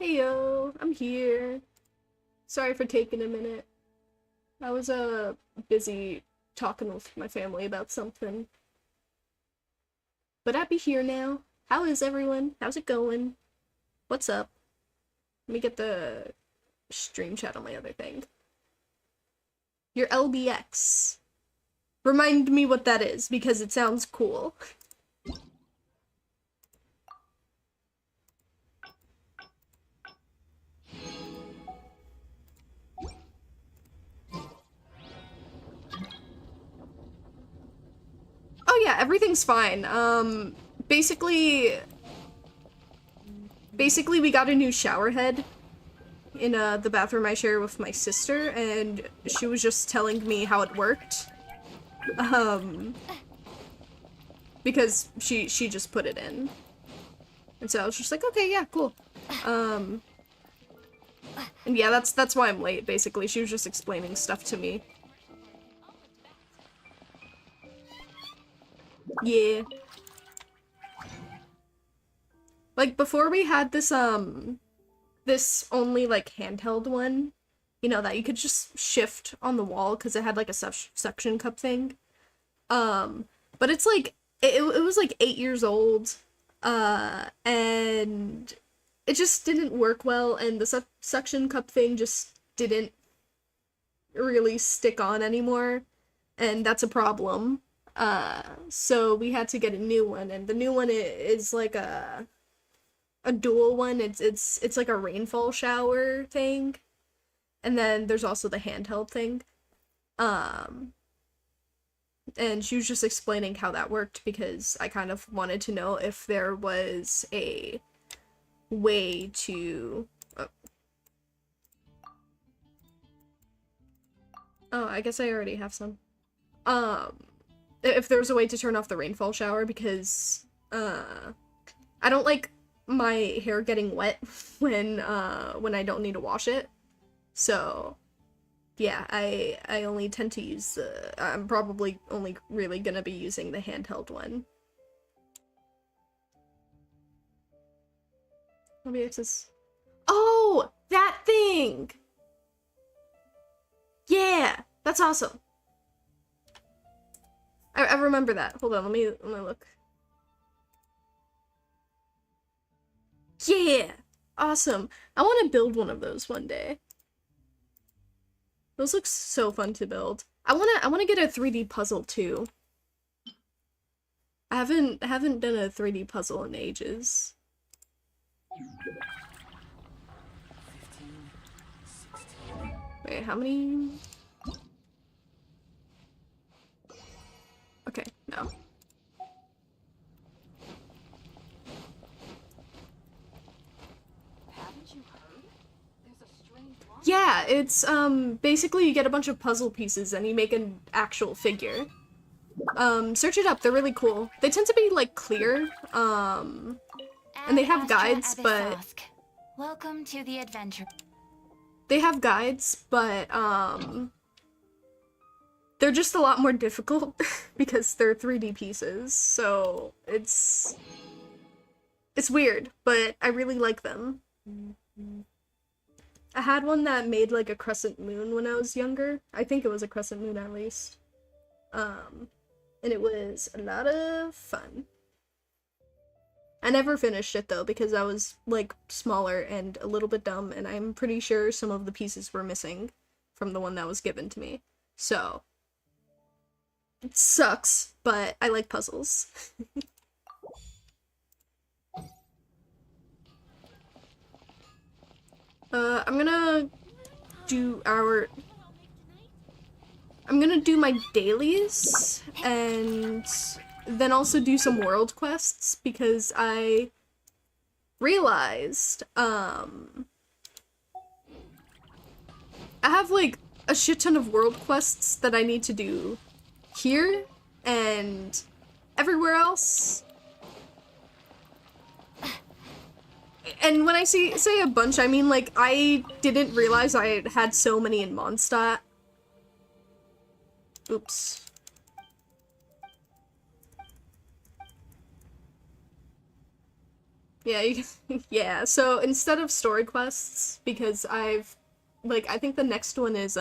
Heyo, I'm here. Sorry for taking a minute. I was busy talking with my family about something. But I'd be here now. How is everyone? How's it going? What's up? Let me get the stream chat on my other thing. Your LBX. Remind me what that is, because it sounds cool. Oh yeah, everything's fine. Basically we got a new shower head in the bathroom I share with my sister, and she was just telling me how it worked. Because she just put it in. And so I was just like, okay, yeah, cool. And yeah, that's why I'm late, basically. She was just explaining stuff to me. Yeah. Like, before we had this, this only, like, handheld one, you know, that you could just shift on the wall, because it had, like, a suction cup thing. But it's, like, it was, like, 8 years old, and it just didn't work well, and the suction cup thing just didn't really stick on anymore, and that's a problem. So we had to get a new one, and the new one is like a dual one. It's like a rainfall shower thing, and then there's also the handheld thing. And she was just explaining how that worked, because I kind of wanted to know if there was a way to oh, I guess I already have some. If there was a way to turn off the rainfall shower, because I don't like my hair getting wet when I don't need to wash it. So yeah, I only tend to use I'm probably only really gonna be using the handheld one. Let me access. Oh, that thing! Yeah, that's awesome. I remember that. Hold on, let me look. Yeah! Awesome. I want to build one of those one day. Those look so fun to build. I wanna get a 3D puzzle too. I haven't done a 3D puzzle in ages. 15, 16. Wait, how many? Okay, no. Haven't you heard? There's a strange one. Yeah, it's basically you get a bunch of puzzle pieces and you make an actual figure. Search it up, they're really cool. They tend to be like clear, and they have guides, but welcome to the adventure. they have guides, but they're just a lot more difficult because they're 3D pieces, so it's weird, but I really like them. I had one that made like a crescent moon when I was younger. I think it was a crescent moon at least. And it was a lot of fun. I never finished it though, because I was like smaller and a little bit dumb, and I'm pretty sure some of the pieces were missing from the one that was given to me. So it sucks, but I like puzzles. I'm gonna do my dailies, and then also do some world quests, because I realized, I have, like, a shit ton of world quests that I need to do here, and everywhere else. And when I say a bunch, I mean, like, I didn't realize I had so many in Mondstadt. Oops. Yeah, yeah, so instead of story quests, because I think the next one is,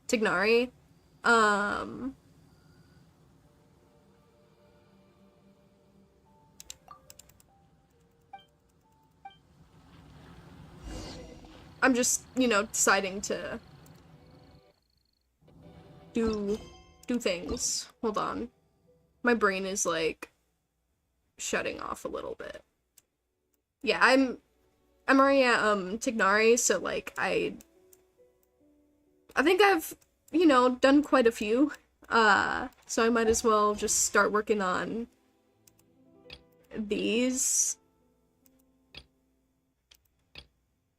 Tignari, um... I'm just, deciding to do things. Hold on. My brain is, like, shutting off a little bit. Yeah, I'm already at, Tignari, so, like, I think I've, done quite a few. So I might as well just start working on these.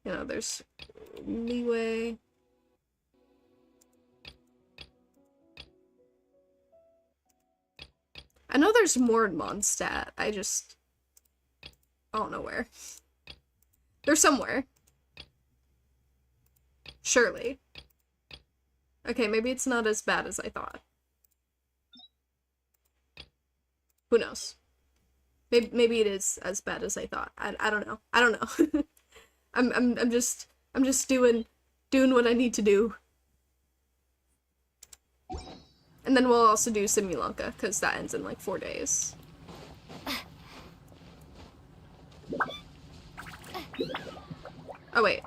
There's leeway. I know there's more in Mondstadt. I don't know where. They're somewhere. Surely. Okay, maybe it's not as bad as I thought. Who knows? Maybe it is as bad as I thought. I don't know. I don't know. I'm just doing what I need to do. And then we'll also do Simulanka, because that ends in like 4 days. Oh wait.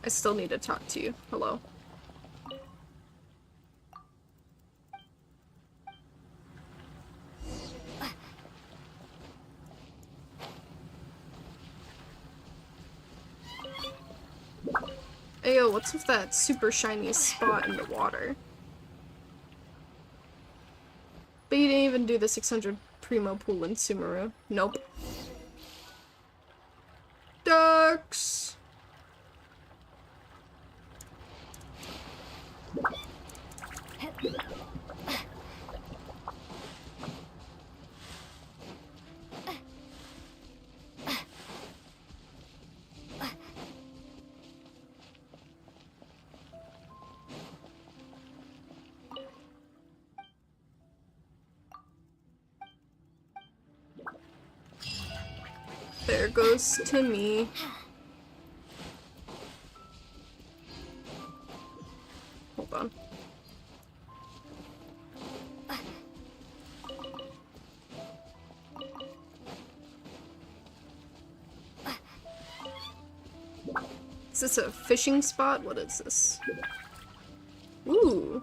I still need to talk to you. Hello. Ayo, what's with that super shiny spot in the water? But you didn't even do the 600 Primo pool in Sumeru. Nope. Ducks! There goes Timmy. Hold on. Is this a fishing spot? What is this? Ooh.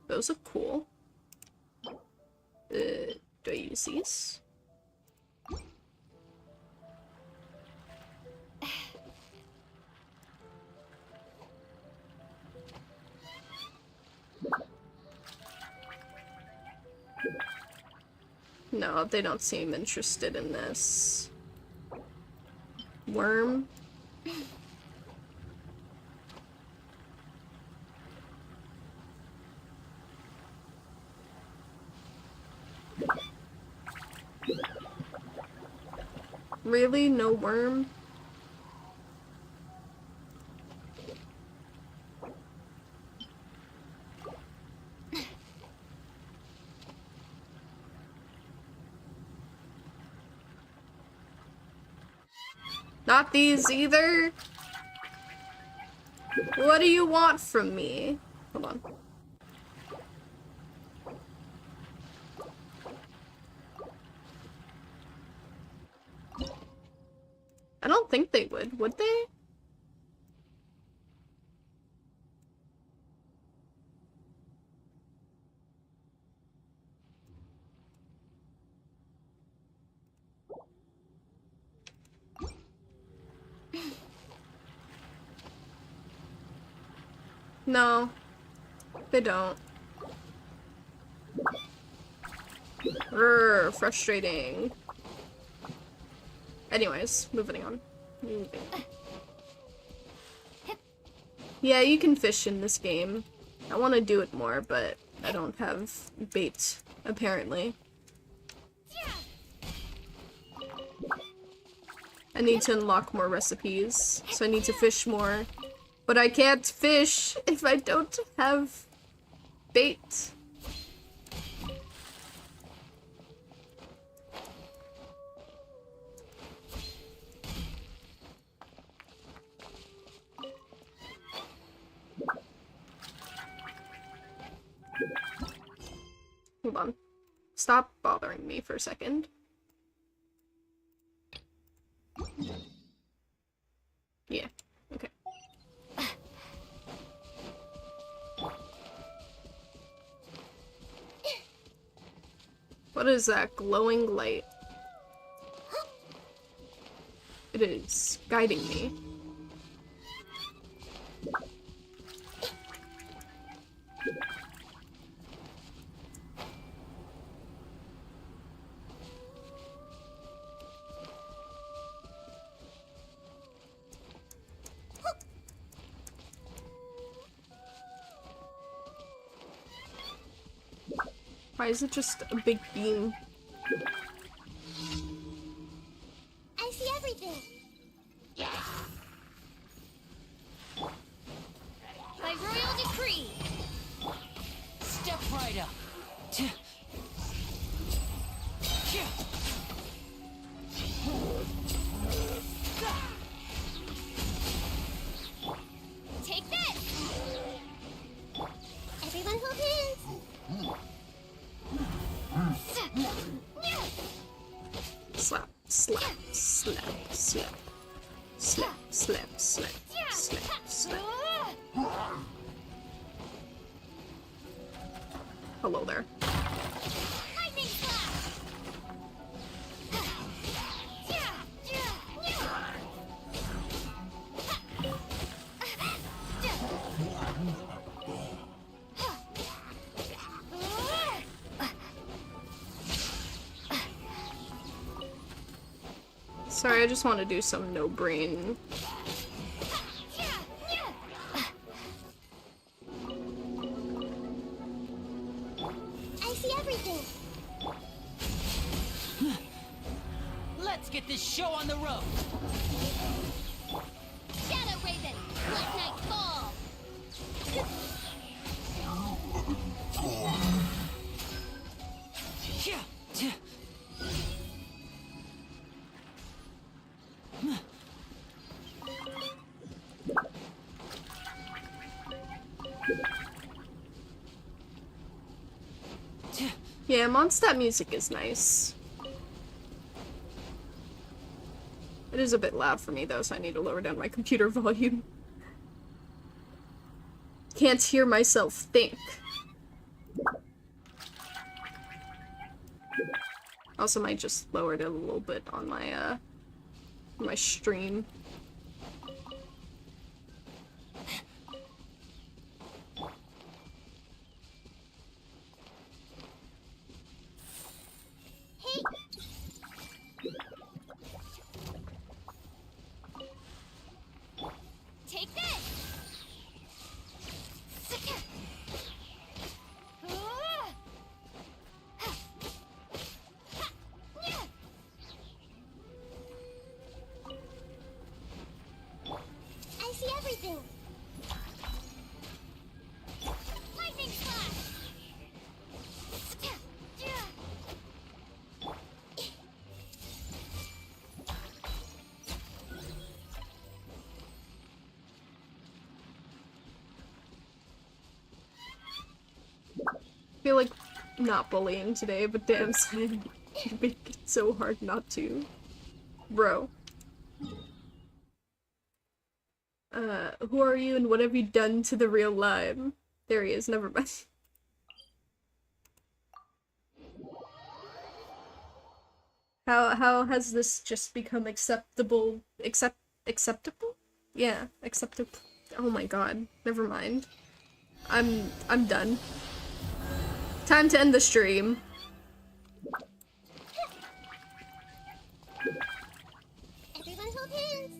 Those look cool. Do I use these? No, they don't seem interested in this. Worm? Really? No worm? Not these either? What do you want from me? Hold on. I don't think they would they? No, they don't. Frustrating. Anyways, moving on. Yeah, you can fish in this game. I want to do it more, but I don't have bait, apparently. I need to unlock more recipes, so I need to fish more. But I can't fish if I don't have bait. Hold on. Stop bothering me for a second. Yeah, okay. What is that glowing light? It is guiding me. Why is it just a big beam? I see everything. By royal decree. Step right up. Take this. Everyone hold hands. Slap, slap, slap, slap. Slap, slap, slap, slap, slap. Hello there. Lightning slash. Sorry, I just want to do some no-brain. I see everything. Let's get this show on the road. Shadow Raven, let night fall. Yeah, Mondstadt music is nice. It is a bit loud for me though, so I need to lower down my computer volume. Can't hear myself think. Also might just lower it a little bit on my stream. Hey. Take this. I see everything. Lightning slash. I feel like not bullying today, but damn, Sam, you make it so hard not to. Bro. Who are you and what have you done to the real lime? There he is, never mind. How has this just become acceptable? Acceptable? Yeah, acceptable. Oh my god, never mind. I'm done. Time to end the stream. Everyone hold hands.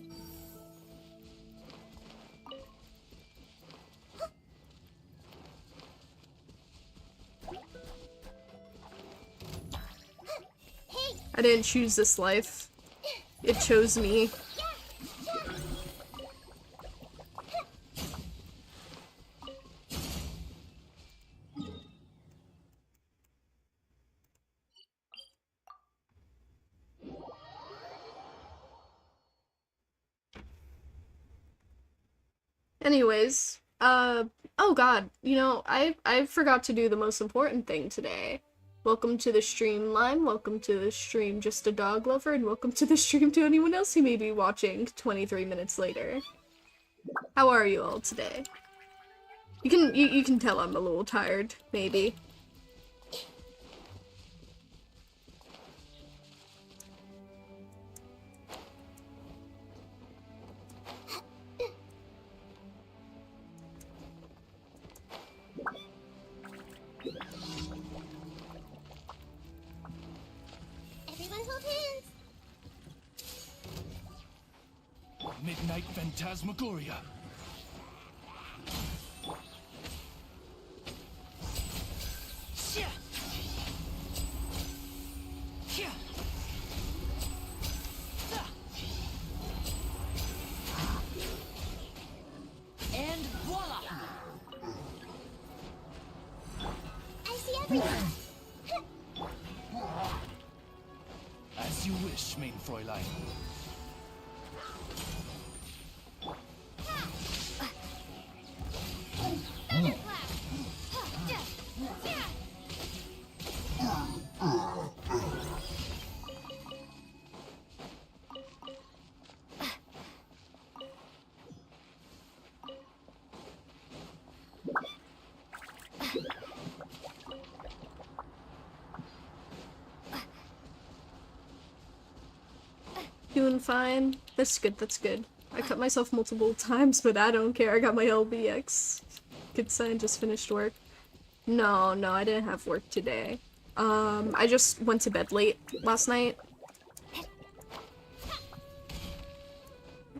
Hey. I didn't choose this life. It chose me. Anyways, oh god, you know, I forgot to do the most important thing today. Welcome to the stream, Lime. Welcome to the stream, Just a Dog Lover, and welcome to the stream to anyone else who may be watching 23 minutes later. How are you all today? You can tell I'm a little tired, maybe. Everyone hold hands. Midnight Phantasmagoria. And voila! I see everything. As you wish, main Fräulein. Thunderclap. Doing fine. That's good, that's good. I cut myself multiple times, but I don't care. I got my LBX. Good sign, just finished work. No, I didn't have work today. I just went to bed late last night.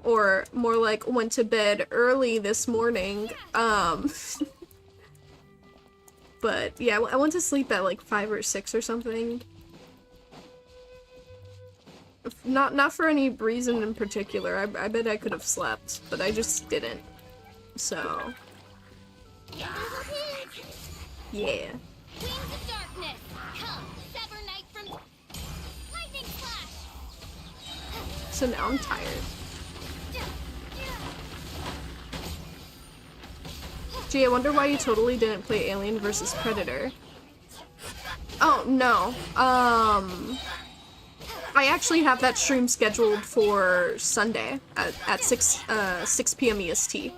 Or more like went to bed early this morning. But yeah, I went to sleep at like 5 or 6 or something. Not for any reason in particular. I bet I could have slept, but I just didn't. So, yeah. Wings of darkness. Come, sever night from lightning flash. So now I'm tired. Gee, I wonder why you totally didn't play Alien vs. Predator. Oh, no. I actually have that stream scheduled for Sunday at 6 p.m. EST.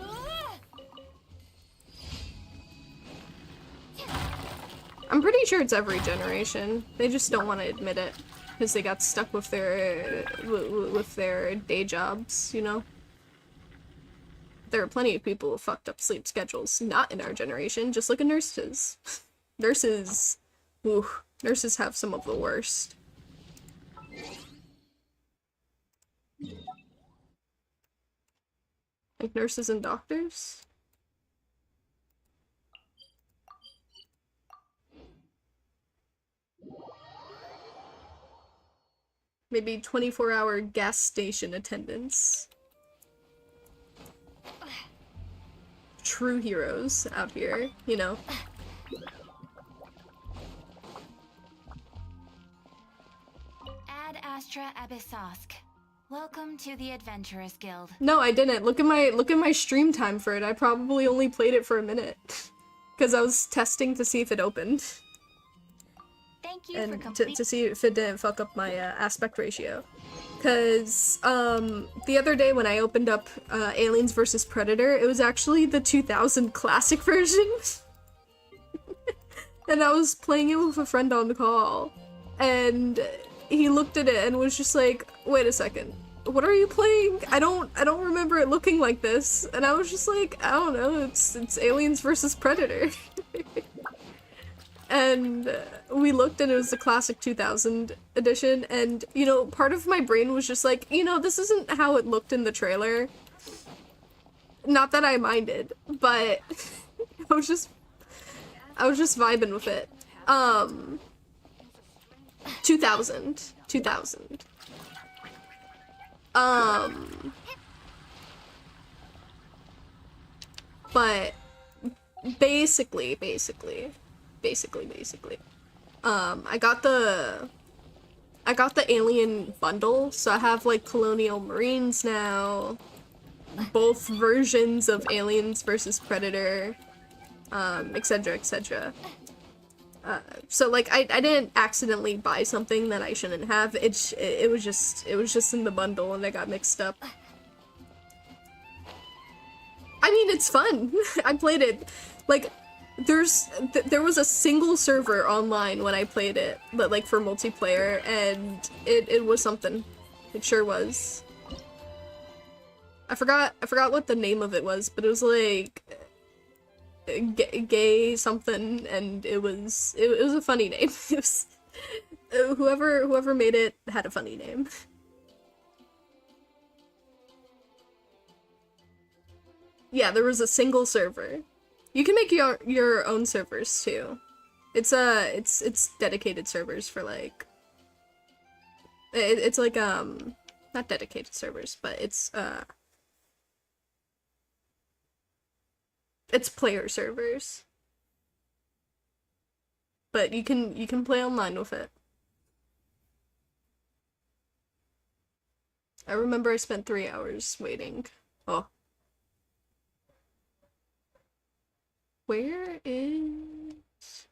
I'm pretty sure it's every generation. They just don't want to admit it because they got stuck with their day jobs, you know? There are plenty of people with fucked up sleep schedules, not in our generation. Just look at nurses. Nurses have some of the worst. Like nurses and doctors? Maybe 24-hour gas station attendants. True heroes out here, you know. Ad Astra Abyssosk. Welcome to the Adventurers Guild. No, I didn't. Look at my stream time for it. I probably only played it for a minute. Because I was testing to see if it opened. Thank you And for to see if it didn't fuck up my aspect ratio. Because the other day when I opened up Aliens vs. Predator, it was actually the 2000 classic version. And I was playing it with a friend on call. And he looked at it and was just like, wait a second, what are you playing? I don't remember it looking like this. And I was just like, I don't know, it's Aliens vs. Predator. And we looked and it was the classic 2000 edition, and you know, part of my brain was just like, you know, this isn't how it looked in the trailer. Not that I minded, but I was just vibing with it. 2000. But basically, I got the Alien bundle, so I have like Colonial Marines now, both versions of Aliens vs. Predator, etc, etc. So like I didn't accidentally buy something that I shouldn't have. It was just in the bundle and I got mixed up. I mean, it's fun. I played it. Like, there was a single server online when I played it, but like for multiplayer, and it was something. It sure was. I forgot what the name of it was, but it was like gay something, and it was a funny name. It was, whoever made it had a funny name. Yeah, there was a single server. You can make your own servers too. It's dedicated servers for like it's like not dedicated servers, but it's player servers. But you can play online with it. I remember I spent 3 hours waiting. Oh. Where is...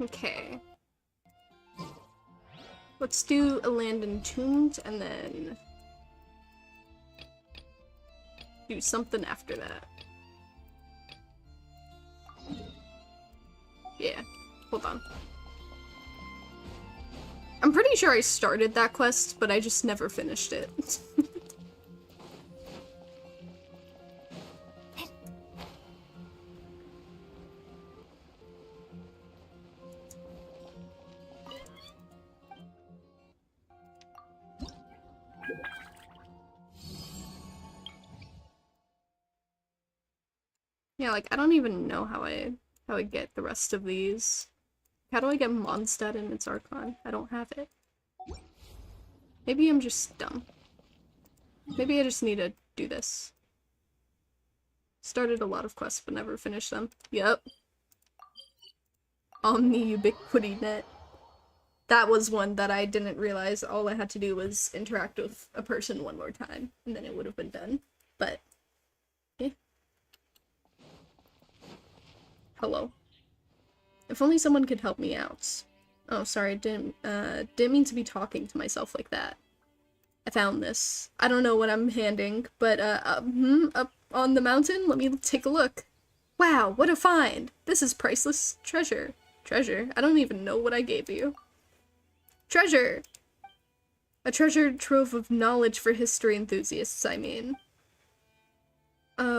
Okay. Let's do a land entombed and then do something after that. Yeah, hold on. I'm pretty sure I started that quest, but I just never finished it. Yeah, like, I don't even know how I get the rest of these. How do I get Mondstadt in its Archon? I don't have it. Maybe I'm just dumb. Maybe I just need to do this. Started a lot of quests but never finished them. Yep. Omni Ubiquity Net. That was one that I didn't realize all I had to do was interact with a person one more time, and then it would have been done. But, yeah. Hello. If only someone could help me out. Oh, sorry, didn't mean to be talking to myself like that. I found this. I don't know what I'm handing, but, up on the mountain? Let me take a look. Wow, what a find! This is priceless treasure. Treasure? I don't even know what I gave you. Treasure! A treasure trove of knowledge for history enthusiasts, I mean.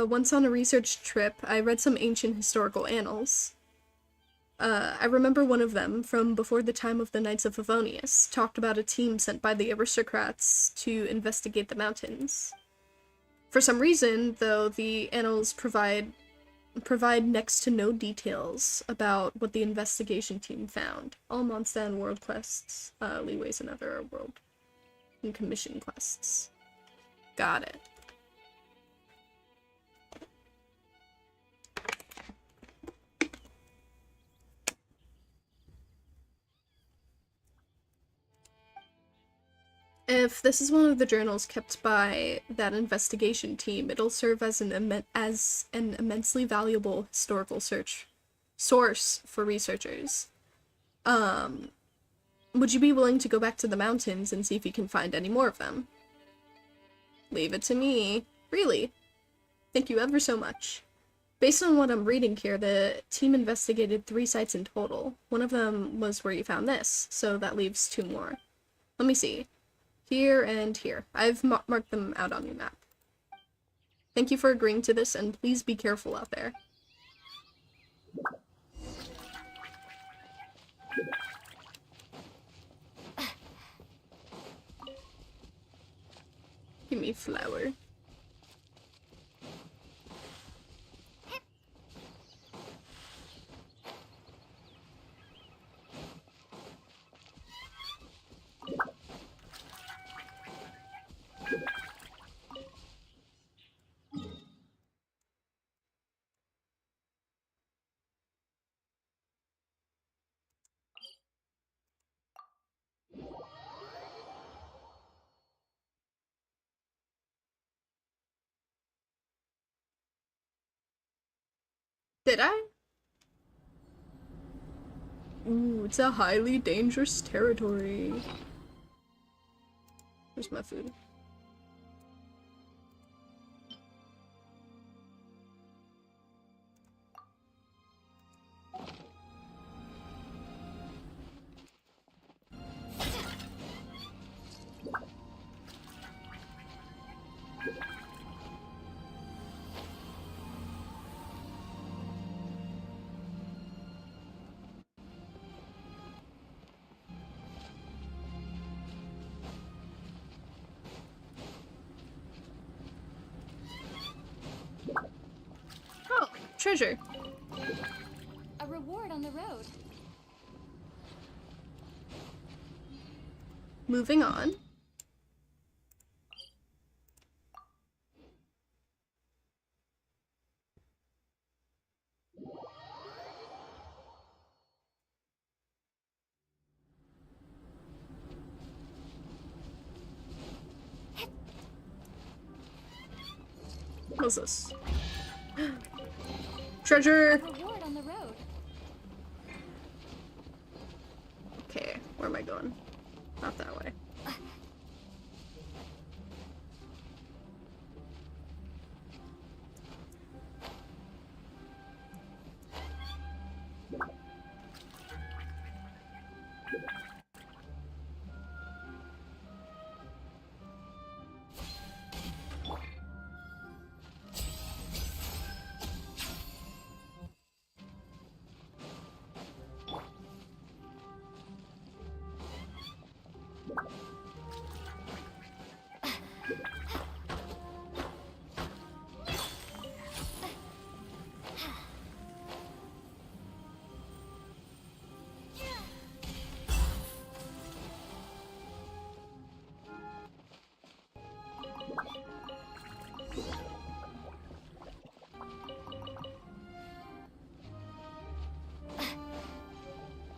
Once on a research trip, I read some ancient historical annals. I remember one of them, from before the time of the Knights of Favonius, talked about a team sent by the aristocrats to investigate the mountains. For some reason, though, the annals provide next to no details about what the investigation team found. All Mondstadt and world quests, leeways and other world and commission quests. Got it. If this is one of the journals kept by that investigation team, it'll serve as an immensely valuable historical source for researchers. Would you be willing to go back to the mountains and see if you can find any more of them? Leave it to me. Really? Thank you ever so much. Based on what I'm reading here, the team investigated 3 sites in total. One of them was where you found this, so that leaves 2 more. Let me see. Here and here. I've marked them out on your map. Thank you for agreeing to this, and please be careful out there. Give me flour. Did I? Ooh, it's a highly dangerous territory. Where's my food? Oh, treasure. A reward on the road. Moving on. What's this? Treasure! A reward on the road. Okay, where am I going? Not that way.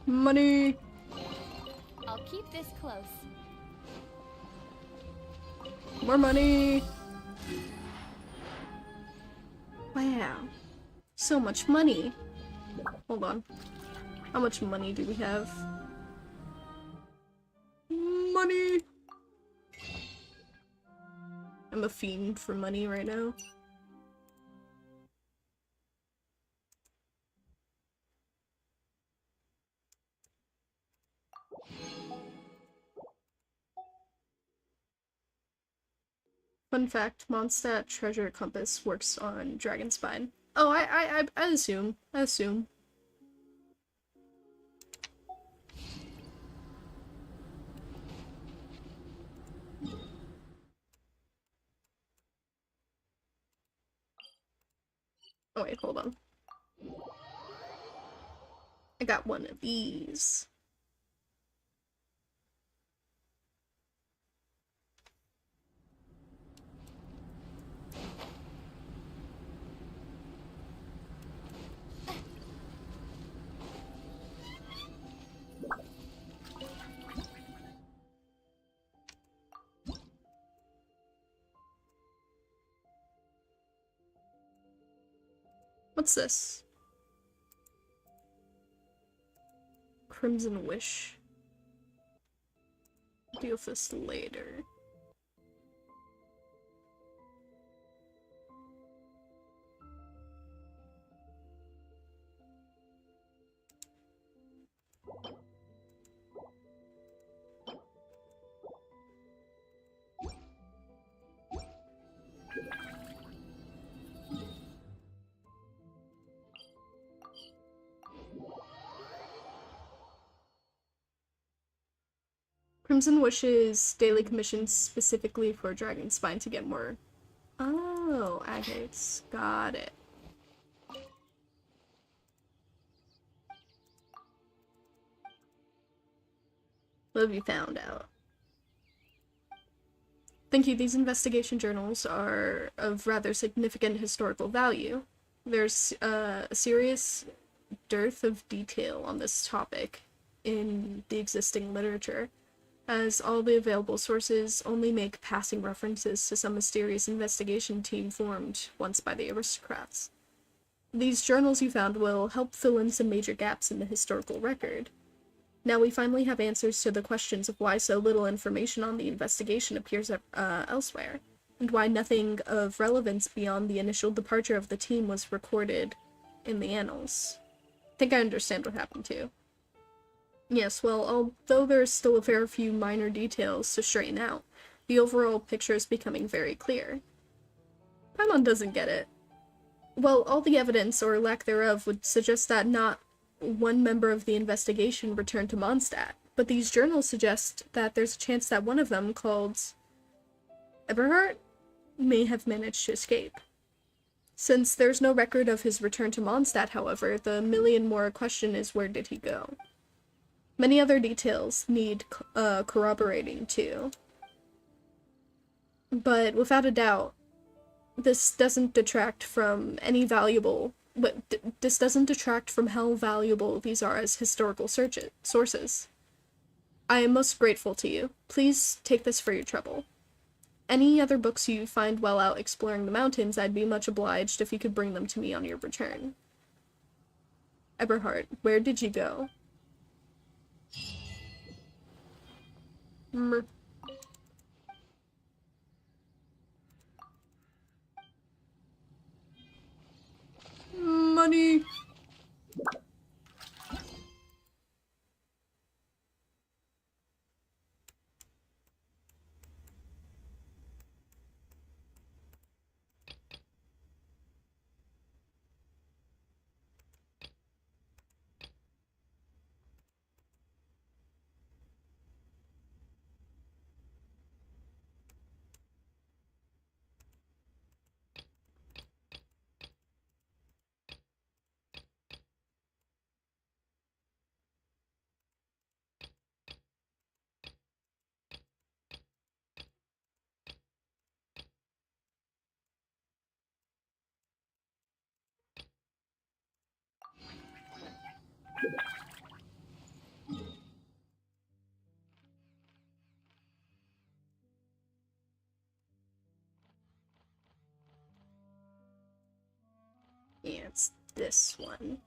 Money! I'll keep this close. More money! Wow. So much money. Hold on. How much money do we have? Money! I'm a fiend for money right now. Fun fact, Mondstadt Treasure Compass works on Dragonspine. Oh, I assume. I assume. Oh wait, hold on. I got one of these. What's this? Crimson Wish. Deal with this later. Crimson Wishes daily commissions specifically for Dragon Spine to get more. Oh, agates. Got it. What have you found out? Thank you. These investigation journals are of rather significant historical value. There's a serious dearth of detail on this topic in the existing literature, as all the available sources only make passing references to some mysterious investigation team formed once by the aristocrats. These journals you found will help fill in some major gaps in the historical record. Now we finally have answers to the questions of why so little information on the investigation appears elsewhere, and why nothing of relevance beyond the initial departure of the team was recorded in the annals. I think I understand what happened too. Yes, well, although there's still a fair few minor details to straighten out, the overall picture is becoming very clear. Paimon doesn't get it. Well, all the evidence, or lack thereof, would suggest that not one member of the investigation returned to Mondstadt, but these journals suggest that there's a chance that one of them, called Eberhard, may have managed to escape. Since there's no record of his return to Mondstadt, however, the million-more question is, where did he go? Many other details need corroborating too. But without a doubt, this doesn't detract from this doesn't detract from how valuable these are as historical sources. I am most grateful to you. Please take this for your trouble. Any other books you find while out exploring the mountains, I'd be much obliged if you could bring them to me on your return. Eberhard, where did you go? Money. Yeah, it's this one.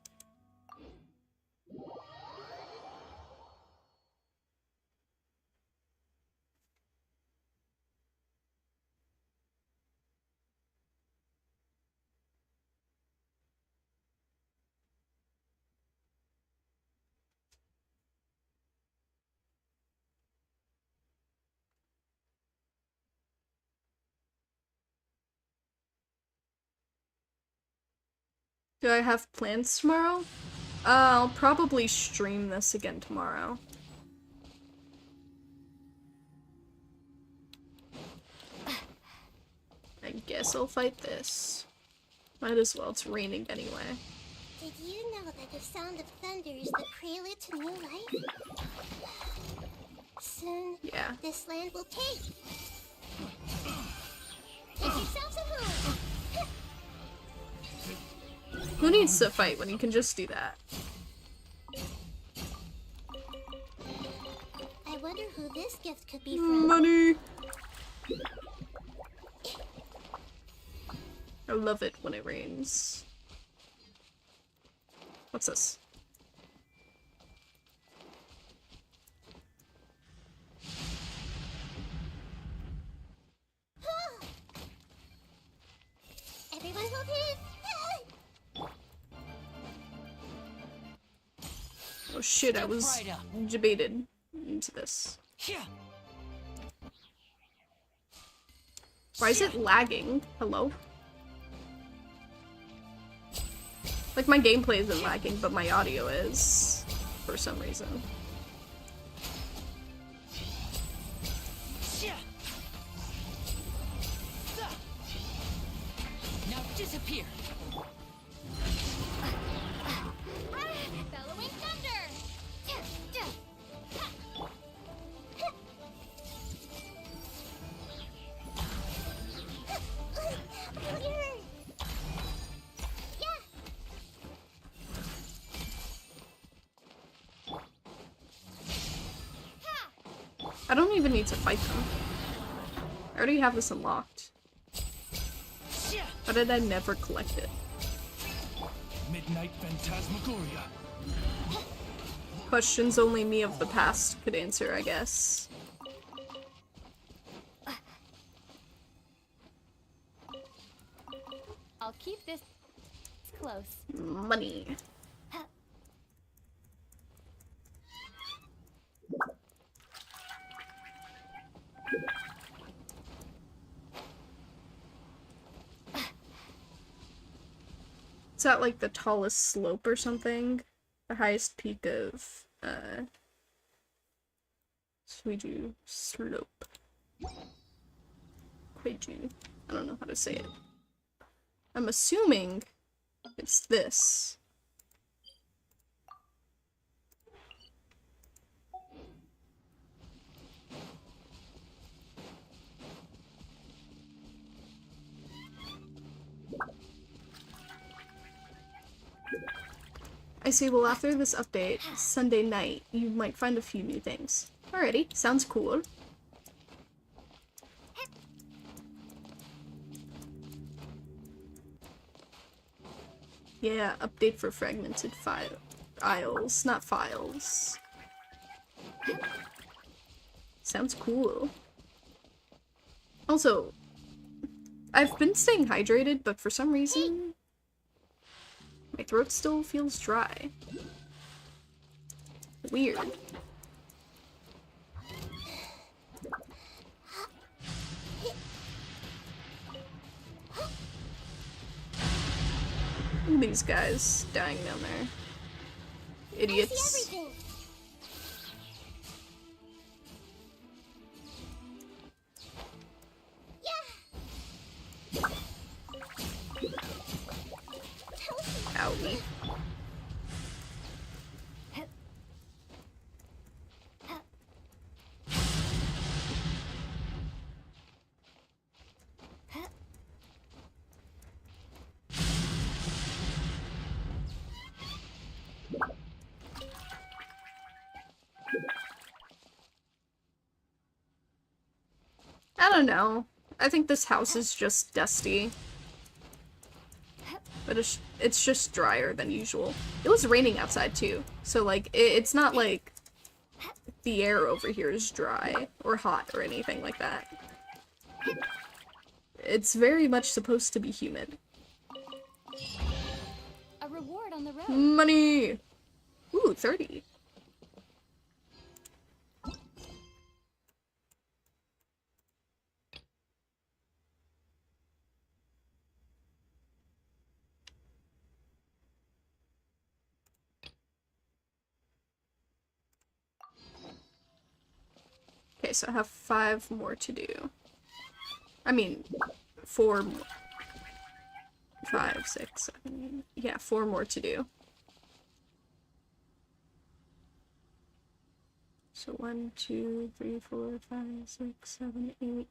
Do I have plans tomorrow? I'll probably stream this again tomorrow. I guess I'll fight this. Might as well, it's raining anyway. Did you know that the sound of thunder is the prelude to new life? Soon, Yeah. this land will take. Make yourselves at home. Who needs to fight when you can just do that? I wonder who this gift could be from. Money! I love it when it rains. What's this? Oh shit, I was Step right up. debated into this. Here. Why is it lagging? Hello? Like, my gameplay isn't lagging, but my audio is, for some reason. Now disappear. Bellowing thunder! I don't even need to fight them. I already have this unlocked. How did I never collect it? Midnight Phantasmagoria. Questions only me of the past could answer, I guess. I'll keep this close. Money. It's at like the tallest slope or something. The highest peak of Suiju slope. Quiju. I don't know how to say it. I'm assuming it's this. I see, well, after this update, Sunday night, you might find a few new things. Alrighty, sounds cool. Yeah, update for fragmented aisles, not files. Sounds cool. Also, I've been staying hydrated, but for some reason, my throat still feels dry. Weird. Look at these guys dying down there. Idiots. Owie. I don't know. I think this house is just dusty. But it's just drier than usual. It was raining outside too, so like it's not like the air over here is dry or hot or anything like that. It's very much supposed to be humid. A reward on the road. Money! Ooh, 30. Okay, so I have 5 more to do. I mean, 4 more. 5, 6, 7, yeah, 4 more to do. So 1, 2, 3, 4, 5, 6, 7, 8.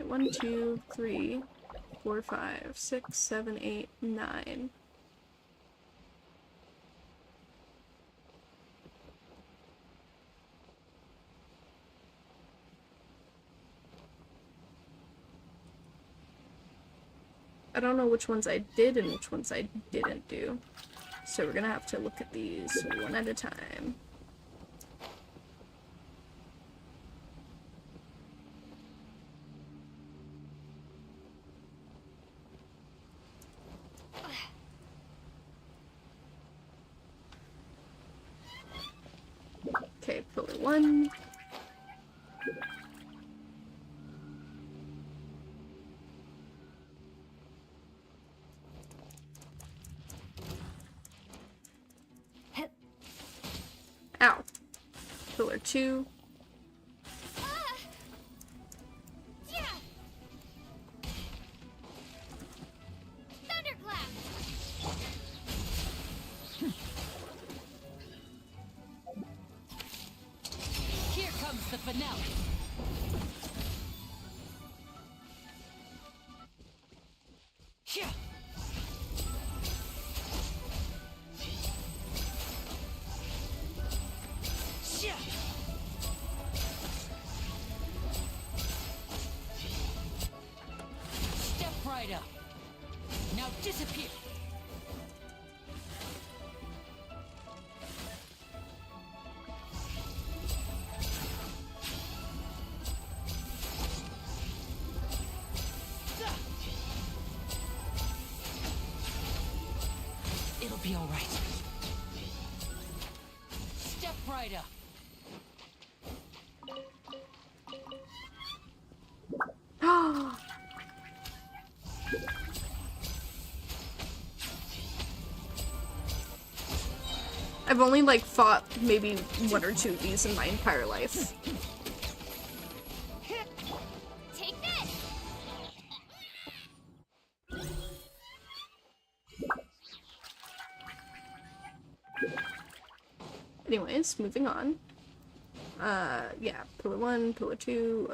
1, 2, 3, 4, 5, 6, 7, 8, 9. I don't know which ones I did and which ones I didn't do. So we're gonna have to look at these one at a time. 1. Ow. Pillar 2. Yeah. Thunderclap. Here comes the finale. Yeah. Yeah. Step right up. Now disappear. It'll be all right. Step right up. I've only like fought maybe 1 or 2 of these in my entire life. Take this. Anyways, moving on. Yeah, pillar 1, pillar 2,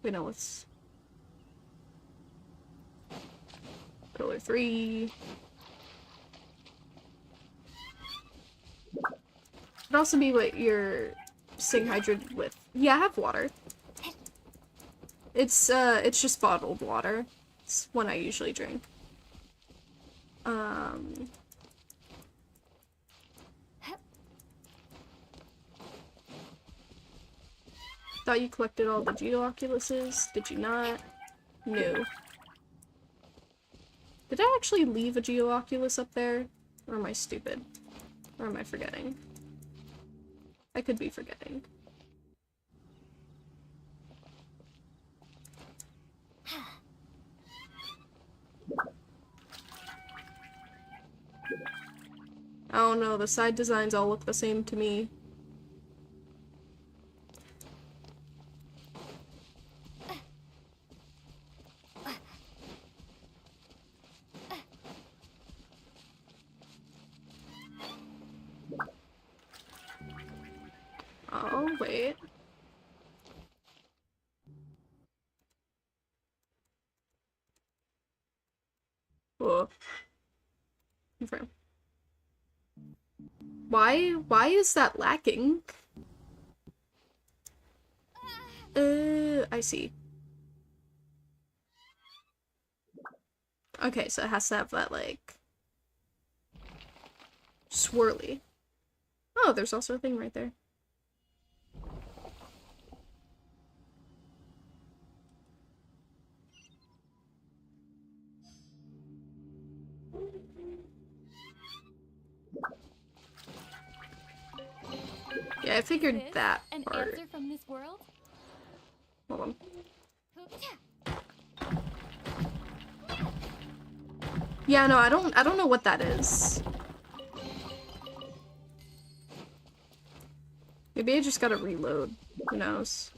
wait, no, what's... Pillar 3... Could also be what you're staying hydrated with. Yeah, I have water. It's just bottled water. It's one I usually drink. Thought you collected all the Geoculuses. Did you not? No. Did I actually leave a Geoculus up there? Or am I stupid? Or am I forgetting? I could be forgetting. I don't know, the side designs all look the same to me. Oh, wait. Whoa. Confirm. Why is that lacking? I see. Okay, so it has to have that, like, swirly. Oh, there's also a thing right there. Yeah, I figured This that an part. answer from this world? Hold on. Yeah, no, I don't know what that is. Maybe I just gotta reload. Who knows?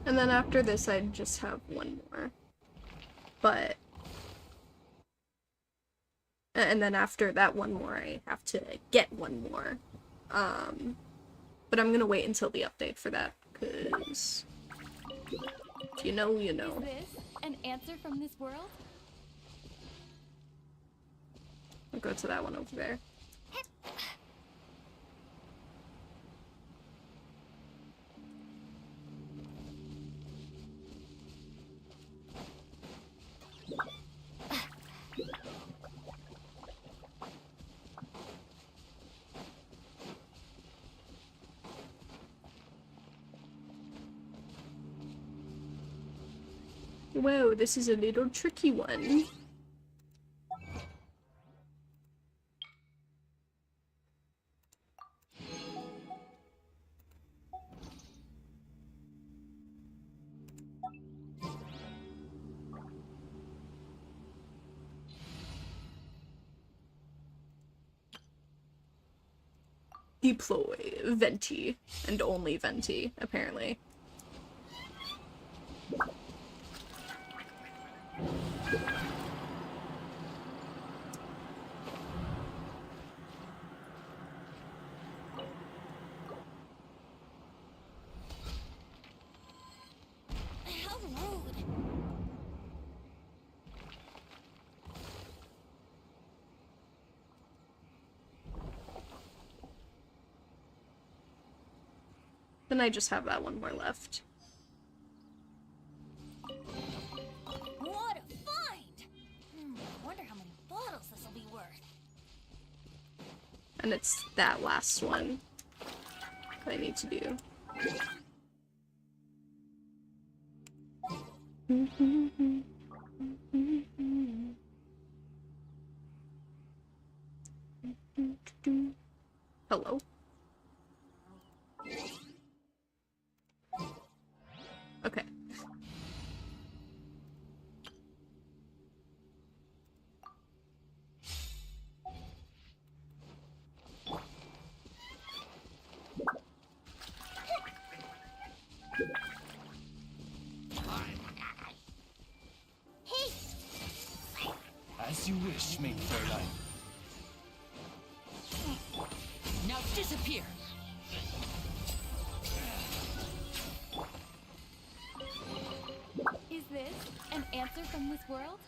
And then after this, I just have one more. But... And then after that one more, I have to get one more. But I'm gonna wait until the update for that, Cause if you know, you know. Is this an answer from this world? I'll go to that one over there. Whoa, this is a little tricky one. Deploy Venti, and only Venti, apparently. How rude. Then I just have that one more left. What a find! I wonder how many bottles this will be worth. And it's that last one that I need to do. Hello? Okay. As you wish, main Fräulein. Now disappear. Is this an answer from this world?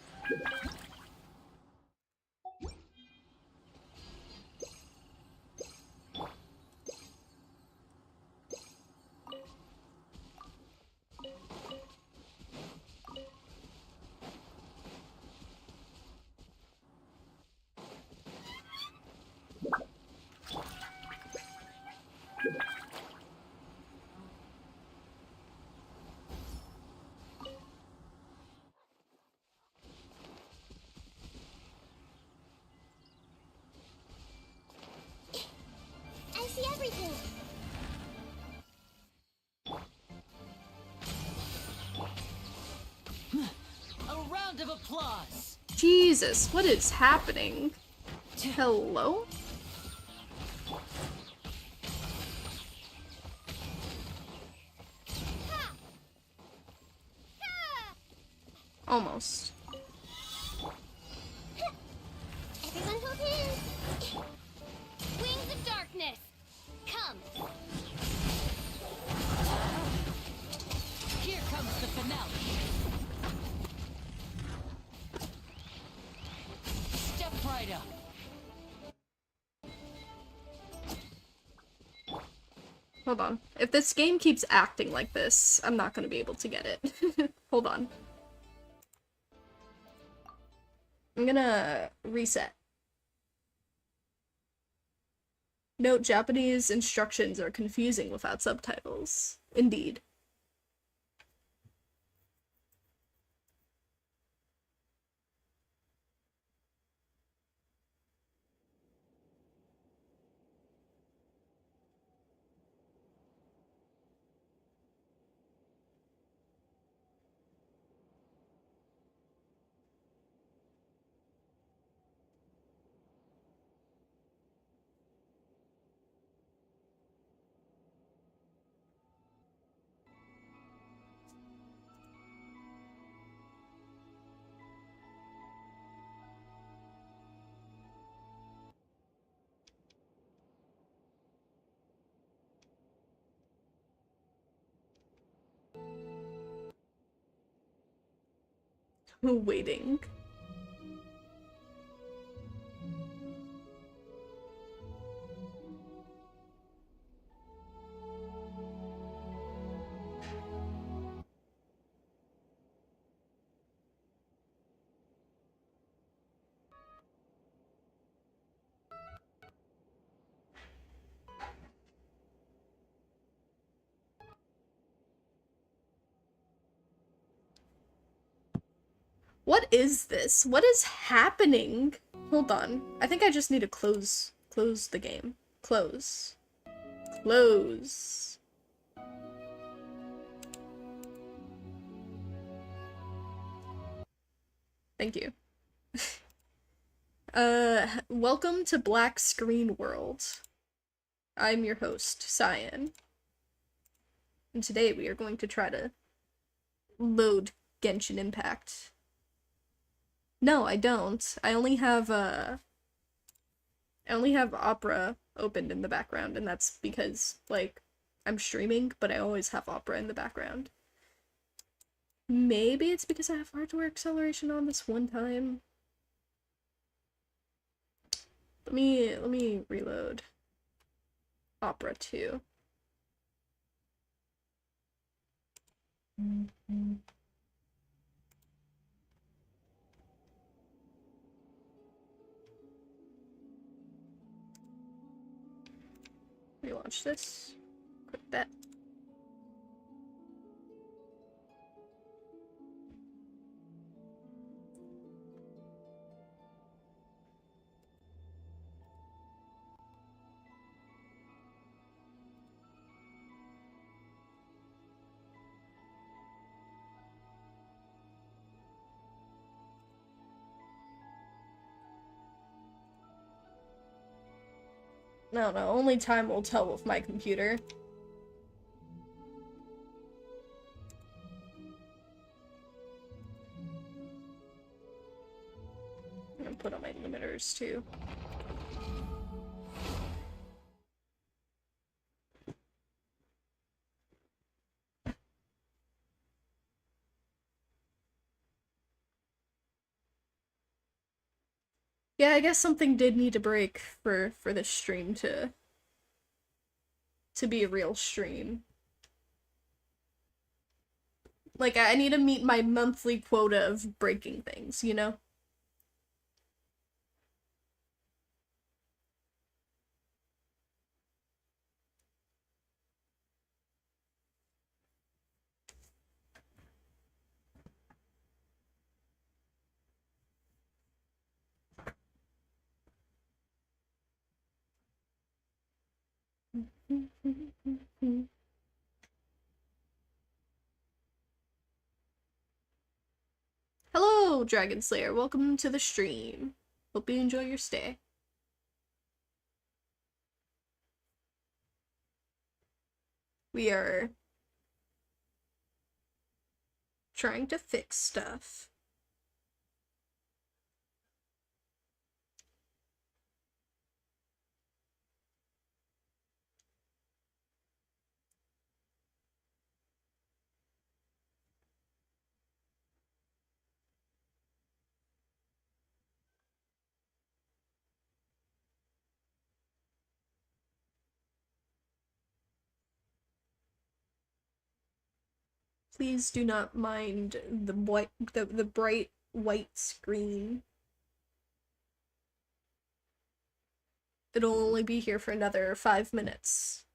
I see everything. A round of applause. Jesus, what is happening? Hello? Almost. Everyone hold hands. Wings of darkness. Come. Here comes the finale. Step right up. Hold on. If this game keeps acting like this, I'm not gonna be able to get it. Hold on. I'm gonna reset. Note, Japanese instructions are confusing without subtitles. Indeed. Waiting. What is this? What is happening? Hold on. I think I just need to close the game. Close. Close. Thank you. Welcome to Black Screen World. I'm your host, Cyan. And today we are going to try to load Genshin Impact. No, I don't. I only have Opera opened in the background, and that's because, like, I'm streaming, but I always have Opera in the background. Maybe it's because I have hardware acceleration on this one time. Let me reload Opera 2. Relaunch this. Quit that. No, only time will tell with my computer. I'm gonna put on my limiters too. Yeah, I guess something did need to break for this stream to be a real stream. Like, I need to meet my monthly quota of breaking things, you know? Hello, Dragon Slayer. Welcome to the stream. Hope you enjoy your stay. We are trying to fix stuff. Please do not mind the bright white screen. It'll only be here for another 5 minutes.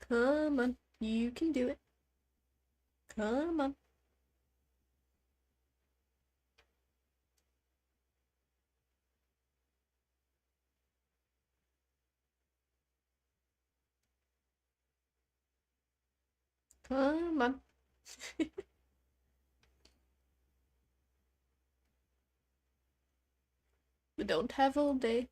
Come on, you can do it. Come on. Come on. We don't have all day.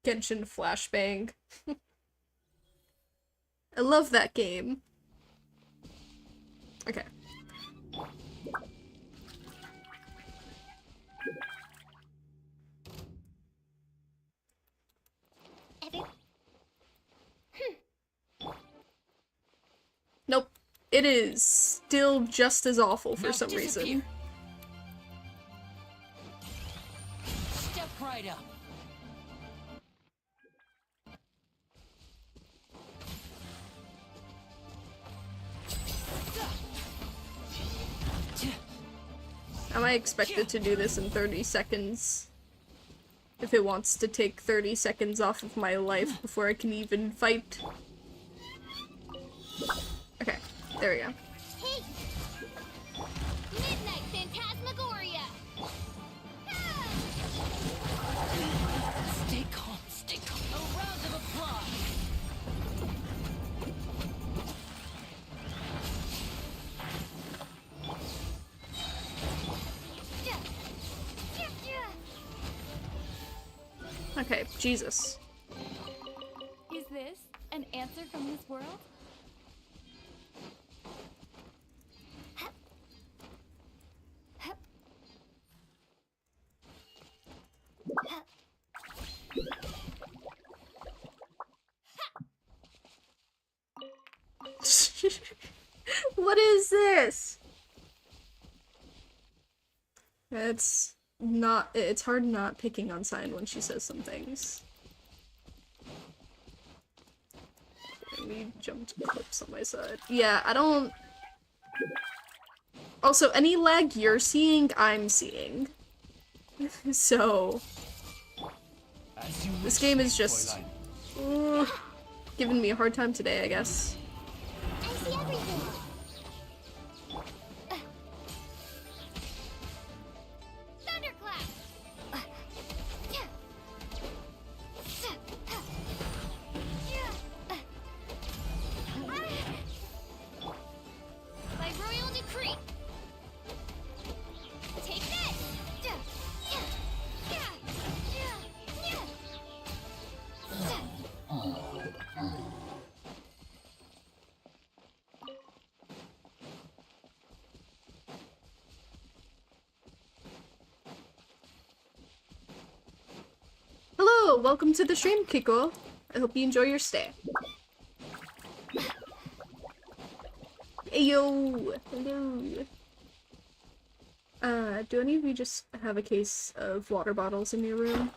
Genshin Flashbang. I love that game. Okay. Nope. It is still just as awful for some reason. Step right up. Am I expected to do this in 30 seconds? If it wants to take 30 seconds off of my life before I can even fight. Okay, there we go. Hey! Midnight Phantasmagoria! Stay calm, stay calm. A round of applause. Okay, Jesus. Is this an answer from this world? What is this? It's hard not picking on Cyan when she says some things. Let me jump to clips on my side. Yeah, I don't... Also, any lag you're seeing, I'm seeing. So... This game is just... giving me a hard time today, I guess. I see everything! Thunderclap! By royal decree! Take this! Hello, welcome to the stream, Kiko. I hope you enjoy your stay. Ayo! Hello! Do any of you just have a case of water bottles in your room?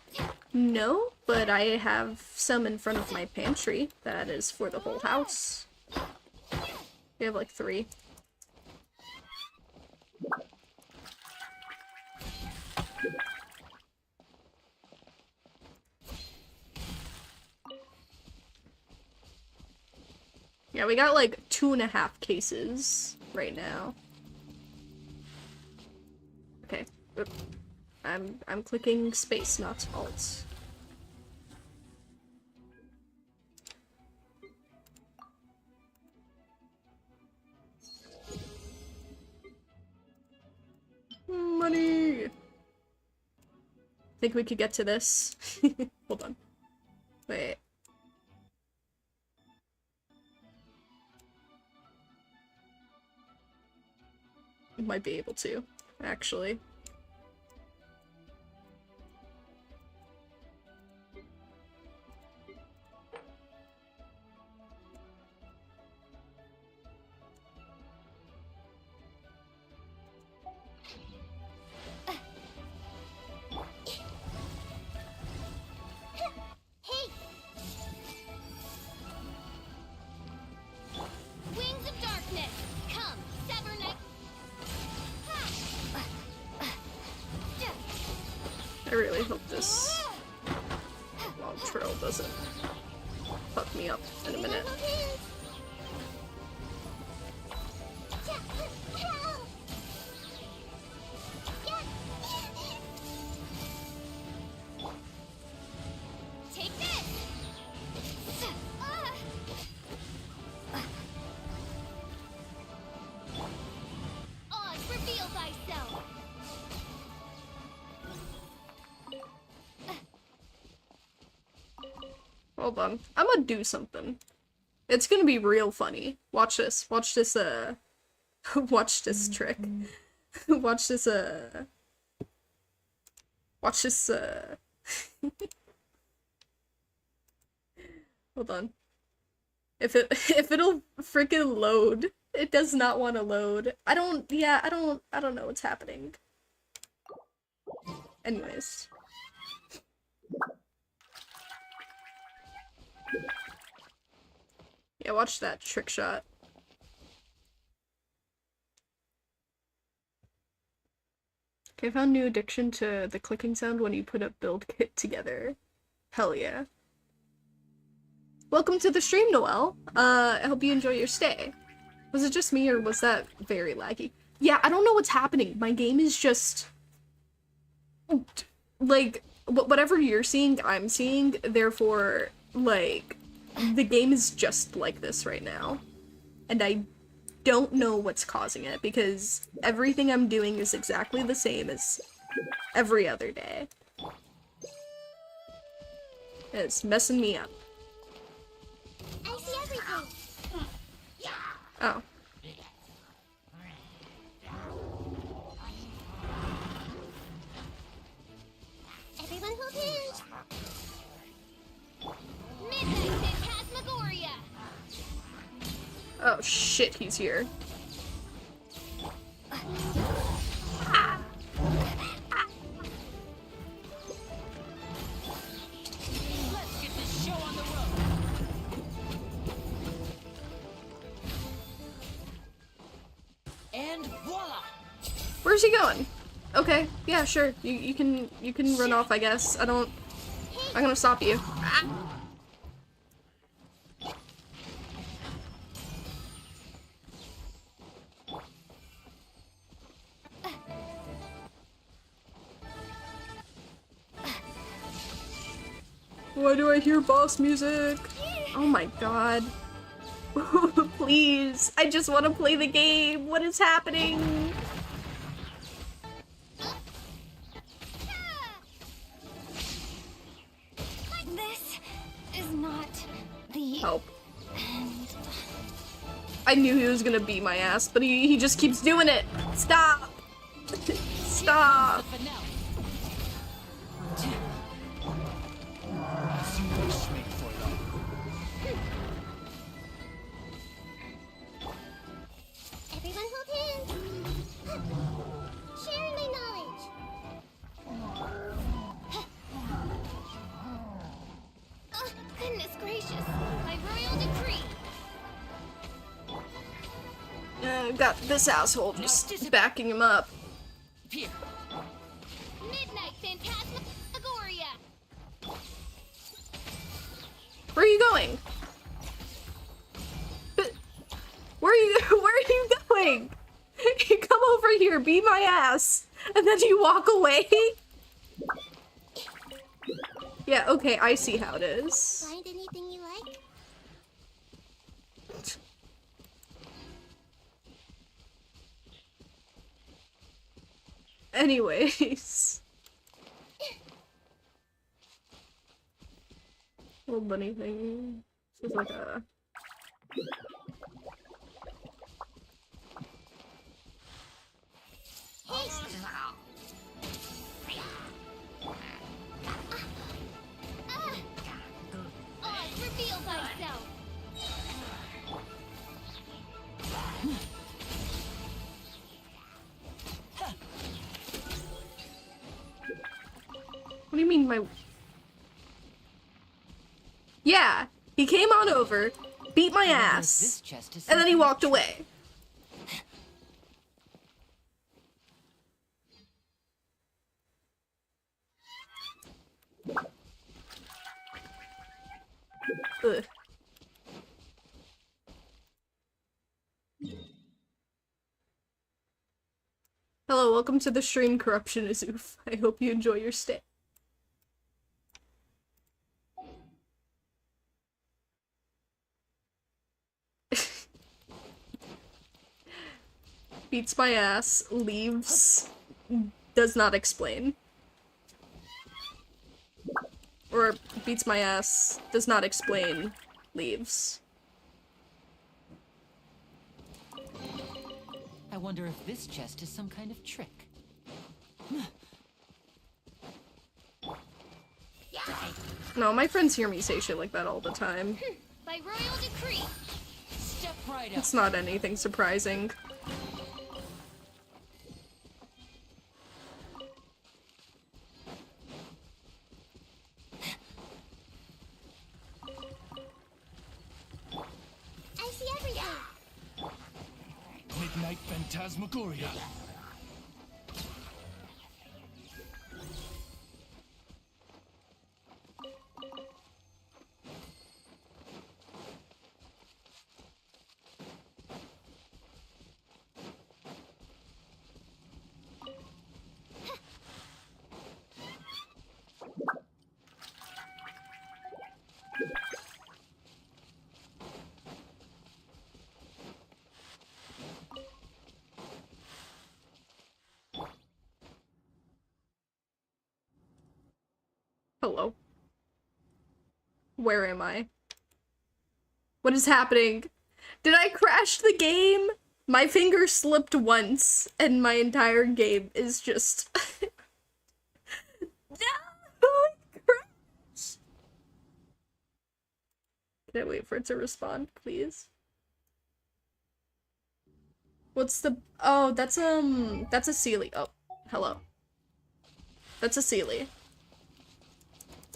No, but I have some in front of my pantry. That is for the whole house. We have like 3. Yeah, we got like 2.5 cases right now. Okay. Oop. I'm clicking space, not alt. Money! Think we could get to this? Hold on. Wait. Might be able to, actually. Hey! Wings of darkness! Come, sever night. I really hope this long trail doesn't fuck me up in a minute. Take this! Oz, reveal thyself! Hold on. I'm gonna do something. It's gonna be real funny. Watch this. Watch this, watch this trick. Watch this, watch this, hold on. If it'll freaking load. It does not want to load. I don't know what's happening. Anyways. Yeah, watch that trick shot. Okay, I found new addiction to the clicking sound when you put a build kit together. Hell yeah. Welcome to the stream, Noelle. I hope you enjoy your stay. Was it just me, or was that very laggy? Yeah, I don't know what's happening. My game is just... like, whatever you're seeing, I'm seeing, therefore, like, the game is just like this right now. And I don't know what's causing it, because everything I'm doing is exactly the same as every other day. It's messing me up. I see everything. Oh. Everyone hold hands. Midnight Phantasmagoria. Oh shit, he's here. Let's get this show on the road. And voila! Where's he going? Okay, yeah, sure. You can run off, I guess. I'm gonna stop you. Ah. Why do I hear boss music? Oh my god. Please, I just want to play the game. What is happening? This is not the Help. end. I knew he was gonna beat my ass, but he just keeps doing it. Stop. Stop. The finale. As you wish, make for love. Everyone hold hands. Sharing my knowledge. Oh, goodness gracious. My royal decree. Got this asshole just backing him up. Here. Midnight Phantasmagoria. Where are you going? Where are you going? You come over here, beat my ass, and then you walk away? Yeah, okay, I see how it is. Find anything you like? Anyways. Little bunny thing. This is like a... Oz, reveal thyself. What do you mean my... Yeah, he came on over, beat my This ass, chest is and then he walked away. Ugh. Hello, welcome to the stream, Corruption Azoof. I hope you enjoy your stay. Beats my ass, leaves, does not explain. or beats my ass does not explain leaves. I wonder if this chest is some kind of trick. No, my friends hear me say shit like that all the time. By royal decree. Step right up. It's not anything surprising. I see everything. Midnight Phantasmagoria. Hello? Where am I? What is happening? Did I crash the game? My finger slipped once, and my entire game is just... No! It crashed! Can I wait for it to respond, please? What's the... Oh, that's a Sealy. Oh, hello. That's a Sealy.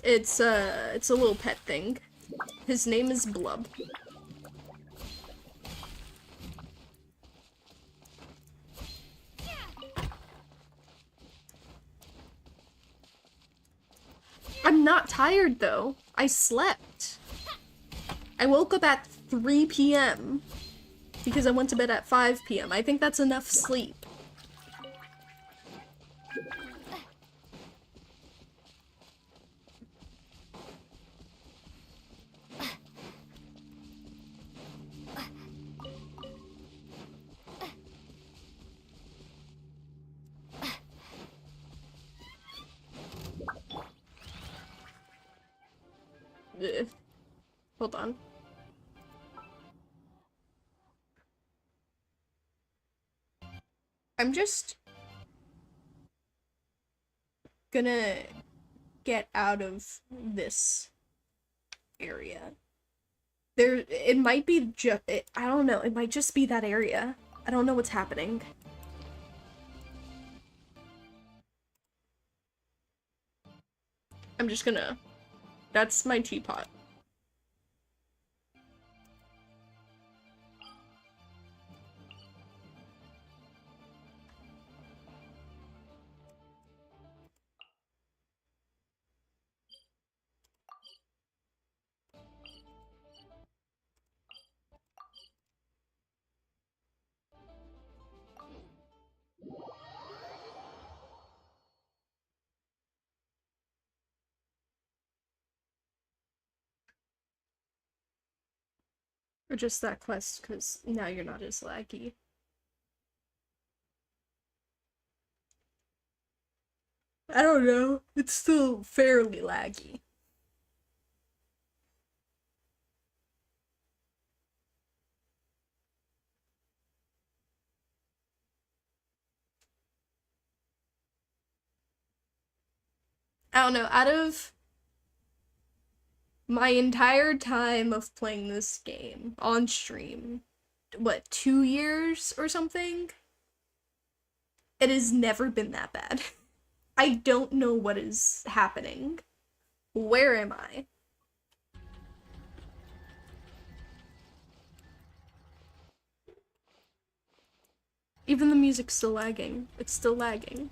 It's a little pet thing. His name is Blub. I'm not tired though. I slept. I woke up at 3 p.m. because I went to bed at 5 p.m. I think that's enough sleep. Hold on. I'm just gonna get out of this area. It might be just, I don't know, it might just be that area. I don't know what's happening. I'm just gonna, that's my teapot. Or just that quest, because now you're not as laggy. I don't know. It's still fairly laggy. I don't know, out of my entire time of playing this game on stream, what, 2 years or something? It has never been that bad. I don't know what is happening. Where am I? Even the music's still lagging. It's still lagging.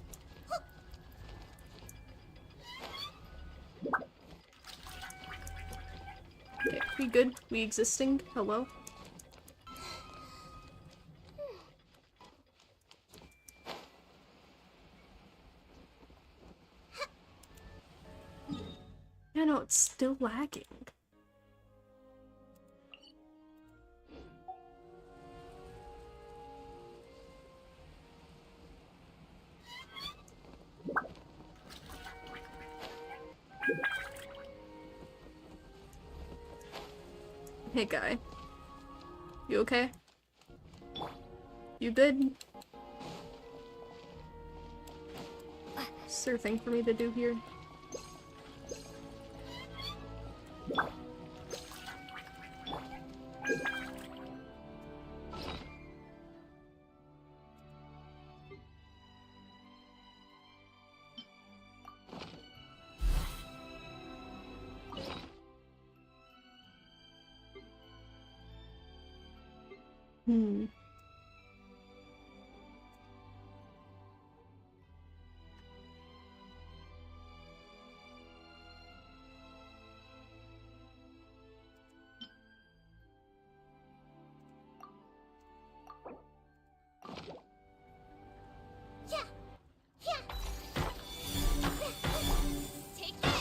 Okay, we good? We existing? Hello? Yeah, no, it's still lagging. Hey, guy. You okay? You good? Is there a thing for me to do here? Hmm. Yeah. Yeah. Take this.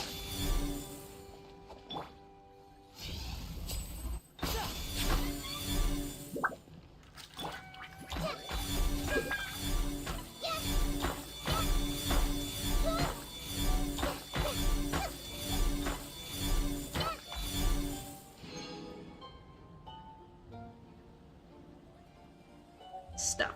Stuff.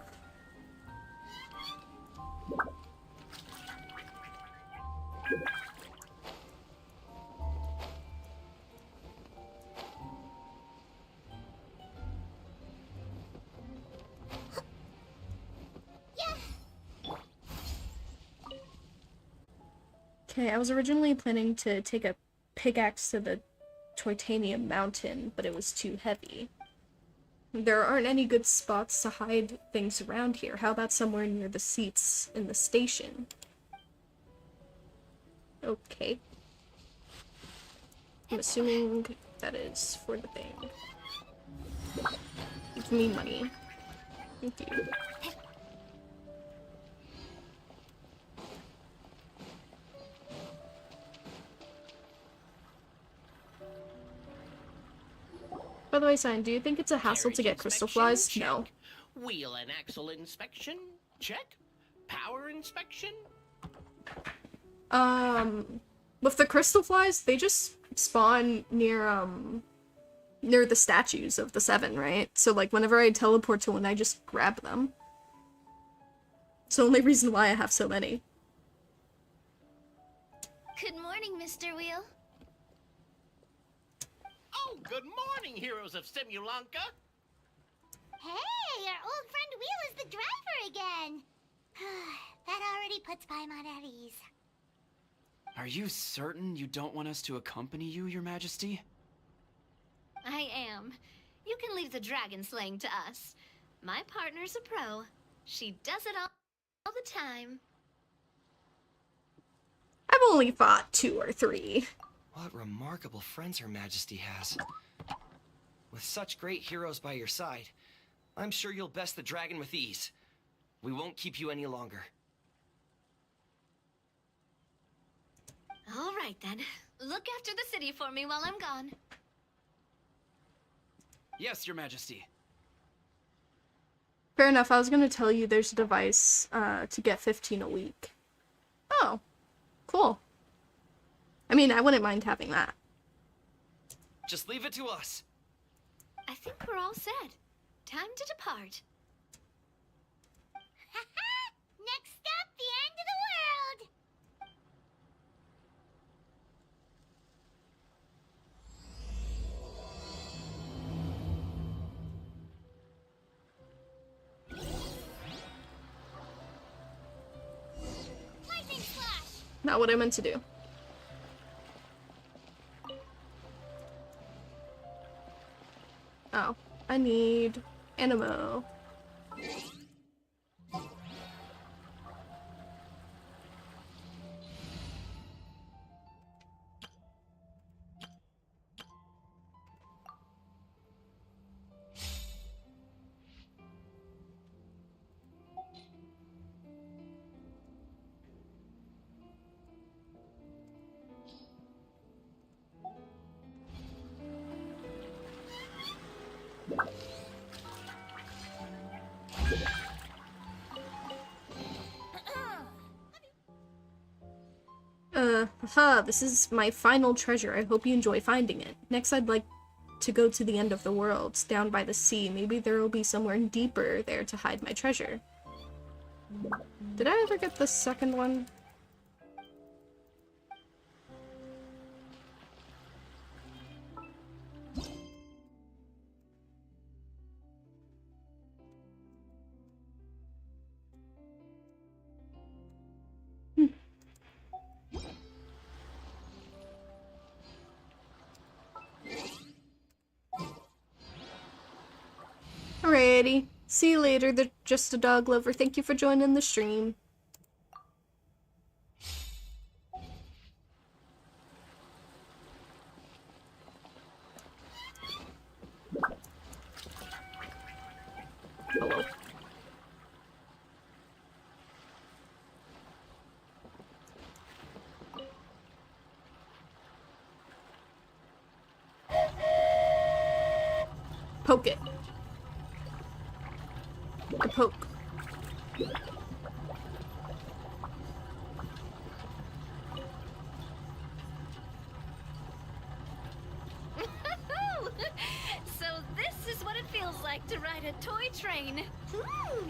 Okay, I was originally planning to take a pickaxe to the Titanium Mountain, but it was too heavy. There aren't any good spots to hide things around here. How about somewhere near the seats in the station? Okay. I'm assuming that is for the thing. Give me money. Thank you. By the way, Sign, do you think it's a hassle to get crystal flies? No. Wheel and axle inspection? Check. Power inspection? With the crystal flies, they just spawn near the statues of the 7, right? So, like, whenever I teleport to one, I just grab them. It's the only reason why I have so many. Good morning, Mr. Wheel. Oh, good morning, heroes of Simulanka. Hey, our old friend Wheel is the driver again. That already puts Paimon at ease. Are you certain you don't want us to accompany you, Your Majesty? I am. You can leave the dragon slaying to us. My partner's a pro. She does it all the time. I've only fought 2 or 3. What remarkable friends Her Majesty has. With such great heroes by your side, I'm sure you'll best the dragon with ease. We won't keep you any longer. All right, then. Look after the city for me while I'm gone. Yes, Your Majesty. Fair enough, I was gonna tell you there's a device to get 15 a week. Oh, cool. I mean, I wouldn't mind having that. Just leave it to us. I think we're all set. Time to depart. Next stop, the end of the world. Lightning slash. Not what I meant to do. Oh, I need Animo. Haha, this is my final treasure. I hope you enjoy finding it. Next, I'd like to go to the end of the world, down by the sea. Maybe there will be somewhere deeper there to hide my treasure. Did I ever get the second one? Alrighty. See you later, the Just a Dog Lover. Thank you for joining the stream. Hello. Poke it. A poke. So this is what it feels like to ride a toy train. Ooh,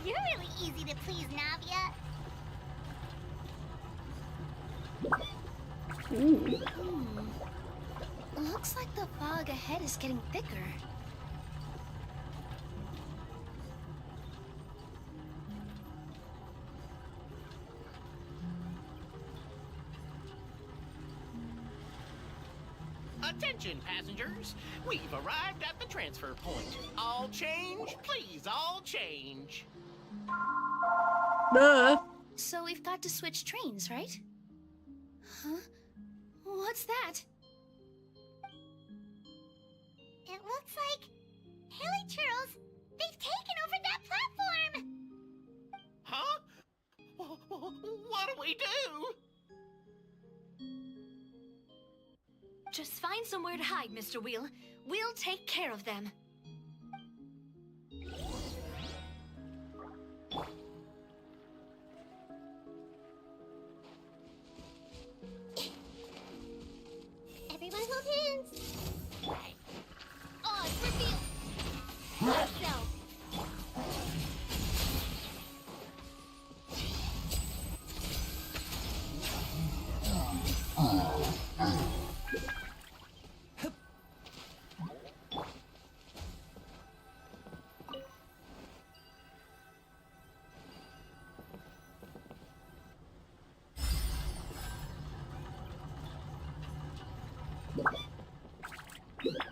you're really easy to please, Navia. Ooh. Looks like the fog ahead is getting thicker. Attention, passengers. We've arrived at the transfer point. All change, please, all change. Duh. So we've got to switch trains, right? Huh? What's that? It looks like... Haley Churls, they've taken over that platform! Huh? What do we do? Just find somewhere to hide, Mr. Wheel. We'll take care of them. Everyone hold hands! Oz, reveal! Yourself!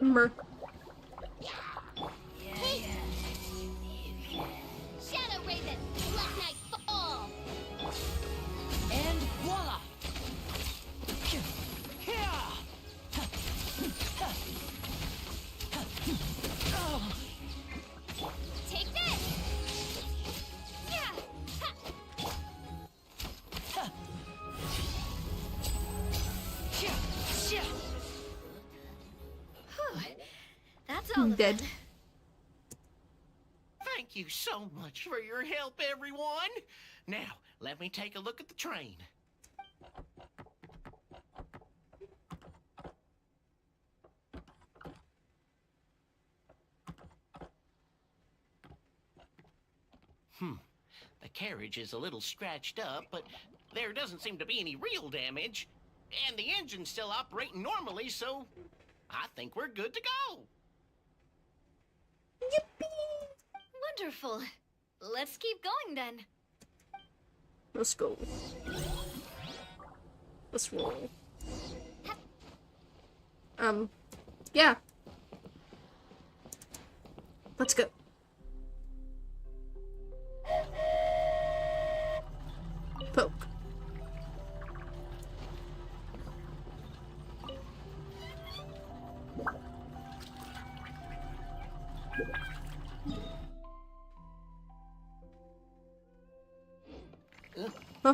Mer. Shadow Raven, Black Knight Fall! And voila! Take this! Yeah! Whew. That's all of Dead. them. Thank you so much for your help, everyone. Now, let me take a look at the train. The carriage is a little scratched up, but there doesn't seem to be any real damage. And the engine's still operating normally, so I think we're good to go. Wonderful. Let's keep going then. Let's go. Let's roll. Yeah. Let's go. Poke. Huh?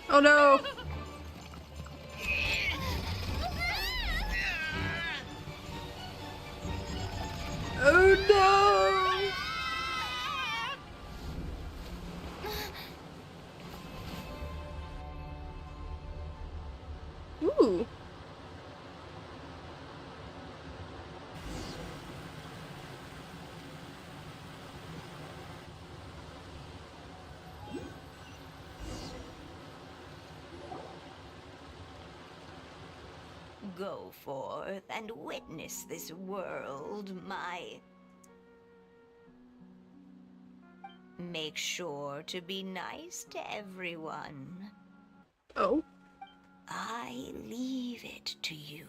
Oh no! Oh no! Ooh. Go forth and witness this world, my... Make sure to be nice to everyone. Oh. I leave it to you.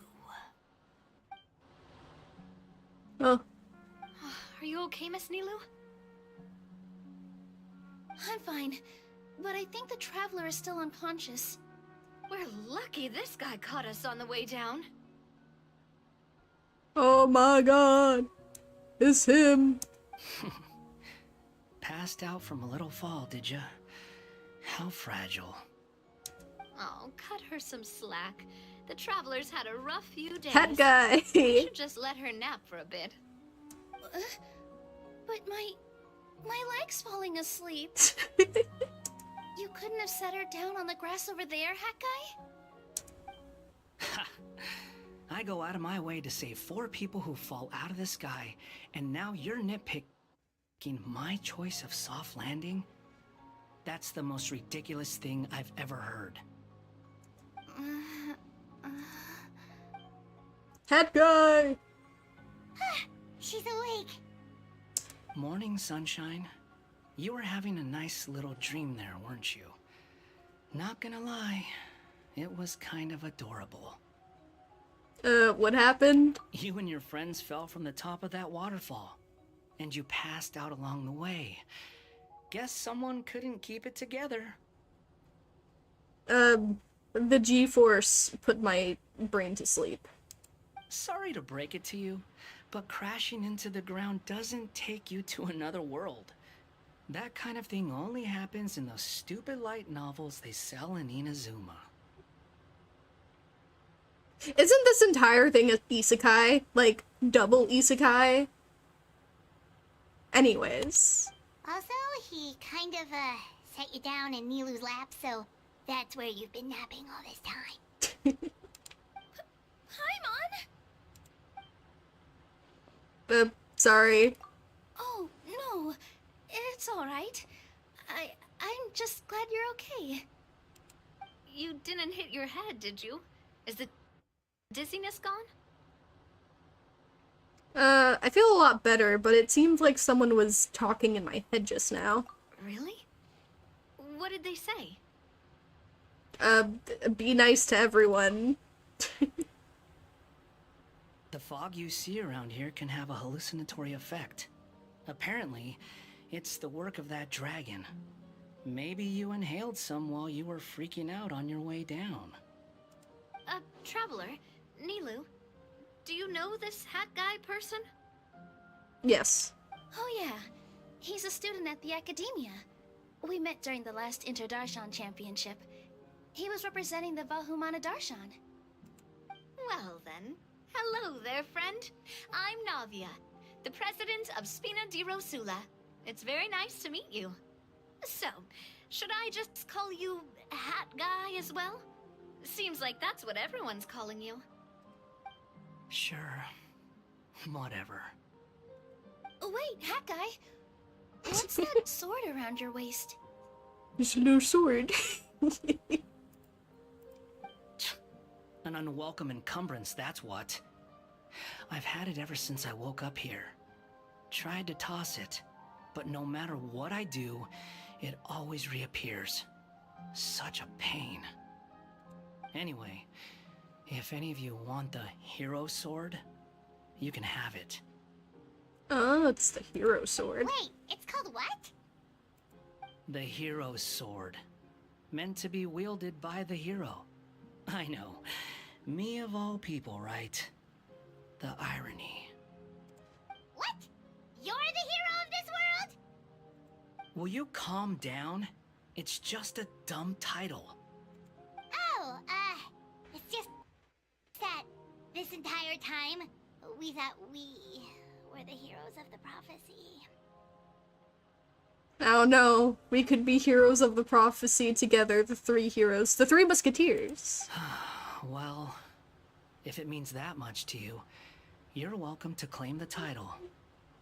Oh. Are you okay, Miss Nilu? I'm fine, but I think the traveler is still unconscious. We're lucky this guy caught us on the way down. Oh my god. It's him. Passed out from a little fall, did ya? How fragile. Oh, cut her some slack. The traveler's had a rough few days. Hat guy. We should just let her nap for a bit. But my leg's falling asleep. You couldn't have set her down on the grass over there, Hat Guy? I go out of my way to save 4 people who fall out of the sky, and now you're nitpicking my choice of soft landing? That's the most ridiculous thing I've ever heard. Hat guy. She's awake. Morning, sunshine. You were having a nice little dream there, weren't you? Not gonna lie, it was kind of adorable. What happened? You and your friends fell from the top of that waterfall, and you passed out along the way. Guess someone couldn't keep it together. The G-force put my brain to sleep. Sorry to break it to you, but crashing into the ground doesn't take you to another world. That kind of thing only happens in those stupid light novels they sell in Inazuma. Isn't this entire thing a isekai? Like, double isekai? Anyways. Also, he kind of, set you down in Nilu's lap, so that's where you've been napping all this time. Paimon? Sorry. Oh, no. It's alright. I'm just glad you're okay. You didn't hit your head, did you? Is the dizziness gone? I feel a lot better, but it seemed like someone was talking in my head just now. Really? What did they say? Be nice to everyone. The fog you see around here can have a hallucinatory effect. Apparently, it's the work of that dragon. Maybe you inhaled some while you were freaking out on your way down. Traveler, Nilu, do you know this hat guy person? Yes. Oh yeah, he's a student at the academia. We met during the last Inter-Darshan Championship. He was representing the Vahumana Darshan. Well then, hello there, friend. I'm Navia, the president of Spina di Rosula. It's very nice to meet you. So, should I just call you Hat Guy as well? Seems like that's what everyone's calling you. Sure. Whatever. Oh wait, Hat Guy. What's that sword around your waist? It's a new sword. An unwelcome encumbrance, that's what. I've had it ever since I woke up here. Tried to toss it, but no matter what I do, it always reappears. Such a pain. Anyway, if any of you want the hero sword, you can have it. Oh, it's the hero sword. Wait, it's called what? The hero sword. Meant to be wielded by the hero. I know. Me of all people, right? The irony. What? You're the hero of this world? Will you calm down? It's just a dumb title. Oh, it's just that this entire time, we thought we were the heroes of the prophecy. Oh no, we could be heroes of the prophecy together, the 3 heroes, the 3 musketeers. Well, if it means that much to you, you're welcome to claim the title.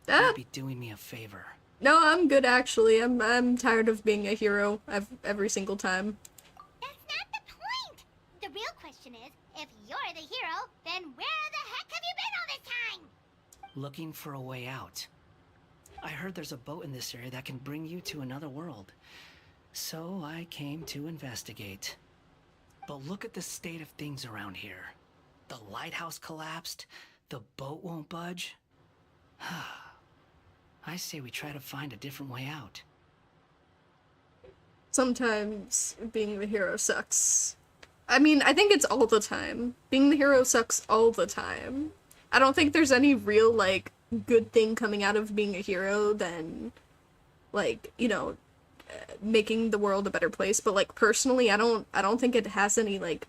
You'd be doing me a favor. No, I'm good actually. I'm tired of being a hero every single time. That's not the point! The real question is, If you're the hero, then where the heck have you been all this time? Looking for a way out. I heard there's a boat in this area that can bring you to another world. So I came to investigate. But look at the state of things around here. The lighthouse collapsed. The boat won't budge. I say we try to find a different way out. Sometimes being the hero sucks. I mean, I think it's all the time. Being the hero sucks all the time. I don't think there's any real, like, good thing coming out of being a hero than, like, you know, making the world a better place. But, like, personally, I don't think it has any, like,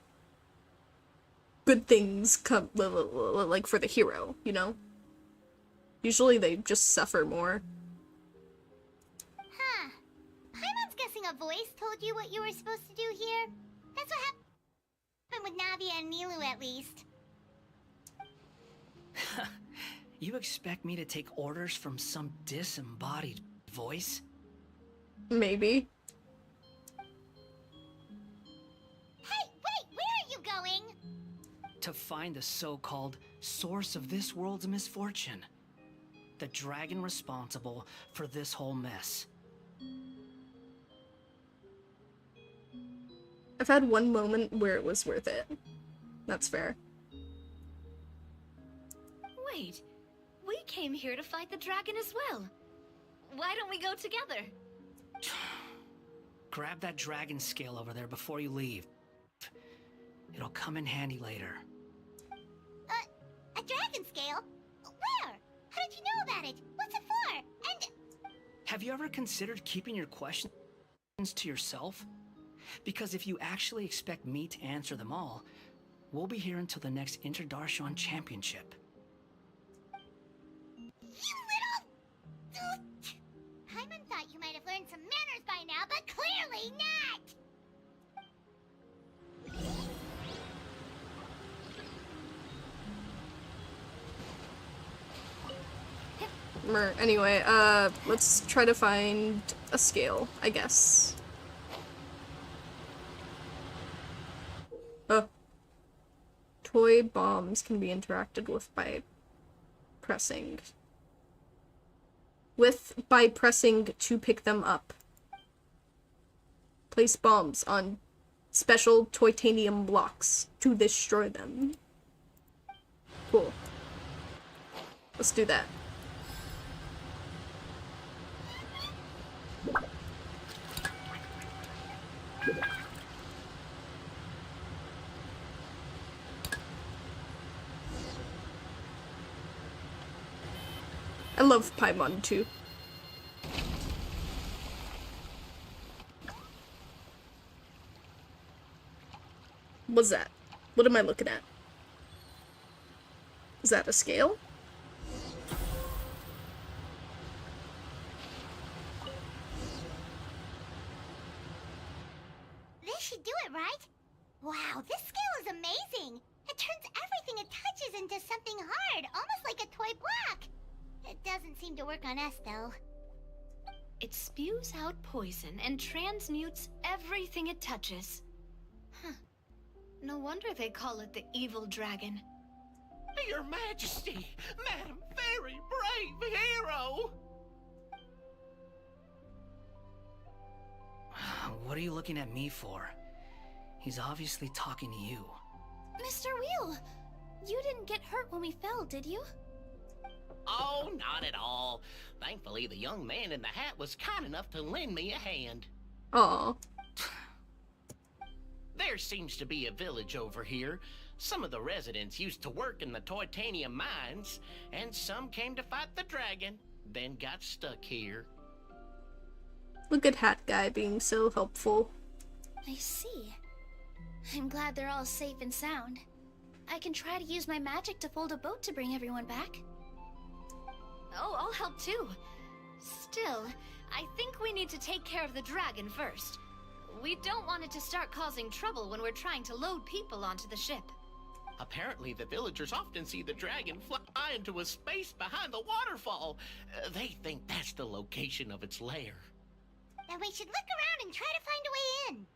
good things come, like, for the hero, you know? Usually they just suffer more. Huh. Paimon's guessing a voice told you what you were supposed to do here. That's what happened with Navia and Nilu, at least. You expect me to take orders from some disembodied voice? Maybe. Hey, wait, where are you going? To find the so-called source of this world's misfortune. The dragon responsible for this whole mess. I've had one moment where it was worth it. That's fair. Wait, we came here to fight the dragon as well. Why don't we go together? Grab that dragon scale over there before you leave. It'll come in handy later. A dragon scale? Where? How did you know about it? What's it for? And... Have you ever considered keeping your questions to yourself? Because if you actually expect me to answer them all, we'll be here until the next Interdarshan Championship. You little... Paimon thought you might have learned some manners by now, but clearly not! Anyway, let's try to find a scale, I guess. Oh. Toy bombs can be interacted with by pressing. By pressing to pick them up. Place bombs on special titanium blocks to destroy them. Cool. Let's do that. I love Paimon too. What's that? What am I looking at? Is that a scale? This should do it, right? Wow, this scale is amazing! It turns everything it touches into something hard, almost like a toy block! It doesn't seem to work on us, though. It spews out poison and transmutes everything it touches. Huh. No wonder they call it the evil dragon. Your Majesty, Madam Very Brave Hero! What are you looking at me for? He's obviously talking to you. Mr. Wheel, you didn't get hurt when we fell, did you? Oh, not at all. Thankfully, the young man in the hat was kind enough to lend me a hand. Aw. There seems to be a village over here. Some of the residents used to work in the titanium mines, and some came to fight the dragon, then got stuck here. Look at Hat Guy being so helpful. I see. I'm glad they're all safe and sound. I can try to use my magic to fold a boat to bring everyone back. Oh, I'll help too. Still, I think we need to take care of the dragon first. We don't want it to start causing trouble when we're trying to load people onto the ship. Apparently, the villagers often see the dragon fly into a space behind the waterfall. They think that's the location of its lair. Then we should look around and try to find a way in.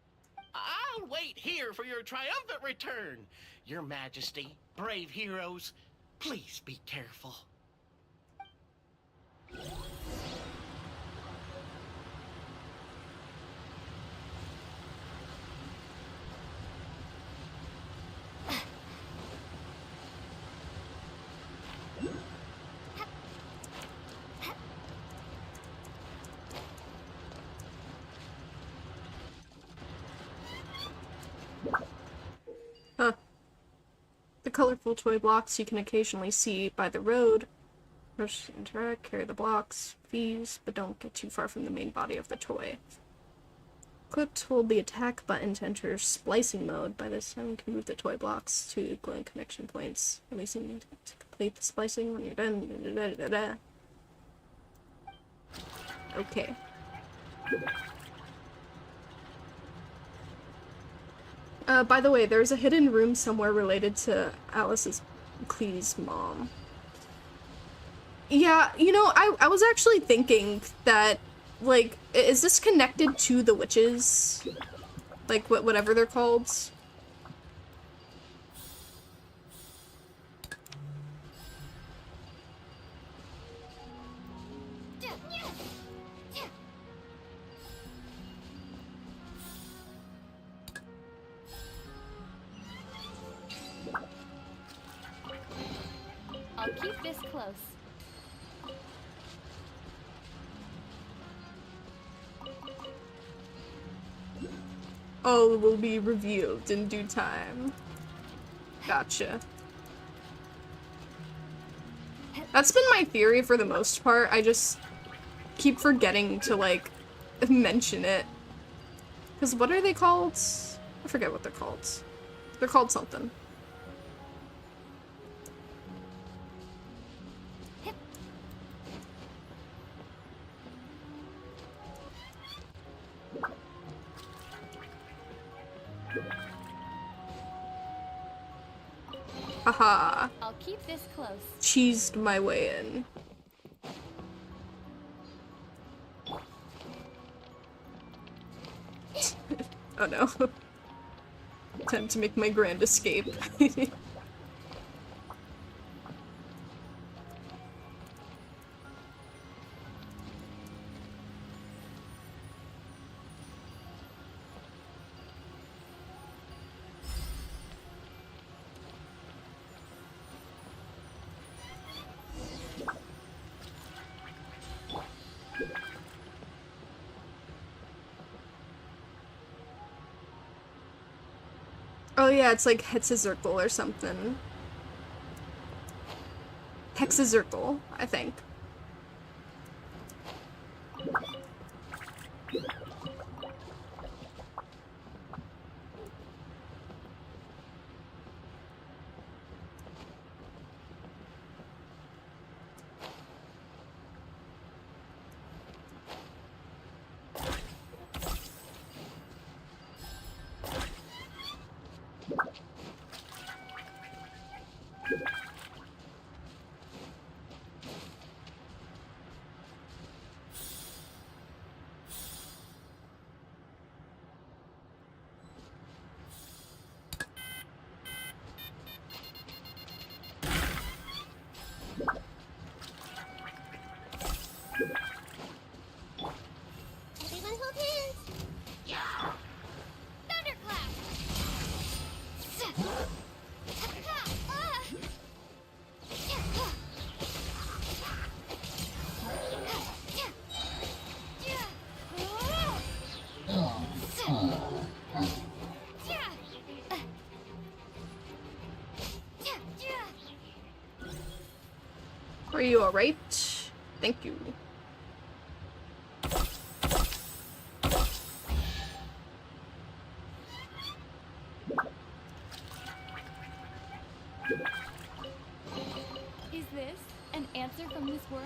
I'll wait here for your triumphant return. Your Majesty, brave heroes, please be careful. Huh. The colorful toy blocks you can occasionally see by the road. Push, interact, carry the blocks, fees, but don't get too far from the main body of the toy. Clipped, hold the attack button to enter splicing mode. By this time, you can move the toy blocks to glowing connection points, releasing to complete the splicing when you're done. Okay. By the way, there's a hidden room somewhere related to Alice's Clee's mom. Yeah, you know, I was actually thinking that, like, is this connected to the witches? Like, whatever they're called? I'll keep this close. Oh, it will be revealed in due time. Gotcha. That's been my theory for the most part. I just keep forgetting to, like, mention it. Because what are they called? I forget what they're called. They're called something. Haha. I'll keep this close. Cheesed my way in. Oh no. Time to make my grand escape. Oh yeah, it's like Hexazircle or something. Hexazircle, I think. Everyone hold hands. Thunderclap! Are you alright? Thank you. Is this an answer from this world?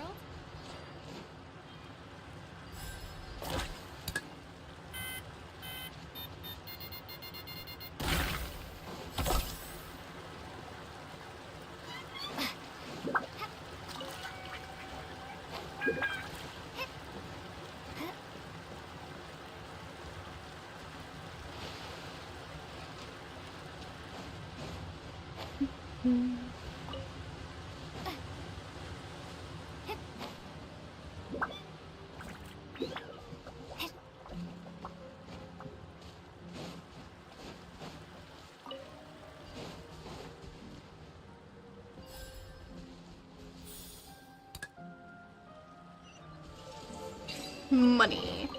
Money.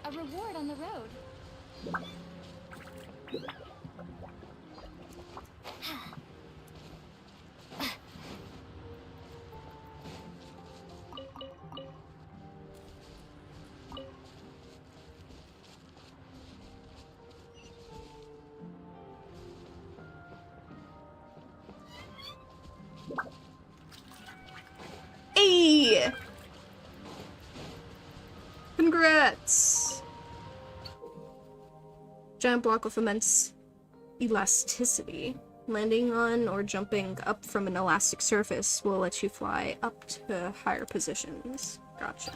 A reward on the road. Hey! Congrats! Giant block with immense elasticity. Landing on or jumping up from an elastic surface will let you fly up to higher positions. Gotcha.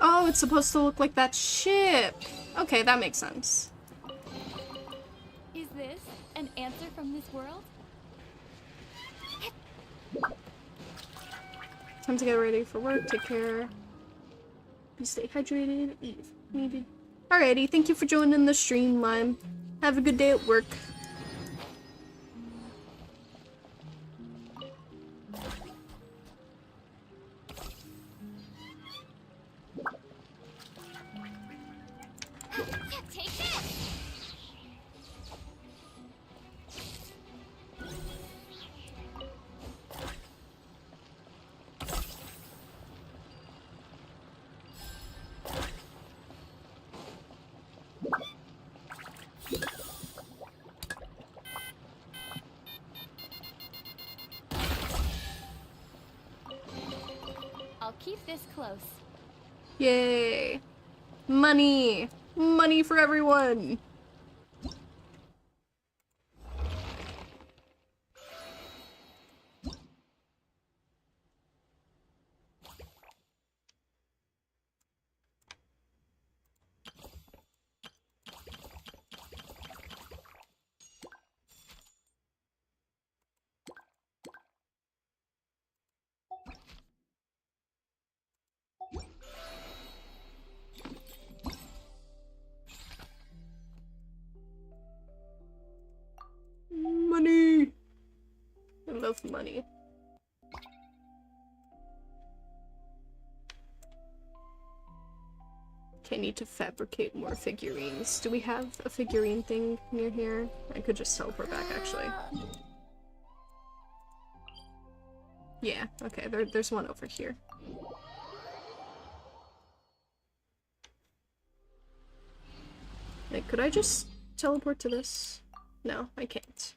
Oh, it's supposed to look like that ship. Okay, that makes sense. Is this an answer from this world? Time to get ready for work. Take care. Stay hydrated. Eat. Needed. Alrighty, thank you for joining the stream, Lime. Have a good day at work. Take this! I'll keep this close. Yay. Money. Money for everyone. Money. I love money. Okay, I need to fabricate more figurines. Do we have a figurine thing near here? I could just teleport back, actually. Yeah, okay, there's one over here. Like, could I just teleport to this? No, I can't.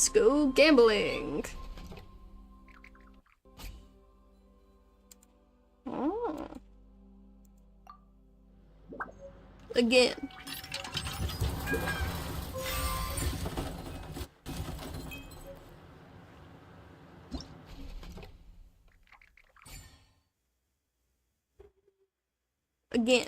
Let's go gambling. Oh. Again. Again.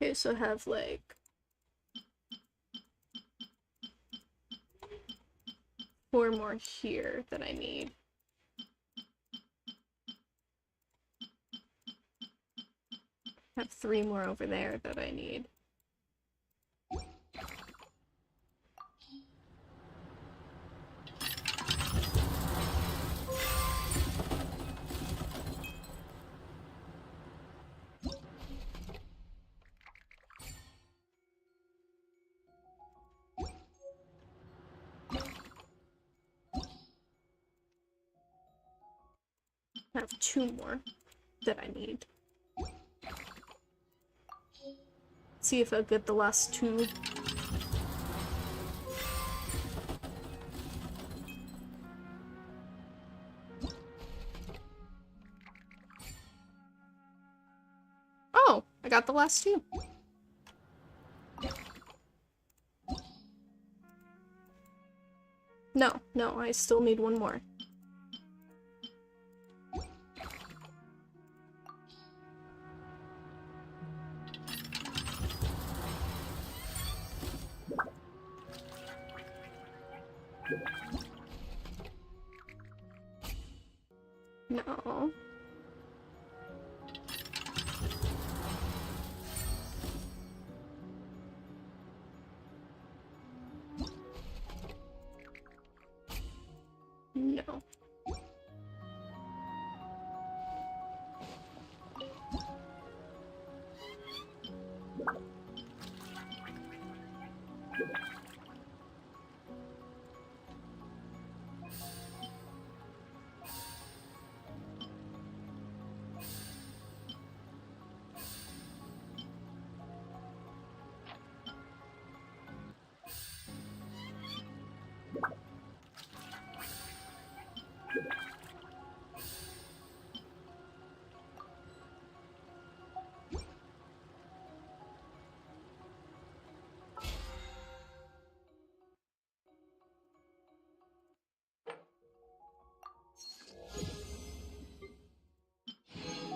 Okay, so I have like 4 more here that I need. I have 3 more over there that I need. I have 2 more that I need. See if I get the last 2. Oh, I got the last 2. No, I still need 1 more. No. No.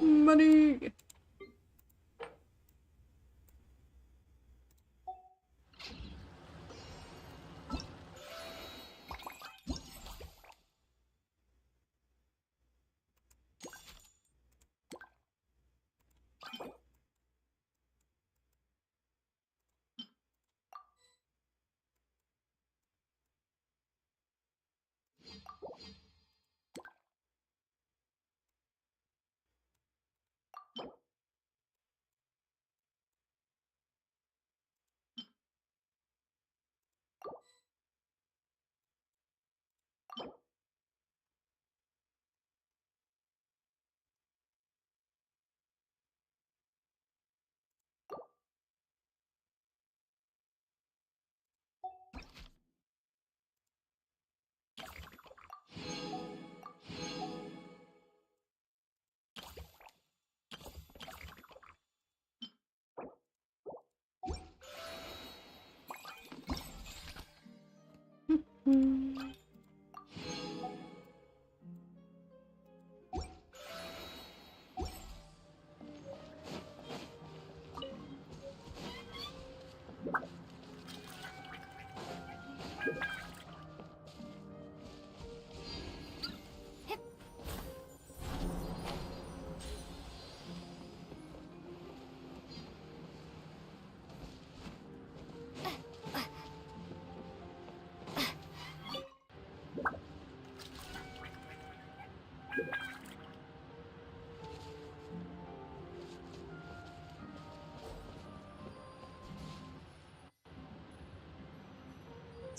Money.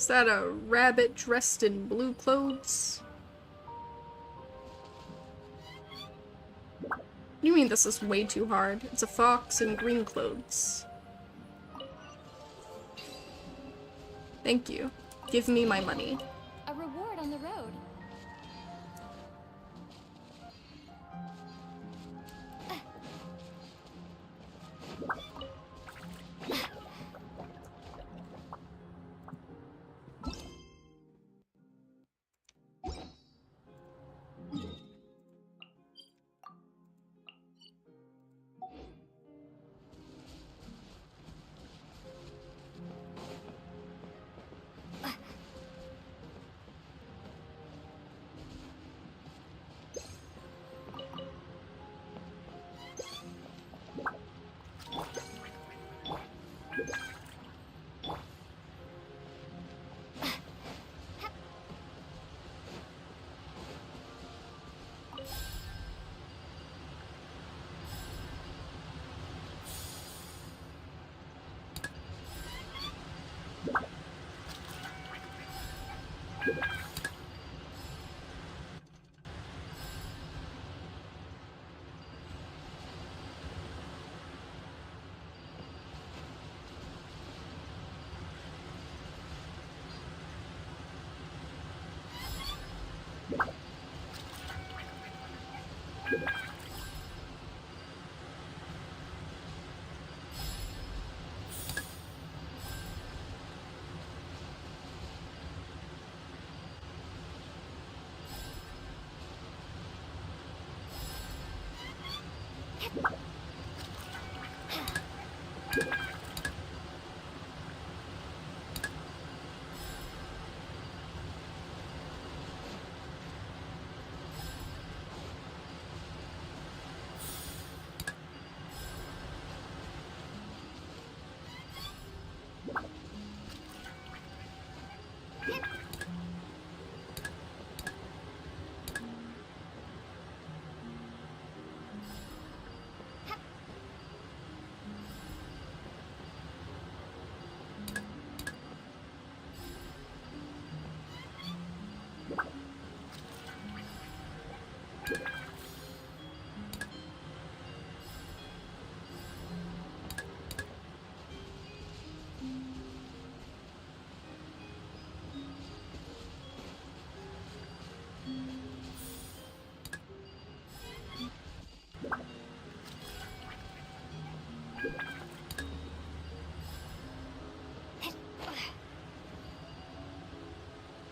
Is that a rabbit dressed in blue clothes? You mean this is way too hard? It's a fox in green clothes. Thank you. Give me my money. A reward on the road.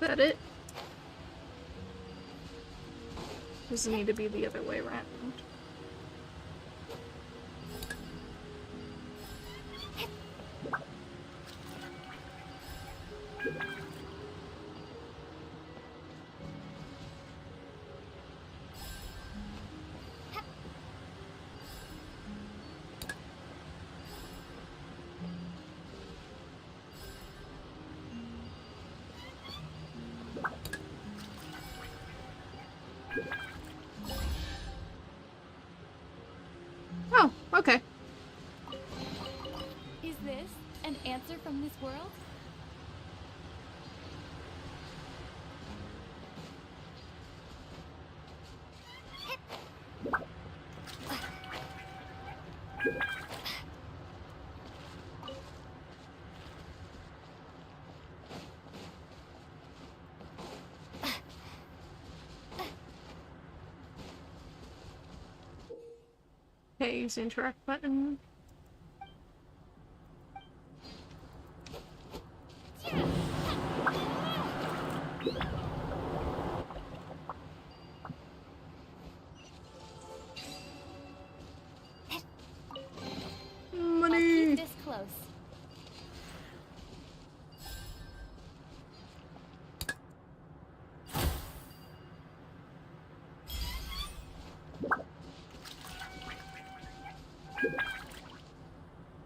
That it? Does it need to be the other way around? Oh, okay. Is this an answer from this world? Okay, use the interact button. I'll Money! keep this close.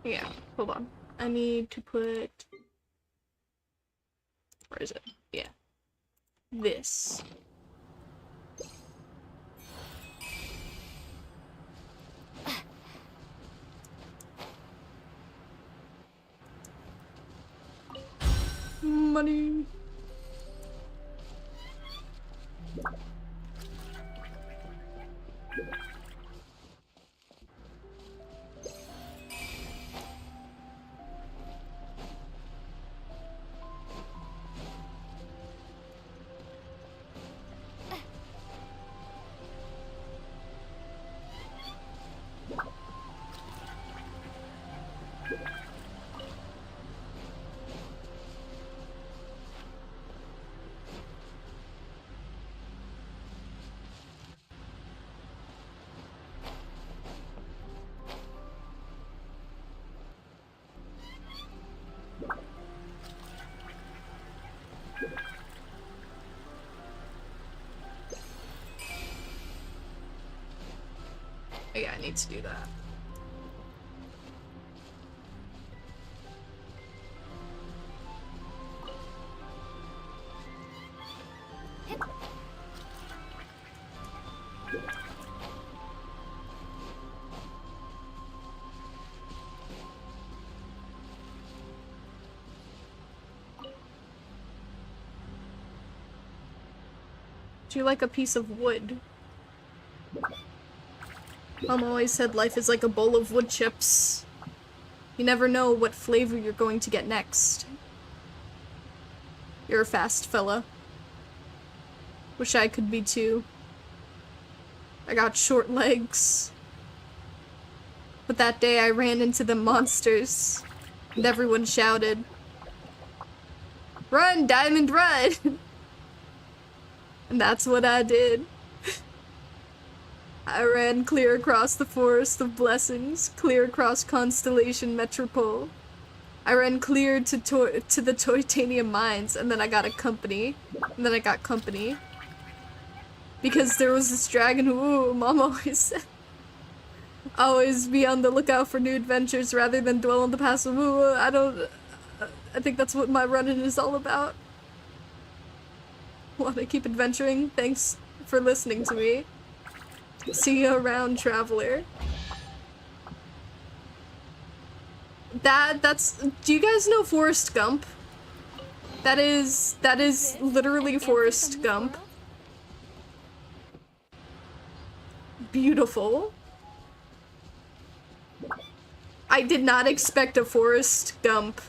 Yeah, hold on. I need to put... Where is it? Yeah. This. money. Oh, yeah, I need to do that. Do you like a piece of wood? Mom always said life is like a bowl of wood chips. You never know what flavor you're going to get next. You're a fast fella. Wish I could be too. I got short legs. But that day I ran into the monsters, and everyone shouted, "Run, Diamond, run!" And that's what I did. I ran clear across the forest of blessings, clear across Constellation Metropole. I ran clear to the Titanium Mines, and then I got company. Because there was this dragon who, ooh, Mom always said, always be on the lookout for new adventures rather than dwell on the past. Ooh, I think that's what my running is all about. Want to keep adventuring? Thanks for listening to me. See you around, traveler. That's. Do you guys know Forrest Gump? That is literally Forrest Gump. Beautiful. I did not expect a Forrest Gump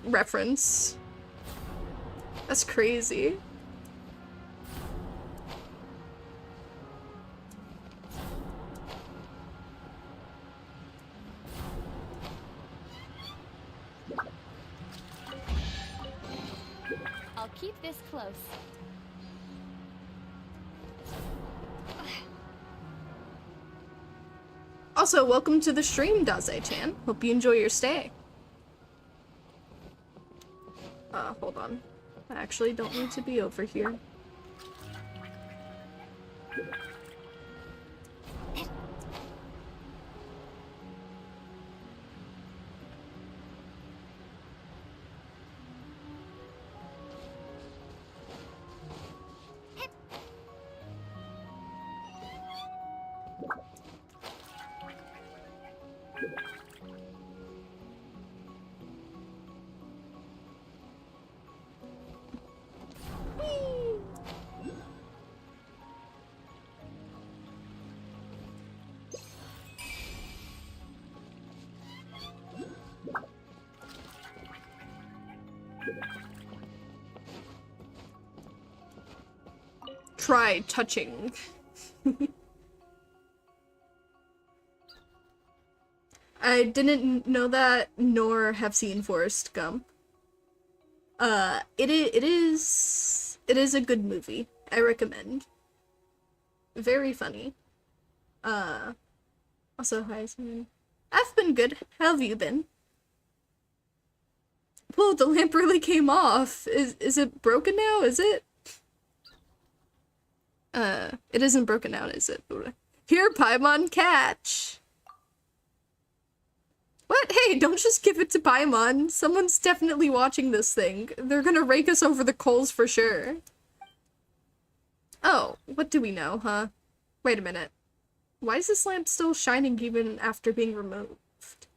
reference. That's crazy. I'll keep this close. Also, welcome to the stream, Daze-chan. Hope you enjoy your stay. Hold on. I actually don't need to be over here. Try touching. I didn't know that, nor have seen Forrest Gump. It is a good movie. I recommend. Very funny. Also, hi, Simon. I've been good. How have you been? Whoa, the lamp really came off. Is it broken now? Is it? It isn't broken out, is it? Here, Paimon, catch! What? Hey, don't just give it to Paimon. Someone's definitely watching this thing. They're gonna rake us over the coals for sure. Oh, what do we know, huh? Wait a minute. Why is this lamp still shining even after being removed?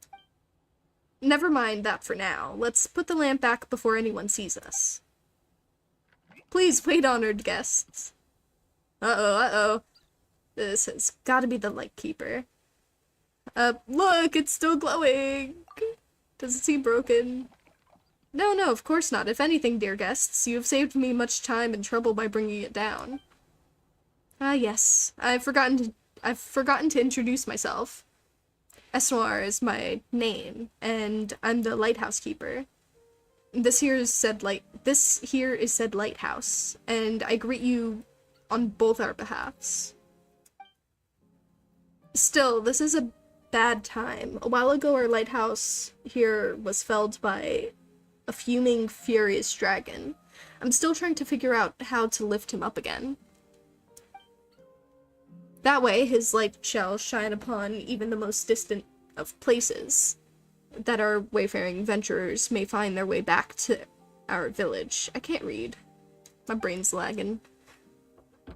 Never mind that for now. Let's put the lamp back before anyone sees us. Please wait, honored guests. Uh-oh. This has gotta be the lightkeeper. Look, it's still glowing. Does it seem broken? No, of course not. If anything, dear guests, you have saved me much time and trouble by bringing it down. Ah, yes. I've forgotten to introduce myself. Esnoir is my name, and I'm the lighthouse keeper. This here is said lighthouse, and I greet you on both our behalves. Still, this is a bad time. A while ago, our lighthouse here was felled by a fuming, furious dragon. I'm still trying to figure out how to lift him up again. That way, his light shall shine upon even the most distant of places, that our wayfaring venturers may find their way back to our village. I can't read. My brain's lagging.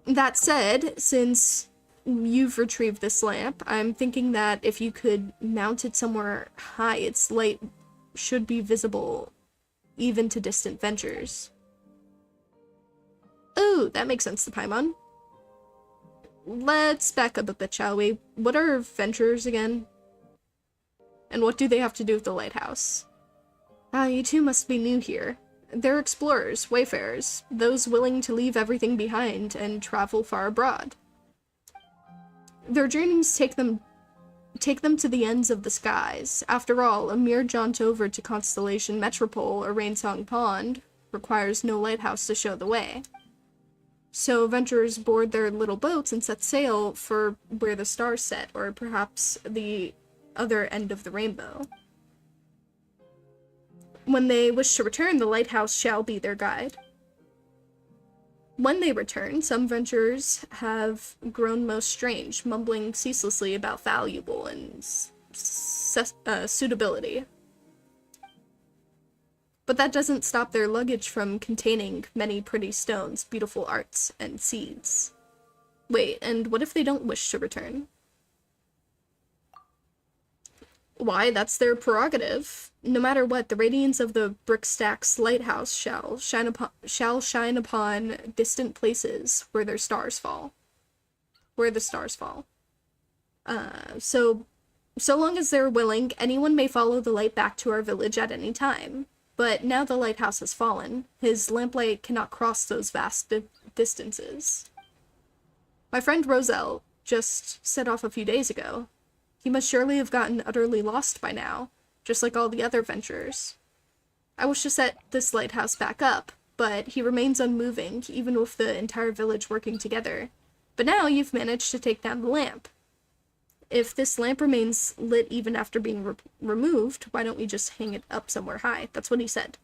That said, since you've retrieved this lamp, I'm thinking that if you could mount it somewhere high, its light should be visible even to distant ventures. Oh, that makes sense to Paimon. Let's back up a bit, shall we? What are ventures again? And what do they have to do with the lighthouse? Ah, you two must be new here. They're explorers, wayfarers, those willing to leave everything behind and travel far abroad. Their journeys take them to the ends of the skies. After all, a mere jaunt over to Constellation Metropole or Rainsong Pond requires no lighthouse to show the way. So venturers board their little boats and set sail for where the stars set, or perhaps the other end of the rainbow. When they wish to return, the lighthouse shall be their guide. When they return, some venturers have grown most strange, mumbling ceaselessly about valuable and suitability. But that doesn't stop their luggage from containing many pretty stones, beautiful arts, and seeds. Wait, and what if they don't wish to return? Why, that's their prerogative. No matter what, the radiance of the Brickstack's lighthouse shall shine upon distant places where the stars fall. So long as they're willing, anyone may follow the light back to our village at any time. But now the lighthouse has fallen. His lamplight cannot cross those vast distances. My friend Roselle just set off a few days ago. He must surely have gotten utterly lost by now, just like all the other venturers. I wish to set this lighthouse back up, but he remains unmoving, even with the entire village working together. But now you've managed to take down the lamp. If this lamp remains lit even after being removed, why don't we just hang it up somewhere high? That's what he said.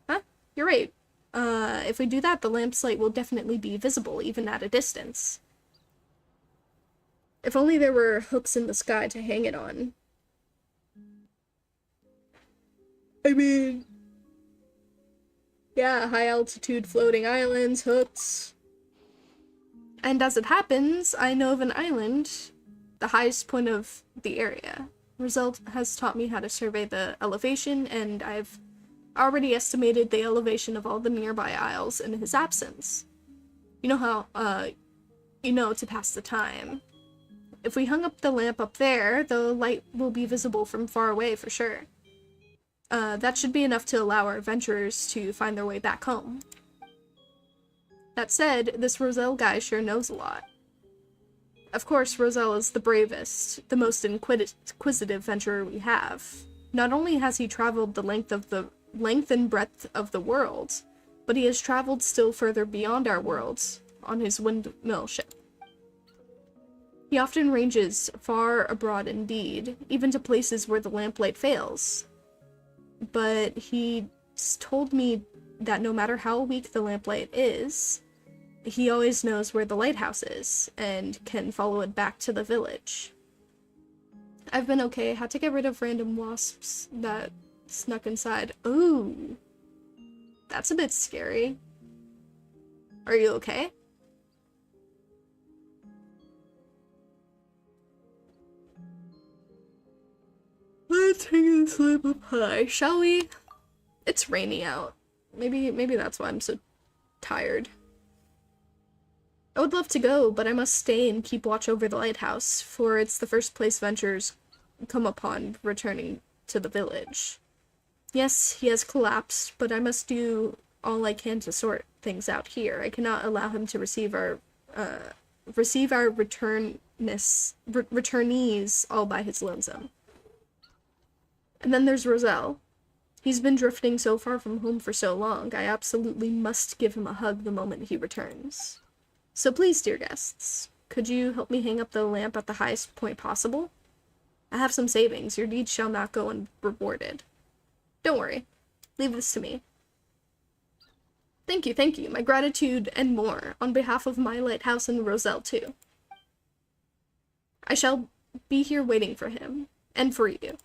Huh? You're right. If we do that, the lamp's light will definitely be visible, even at a distance. If only there were hooks in the sky to hang it on. I mean... yeah, high-altitude floating islands, hooks. And as it happens, I know of an island, the highest point of the area. Roselle has taught me how to survey the elevation, and I've already estimated the elevation of all the nearby isles in his absence. You know how, to pass the time. If we hung up the lamp up there, the light will be visible from far away for sure. That should be enough to allow our adventurers to find their way back home. That said, this Roselle guy sure knows a lot. Of course, Roselle is the bravest, the most inquisitive venturer we have. Not only has he traveled the length and breadth of the world, but he has traveled still further beyond our worlds on his windmill ship. He often ranges far abroad indeed, even to places where the lamplight fails. But he's told me that no matter how weak the lamplight is, he always knows where the lighthouse is, and can follow it back to the village. I've been okay. Had to get rid of random wasps that snuck inside. Ooh. That's a bit scary. Are you okay? What? Taking a slip of pie, shall we? It's rainy out. Maybe that's why I'm so tired. I would love to go, but I must stay and keep watch over the lighthouse, for it's the first place Ventures come upon returning to the village. Yes, he has collapsed, but I must do all I can to sort things out here. I cannot allow him to receive our returnees all by his lonesome. And then there's Roselle. He's been drifting so far from home for so long, I absolutely must give him a hug the moment he returns. So please, dear guests, could you help me hang up the lamp at the highest point possible? I have some savings. Your deeds shall not go unrewarded. Don't worry. Leave this to me. Thank you, my gratitude and more, on behalf of my lighthouse and Roselle too. I shall be here waiting for him, and for you.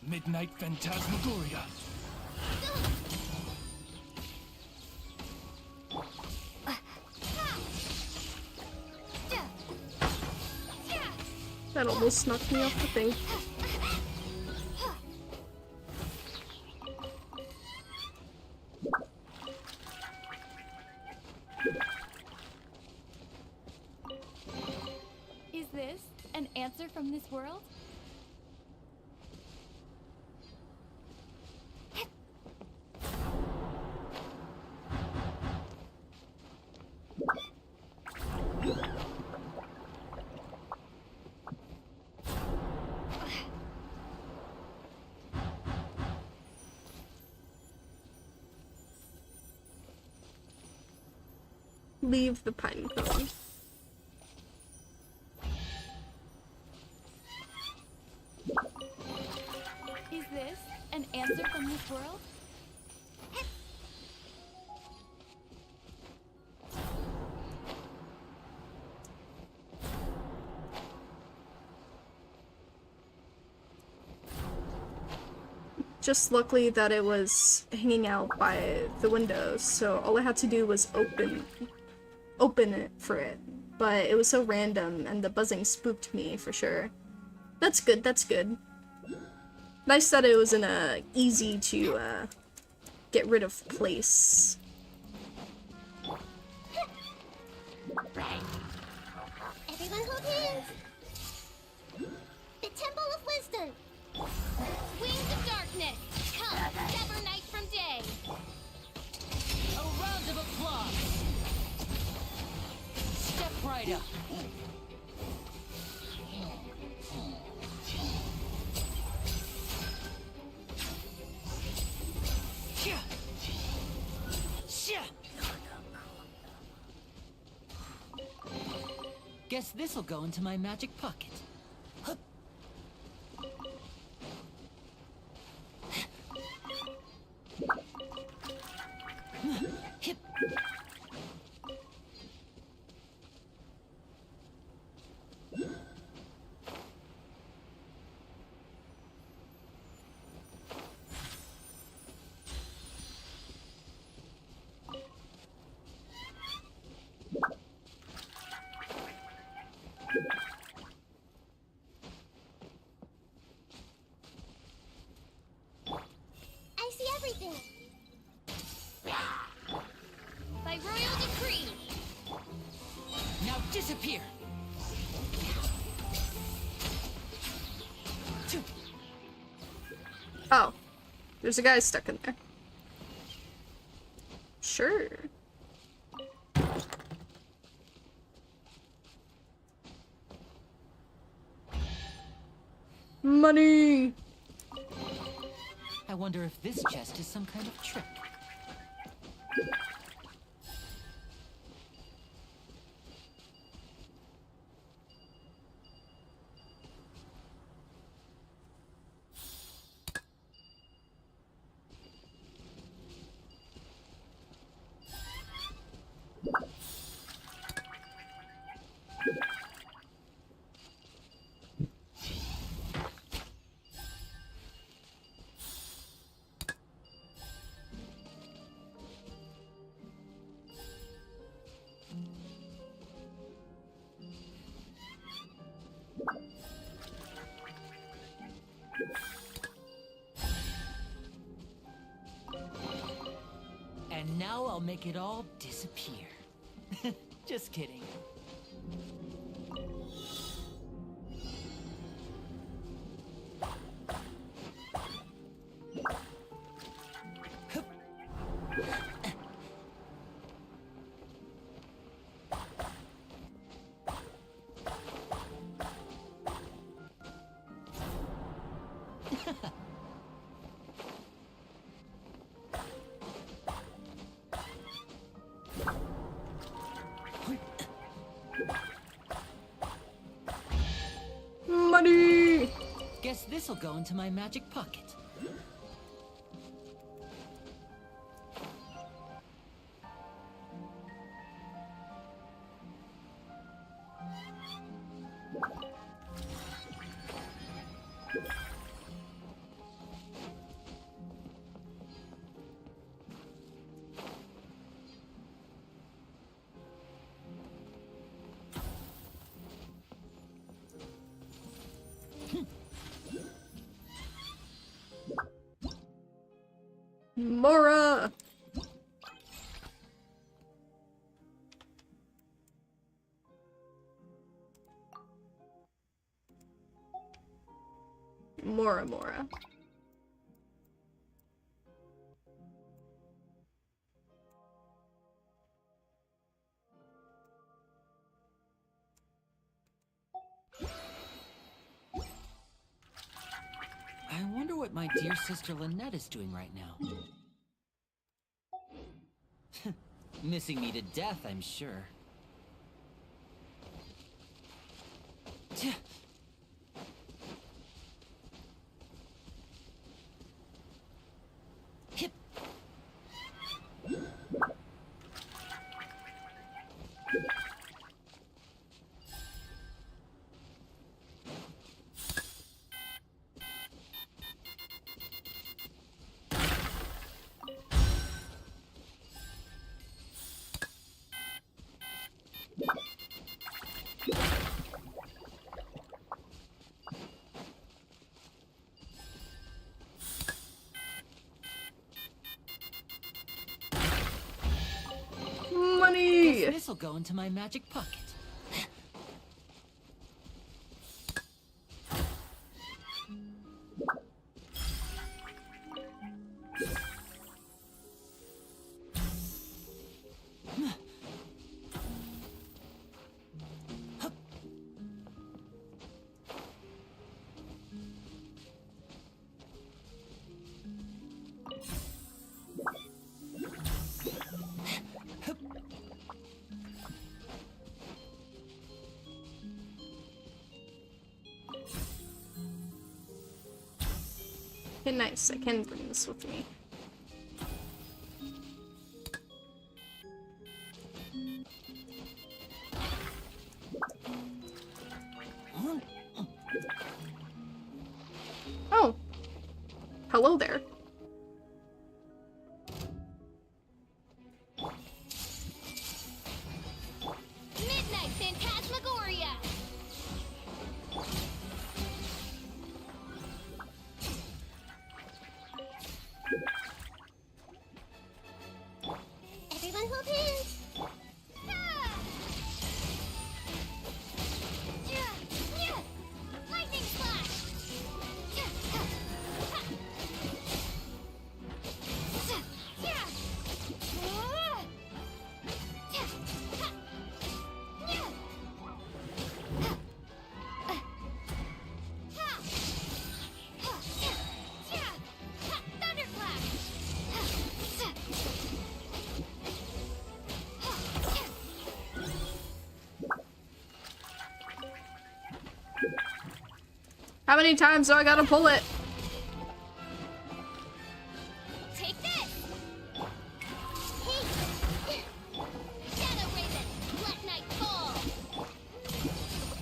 Midnight Phantasmagoria. That almost knocked me off the thing. Is this an answer from this world? Leave the pine cone. Is this an answer from this world? Just luckily that it was hanging out by the window, so all I had to do was open it for it. But it was so random, and the buzzing spooked me for sure. That's good, that's good. Nice that it was in a easy to get rid of place. Everyone hold hands. The Temple of Wisdom. Wings of darkness, come, sever night from day. A round of applause. Step right up. Guess this'll go into my magic pocket. Hup. Hip. I see everything. By royal decree. Now disappear. Oh, there's a guy stuck in there. Sure. Money! I wonder if this chest is some kind of trick. I'll make it all disappear. Just kidding. Money! Guess this'll go into my magic pocket. Mora! Mora. I wonder what my dear sister Lynette is doing right now. Missing me to death, I'm sure. Hip. Money! Guess this'll go into my magic pocket. Okay, nice. I can bring this with me. Oh. Hello there. Midnight Phantasmagoria! Everyone hold hands. Lightning Slash! How many times do I gotta pull it? Take this! Shadow Raven, let night fall!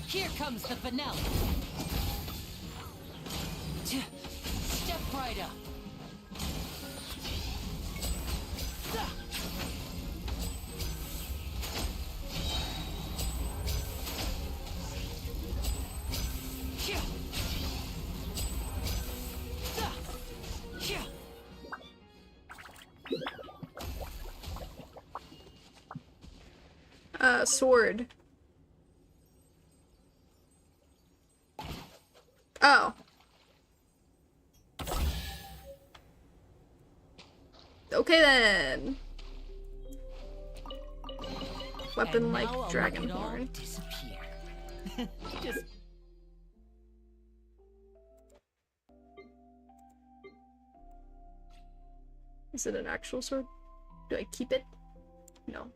Here comes the finale. Step right up. a sword. Oh. Okay then. Weapon like Dragonborn. Disappear. Just Is it an actual sword? Do I keep it? No.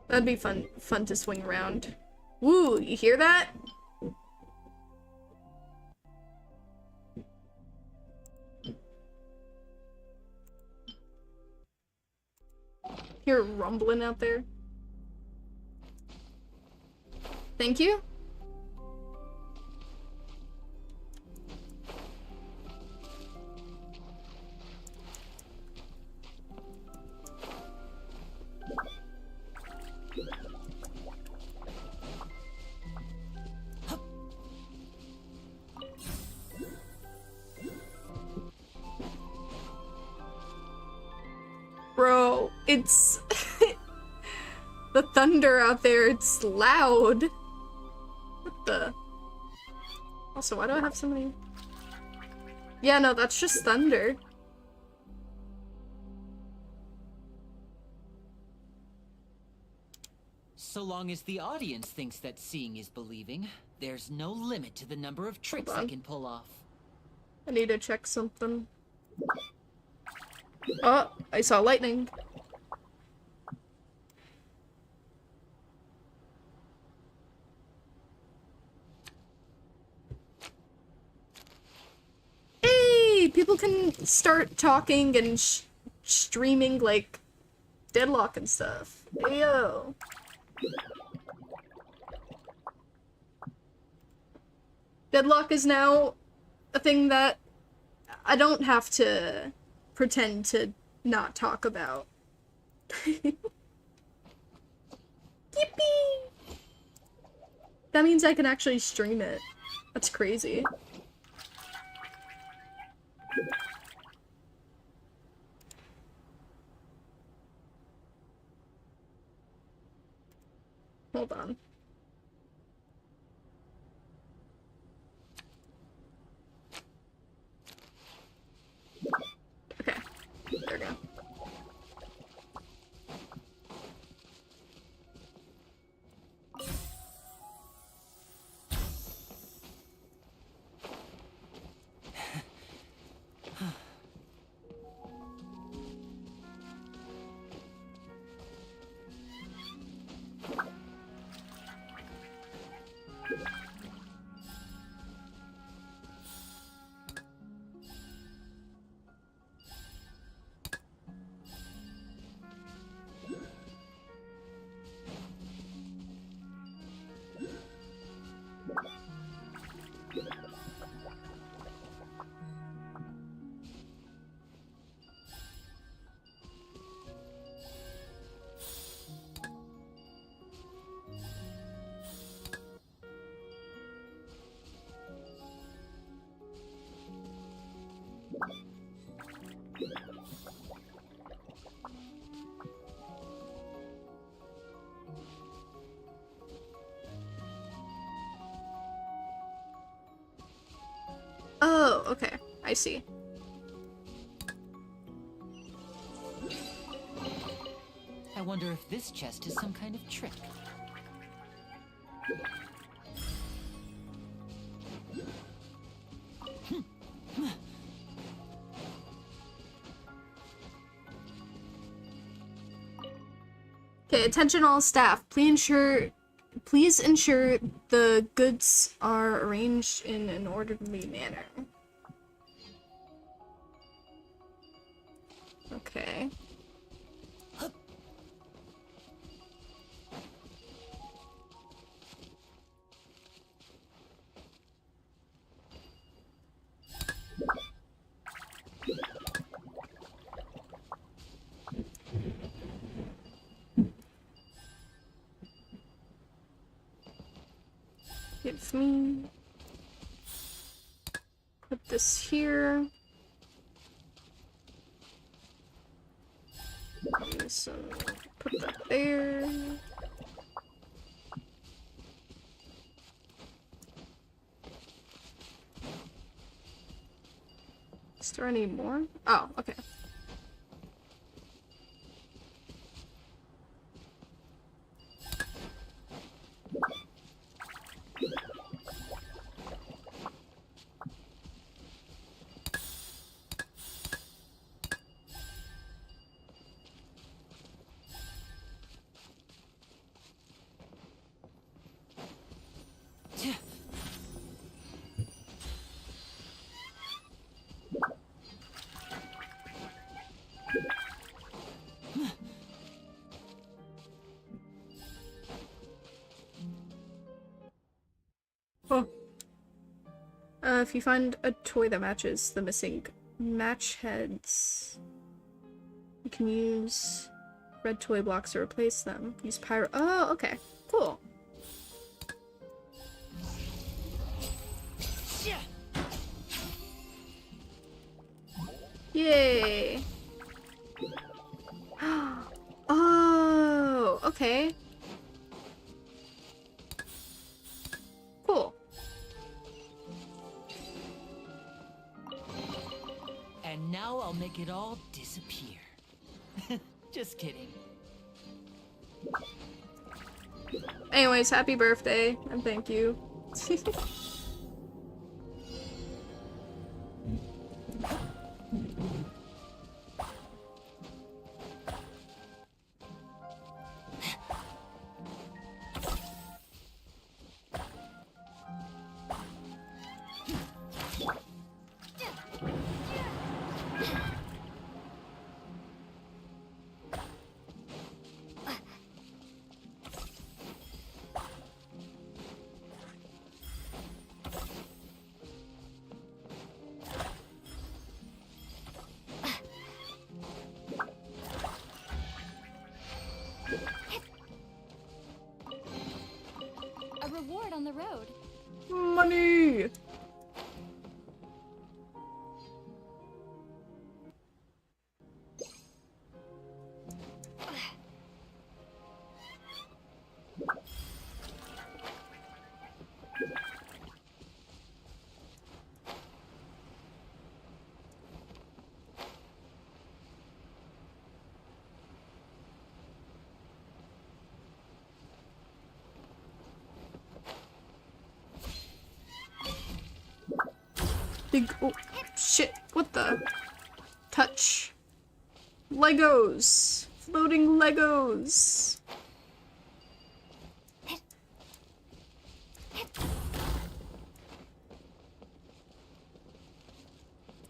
That'd be fun to swing around. Woo, you hear that? Hear it rumbling out there? Thank you. Bro, it's the thunder out there, it's loud. What the? Also, why do I have so many? Yeah, no, that's just thunder. so long as the audience thinks that seeing is believing, there's no limit to the number of tricks I can pull off. I need to check something. Oh, I saw lightning. Hey, people can start talking and streaming like Deadlock and stuff. Hey, yo. Deadlock is now a thing that I don't have to pretend to not talk about. Yippee! That means I can actually stream it. That's crazy. Hold on. Okay, there we go. Oh, okay. I see. I wonder if this chest is some kind of trick. Okay, attention all staff. Please ensure the goods are arranged in an orderly manner. Okay. Give me. Put this here. so put that there. Is there any more? Oh, okay. Oh. If you find a toy that matches the missing match heads, you can use red toy blocks to replace them. Use pyro- Oh, okay. Cool. Yay! Oh, okay. Cool. And now I'll make it all disappear. Just kidding. Anyways, happy birthday, and thank you. A reward on the road. Money! Big- oh, shit, what the? Touch. Legos! Floating Legos!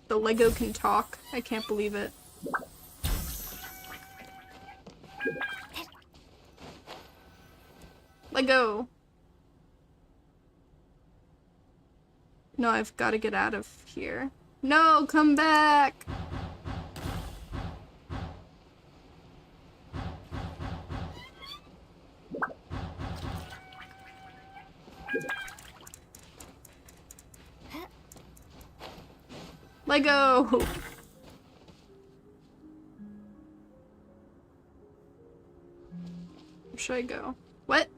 The Lego can talk. I can't believe it. Lego! No, I've got to get out of here. No, come back! Lego! Where should I go? What?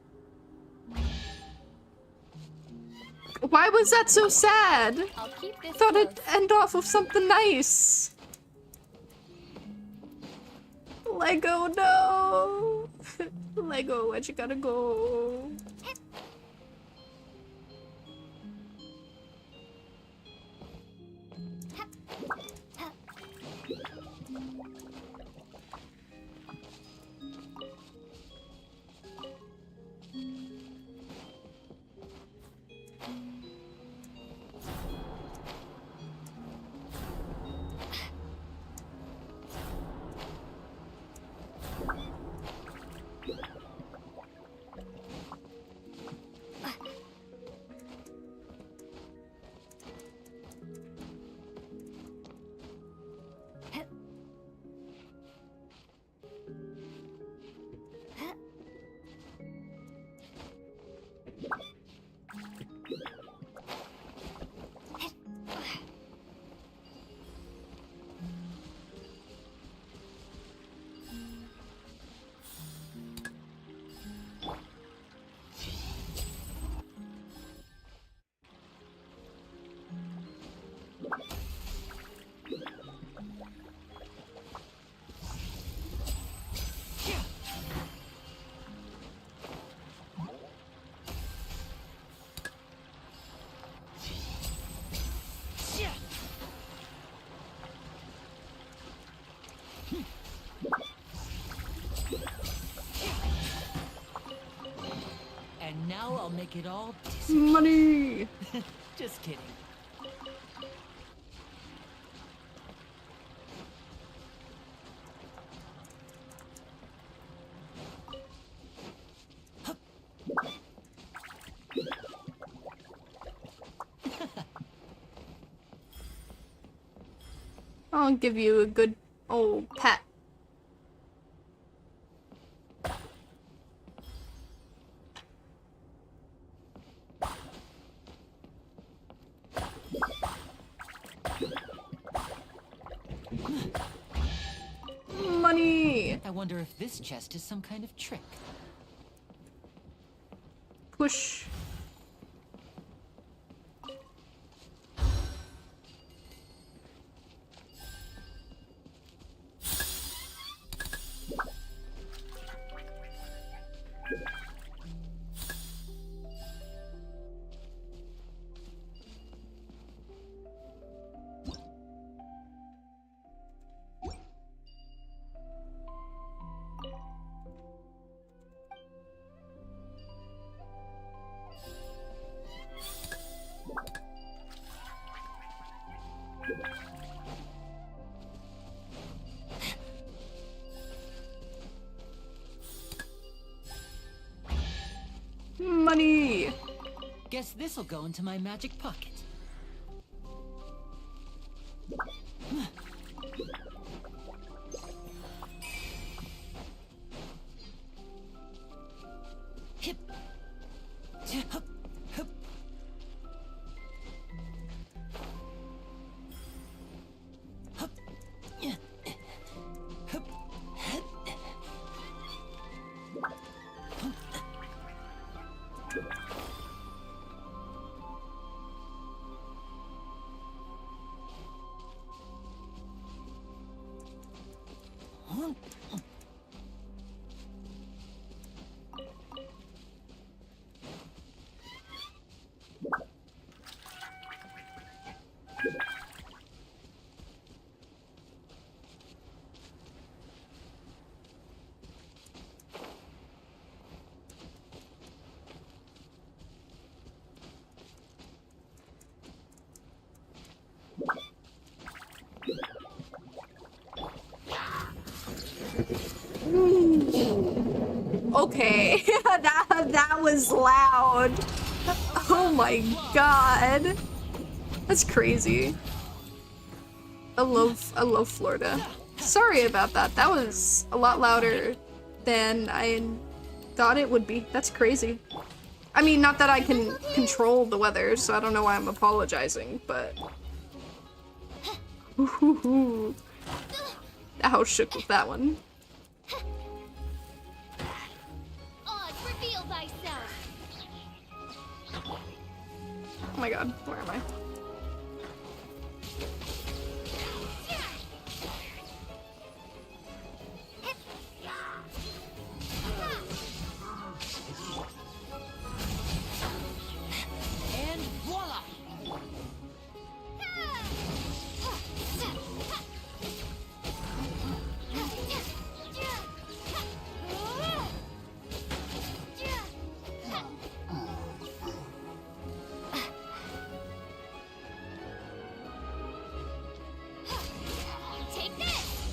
Why was that so sad? I'll keep this Thought close. it'd end off with something nice. Lego, no! Lego, where'd you gotta go? make it all disappear. Money! Just kidding. I'll give you a good old pat. Money! I wonder if this chest is some kind of trick. Push. Money! Guess this'll go into my magic pocket. Hip. Hup. Hup. Hup. Yeah. Hup. Hup. Okay, that was loud. Oh my god. That's crazy. I love Florida. Sorry about that. That was a lot louder than I thought it would be. That's crazy. I mean, not that I can control the weather, so I don't know why I'm apologizing, but... Ooh, that house shook with that one. Reveal thyself. Oh my god, where am I? And voila! Take this.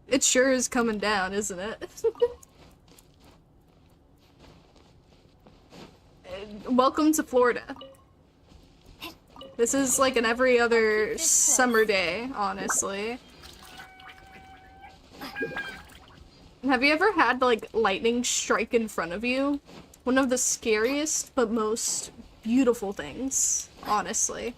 It sure is coming down, isn't it? Welcome to Florida. This is like an every other summer day, honestly. Have you ever had like lightning strike in front of you? One of the scariest but most beautiful things, honestly.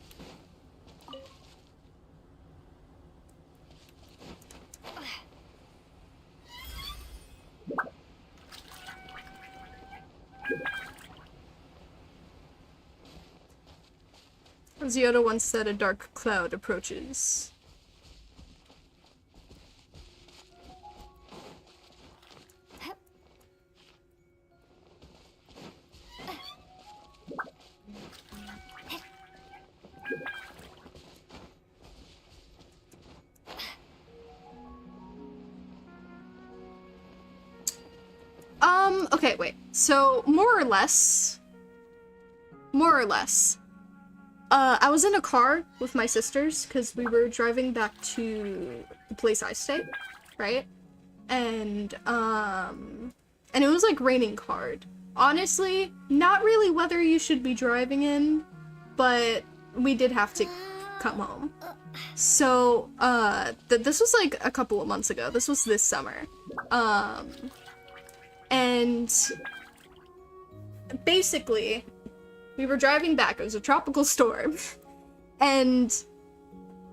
As Yoda once said, a dark cloud approaches. Okay, wait. So, more or less, I was in a car with my sisters because we were driving back to the place I stay, right? And it was like raining hard. Honestly, not really weather you should be driving in, but we did have to come home. So, this was like a couple of months ago. This was this summer. And basically, we were driving back. It was a tropical storm. And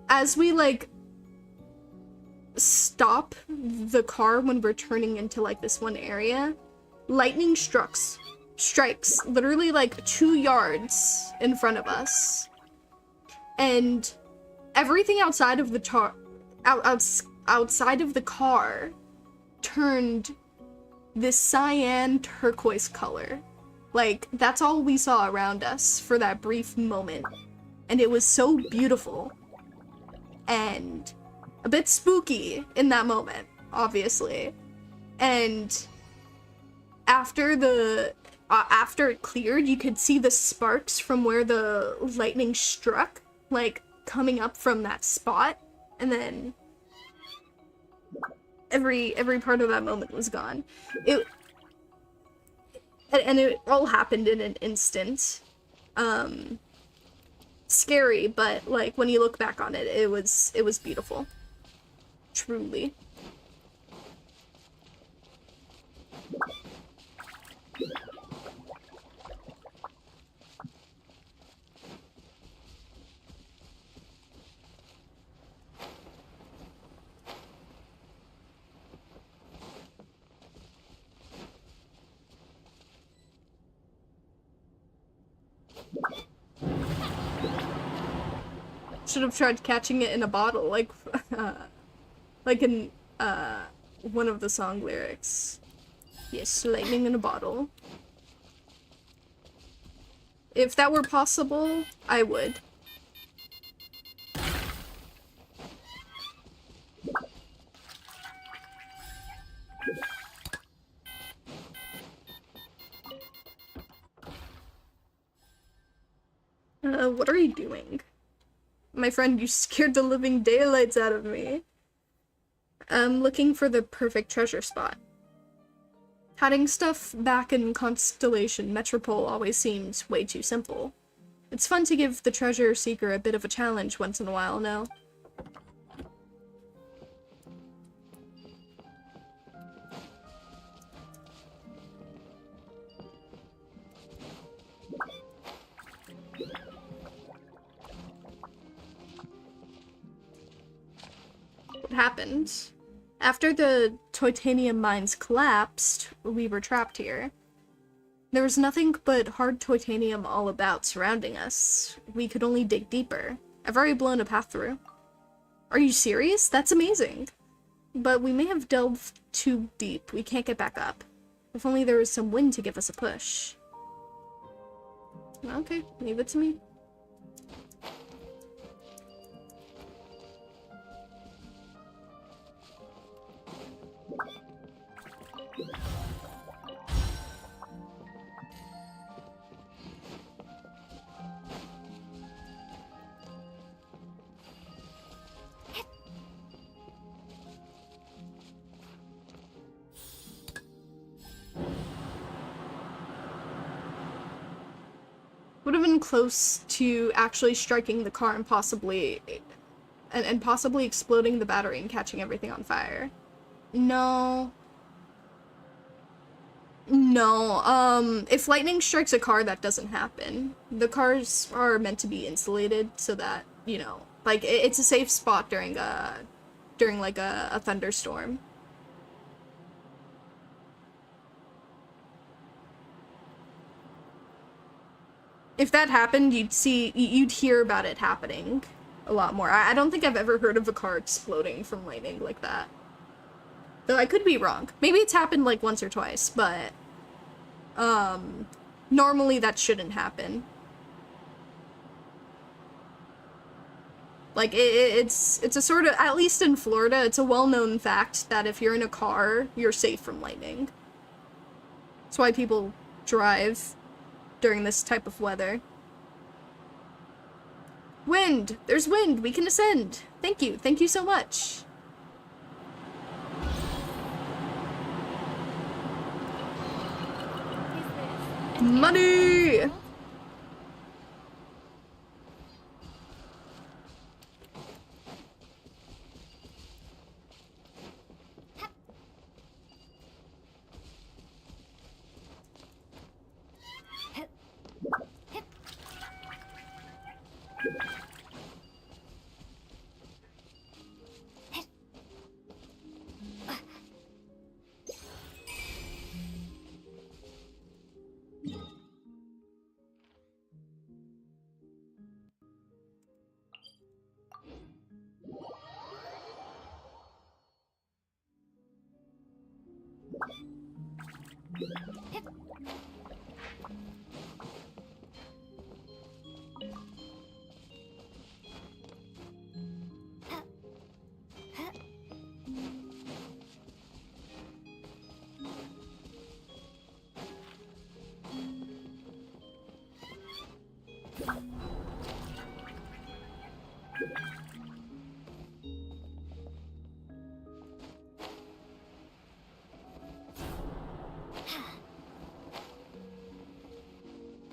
as we, like, stop the car when we're turning into, like, this one area, lightning strikes literally, like, 2 yards in front of us. And everything outside of the outside of the car turned this cyan turquoise color. Like, that's all we saw around us for that brief moment. And it was so beautiful. And a bit spooky in that moment, obviously. And after it cleared, you could see the sparks from where the lightning struck, like, coming up from that spot. And then every part of that moment was gone. And it all happened in an instant. Scary, but, like, when you look back on it, it was beautiful. Truly. Should have tried catching it in a bottle, like in one of the song lyrics. Yes, lightning in a bottle. If that were possible, I would. What are you doing? My friend, you scared the living daylights out of me. I'm looking for the perfect treasure spot. Hiding stuff back in Constellation Metropole always seems way too simple. It's fun to give the treasure seeker a bit of a challenge once in a while, no? What happened? After the titanium mines collapsed, we were trapped here. There was nothing but hard titanium all about surrounding us. We could only dig deeper. I've already blown a path through. Are you serious? That's amazing. But we may have delved too deep. We can't get back up. If only there was some wind to give us a push. Okay, leave it to me. Would have been close to actually striking the car and possibly exploding the battery and catching everything on fire. No. No, if lightning strikes a car, that doesn't happen. The cars are meant to be insulated so that, you know, like, it's a safe spot during like a thunderstorm. If that happened, you'd hear about it happening a lot more. I don't think I've ever heard of a car exploding from lightning like that. Though I could be wrong. Maybe it's happened like once or twice, but normally that shouldn't happen. Like, it's a sort of, at least in Florida, it's a well-known fact that if you're in a car, you're safe from lightning. That's why people drive during this type of weather. Wind! There's wind! We can ascend! Thank you. Thank you so much. Money!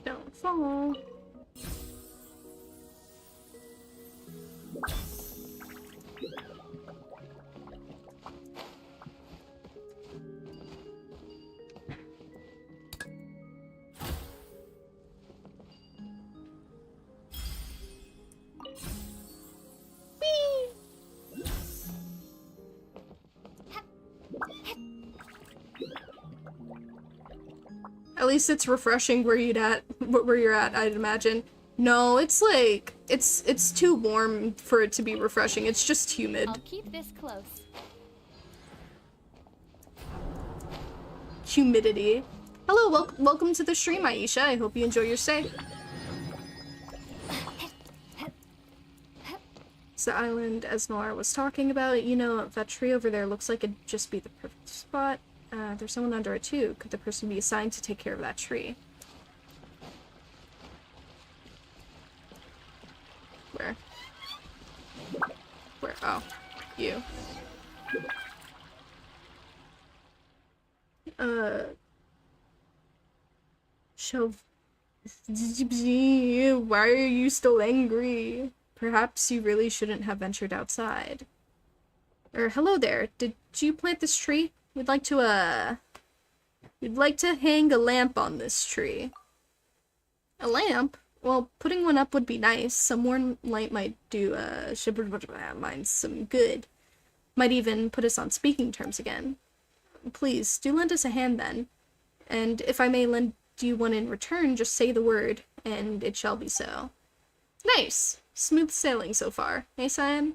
Don't fall. At least it's refreshing where you're at, I'd imagine. No, it's like it's too warm for it to be refreshing. It's just humid. I'll keep this close. Humidity. Hello, welcome to the stream, Aisha. I hope you enjoy your stay. It's the island as Noir was talking about. You know, that tree over there looks like it'd just be the perfect spot. There's someone under it too. Could the person be assigned to take care of that tree? Where? Where? Oh, you. Why are you still angry? Perhaps you really shouldn't have ventured outside. Hello there. Did you plant this tree? We'd like to hang a lamp on this tree. A lamp? Well, putting one up would be nice. Some more light might do, mine some good. Might even put us on speaking terms again. Please, do lend us a hand then. And if I may lend you one in return, just say the word, and it shall be so. Nice! Smooth sailing so far. Hey, Cyan?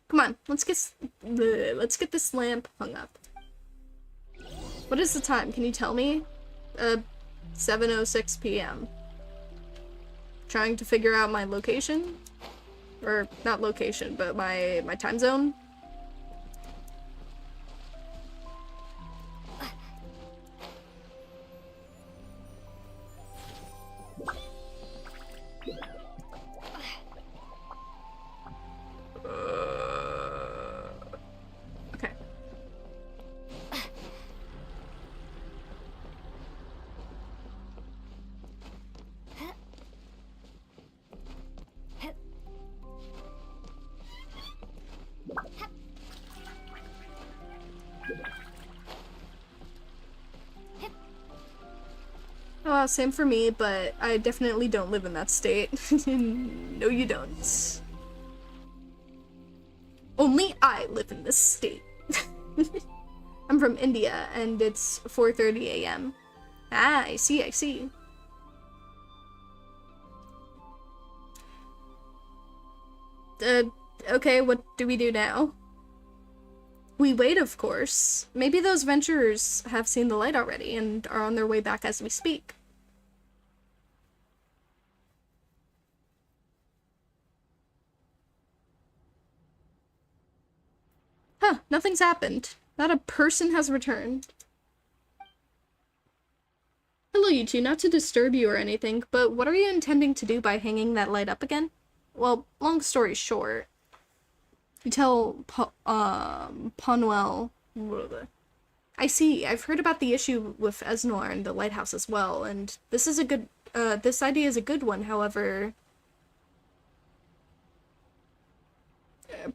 Come on, let's get this lamp hung up. What is the time? Can you tell me? 7:06 p.m. Trying to figure out my location? Or, not location, but my time zone? Okay. Oh, same for me, but I definitely don't live in that state. No, you don't. Only I live in this state. I'm from India, and it's 4:30 a.m. Ah, I see, I see. Okay, what do we do now? We wait, of course. Maybe those venturers have seen the light already and are on their way back as we speak. Huh, nothing's happened. Not a person has returned. Hello, you two. Not to disturb you or anything, but what are you intending to do by hanging that light up again? Well, long story short, you tell Ponwell. I see. I've heard about the issue with Esnor and the lighthouse as well, and this idea is a good one. However,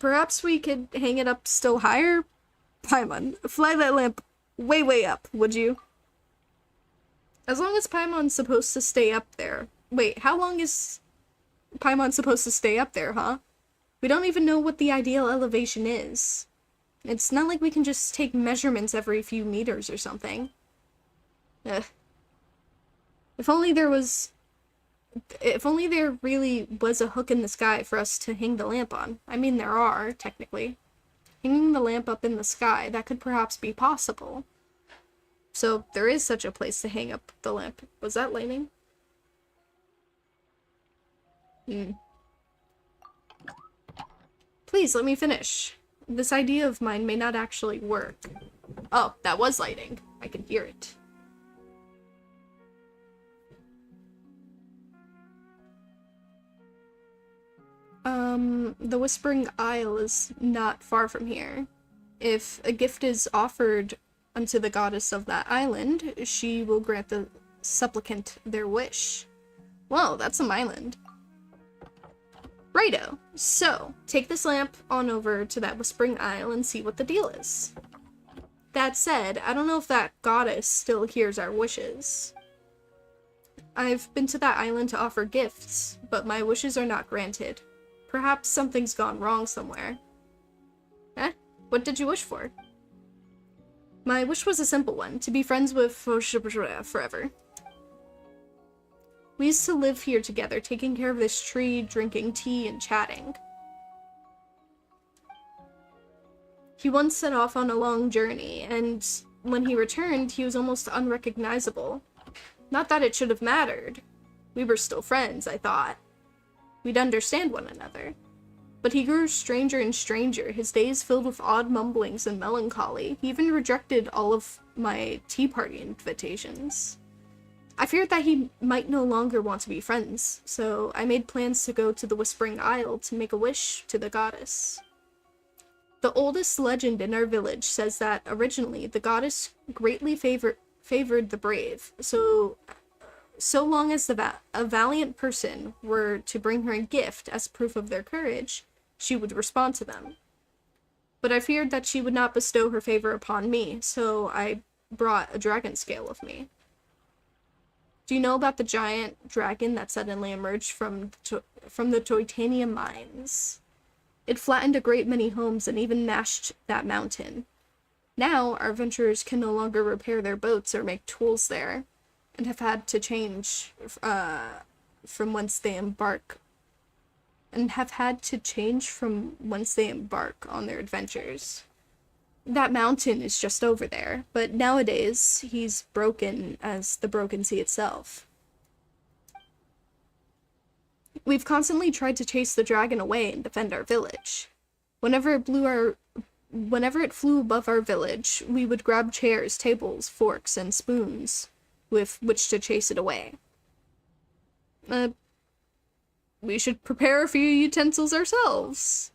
perhaps we could hang it up still higher? Paimon, fly that lamp way, way up, would you? As long as Paimon's supposed to stay up there. Wait, how long is Paimon supposed to stay up there, huh? We don't even know what the ideal elevation is. It's not like we can just take measurements every few meters or something. Ugh. If only there really was a hook in the sky for us to hang the lamp on. I mean, there are, technically. Hanging the lamp up in the sky, that could perhaps be possible. So, there is such a place to hang up the lamp. Was that lightning? Please, let me finish. This idea of mine may not actually work. Oh, that was lightning. I can hear it. The Whispering Isle is not far from here. If a gift is offered unto the goddess of that island, she will grant the supplicant their wish. Whoa, that's some island. Righto. So, take this lamp on over to that Whispering Isle and see what the deal is. That said, I don't know if that goddess still hears our wishes. I've been to that island to offer gifts, but my wishes are not granted. Perhaps something's gone wrong somewhere. Eh? What did you wish for? My wish was a simple one, to be friends with forever. We used to live here together, taking care of this tree, drinking tea, and chatting. He once set off on a long journey, and when he returned, he was almost unrecognizable. Not that it should have mattered. We were still friends, I thought. We'd understand one another. But he grew stranger and stranger, his days filled with odd mumblings and melancholy. He even rejected all of my tea party invitations. I feared that he might no longer want to be friends, so I made plans to go to the Whispering Isle to make a wish to the goddess. The oldest legend in our village says that originally the goddess greatly favored the brave, so long as a valiant person were to bring her a gift as proof of their courage, she would respond to them. But I feared that she would not bestow her favor upon me, so I brought a dragon scale with me. Do you know about the giant dragon that suddenly emerged from the titanium mines? It flattened a great many homes and even mashed that mountain. Now, our adventurers can no longer repair their boats or make tools there, and have had to change from whence they embark on their adventures. That mountain is just over there, but nowadays he's broken as the broken sea itself. We've constantly tried to chase the dragon away and defend our village. Whenever it flew above our village, we would grab chairs, tables, forks, and spoons with which to chase it away. We should prepare a few utensils ourselves.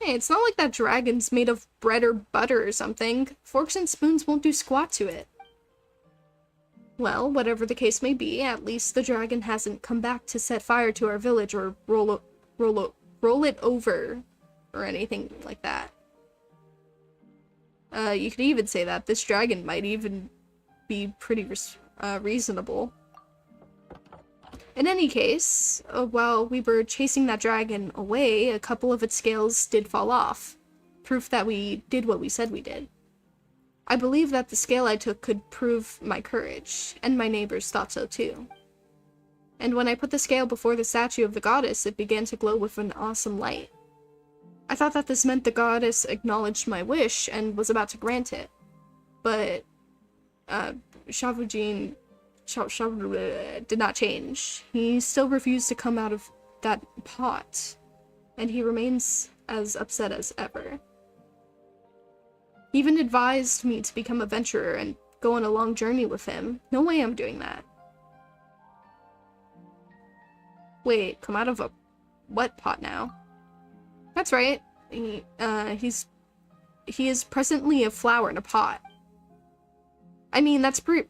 Hey, it's not like that dragon's made of bread or butter or something. Forks and spoons won't do squat to it. Well, whatever the case may be, at least the dragon hasn't come back to set fire to our village or roll it over or anything like that. You could even say that this dragon might even be pretty reasonable. In any case, while we were chasing that dragon away, a couple of its scales did fall off. Proof that we did what we said we did. I believe that the scale I took could prove my courage, and my neighbors thought so too. And when I put the scale before the statue of the goddess, it began to glow with an awesome light. I thought that this meant the goddess acknowledged my wish and was about to grant it. But, Shavujin did not change. He still refused to come out of that pot, and he remains as upset as ever. He even advised me to become a venturer and go on a long journey with him. No way I'm doing that. Wait, come out of a what pot now? That's right. He is presently a flower in a pot. I mean, that's pretty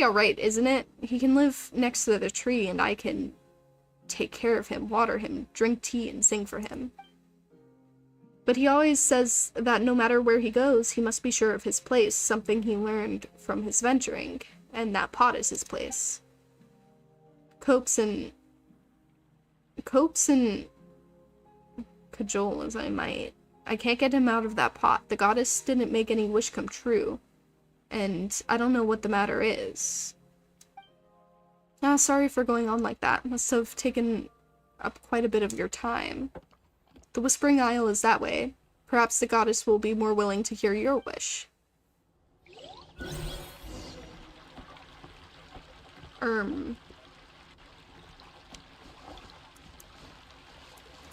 alright, isn't it? He can live next to the tree and I can take care of him, water him, drink tea, and sing for him. But he always says that no matter where he goes, he must be sure of his place, something he learned from his venturing, and that pot is his place. Copes and cajole as I might. I can't get him out of that pot. The goddess didn't make any wish come true, and I don't know what the matter is. Ah, sorry for going on like that. Must have taken up quite a bit of your time. The Whispering Isle is that way. Perhaps the goddess will be more willing to hear your wish. I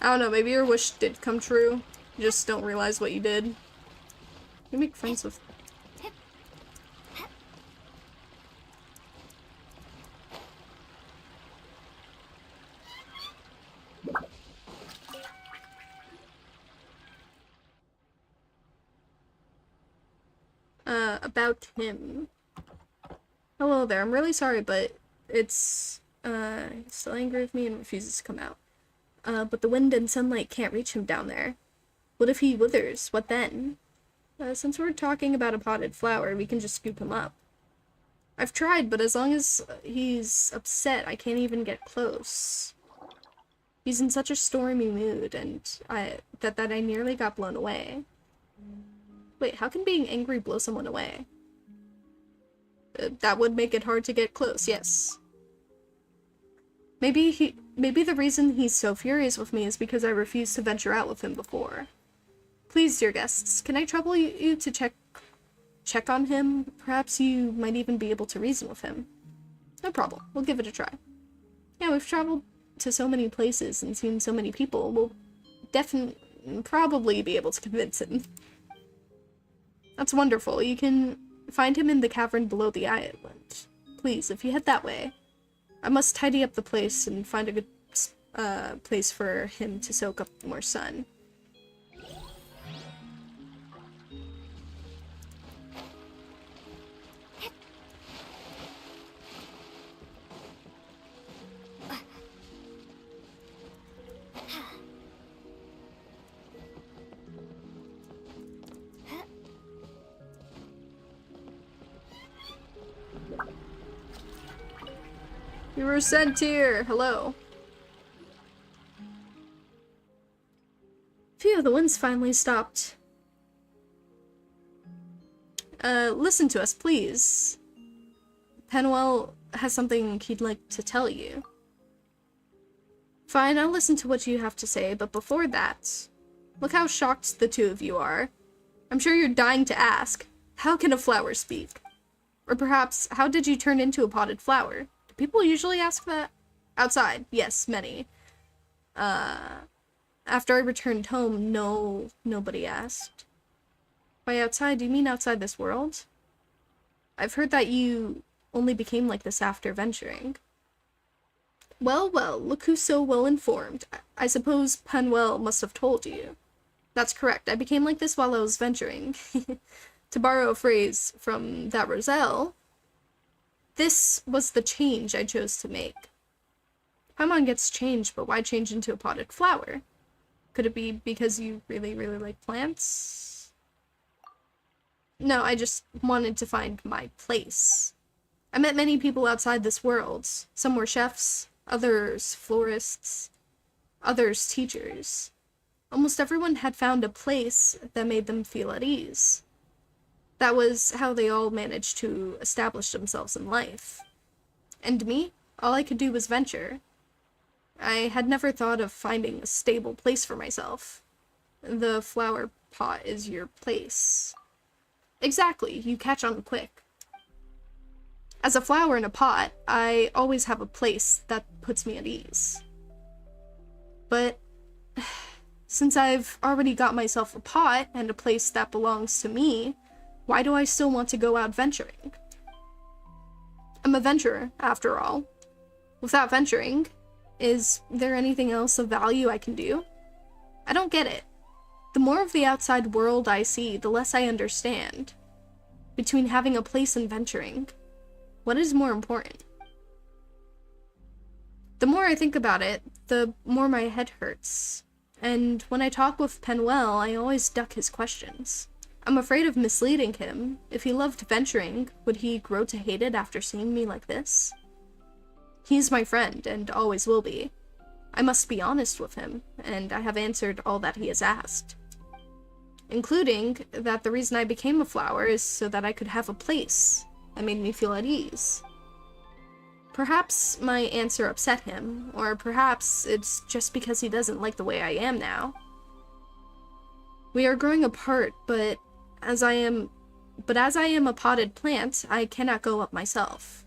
don't know, maybe your wish did come true. You just don't realize what you did. You make friends with... About him. Hello there, I'm really sorry, but it's, he's still angry with me and refuses to come out. But the wind and sunlight can't reach him down there. What if he withers? What then? Since we're talking about a potted flower, we can just scoop him up. I've tried, but as long as he's upset, I can't even get close. He's in such a stormy mood, and that I nearly got blown away. Wait, how can being angry blow someone away? That would make it hard to get close, yes. Maybe the reason he's so furious with me is because I refused to venture out with him before. Please, dear guests, can I trouble you to check on him? Perhaps you might even be able to reason with him. No problem, we'll give it a try. Yeah, we've traveled to so many places and seen so many people, we'll probably be able to convince him. That's wonderful. You can find him in the cavern below the island. Please, if you head that way. I must tidy up the place and find a good place for him to soak up more sun. You were sent here. Hello. Phew, the wind's finally stopped. Listen to us, please. Penuel has something he'd like to tell you. Fine, I'll listen to what you have to say, but before that, look how shocked the two of you are. I'm sure you're dying to ask, how can a flower speak? Or perhaps, how did you turn into a potted flower? People usually ask that? Outside, yes, many. After I returned home, nobody asked. By outside, do you mean outside this world? I've heard that you only became like this after venturing. Well, look who's so well informed. I suppose Penuel must have told you. That's correct, I became like this while I was venturing. To borrow a phrase from that Roselle, this was the change I chose to make. Paimon gets changed, but why change into a potted flower? Could it be because you really, really like plants? No, I just wanted to find my place. I met many people outside this world. Some were chefs, others florists, others teachers. Almost everyone had found a place that made them feel at ease. That was how they all managed to establish themselves in life. And me? All I could do was venture. I had never thought of finding a stable place for myself. The flower pot is your place. Exactly, you catch on quick. As a flower in a pot, I always have a place that puts me at ease. But since I've already got myself a pot and a place that belongs to me, Why do I still want to go out venturing? I'm a venturer, after all. Without venturing, is there anything else of value I can do? I don't get it. The more of the outside world I see, the less I understand. Between having a place and venturing, what is more important? The more I think about it, the more my head hurts. And when I talk with Penuel, I always duck his questions. I'm afraid of misleading him. If he loved venturing, would he grow to hate it after seeing me like this? He's my friend, and always will be. I must be honest with him, and I have answered all that he has asked. Including that the reason I became a flower is so that I could have a place that made me feel at ease. Perhaps my answer upset him, or perhaps it's just because he doesn't like the way I am now. We are growing apart, but as I am a potted plant, I cannot go up myself.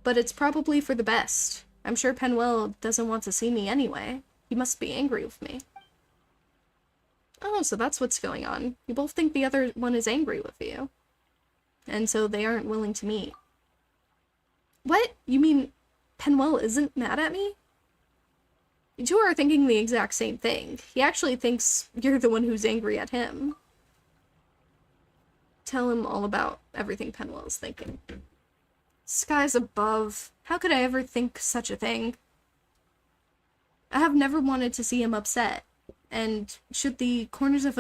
But it's probably for the best. I'm sure Penuel doesn't want to see me anyway. He must be angry with me. Oh, so that's what's going on. You both think the other one is angry with you. And so they aren't willing to meet. What? You mean Penuel isn't mad at me? You two are thinking the exact same thing. He actually thinks you're the one who's angry at him. Tell him all about everything Penuel is thinking. Skies above. How could I ever think such a thing? I have never wanted to see him upset, and should the corners of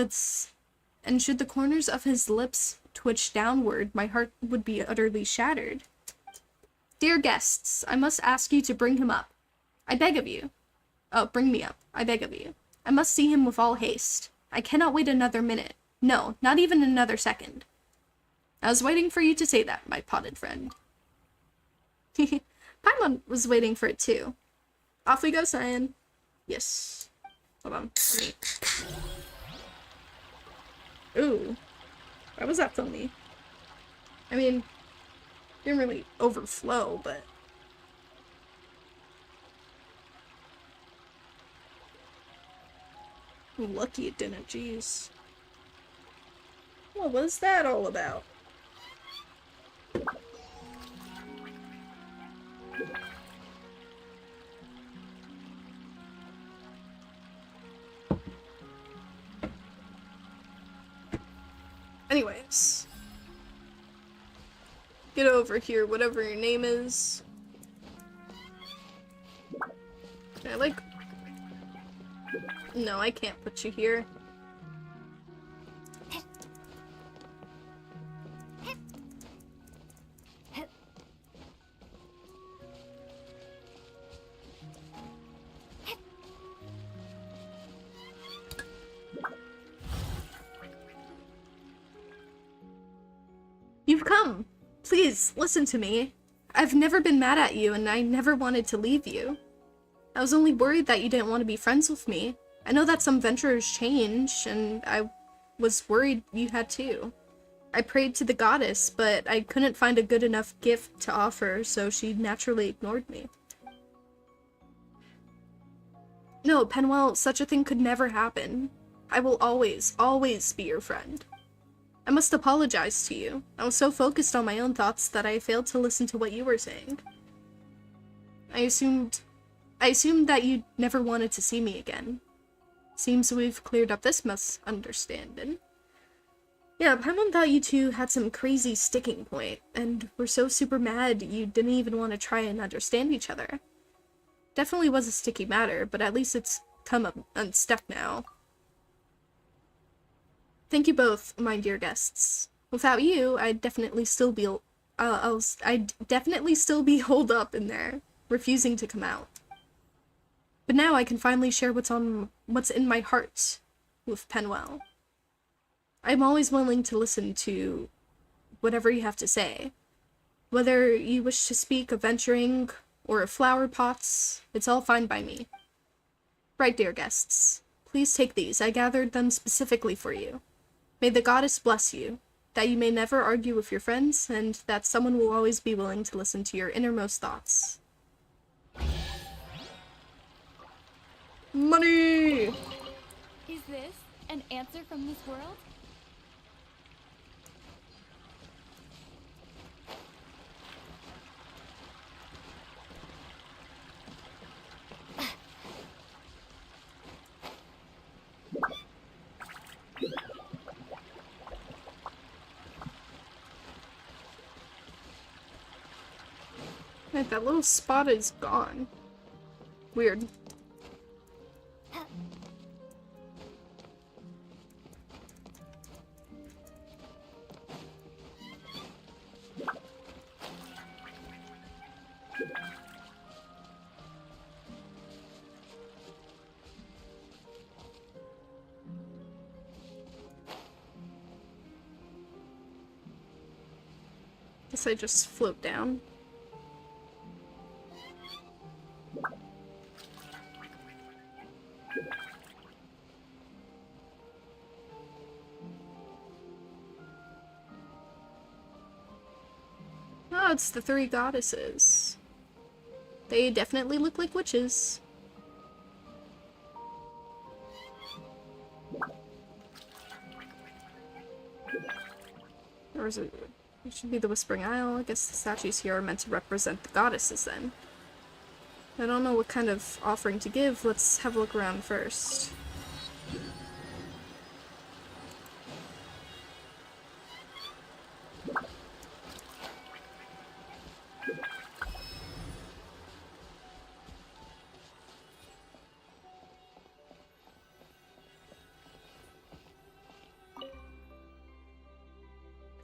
his lips twitch downward, my heart would be utterly shattered. Dear guests, I must ask you to bring him up. I beg of you. Oh, bring me up. I beg of you. I must see him with all haste. I cannot wait another minute. No, not even another second. I was waiting for you to say that, my potted friend. Paimon was waiting for it too. Off we go, Cyan. Yes. Hold on. Ooh. Why was that funny? I mean, didn't really overflow, but... Lucky it didn't, jeez. What was that all about? Anyways. Get over here, whatever your name is. No, I can't put you here. You've come. Please, listen to me. I've never been mad at you, and I never wanted to leave you. I was only worried that you didn't want to be friends with me. I know that some venturers change, and I was worried you had too. I prayed to the goddess, but I couldn't find a good enough gift to offer, so she naturally ignored me. No, Penuel, such a thing could never happen. I will always, always be your friend. I must apologize to you. I was so focused on my own thoughts that I failed to listen to what you were saying. I assumed that you never wanted to see me again. Seems we've cleared up this misunderstanding. Yeah, Paimon thought you two had some crazy sticking point, and were so super mad you didn't even want to try and understand each other. Definitely was a sticky matter, but at least it's come unstuck now. Thank you both, my dear guests. Without you, I'd definitely still be holed up in there, refusing to come out. But now I can finally share what's in my heart with Penuel. I'm always willing to listen to whatever you have to say. Whether you wish to speak of venturing or of flower pots, it's all fine by me. Right, dear guests. Please take these. I gathered them specifically for you. May the goddess bless you, that you may never argue with your friends, and that someone will always be willing to listen to your innermost thoughts. Money! Is this an answer from this world? that little spot is gone. Weird. Guess I just float down. Oh, it's the 3 goddesses. They definitely look like witches. Or is it? It should be the Whispering Isle. I guess the statues here are meant to represent the goddesses then. I don't know what kind of offering to give. Let's have a look around first.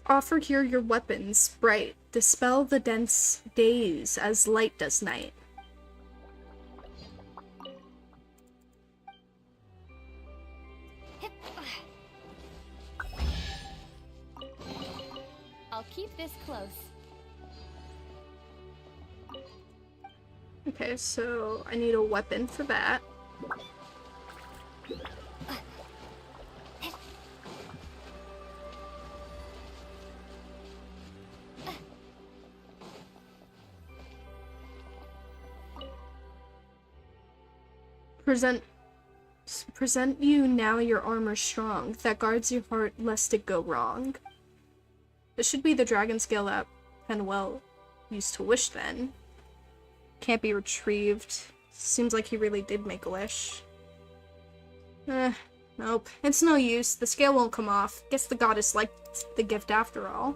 Offer here your weapons, bright. Dispel the dense days as light does night. I'll keep this close. Okay, so I need a weapon for that. Present you now your armor strong, that guards your heart lest it go wrong. This should be the dragon scale that Penuel used to wish then. Can't be retrieved. Seems like he really did make a wish. Nope. It's no use. The scale won't come off. Guess the goddess liked the gift after all.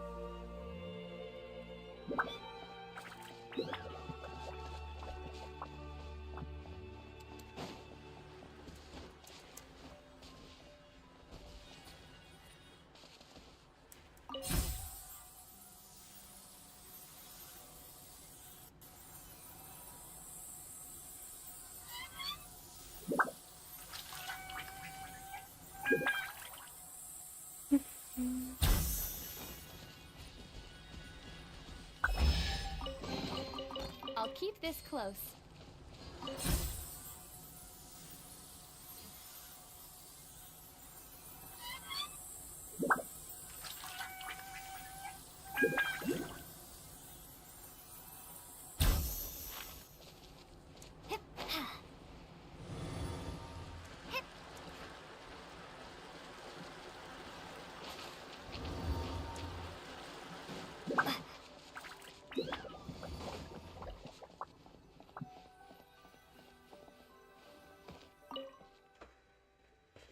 I'll keep this close.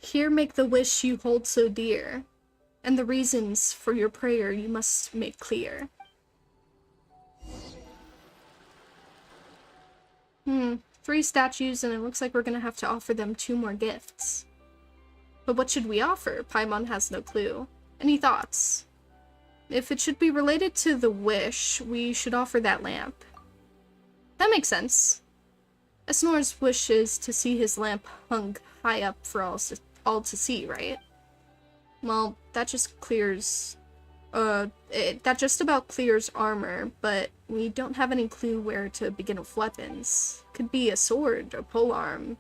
Here make the wish you hold so dear, and the reasons for your prayer you must make clear. 3 statues, and it looks like we're gonna have to offer them 2 more gifts. But what should we offer? Paimon has no clue. Any thoughts? If it should be related to the wish, we should offer that lamp. That makes sense. Esnor's wish is to see his lamp hung high up for all to see, right? Well, that just clears... that just about clears armor, but we don't have any clue where to begin with weapons. Could be a sword, a polearm.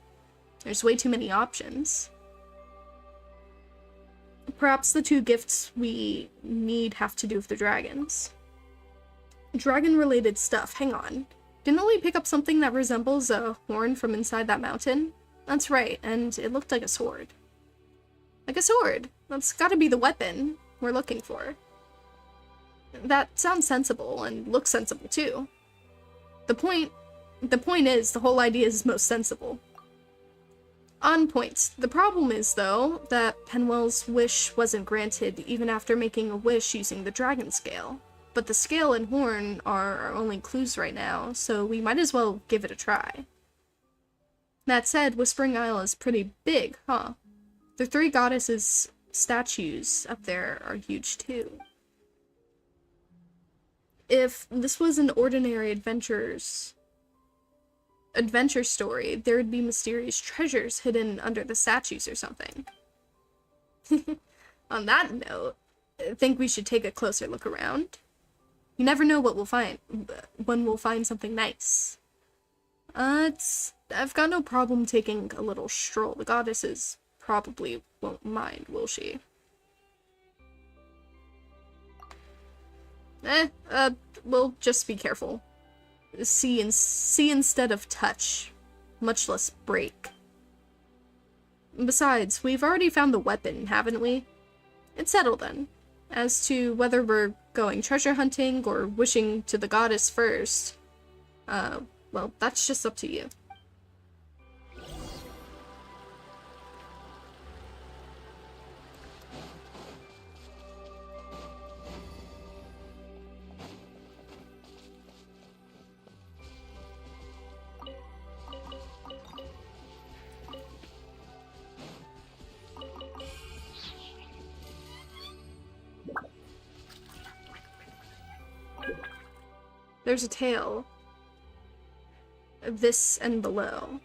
There's way too many options. Perhaps the 2 gifts we need have to do with the dragons. Dragon-related stuff, hang on. Didn't we pick up something that resembles a horn from inside that mountain? That's right, and it looked like a sword. Like a sword! That's gotta be the weapon we're looking for. That sounds sensible, and looks sensible too. The point is, the whole idea is most sensible. On point. The problem is, though, that Penuel's wish wasn't granted even after making a wish using the dragon scale. but the scale and horn are our only clues right now, so we might as well give it a try. That said, Whispering Isle is pretty big, huh? The 3 goddesses' statues up there are huge too. If this was an ordinary adventure story, there would be mysterious treasures hidden under the statues or something. On that note, I think we should take a closer look around. You never know what we'll find, when we'll find something nice. I've got no problem taking a little stroll. The goddesses probably won't mind, will she? We'll just be careful. See instead of touch, much less break. Besides, we've already found the weapon, haven't we? It's settled then. As to whether we're going treasure hunting or wishing to the goddess first, well, that's just up to you. There's a tale of this and below.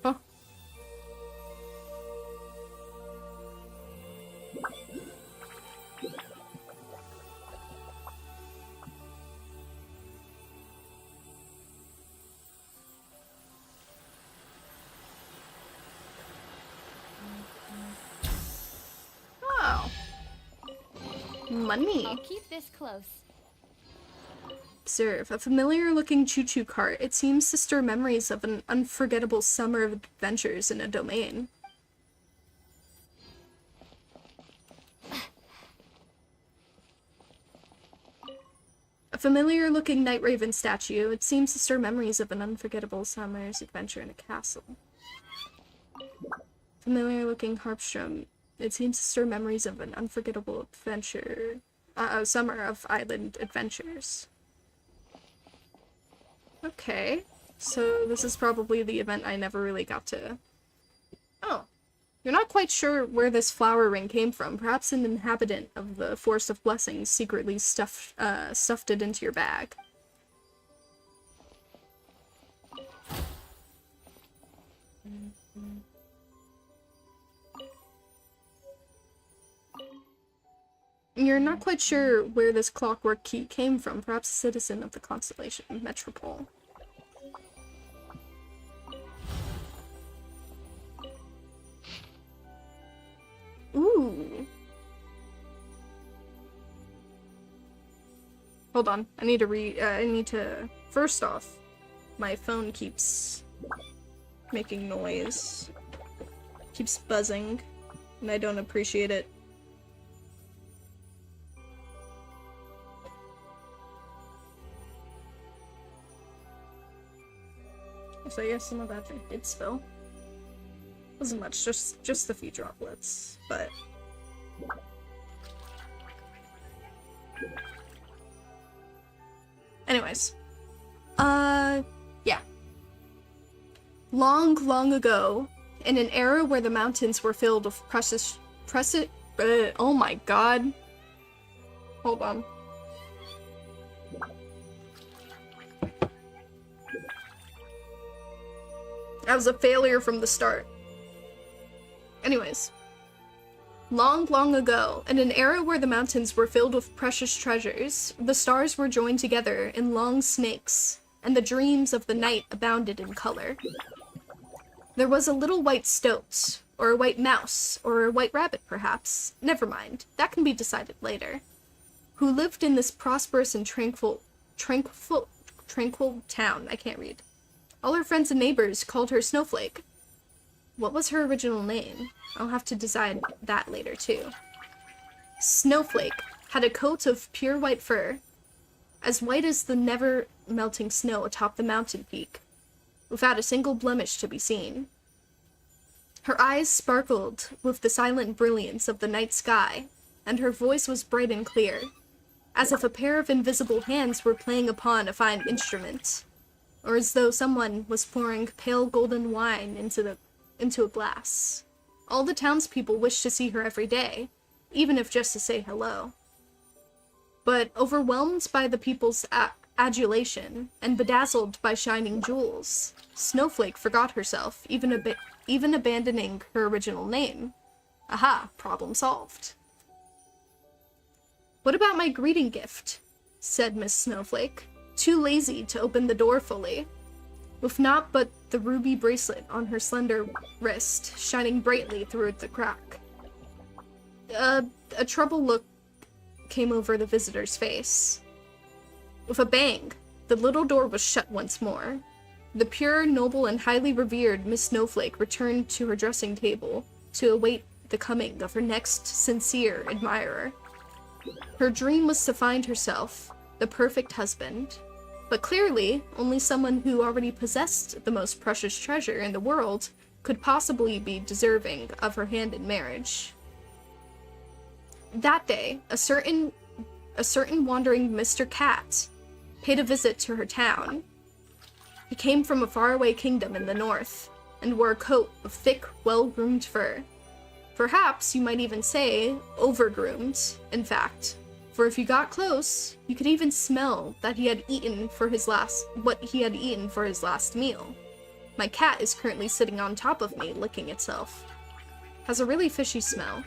Huh? Oh. Money. I'll keep this close. Observe. A familiar-looking choo-choo cart. It seems to stir memories of an unforgettable summer of adventures in a domain. A familiar-looking night raven statue. It seems to stir memories of an unforgettable summer's adventure in a castle. Familiar-looking harpstrum. It seems to stir memories of an unforgettable adventure. Summer of island adventures. Okay. So this is probably the event I never really got to... Oh. You're not quite sure where this flower ring came from. Perhaps an inhabitant of the Forest of Blessings secretly stuffed it into your bag. You're not quite sure where this clockwork key came from. Perhaps a citizen of the constellation Metropole. Ooh. Hold on. I need to first off, my phone keeps making noise. Keeps buzzing, and I don't appreciate it. So I guess some of that did spill. Wasn't much, just a few droplets, but... Anyways. Yeah. Long ago, in an era where the mountains were filled with oh my god. Hold on. That was a failure from the start. Anyways. Long ago, in an era where the mountains were filled with precious treasures, the stars were joined together in long snakes, and the dreams of the night abounded in color. There was a little white stoat, or a white mouse, or a white rabbit perhaps, never mind, that can be decided later, who lived in this prosperous and tranquil town. I can't read. All her friends and neighbors called her Snowflake. What was her original name? I'll have to decide that later, too. Snowflake had a coat of pure white fur, as white as the never-melting snow atop the mountain peak, without a single blemish to be seen. Her eyes sparkled with the silent brilliance of the night sky, and her voice was bright and clear, as if a pair of invisible hands were playing upon a fine instrument, or as though someone was pouring pale golden wine into a glass. All the townspeople wished to see her every day, even if just to say hello. But overwhelmed by the people's adulation and bedazzled by shining jewels, Snowflake forgot herself, even abandoning her original name. Aha, problem solved. "What about my greeting gift?" said Miss Snowflake, too lazy to open the door fully, with naught but the ruby bracelet on her slender wrist shining brightly through the crack. A troubled look came over the visitor's face. With a bang, the little door was shut once more. The pure, noble, and highly revered Miss Snowflake returned to her dressing table to await the coming of her next sincere admirer. Her dream was to find herself the perfect husband, but clearly only someone who already possessed the most precious treasure in the world could possibly be deserving of her hand in marriage. That day, a certain wandering Mr. Cat paid a visit to her town. He came from a faraway kingdom in the north, and wore a coat of thick, well-groomed fur. Perhaps you might even say over-groomed, in fact, for if you got close, you could even smell that he had eaten what he had eaten for his last meal. My cat is currently sitting on top of me, licking itself. Has a really fishy smell.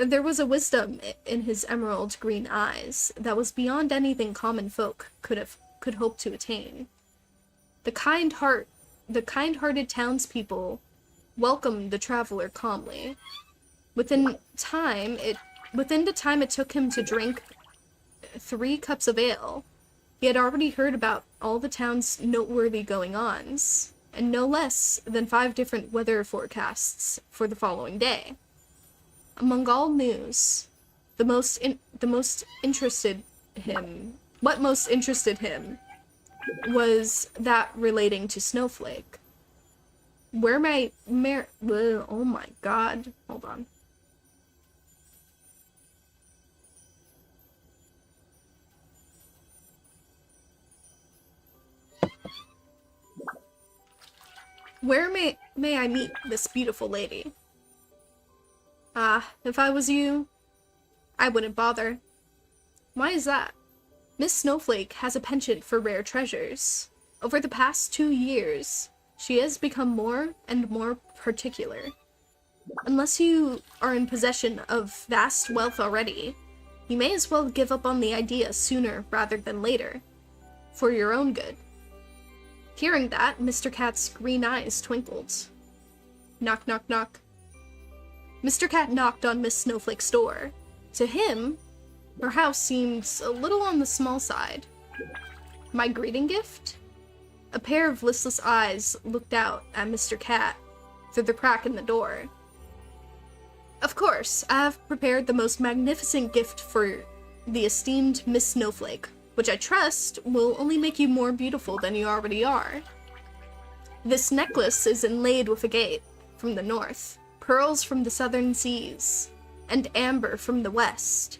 There was a wisdom in his emerald green eyes that was beyond anything common folk could hope to attain. The kind-hearted townspeople welcomed the traveler calmly. Within the time it took him to drink 3 cups of ale, he had already heard about all the town's noteworthy going-ons, and no less than 5 different weather forecasts for the following day. Among all news, what most interested him was that relating to Snowflake. Oh my god, hold on. Where may I meet this beautiful lady? If I was you, I wouldn't bother. Why is that? Miss Snowflake has a penchant for rare treasures. Over the past 2 years, she has become more and more particular. Unless you are in possession of vast wealth already, you may as well give up on the idea sooner rather than later, for your own good. Hearing that, Mr. Cat's green eyes twinkled. Knock, knock, knock. Mr. Cat knocked on Miss Snowflake's door. To him, her house seemed a little on the small side. My greeting gift? A pair of listless eyes looked out at Mr. Cat through the crack in the door. Of course, I have prepared the most magnificent gift for the esteemed Miss Snowflake, which I trust will only make you more beautiful than you already are. This necklace is inlaid with agate from the north, pearls from the southern seas, and amber from the west.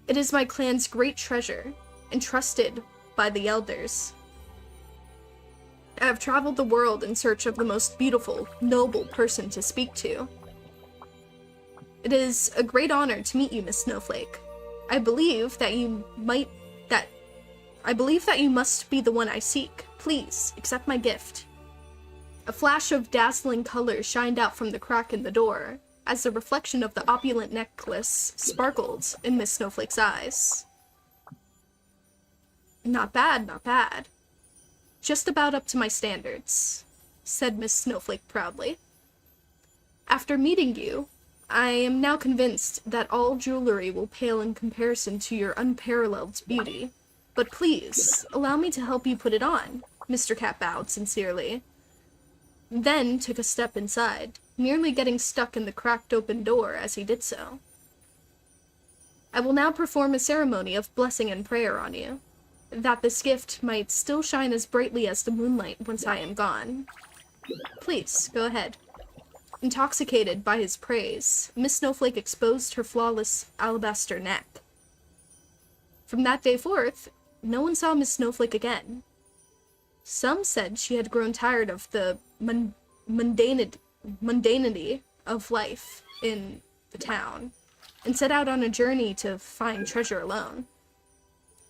It is my clan's great treasure, entrusted by the elders. I have traveled the world in search of the most beautiful, noble person to speak to. It is a great honor to meet you, Miss Snowflake. I believe that you must be the one I seek. Please, accept my gift. A flash of dazzling color shined out from the crack in the door, as the reflection of the opulent necklace sparkled in Miss Snowflake's eyes. Not bad, not bad. Just about up to my standards, said Miss Snowflake proudly. After meeting you, I am now convinced that all jewelry will pale in comparison to your unparalleled beauty. But please, allow me to help you put it on. Mr. Cat bowed sincerely, then took a step inside, nearly getting stuck in the cracked open door as he did so. I will now perform a ceremony of blessing and prayer on you, that this gift might still shine as brightly as the moonlight once I am gone. Please, go ahead. Intoxicated by his praise, Miss Snowflake exposed her flawless alabaster neck. From that day forth, no one saw Miss Snowflake again. Some said she had grown tired of the mundanity of life in the town, and set out on a journey to find treasure alone.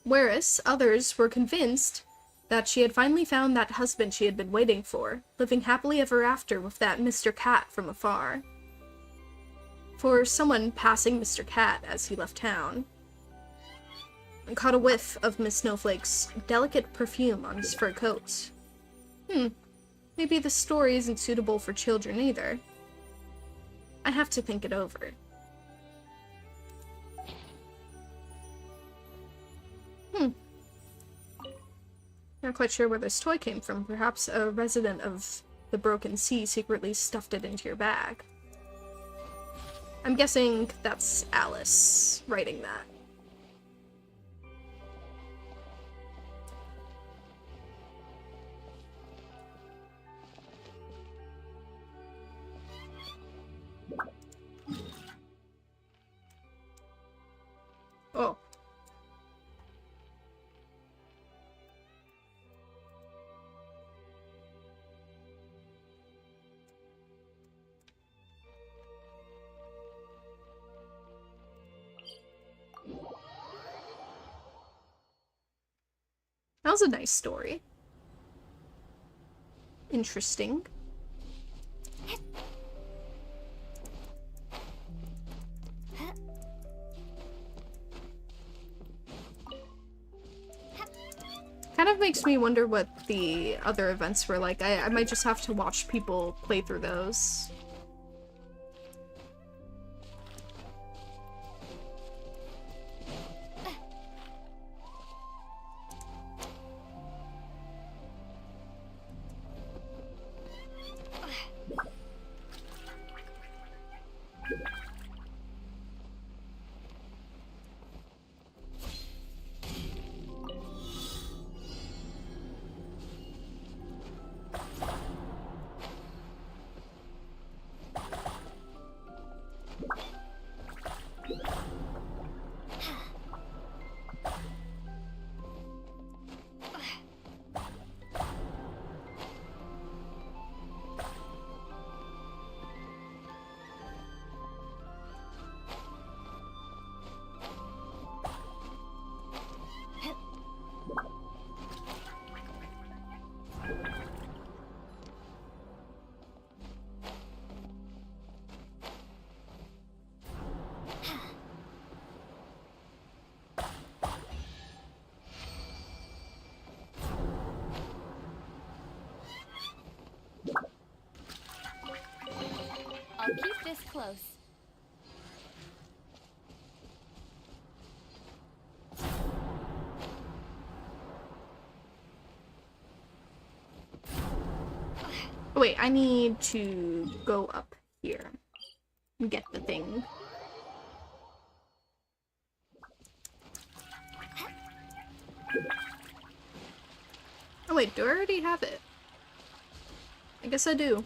Whereas others were convinced that she had finally found that husband she had been waiting for, living happily ever after with that Mr. Cat from afar. For someone passing Mr. Cat as he left town and caught a whiff of Miss Snowflake's delicate perfume on his fur coat. Maybe the story isn't suitable for children either. I have to think it over. Not quite sure where this toy came from. Perhaps a resident of the Broken Sea secretly stuffed it into your bag. I'm guessing that's Alice writing that. Oh. That was a nice story. Interesting. Kind of makes me wonder what the other events were like. I might just have to watch people play through those. I'll keep this close. Oh, wait, I need to go up here and get the thing. Oh wait, do I already have it? I guess I do.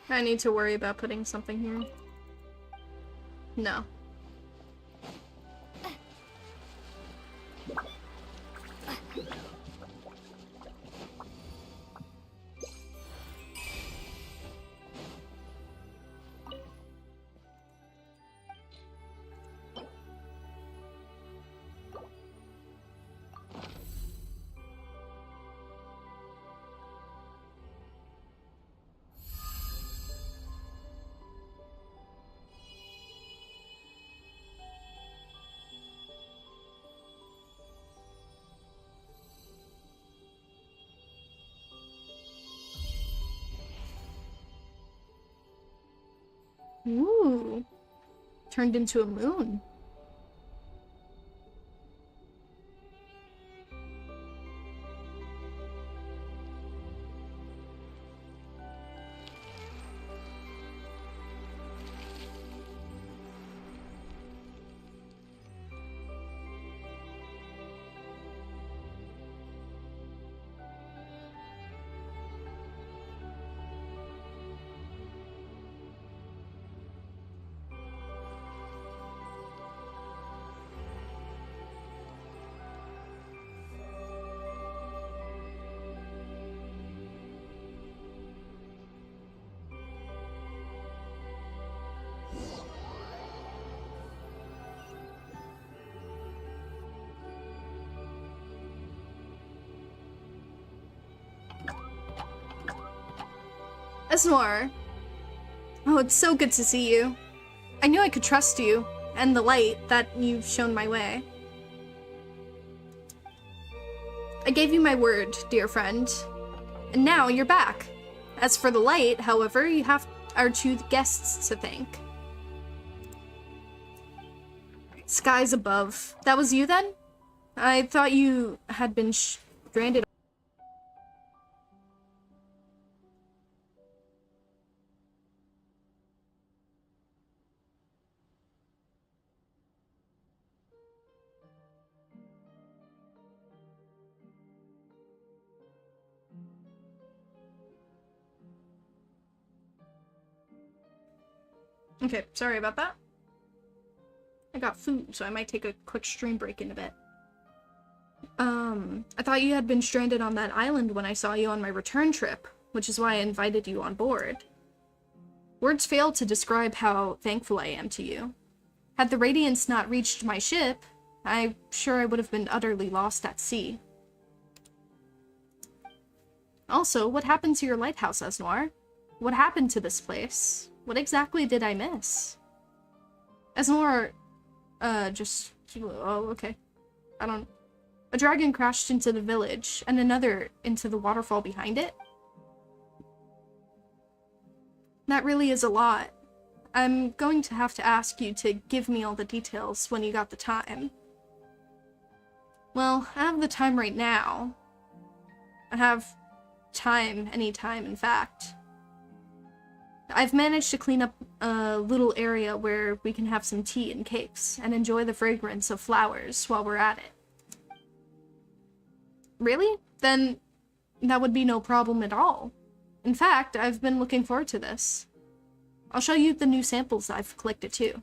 I need to worry about putting something here. No. Ooh. Turned into a moon. Esnor. Oh, it's so good to see you. I knew I could trust you, and the light that you've shown my way. I gave you my word, dear friend, and now you're back. As for the light, however, you have our two guests to thank. Skies above. That was you then? I thought you had been stranded. Okay, sorry about that. I got food, so I might take a quick stream break in a bit. I thought you had been stranded on that island when I saw you on my return trip, which is why I invited you on board. Words fail to describe how thankful I am to you. Had the Radiance not reached my ship, I'm sure I would have been utterly lost at sea. Also, what happened to your lighthouse, Esnor? What happened to this place? What exactly did I miss? Esnor, oh, okay. A dragon crashed into the village, and another into the waterfall behind it? That really is a lot. I'm going to have to ask you to give me all the details when you got the time. Well, I have the time right now. I have time, anytime, in fact. I've managed to clean up a little area where we can have some tea and cakes and enjoy the fragrance of flowers while we're at it. Really? Then that would be no problem at all. In fact, I've been looking forward to this. I'll show you the new samples I've collected too.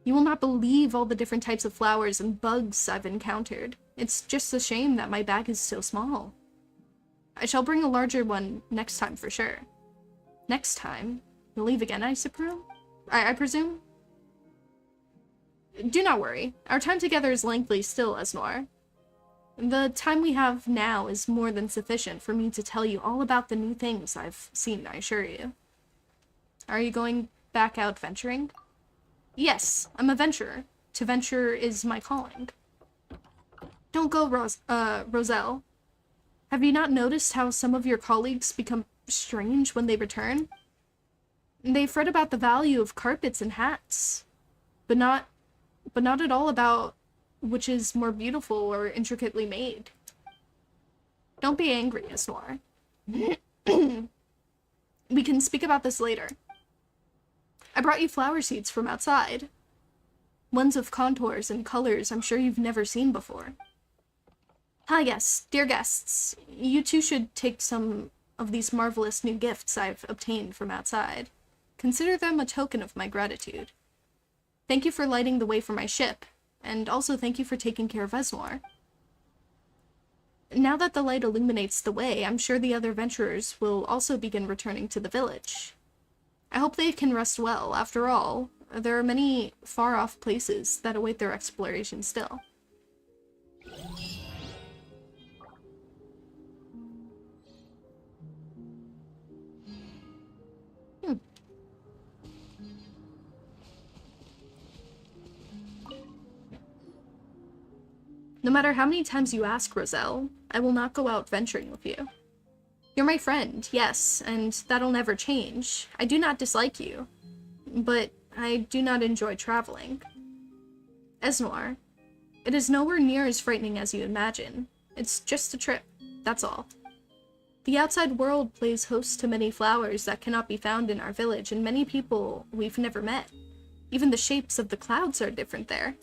You will not believe all the different types of flowers and bugs I've encountered. It's just a shame that my bag is so small. I shall bring a larger one next time for sure. Next time? You'll leave again, I presume? Do not worry. Our time together is lengthy still, Esnor. The time we have now is more than sufficient for me to tell you all about the new things I've seen, I assure you. Are you going back out venturing? Yes, I'm a venturer. To venture is my calling. Don't go, Roselle. Have you not noticed how some of your colleagues become strange when they return? They fret about the value of carpets and hats, but not at all about which is more beautiful or intricately made. Don't be angry, Esnor. We can speak about this later. I brought you flower seeds from outside. Ones of contours and colors I'm sure you've never seen before. Ah yes, dear guests, you too should take some of these marvelous new gifts I've obtained from outside. Consider them a token of my gratitude. Thank you for lighting the way for my ship, and also thank you for taking care of Esnor. Now that the light illuminates the way, I'm sure the other venturers will also begin returning to the village. I hope they can rest well. After all, there are many far-off places that await their exploration still. No matter how many times you ask, Roselle, I will not go out venturing with you. You're my friend, yes, and that'll never change. I do not dislike you. but I do not enjoy traveling. Esnoir, it is nowhere near as frightening as you imagine. It's just a trip, that's all. The outside world plays host to many flowers that cannot be found in our village and many people we've never met. Even the shapes of the clouds are different there.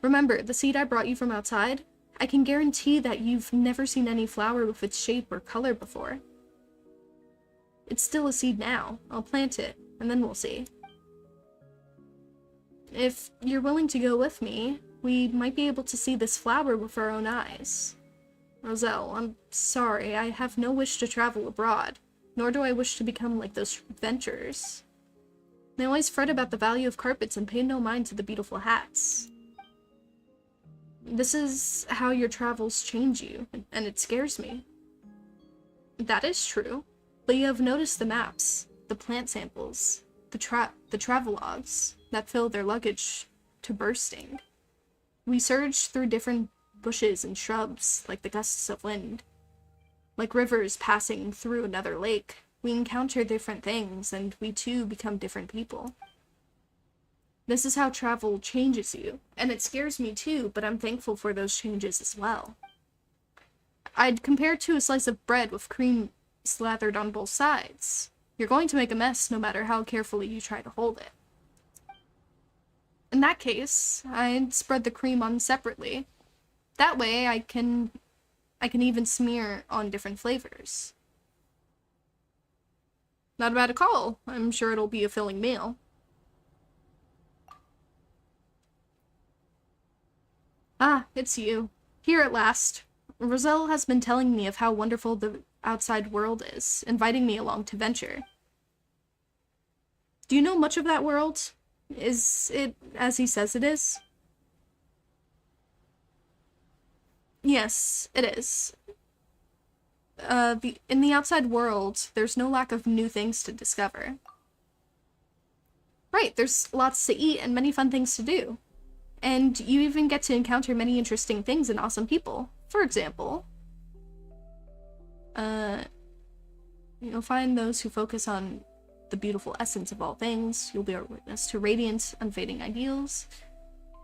Remember, the seed I brought you from outside? I can guarantee that you've never seen any flower with its shape or color before. It's still a seed now. I'll plant it, and then we'll see. If you're willing to go with me, we might be able to see this flower with our own eyes. Roselle, I'm sorry, I have no wish to travel abroad, nor do I wish to become like those adventurers. They always fret about the value of carpets and pay no mind to the beautiful hats. This is how your travels change you, and it scares me. That is true, but you have noticed the maps, the plant samples, the travelogues that fill their luggage to bursting. We surge through different bushes and shrubs like the gusts of wind. Like rivers passing through another lake, we encounter different things, and we too become different people. This is how travel changes you, and it scares me too, but I'm thankful for those changes as well. I'd compare it to a slice of bread with cream slathered on both sides. You're going to make a mess no matter how carefully you try to hold it. In that case, I'd spread the cream on separately. That way I can even smear on different flavors. Not a bad call. I'm sure it'll be a filling meal. Ah, it's you. Here at last. Roselle has been telling me of how wonderful the outside world is, inviting me along to venture. Do you know much of that world? Is it as he says it is? Yes, it is. In the outside world, there's no lack of new things to discover. Right, there's lots to eat and many fun things to do. And you even get to encounter many interesting things and awesome people. For example, you'll find those who focus on the beautiful essence of all things. You'll be a witness to radiant, unfading ideals.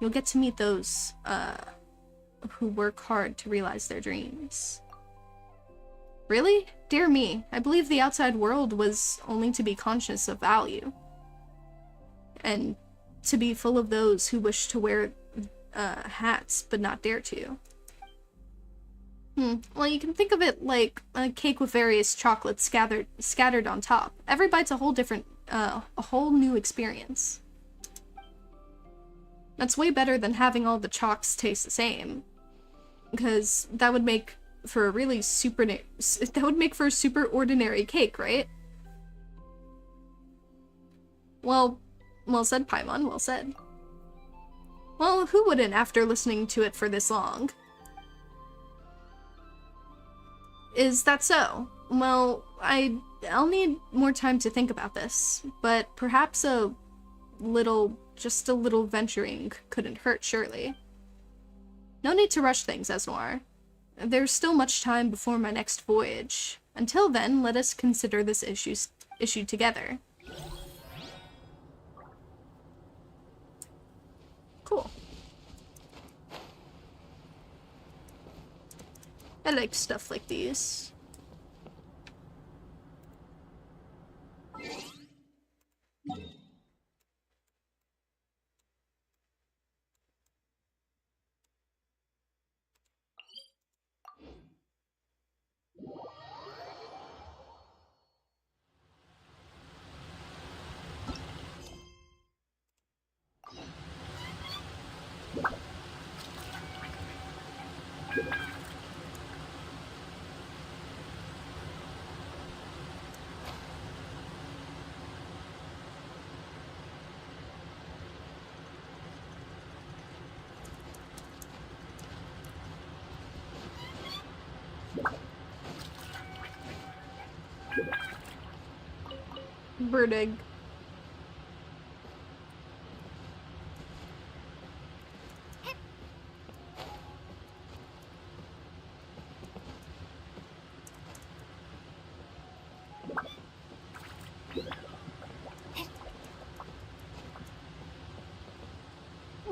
You'll get to meet those, who work hard to realize their dreams. Really? Dear me, I believe the outside world was only to be conscious of value. And to be full of those who wish to wear hats but not dare to. Well, you can think of it like a cake with various chocolates scattered on top. Every bite's a whole different, a whole new experience. That's way better than having all the chocks taste the same. Because that would make for a really a super ordinary cake, right? Well said, Paimon, well said. Well, who wouldn't after listening to it for this long? Is that so? Well, I'll need more time to think about this, but perhaps just a little venturing couldn't hurt, surely. No need to rush things, Esnoir. There's still much time before my next voyage. Until then, let us consider this issue together. Cool. I like stuff like these. Bird egg.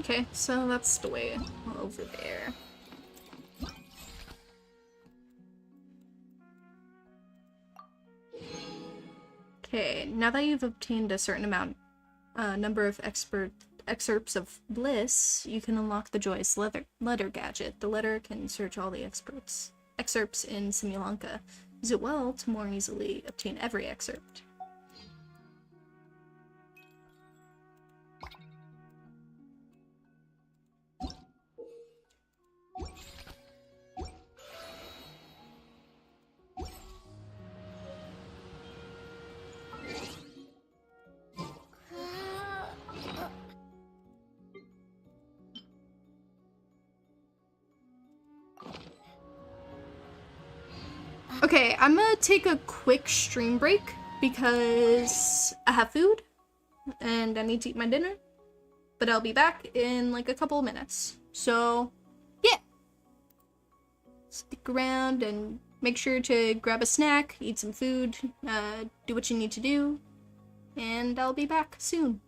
Okay, so that's the way over there. Okay, now that you've obtained a certain number of excerpts of bliss, you can unlock the joyous letter gadget. The letter can search all the excerpts in Simulanka. Use it well to more easily obtain every excerpt. Okay, I'm gonna take a quick stream break because I have food and I need to eat my dinner, but I'll be back in like a couple of minutes. So, yeah. Stick around and make sure to grab a snack, eat some food, do what you need to do, and I'll be back soon.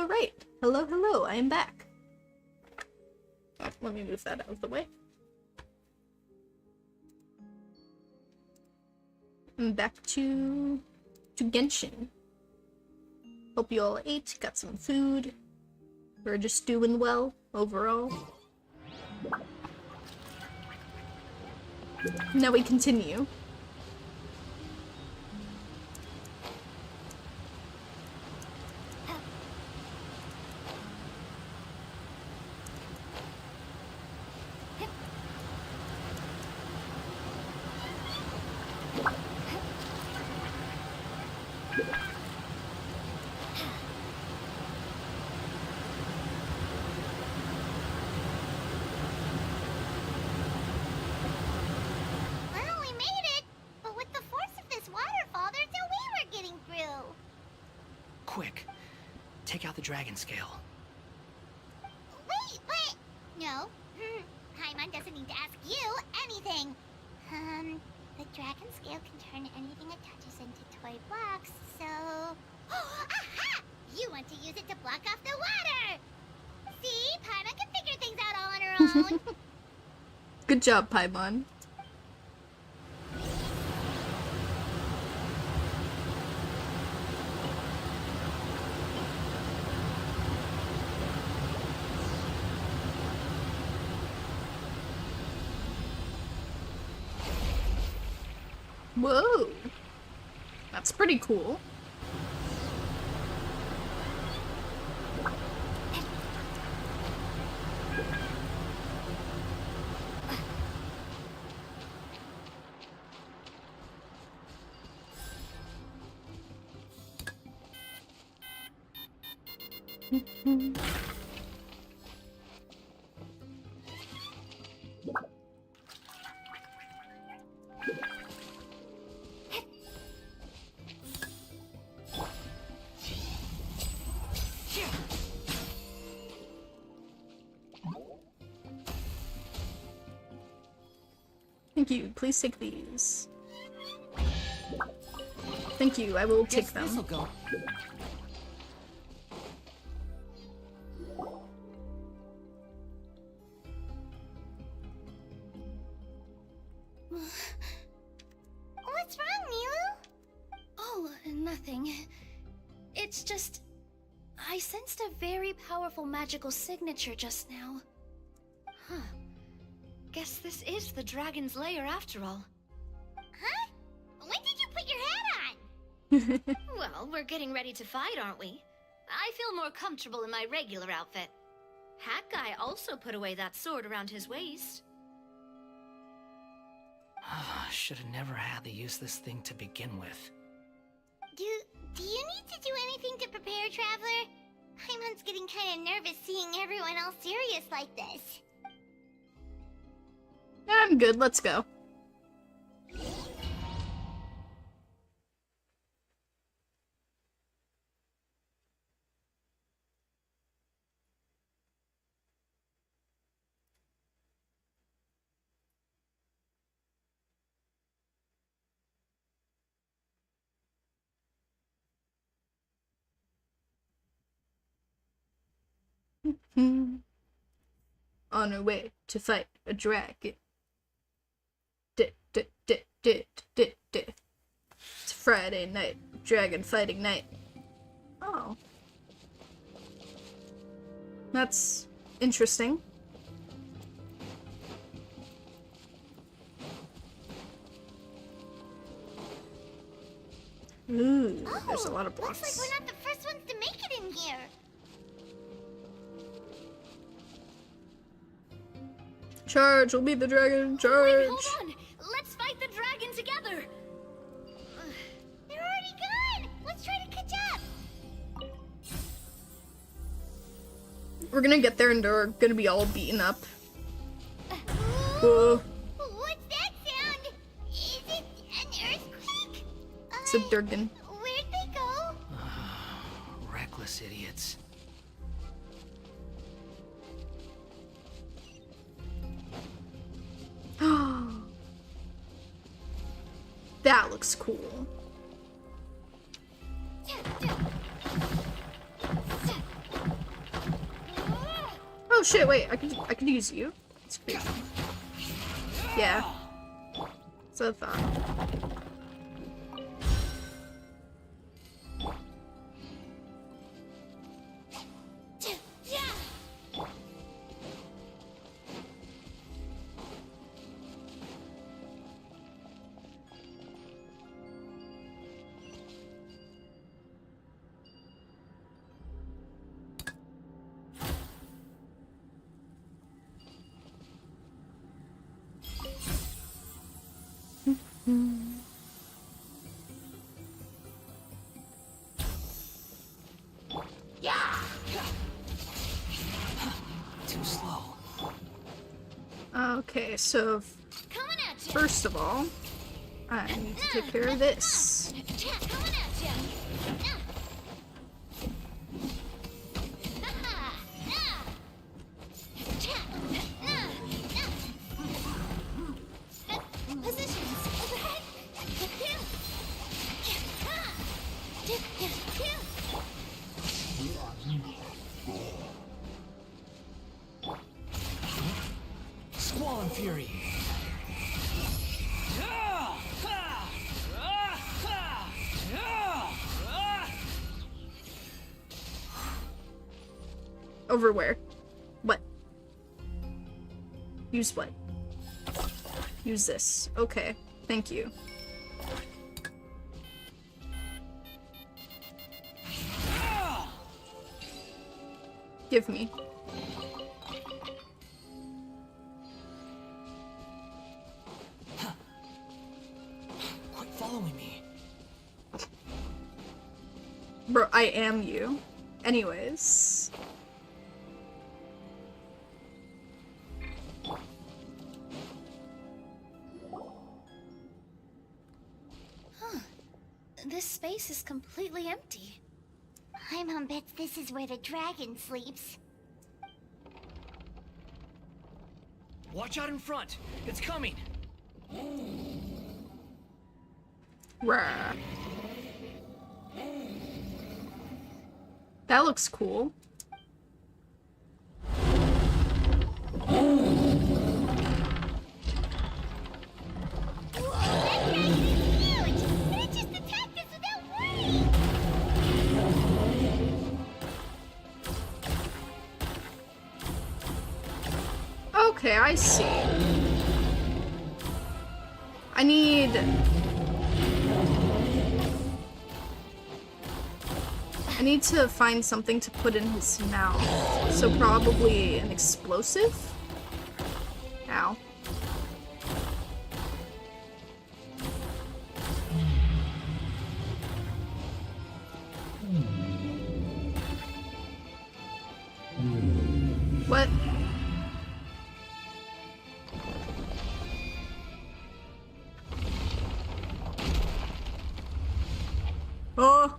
Alright. Hello, hello, I am back. Oh, let me move that out of the way. I'm back to Genshin. Hope you all ate, got some food. We're just doing well, overall. Now we continue. Quick, take out the dragon scale. Wait, but... No. Paimon doesn't need to ask you anything. The dragon scale can turn anything it touches into toy blocks, so... Aha! You want to use it to block off the water! See? Paimon can figure things out all on her own. Good job, Paimon. Whoa! That's pretty cool. Thank you. Please take these. Thank you. I will take them. This'll go. What's wrong, Milu? Oh, nothing. It's just... I sensed a very powerful magical signature just now. Huh. Guess this is the dragon's lair after all. Huh? When did you put your hat on? Well, we're getting ready to fight, aren't we? I feel more comfortable in my regular outfit. Hat Guy also put away that sword around his waist. Should have never had to use this thing to begin with. Do you need to do anything to prepare, Traveler? Paimon's getting kind of nervous seeing everyone all serious like this. I'm good. Let's go. On our way to fight a dragon. It's Friday night, dragon fighting night. Oh. That's interesting. Ooh, there's a lot of blocks. Looks like we're not the first ones to make it in here. Charge! We'll beat the dragon! Charge! Wait, hold on! Let's fight the dragon together! They're already gone! Let's try to catch up! We're gonna get there and they're gonna be all beaten up. Whoa. What's that sound? Is it an earthquake? It's a Durgan. Where'd they go? Reckless idiots. That looks cool. Oh shit, wait, I could use you. That's crazy. Yeah. So I thought. Too slow. Okay, so first of all, I need to take care of this. Squall Fury. Over where? What? Use what? Use this. Okay, thank you. Give me. Quit following me. Bro, I am you. Anyways. This space is completely empty. My mom bets this is where the dragon sleeps. Watch out in front. It's coming. Rah. That looks cool. Okay, I see. I need to find something to put in his mouth. So probably an explosive? Ow. What? Oh!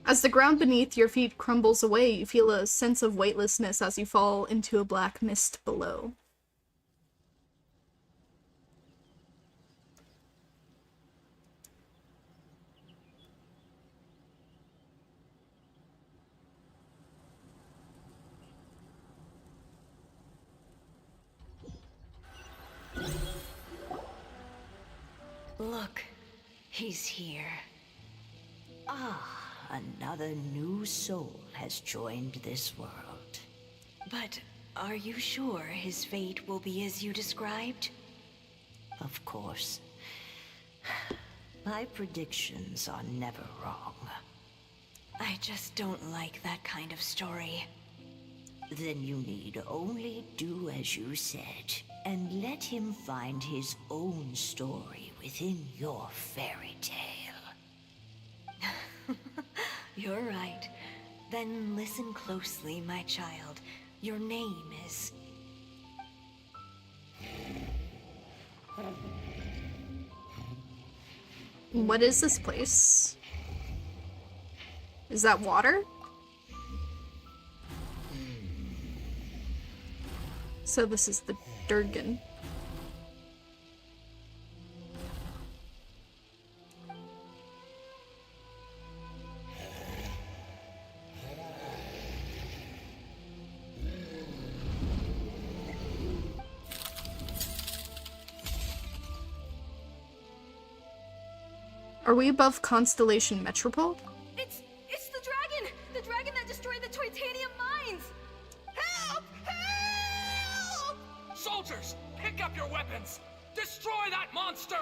As the ground beneath your feet crumbles away, you feel a sense of weightlessness as you fall into a black mist below. Look, he's here. Ah, another new soul has joined this world. But are you sure his fate will be as you described? Of course. My predictions are never wrong. I just don't like that kind of story. Then you need only do as you said, and let him find his own story within your fairy tale. You're right. Then listen closely, my child. Your name is... What is this place? Is that water? So this is the Durgan. Are we above Constellation Metropole? It's the dragon! The dragon that destroyed the titanium mines! Help! Help! Soldiers, pick up your weapons! Destroy that monster!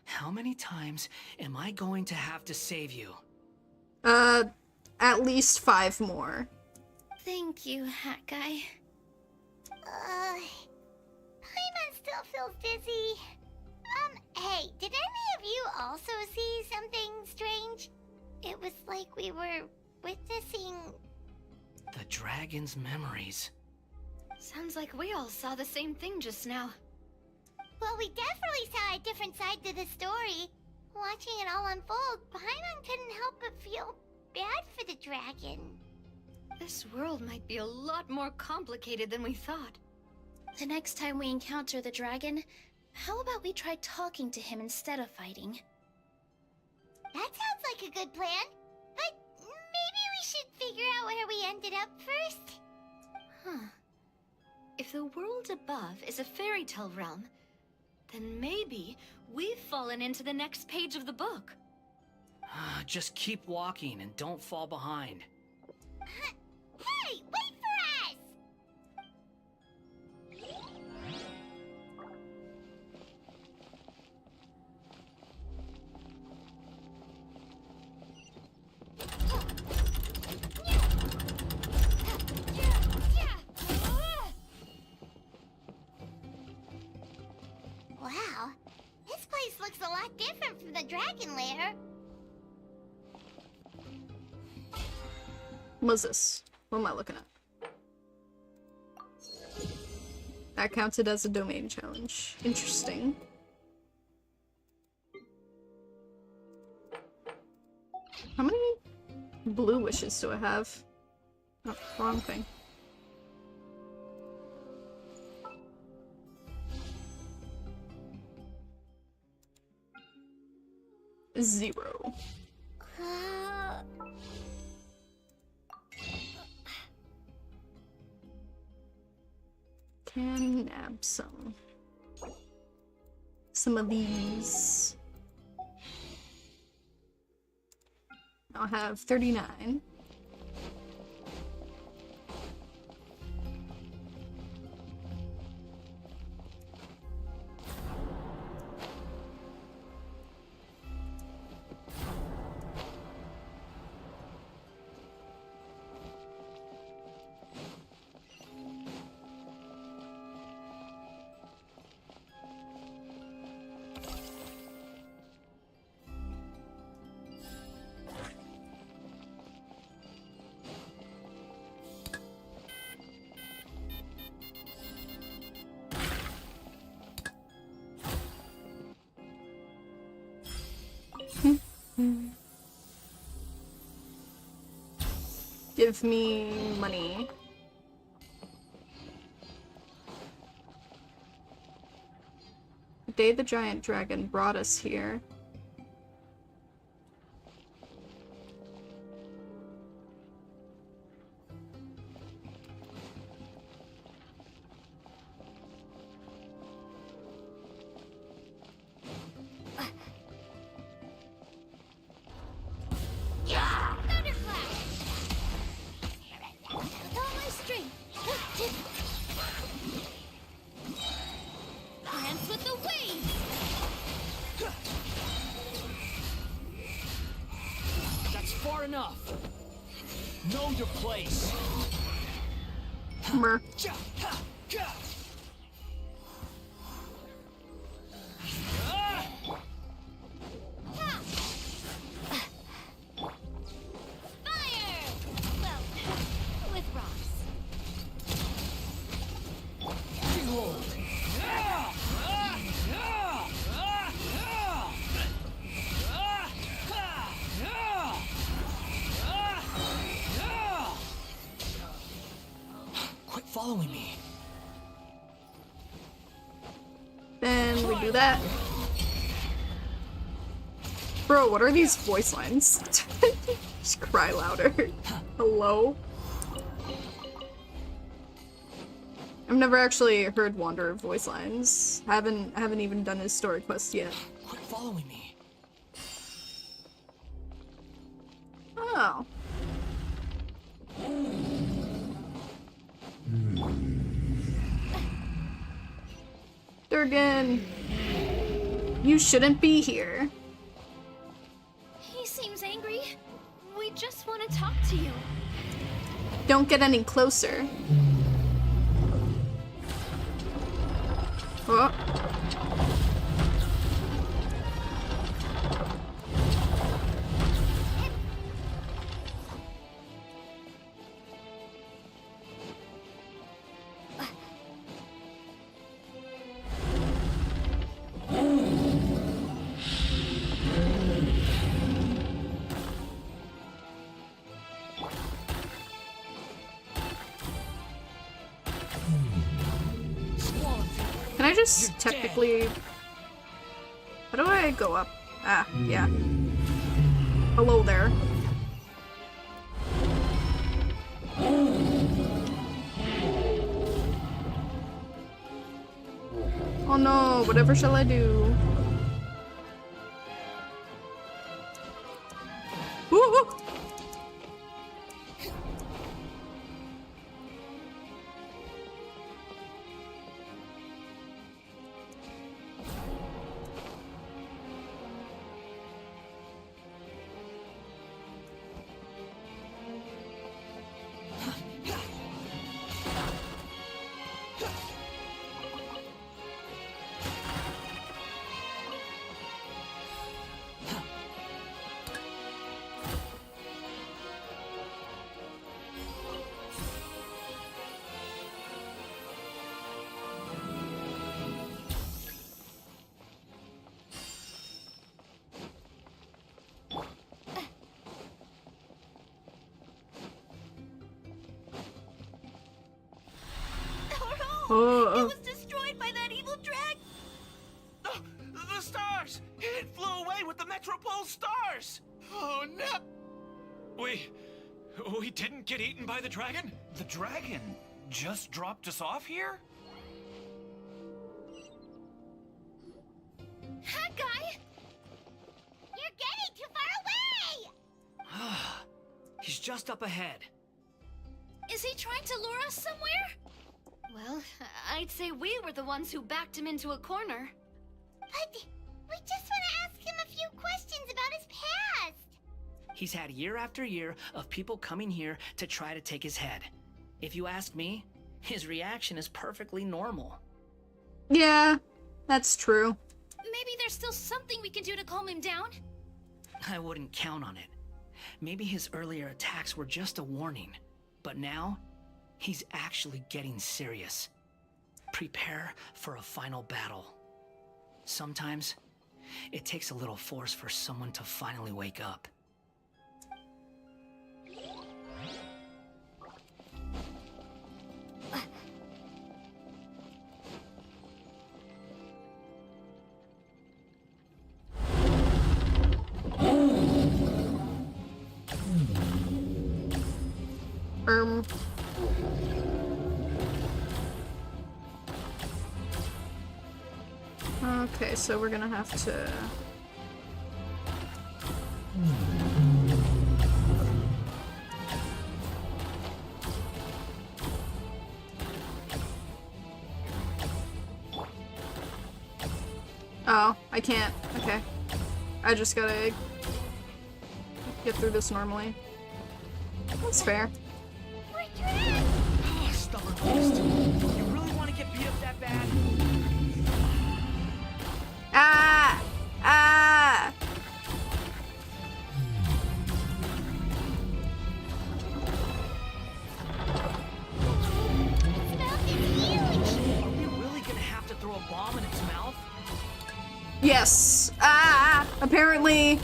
How many times am I going to have to save you? At least 5 more. Thank you, Hat Guy. Paimon still feels dizzy. Hey, did any of you also see something strange? It was like we were witnessing... The dragon's memories. Sounds like we all saw the same thing just now. Well, we definitely saw a different side to the story. Watching it all unfold, Paimon couldn't help but feel bad for the dragon. This world might be a lot more complicated than we thought. The next time we encounter the dragon, how about we try talking to him instead of fighting? That sounds like a good plan. But maybe we should figure out where we ended up first. Huh. If the world above is a fairy tale realm, then maybe we've fallen into the next page of the book. Just keep walking and don't fall behind. Hey, wait for us! Wow, this place looks a lot different from the dragon lair. What's this? What am I looking at? That counted as a domain challenge. Interesting. How many blue wishes do I have? Oh, wrong thing. Zero. Can nab some of these. I'll have 39. Give me money. The day the giant dragon brought us here. following me. Then we do that. Bro, what are these voice lines? Just cry louder. Hello? I've never actually heard Wanderer voice lines. Haven't even done his story quest yet. Quit following me. Oh. Durgan, you shouldn't be here. He seems angry. We just want to talk to you. Don't get any closer. Oh. Can I just technically... How do I go up? Ah, yeah. Hello there. Oh no, whatever shall I do? Woo! It was destroyed by that evil drag! The stars! It flew away with the Metropole stars! Oh no! We didn't get eaten by the dragon? The dragon just dropped us off here? Hi, guy! You're getting too far away! He's just up ahead. Is he trying to lure us somewhere? Well, I'd say we were the ones who backed him into a corner. But we just want to ask him a few questions about his past. He's had year after year of people coming here to try to take his head. If you ask me, his reaction is perfectly normal. Yeah, that's true. Maybe there's still something we can do to calm him down? I wouldn't count on it. Maybe his earlier attacks were just a warning, but now he's actually getting serious. Prepare for a final battle. Sometimes it takes a little force for someone to finally wake up. Okay, so we're gonna have to... Oh, I can't. Okay. I just gotta get through this normally. That's fair. Oh, stubborn beast. You really want to get beat up that bad? Ah! Ah! Are we really gonna have to throw a bomb in its mouth? Yes. Ah! Apparently.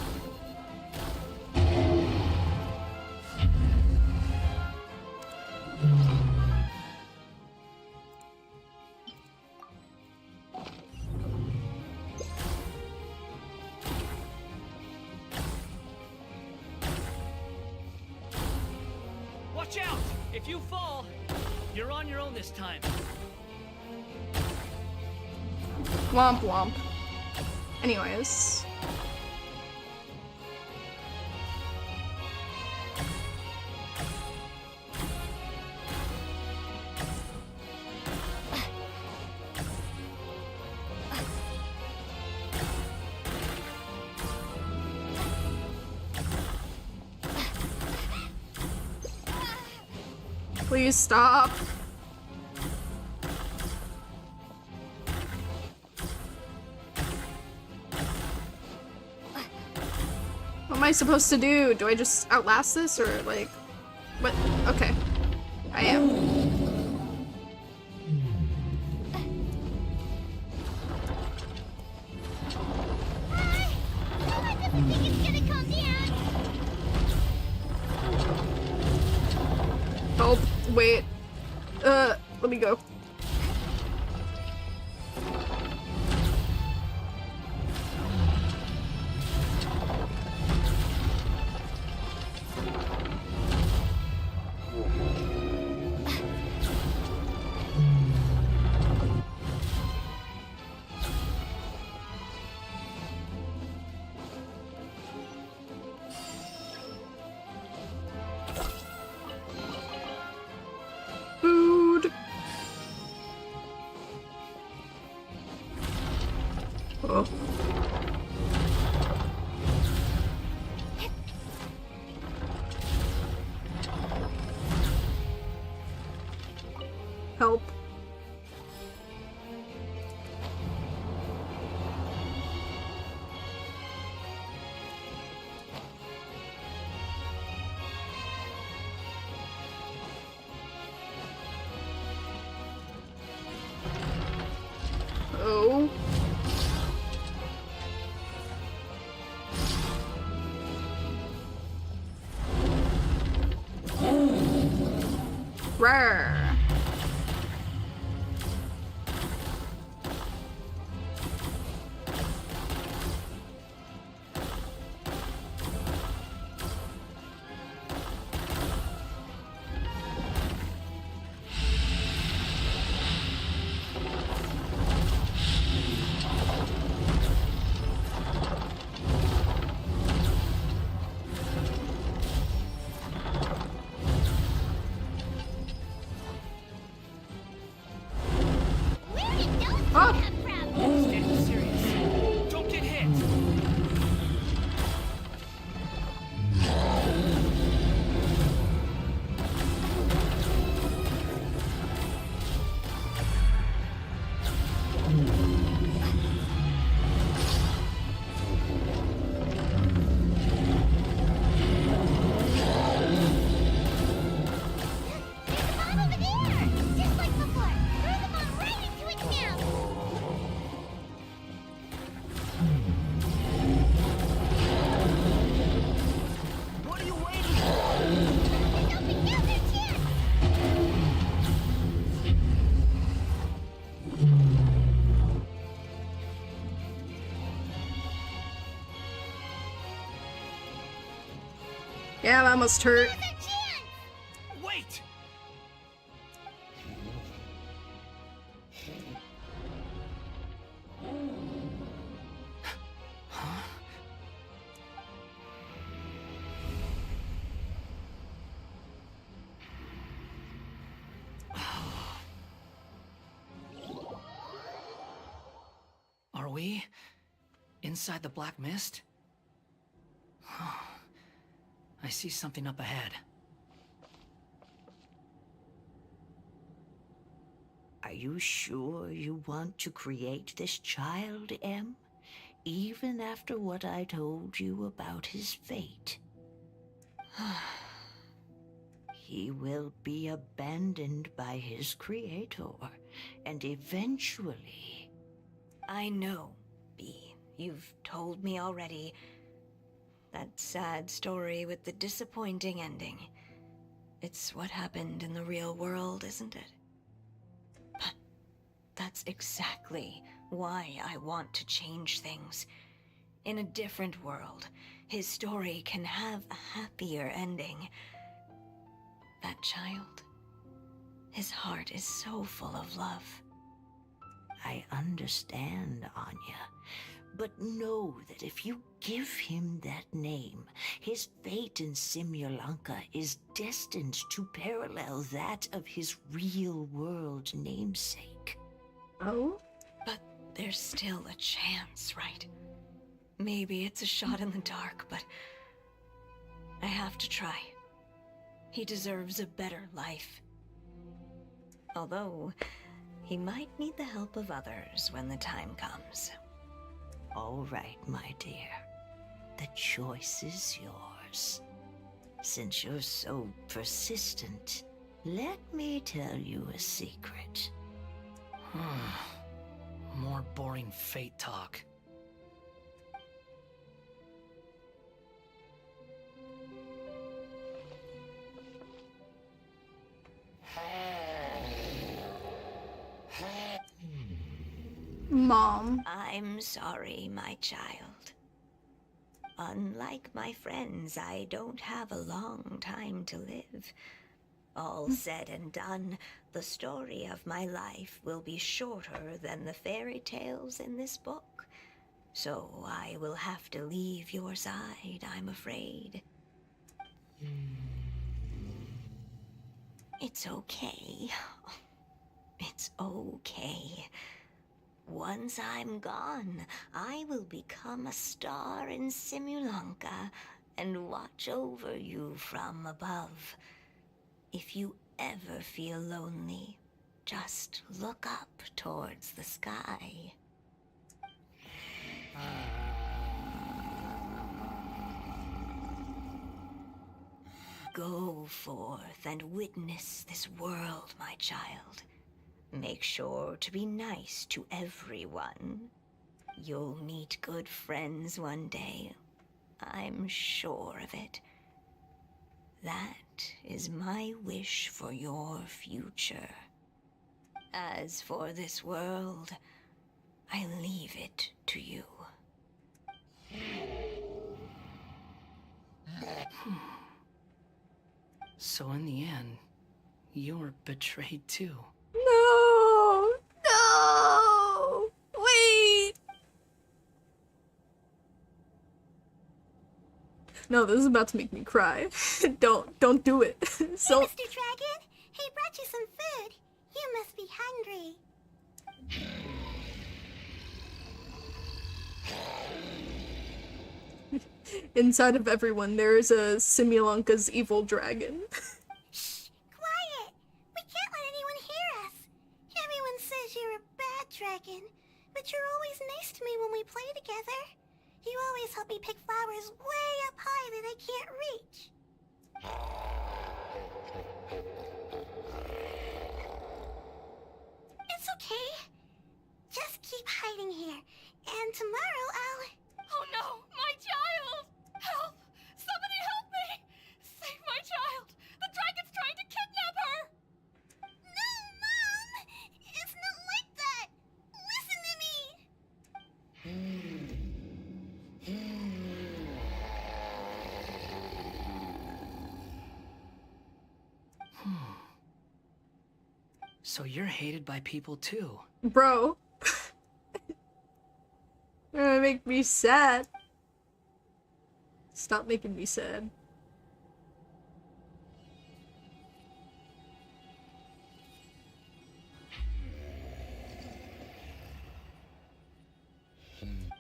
Watch out! If you fall, you're on your own this time. Womp womp. Anyways. Please stop. What am I supposed to do? Do I just outlast this or like what? Okay. I am. Help. Wait. Let me go. Food. Oh. Help. Oh. Rawr. Stand serious. Don't get hit. What are you waiting for? Yeah, that must hurt. Wait! Are we inside the black mist? I see something up ahead. Are you sure you want to create this child, Em? Even after what I told you about his fate? He will be abandoned by his creator, and eventually... I know, B. You've told me already. That sad story with the disappointing ending. It's what happened in the real world, isn't it? But that's exactly why I want to change things. In a different world, his story can have a happier ending. that child. His heart is so full of love. I understand, Anya. But know that if you give him that name, his fate in Simulanka is destined to parallel that of his real-world namesake. Oh? But there's still a chance, right? Maybe it's a shot in the dark, but I have to try. He deserves a better life. Although, he might need the help of others when the time comes. All right, my dear. The choice is yours. Since you're so persistent, let me tell you a secret. More boring fate talk. Mom. I'm sorry, my child. Unlike my friends, I don't have a long time to live. All said and done, the story of my life will be shorter than the fairy tales in this book. So I will have to leave your side, I'm afraid. It's okay. It's okay. Once I'm gone, I will become a star in Simulanka and watch over you from above. If you ever feel lonely, just look up towards the sky. Go forth and witness this world, my child. Make sure to be nice to everyone. You'll meet good friends one day. I'm sure of it. That is my wish for your future. As for this world, I leave it to you. So in the end, you were betrayed too. No! No! Wait! No, this is about to make me cry. Don't do it. So. Hey, Mr. Dragon, he brought you some food. You must be hungry. Inside of everyone, there is a Simulanka's evil dragon. Shh! Quiet! We can't let anyone hear us. Everyone says you're a bad dragon, but you're always nice to me when we play together. You always help me pick flowers way up high that I can't reach. It's okay. Just keep hiding here, and tomorrow I'll... Oh no! My child! Help! Somebody help me! Save my child! The dragon's trying to kidnap her! No, Mom! It's not like that! Listen to me! So you're hated by people too. Bro. You're gonna make me sad. Stop making me sad.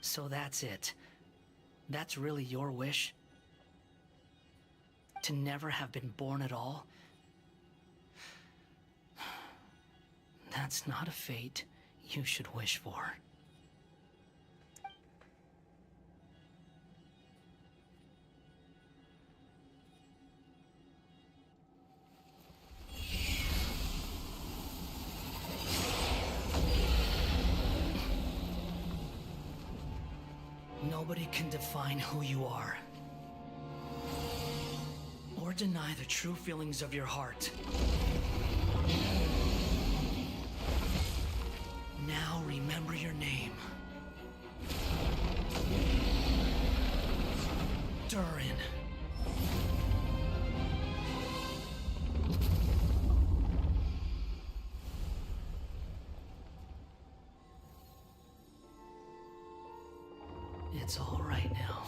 So that's it. That's really your wish? To never have been born at all? That's not a fate you should wish for. Nobody can define who you are, or deny the true feelings of your heart. Now remember your name. Durin. It's all right now.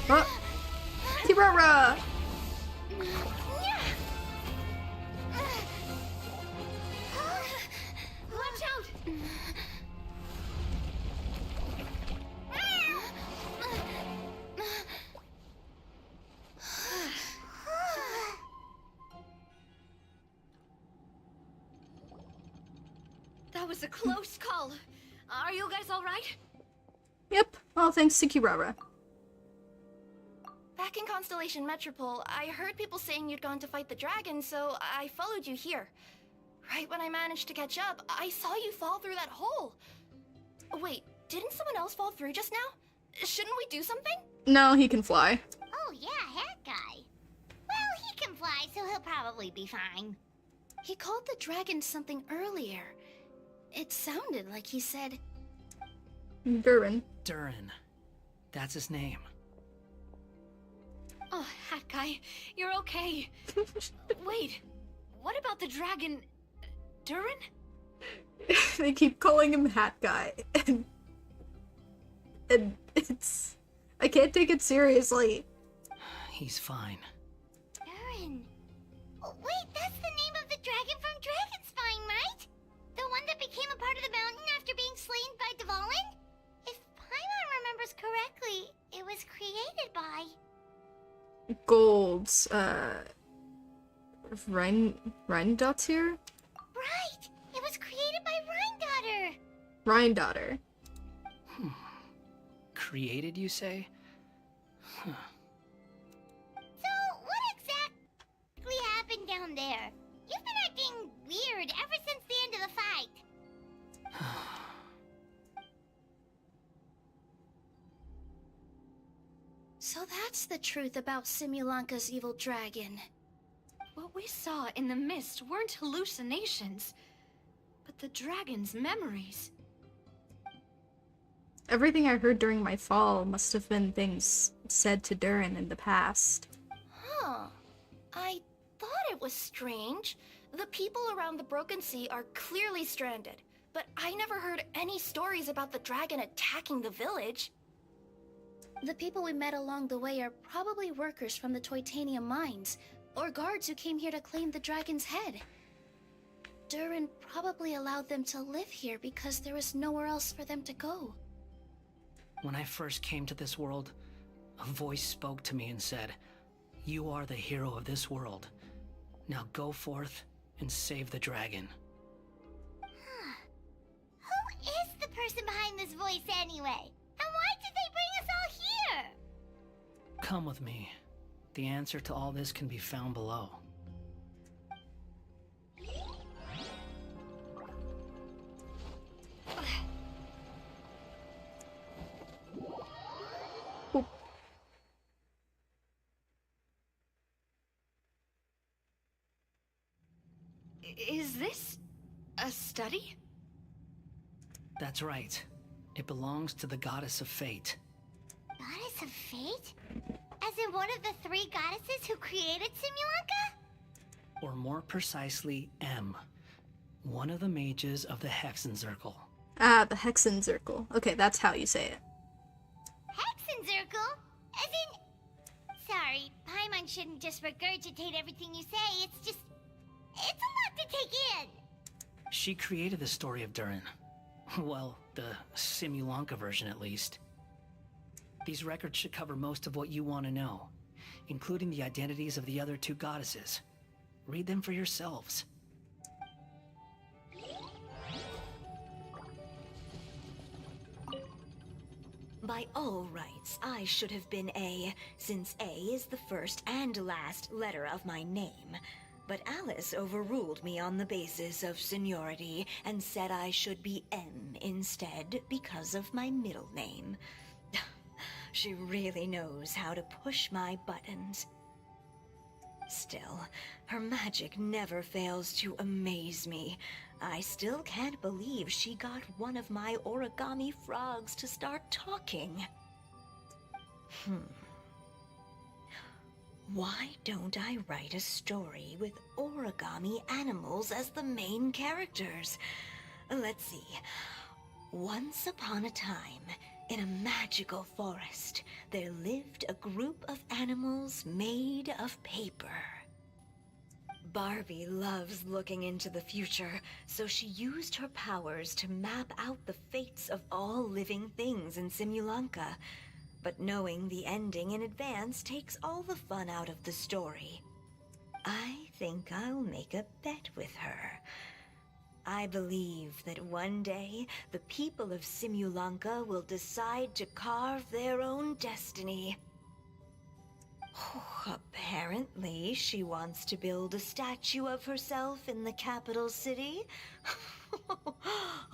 Oh! Kirara! Watch out! That was a close call. Are you guys all right? Yep, all thanks to Kirara. Back in Constellation Metropole, I heard people saying you'd gone to fight the dragon, so I followed you here. Right when I managed to catch up, I saw you fall through that hole. Wait, didn't someone else fall through just now? Shouldn't we do something? No, he can fly. Oh yeah, that guy. Well, he can fly, so he'll probably be fine. He called the dragon something earlier. It sounded like he said... Durin. Durin. That's his name. Oh, Hat Guy, you're okay. Wait, what about the dragon... Durin? They keep calling him Hat Guy. And it's... I can't take it seriously. He's fine. Durin. Oh, wait, that's the name of the dragon from Dragonspine, right? The one that became a part of the mountain after being slain by Dvalin? If Paimon remembers correctly, it was created by... Gold's, Rheindotter? Right! It was created by Rheindotter! Rheindotter. Created, you say? Huh. So, what exactly happened down there? You've been acting weird ever since the end of the fight. So that's the truth about Simulanka's evil dragon. What we saw in the mist weren't hallucinations, but the dragon's memories. Everything I heard during my fall must have been things said to Durin in the past. Huh. I thought it was strange. The people around the Broken Sea are clearly stranded, but I never heard any stories about the dragon attacking the village. The people we met along the way are probably workers from the Toitanium mines, or guards who came here to claim the dragon's head. Durin probably allowed them to live here because there was nowhere else for them to go. When I first came to this world, a voice spoke to me and said, "You are the hero of this world. Now go forth and save the dragon." Who is the person behind this voice anyway? And why did they bring us all here? Come with me. The answer to all this can be found below. Is this a study? That's right. It belongs to the goddess of fate. Goddess of Fate? As in one of the three goddesses who created Simulanka? Or more precisely, M. One of the mages of the Hexenzirkel. Ah, the Hexenzirkel. Okay, that's how you say it. Hexenzirkel? As in... Sorry, Paimon shouldn't just regurgitate everything you say, it's just... It's a lot to take in! She created the story of Durin. Well, the Simulanka version at least. These records should cover most of what you want to know, including the identities of the other two goddesses. Read them for yourselves. By all rights, I should have been A, since A is the first and last letter of my name. But Alice overruled me on the basis of seniority and said I should be M instead because of my middle name. She really knows how to push my buttons. Still, her magic never fails to amaze me. I still can't believe she got one of my origami frogs to start talking. Why don't I write a story with origami animals as the main characters? Let's see. Once upon a time, in a magical forest, there lived a group of animals made of paper. Barbie loves looking into the future, so she used her powers to map out the fates of all living things in Simulanka. But knowing the ending in advance takes all the fun out of the story. I think I'll make a bet with her. I believe that one day, the people of Simulanka will decide to carve their own destiny. Apparently, she wants to build a statue of herself in the capital city.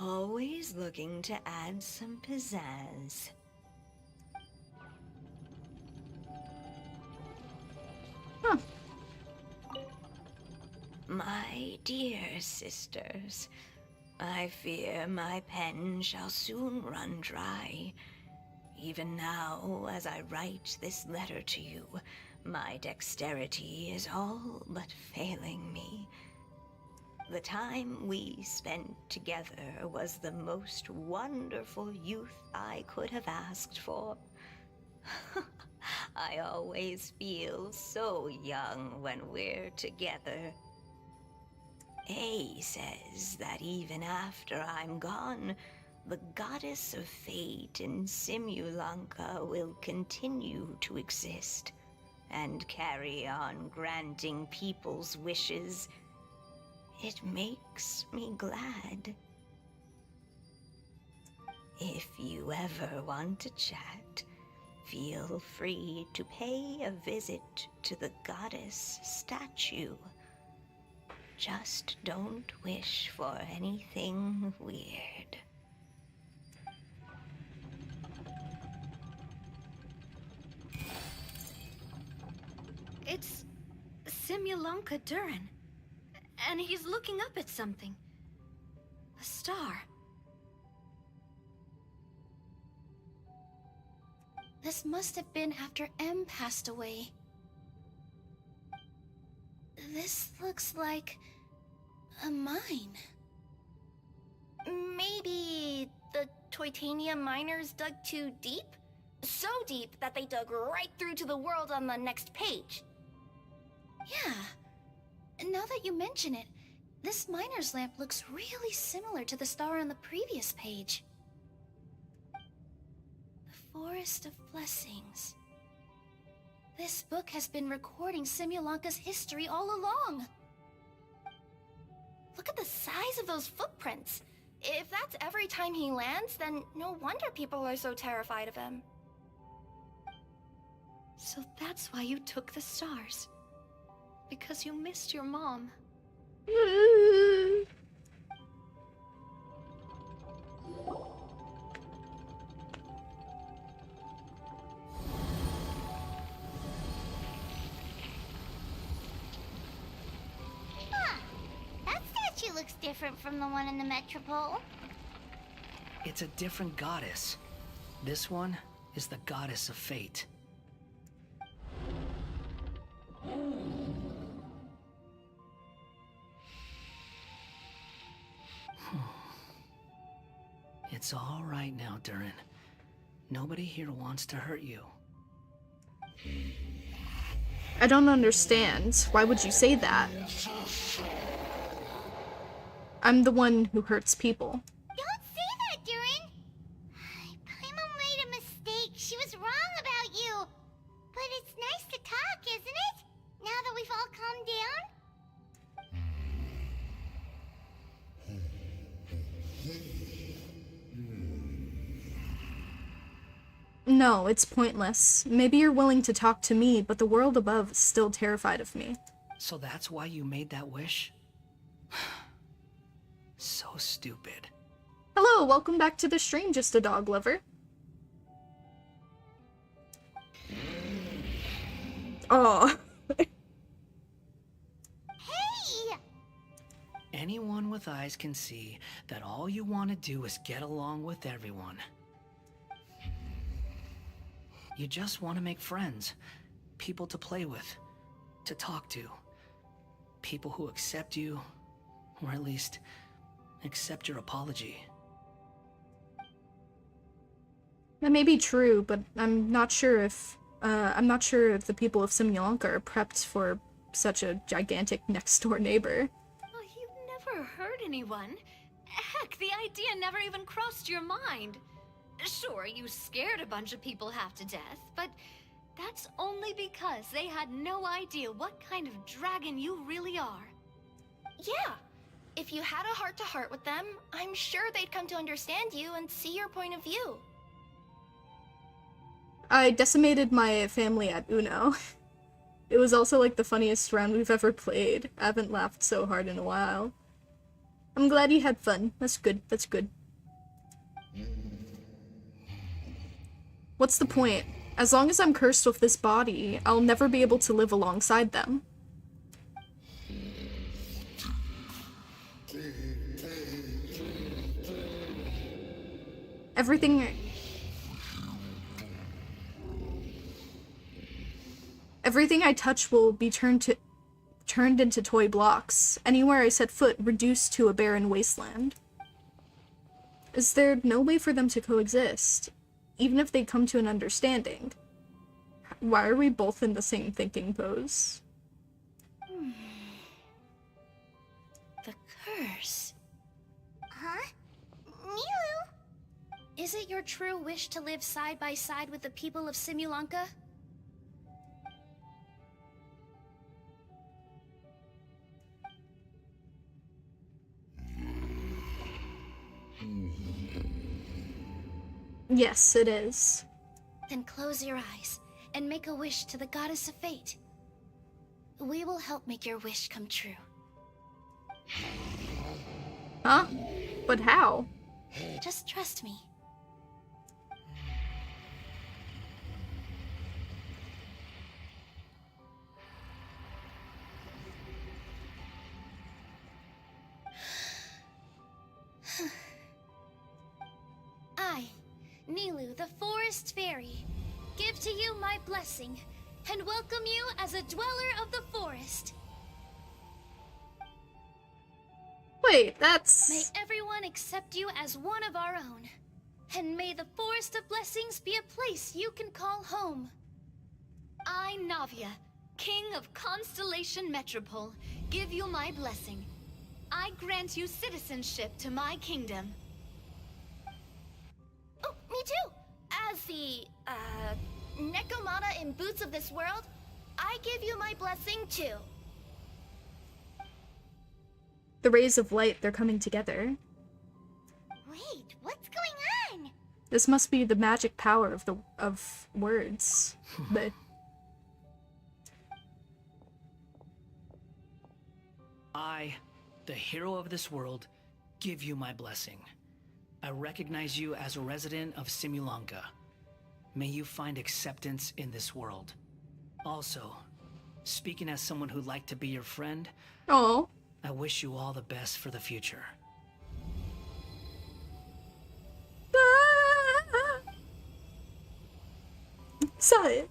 Always looking to add some pizzazz. My dear sisters, I fear my pen shall soon run dry. Even now, as I write this letter to you, my dexterity is all but failing me. The time we spent together was the most wonderful youth I could have asked for. I always feel so young when we're together. A says that even after I'm gone, the goddess of fate in Simulanka will continue to exist and carry on granting people's wishes. It makes me glad. If you ever want to chat, feel free to pay a visit to the goddess statue. Just don't wish for anything weird. It's Simulanka Durin. And he's looking up at something. A star. This must have been after M passed away. This looks like a mine. Maybe the Toitania miners dug too deep? So deep that they dug right through to the world on the next page. Yeah. Now that you mention it, this miner's lamp looks really similar to the star on the previous page. The Forest of Blessings. This book has been recording Simulanka's history all along. Look at the size of those footprints. If that's every time he lands, then no wonder people are so terrified of him. So that's why you took the stars. Because you missed your mom. That statue looks different from the one in the Metropole. It's a different goddess. This one is the goddess of fate. It's all right now, Durin. Nobody here wants to hurt you. I don't understand. Why would you say that? I'm the one who hurts people. Don't say that, Durin. Paimon made a mistake. She was wrong about you. But it's nice to talk, isn't it? Now that we've all calmed down? No, it's pointless. Maybe you're willing to talk to me, but the world above is still terrified of me. So that's why you made that wish? So stupid. Hello, welcome back to the stream, Just a Dog Lover. Oh. anyone with eyes can see that all you want to do is get along with everyone. You just want to make friends, people to play with, to talk to. People who accept you, or at least accept your apology. That may be true, but I'm not sure if the people of Simulanka are prepped for such a gigantic next-door neighbor. Oh, you've never hurt anyone. Heck, the idea never even crossed your mind. Sure, you scared a bunch of people half to death, but that's only because they had no idea what kind of dragon you really are. Yeah. If you had a heart-to-heart with them, I'm sure they'd come to understand you and see your point of view. I decimated my family at Uno. It was also like the funniest round we've ever played. I haven't laughed so hard in a while. I'm glad you had fun. That's good. That's good. What's the point? As long as I'm cursed with this body, I'll never be able to live alongside them. Everything I touch will be turned into toy blocks. Anywhere I set foot, reduced to a barren wasteland. Is there no way for them to coexist? Even if they come to an understanding. Why are we both in the same thinking pose? The curse. Huh? Nilu? Is it your true wish to live side by side with the people of Simulanka? Yes, it is. Then close your eyes and make a wish to the goddess of fate. We will help make your wish come true. Huh? But how? Just trust me. I, Nilu, the Forest Fairy, give to you my blessing and welcome you as a dweller of the forest. Wait, that's... May everyone accept you as one of our own, and may the Forest of Blessings be a place you can call home. I, Navia, King of Constellation Metropole, give you my blessing. I grant you citizenship to my kingdom. Oh, me too! As the, Nekomata in Boots of this world, I give you my blessing too. The rays of light, they're coming together. Wait, what's going on? This must be the magic power of words. But I, the hero of this world, give you my blessing. I recognize you as a resident of Simulanka. May you find acceptance in this world. Also, speaking as someone who'd like to be your friend, oh, I wish you all the best for the future. Saw it.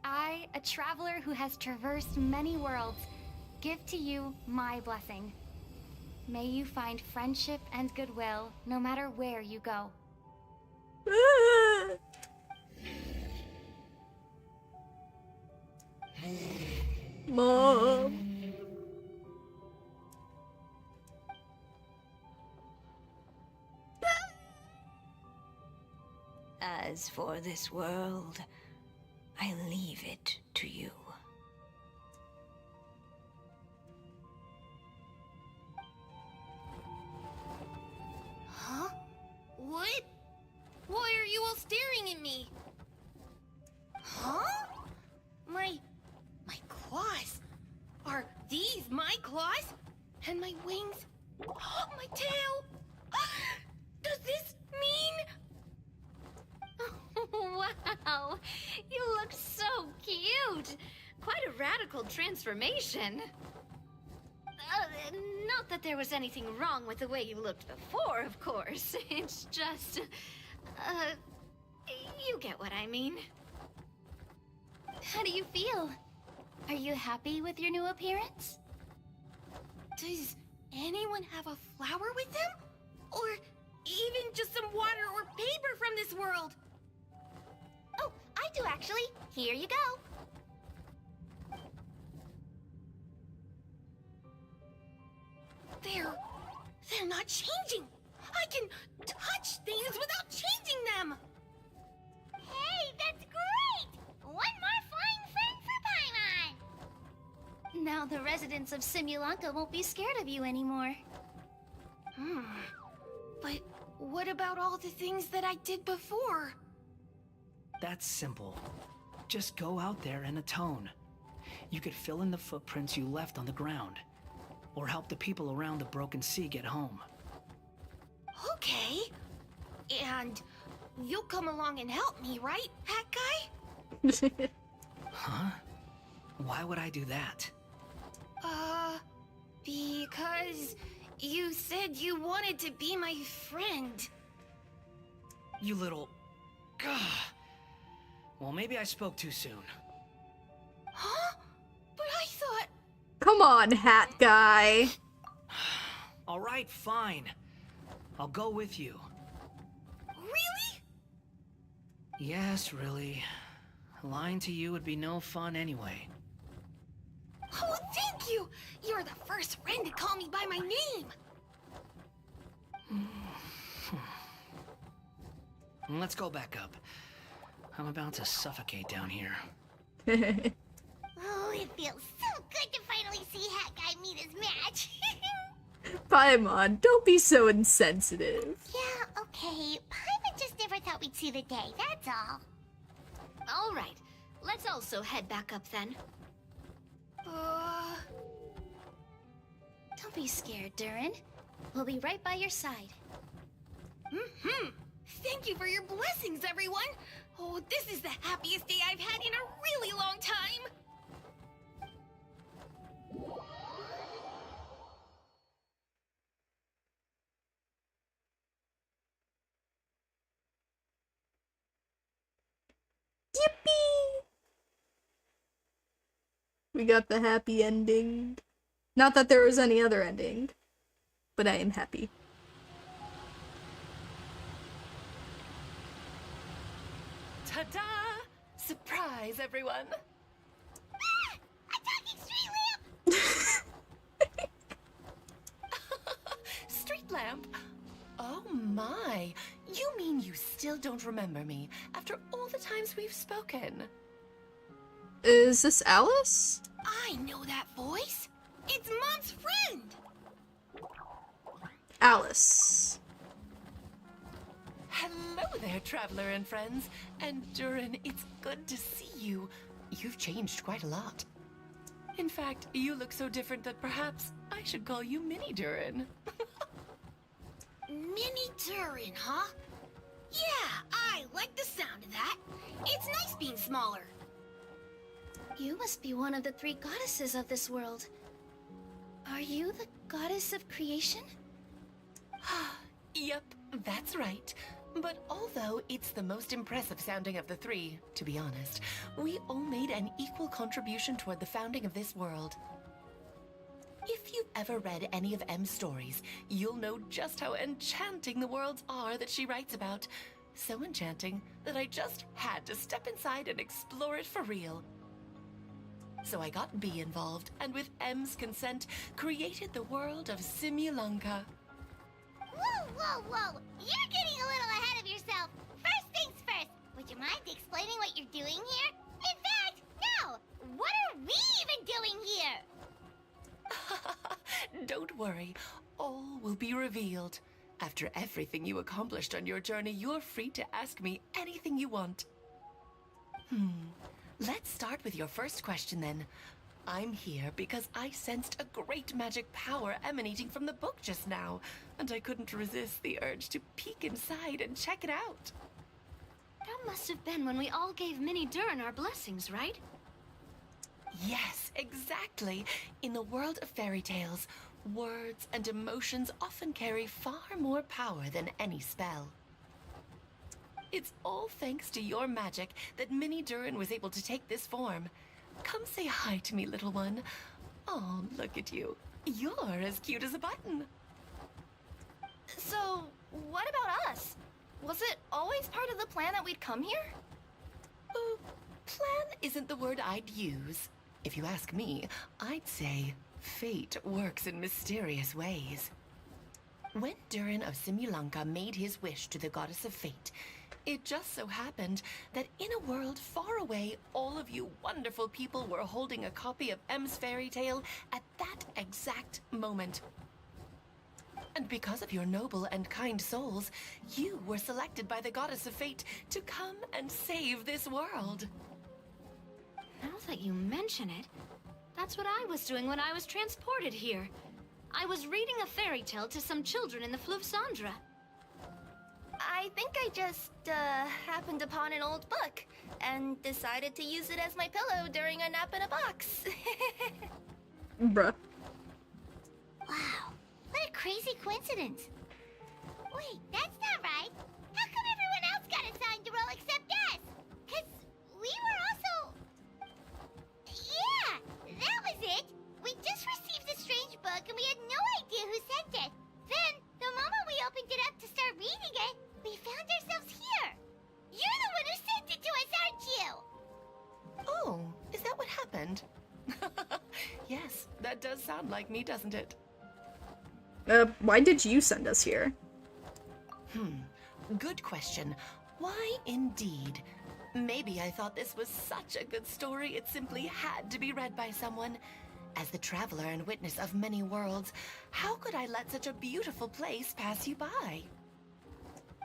I, a traveler who has traversed many worlds, give to you my blessing. May you find friendship and goodwill no matter where you go. Mom. As for this world, I leave it to you. Huh? What? Why are you all staring at me? Huh? My claws? Are these my claws? And my wings? My tail? Does this mean... Wow, you look so cute. quite a radical transformation. Not that there was anything wrong with the way you looked before, of course. It's just... you get what I mean. How do you feel? Are you happy with your new appearance? Does anyone have a flower with them? Or even just some water or paper from this world? Oh, I do actually. Here you go. They're not changing. I can touch things without changing them. Hey, that's great! One more flying friend for Paimon! Now the residents of Simulanka won't be scared of you anymore. But what about all the things that I did before? That's simple. Just go out there and atone. You could fill in the footprints you left on the ground, or help the people around the broken sea get home. Okay. And you'll come along and help me, right, Hat Guy? Huh? Why would I do that? Because you said you wanted to be my friend. You little... Gah. Well, maybe I spoke too soon. Huh? But I thought... Come on, Hat Guy. All right, fine. I'll go with you. Really? Yes, really. Lying to you would be no fun anyway. Oh, thank you! You're the first friend to call me by my name! Let's go back up. I'm about to suffocate down here. Oh, it feels so good to finally see Hat Guy meet his match. Paimon, don't be so insensitive. Yeah, okay. Paimon just never thought we'd see the day, that's all. All right, let's also head back up then. Don't be scared, Durin. We'll be right by your side. Thank you for your blessings, everyone! Oh, this is the happiest day I've had in a really long time! Yippee! We got the happy ending. Not that there was any other ending, but I am happy. Ta-da! Surprise, everyone! Ah! A talking street lamp! Street lamp? Oh my! You mean you still don't remember me after all the times we've spoken? Is this Alice? I know that voice! It's Mom's friend! Alice. Hello there, traveler and friends. And Durin, it's good to see you. You've changed quite a lot. In fact, you look so different that perhaps I should call you Mini Durin. Mini Durin, huh? Yeah, I like the sound of that. It's nice being smaller. You must be one of the 3 goddesses of this world. Are you the goddess of creation? Yep, that's right. But although it's the most impressive sounding of the 3, to be honest, we all made an equal contribution toward the founding of this world. If you've ever read any of M's stories, you'll know just how enchanting the worlds are that she writes about. So enchanting that I just had to step inside and explore it for real. So I got B involved, and with M's consent, created the world of Simulanka. Whoa, whoa, whoa! You're getting a little ahead of yourself. First things first, would you mind explaining what you're doing here? In fact, no! What are we even doing here? Don't worry, all will be revealed. After everything you accomplished on your journey, you're free to ask me anything you want. Let's start with your first question then. I'm here because I sensed a great magic power emanating from the book just now, and I couldn't resist the urge to peek inside and check it out. That must have been when we all gave Mini Durin our blessings, right? Yes, exactly. In the world of fairy tales, words and emotions often carry far more power than any spell. It's all thanks to your magic that Minnie Durin was able to take this form. Come say hi to me, little one. Oh, look at you. You're as cute as a button. So, what about us? Was it always part of the plan that we'd come here? Plan isn't the word I'd use. If you ask me, I'd say fate works in mysterious ways. When Durin of Simulanka made his wish to the goddess of fate, it just so happened that in a world far away, all of you wonderful people were holding a copy of M's fairy tale at that exact moment. And because of your noble and kind souls, you were selected by the goddess of fate to come and save this world. Now that you mention it, that's what I was doing when I was transported here. I was reading a fairy tale to some children in the Fleuve Cendra. I think I just, happened upon an old book and decided to use it as my pillow during a nap in a box. Bruh. Wow, what a crazy coincidence. Wait, that's not right. How come everyone else got assigned to roll except us? 'Cause we were also... Yeah, that was it. We just received a strange book and we had no idea who sent it. Then, the moment we opened it up to start reading it, we found ourselves here. You're the one who sent it to us, aren't you? Oh, is that what happened? Yes, that does sound like me, doesn't it? Why did you send us here? Good question. Why indeed? Maybe I thought this was such a good story it simply had to be read by someone. As the traveler and witness of many worlds, how could I let such a beautiful place pass you by?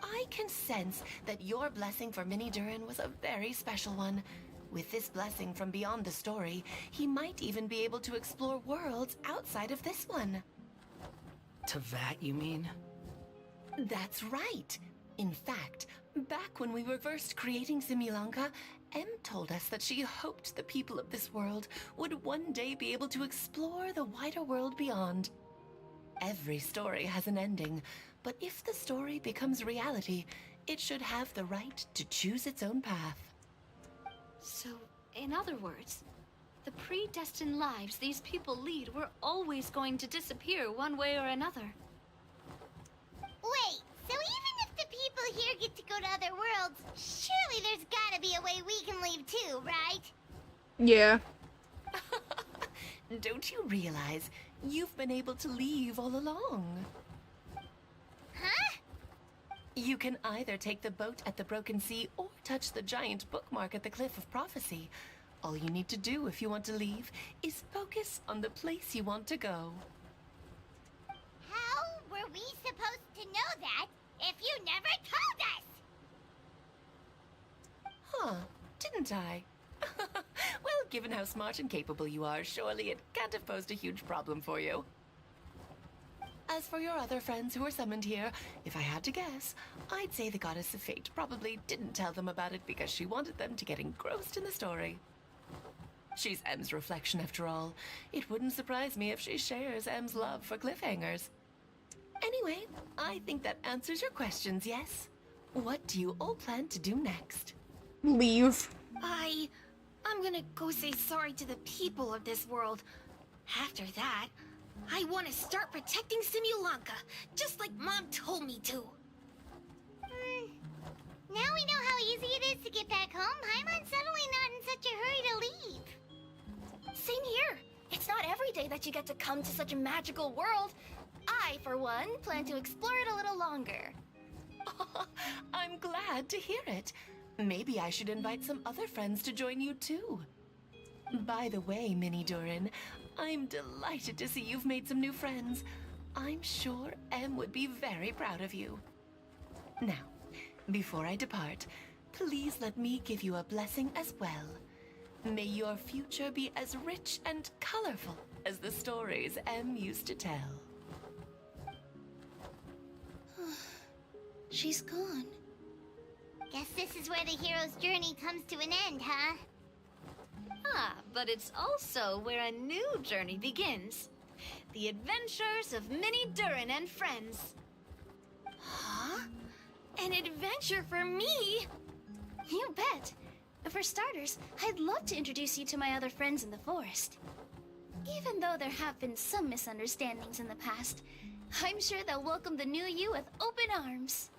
I can sense that your blessing for Minnie Durin was a very special one. With this blessing from beyond the story, he might even be able to explore worlds outside of this one. Teyvat, you mean? That's right. In fact, back when we were first creating Simulanka, Em told us that she hoped the people of this world would one day be able to explore the wider world beyond. Every story has an ending, but if the story becomes reality, it should have the right to choose its own path. So, in other words, the predestined lives these people lead were always going to disappear one way or another. Wait, so even if the people here get to go to other worlds, surely there's gotta be a way we can leave too, right? Yeah. Don't you realize you've been able to leave all along? Huh? You can either take the boat at the Broken Sea or touch the giant bookmark at the Cliff of Prophecy. All you need to do if you want to leave is focus on the place you want to go. How were we supposed to know that if you never told us? Huh, didn't I? Well, given how smart and capable you are, surely it can't have posed a huge problem for you. As for your other friends who were summoned here, if I had to guess, I'd say the Goddess of Fate probably didn't tell them about it because she wanted them to get engrossed in the story. She's Em's reflection, after all. It wouldn't surprise me if she shares Em's love for cliffhangers. Anyway, I think that answers your questions, yes? What do you all plan to do next? Leave. I'm gonna go say sorry to the people of this world. After that, I want to start protecting Simulanka, just like Mom told me to. Now we know how easy it is to get back home. Paimon's suddenly not in such a hurry to leave. Same here. It's not every day that you get to come to such a magical world. I, for one, plan to explore it a little longer. I'm glad to hear it. Maybe I should invite some other friends to join you too. By the way, Minnie Durin, I'm delighted to see you've made some new friends. I'm sure Em would be very proud of you. Now, before I depart, please let me give you a blessing as well. May your future be as rich and colorful as the stories Em used to tell. She's gone. Guess this is where the hero's journey comes to an end, huh? Ah, But it's also where a new journey begins. The adventures of Minnie Durin and friends. Huh? An adventure for me? You bet. For starters, I'd love to introduce you to my other friends in the forest. Even though there have been some misunderstandings in the past, I'm sure they'll welcome the new you with open arms.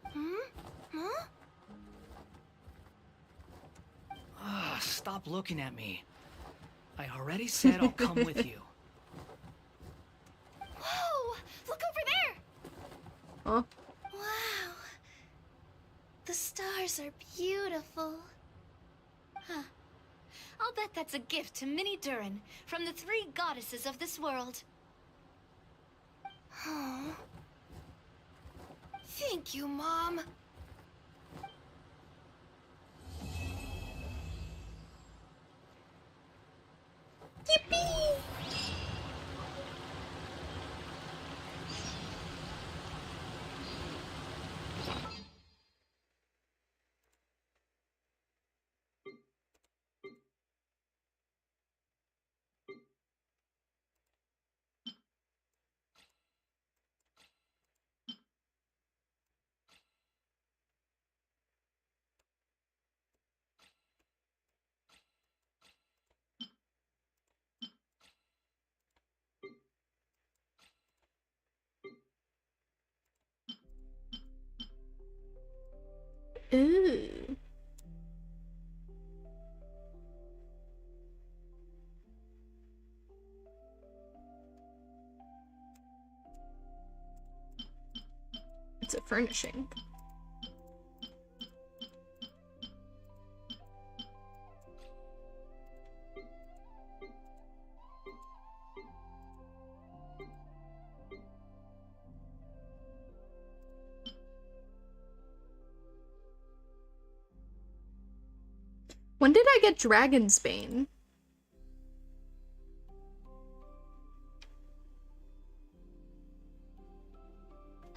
Huh? Stop looking at me. I already said I'll come with you. Whoa! Look over there! Huh? Wow. The stars are beautiful. Huh. I'll bet that's a gift to Minnie Durin from the 3 goddesses of this world. Oh. Thank you, Mom. Yippee! Ooh. It's a furnishing. When did I get Dragon's Bane?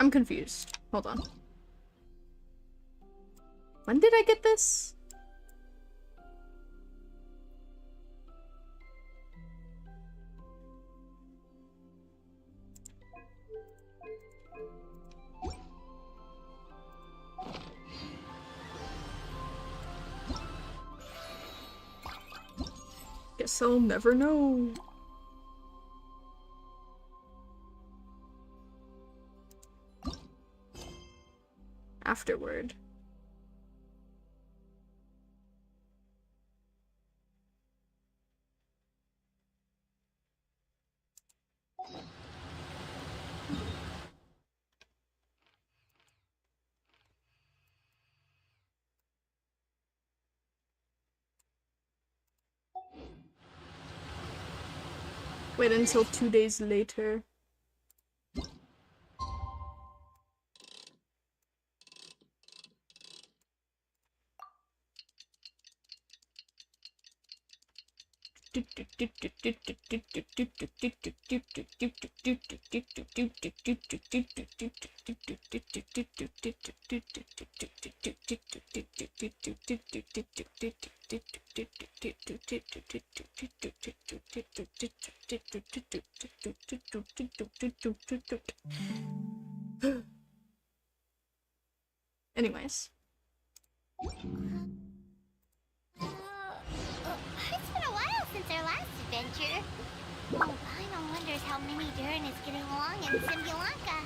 I'm confused. Hold on. When did I get this? Guess I'll never know. Afterward. Wait until 2 days later. Anyways. It's been a while since our last adventure. Oh, Paimon wonders how Minnie Durin is getting along in Simulanka.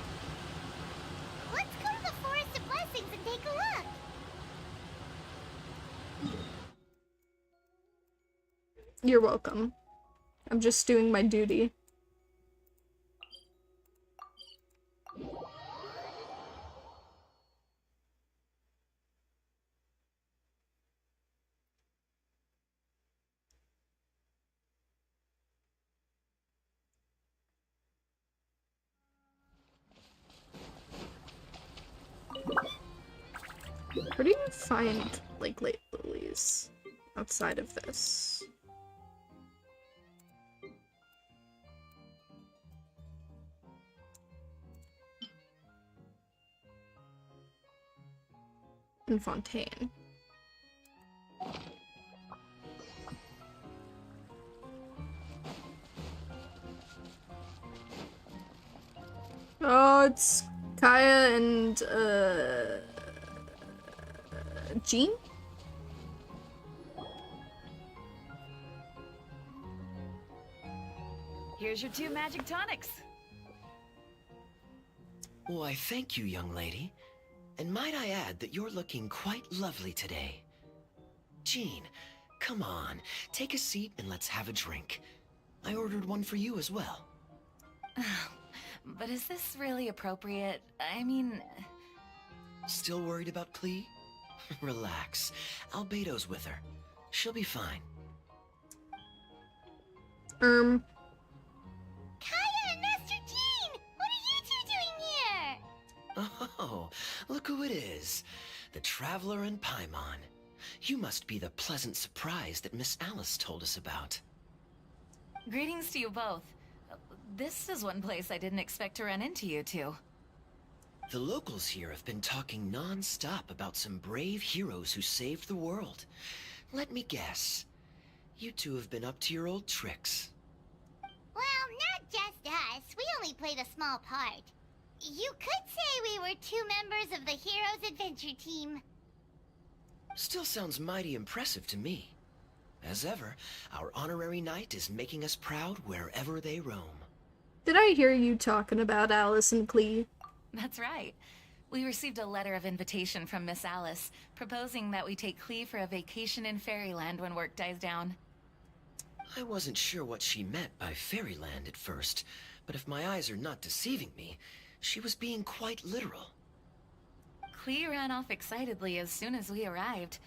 Let's go to the Forest of Blessings and take a look. You're welcome. I'm just doing my duty. Where do you find, like, late lilies outside of this? In Fontaine. it's Kaya and, Jean? Here's your 2 magic tonics. Why, thank you, young lady. And might I add that you're looking quite lovely today. Jean, come on, take a seat and let's have a drink. I ordered one for you as well. But is this really appropriate? I mean... Still worried about Klee? Relax. Albedo's with her. She'll be fine. Kaya and Master Jean! What are you two doing here? Oh, look who it is. The Traveler and Paimon. You must be the pleasant surprise that Miss Alice told us about. Greetings to you both. This is one place I didn't expect to run into you two. The locals here have been talking non-stop about some brave heroes who saved the world. Let me guess. You two have been up to your old tricks. Well, not just us. We only played a small part. You could say we were 2 members of the Heroes Adventure Team. Still sounds mighty impressive to me. As ever, our honorary knight is making us proud wherever they roam. Did I hear you talking about Alice and Klee? That's right. We received a letter of invitation from Miss Alice, proposing that we take Klee for a vacation in Fairyland when work dies down. I wasn't sure what she meant by Fairyland at first, but if my eyes are not deceiving me, she was being quite literal. Klee ran off excitedly as soon as we arrived.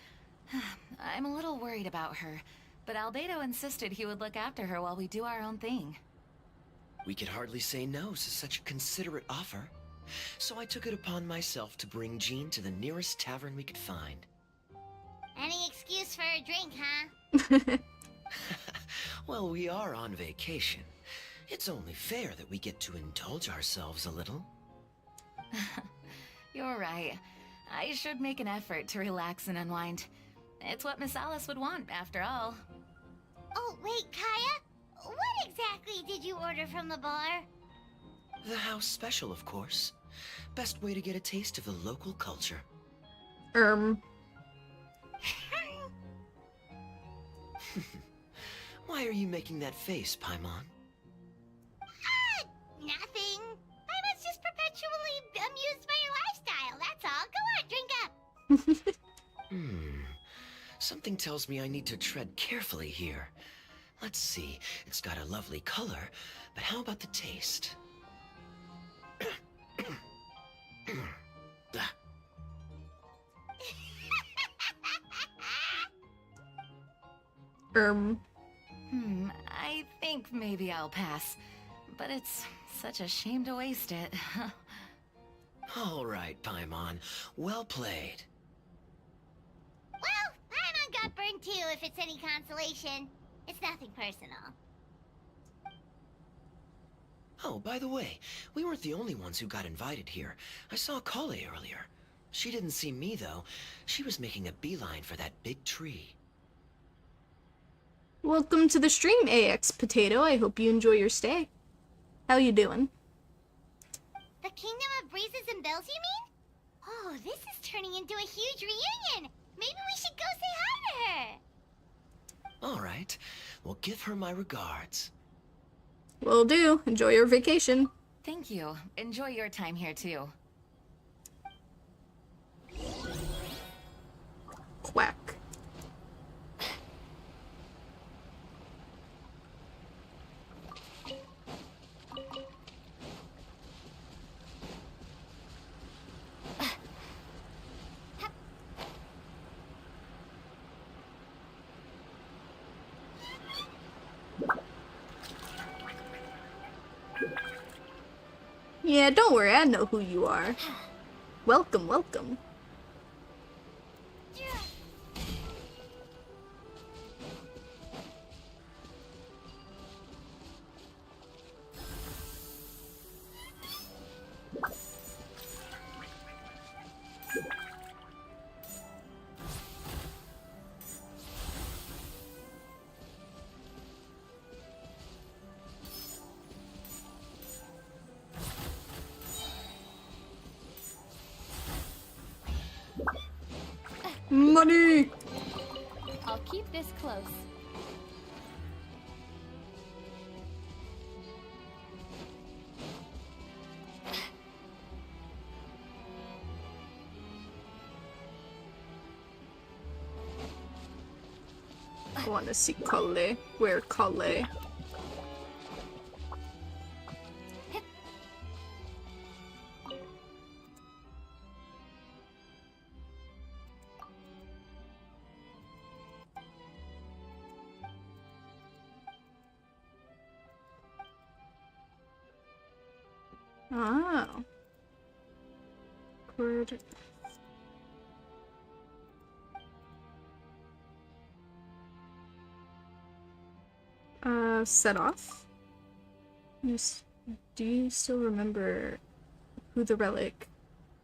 I'm a little worried about her, but Albedo insisted he would look after her while we do our own thing. We could hardly say no to such a considerate offer, so I took it upon myself to bring Jean to the nearest tavern we could find. Any excuse for a drink, huh? Well, we are on vacation. It's only fair that we get to indulge ourselves a little. You're right. I should make an effort to relax and unwind. It's what Miss Alice would want, after all. Oh, wait, Kaya? What exactly did you order from the bar? The house special, of course. Best way to get a taste of the local culture. Why are you making that face, Paimon? Nothing. I was just perpetually amused by your lifestyle, that's all. Go on, drink up. Something tells me I need to tread carefully here. Let's see, it's got a lovely color, but how about the taste? I think maybe I'll pass. But it's such a shame to waste it. All right, Paimon. Well played. Well, Paimon got burned too, if it's any consolation. It's nothing personal. Oh, by the way, we weren't the only ones who got invited here. I saw Kale earlier. She didn't see me, though. She was making a beeline for that big tree. Welcome to the stream, AX Potato. I hope you enjoy your stay. How you doing? The Kingdom of Breezes and Bells, you mean? Oh, this is turning into a huge reunion. Maybe we should go say hi to her. All right. Well, give her my regards. Will do. Enjoy your vacation. Thank you. Enjoy your time here, too. Quack. Yeah, don't worry, I know who you are. Welcome, welcome. Money! I'll keep this close. I want to see Kale. Where Kale? Oh. Word. Set off? Do you still remember who the relic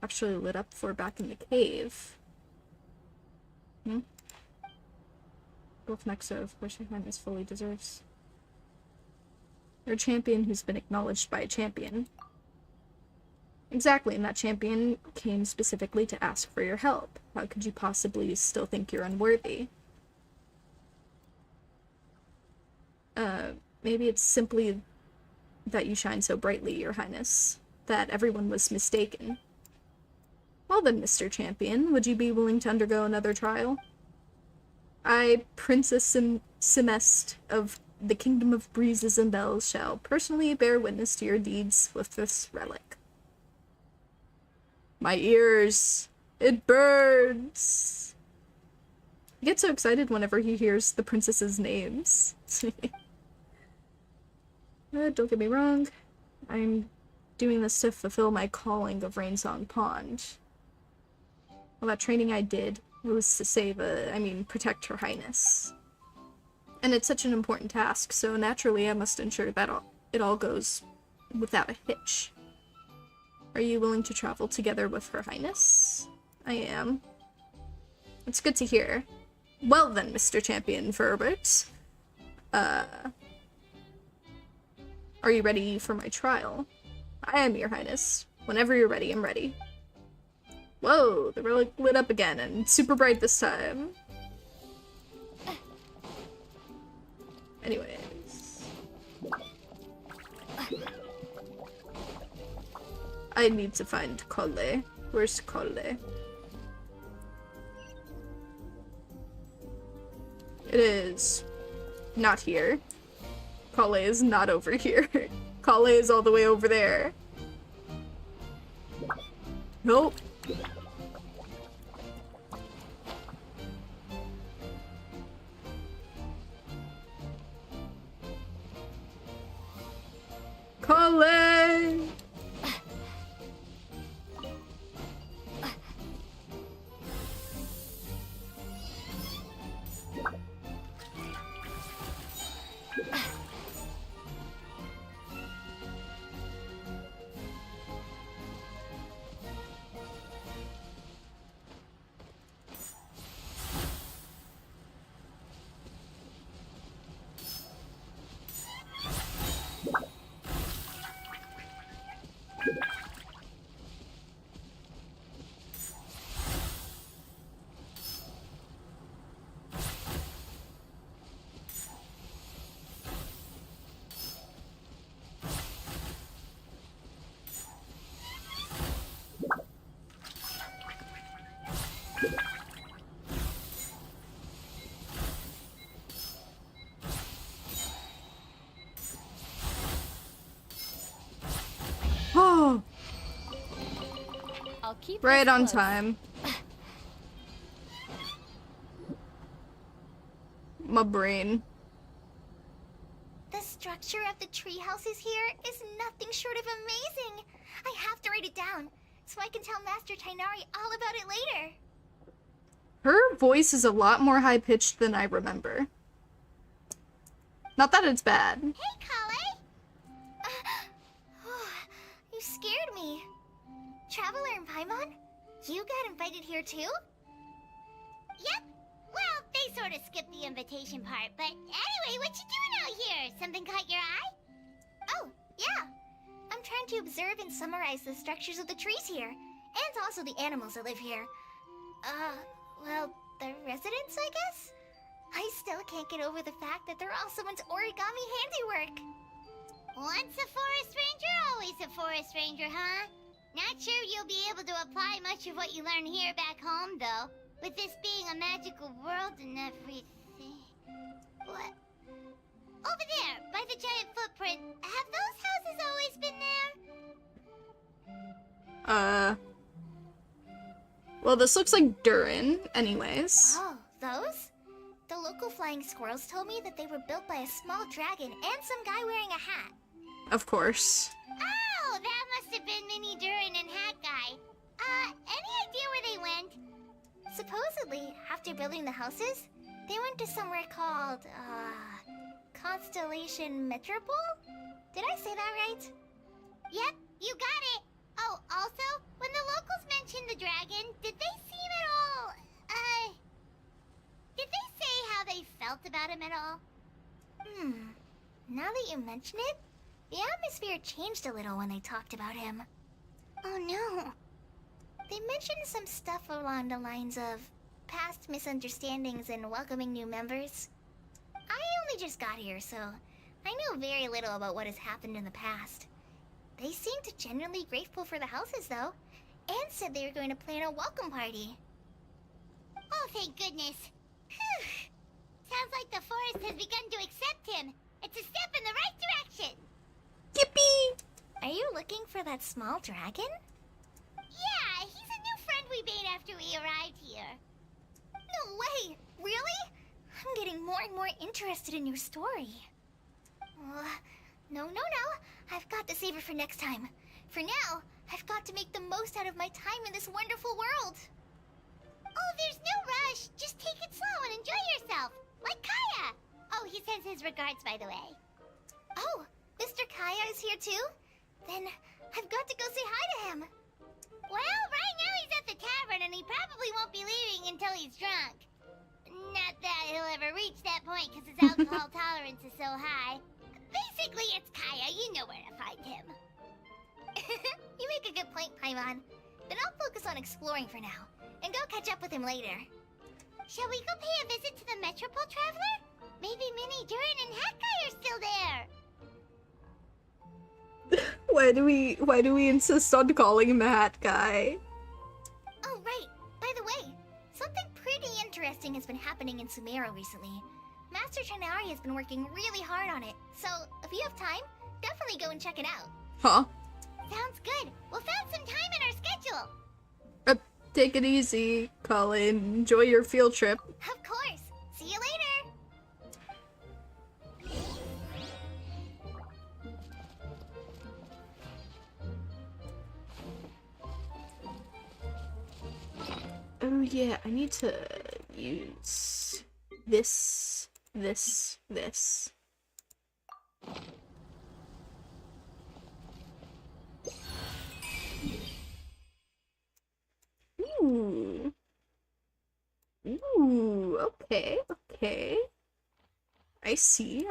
actually lit up for back in the cave? Both Nexa, of course, your highness fully deserves. You're a champion who's been acknowledged by a champion. Exactly, and that champion came specifically to ask for your help. How could you possibly still think you're unworthy? Maybe it's simply that you shine so brightly, your highness, that everyone was mistaken. Well then, Mr. Champion, would you be willing to undergo another trial? I, Princess Semest of the Kingdom of Breezes and Bells, shall personally bear witness to your deeds with this relic. My ears! It burns! He gets so excited whenever he hears the princesses' names. Don't get me wrong, I'm doing this to fulfill my calling of Rainsong Pond. All that training I did was to save protect Her Highness. And it's such an important task, so naturally I must ensure that it all goes without a hitch. Are you willing to travel together with Her Highness? I am. It's good to hear. Well then, Mr. Champion Ferbert. Are you ready for my trial? I am, Your Highness. Whenever you're ready, I'm ready. Whoa, the relic lit up again, and super bright this time. Anyways. I need to find Kale. Where's Kale? It is not here. Kale is not over here. Kale is all the way over there. Nope. Kale! Oh, I'll keep right on close. time. My brain. The structure of the tree houses here is nothing short of amazing. I have to write it down so I can tell Master Tainari all about it later. Her voice is a lot more high-pitched than I remember. Not that it's bad. Hey, Kale! You scared me. Traveler in Paimon? You got invited here too? Yep. Well, they sort of skipped the invitation part, but anyway, what you doing out here? Something caught your eye? Oh, yeah. I'm trying to observe and summarize the structures of the trees here, and also the animals that live here. well, the residents, I guess? I still can't get over the fact that they're all someone's origami handiwork. Once a forest ranger, always a forest ranger, huh? Not sure you'll be able to apply much of what you learn here back home, though. With this being a magical world and everything. What? Over there, by the giant footprint. Have those houses always been there? Well, this looks like Durin, anyways. Oh, those? The local flying squirrels told me that they were built by a small dragon and some guy wearing a hat. Of course. Oh, that must have been Mini Durin and Hat Guy. Any idea where they went? Supposedly, after building the houses, they went to somewhere called, Constellation Metropole? Did I say that right? Yep, you got it. Oh, also, when the locals mentioned the dragon, did they seem at all, did they say how they felt about him at all? Now that you mention it, the atmosphere changed a little when they talked about him. Oh no. They mentioned some stuff along the lines of past misunderstandings and welcoming new members. I only just got here, so I know very little about what has happened in the past. They seemed genuinely grateful for the houses, though, and said they were going to plan a welcome party. Oh, thank goodness. Whew. Sounds like the forest has begun to accept him. It's a step in the right direction. Yippee! Are you looking for that small dragon? Yeah, he's a new friend we made after we arrived here. No way! Really? I'm getting more and more interested in your story. No. I've got to save it for next time. For now, I've got to make the most out of my time in this wonderful world. Oh, there's no rush. Just take it slow and enjoy yourself. Like Kaya. Oh, he sends his regards, by the way. Oh, Mr. Kaya is here too? Then I've got to go say hi to him. Well, right now he's at the tavern and he probably won't be leaving until he's drunk. Not that he'll ever reach that point because his alcohol tolerance is so high. Basically, it's Kaya. You know where to find him. You make a good point, Paimon. Then I'll focus on exploring for now and go catch up with him later. Shall we go pay a visit to the Metropole Traveler? Maybe Mini, Durin, and Hat Guy are still there. Why do we insist on calling him a Hat Guy? Oh, right. By the way, something pretty interesting has been happening in Sumeru recently. Master Trinari has been working really hard on it, so if you have time, definitely go and check it out. Huh? Sounds good. We'll find some time in our schedule. Take it easy, Colin. Enjoy your field trip. Of course. See you later. Oh yeah, I need to use this. Ooh, okay. I see.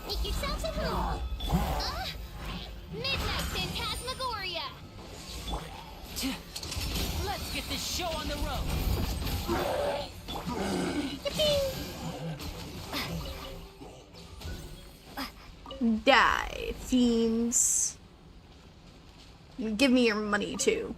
Make yourselves at home. Midnight Phantasmagoria. Let's get this show on the road. Die, fiends. Give me your money too.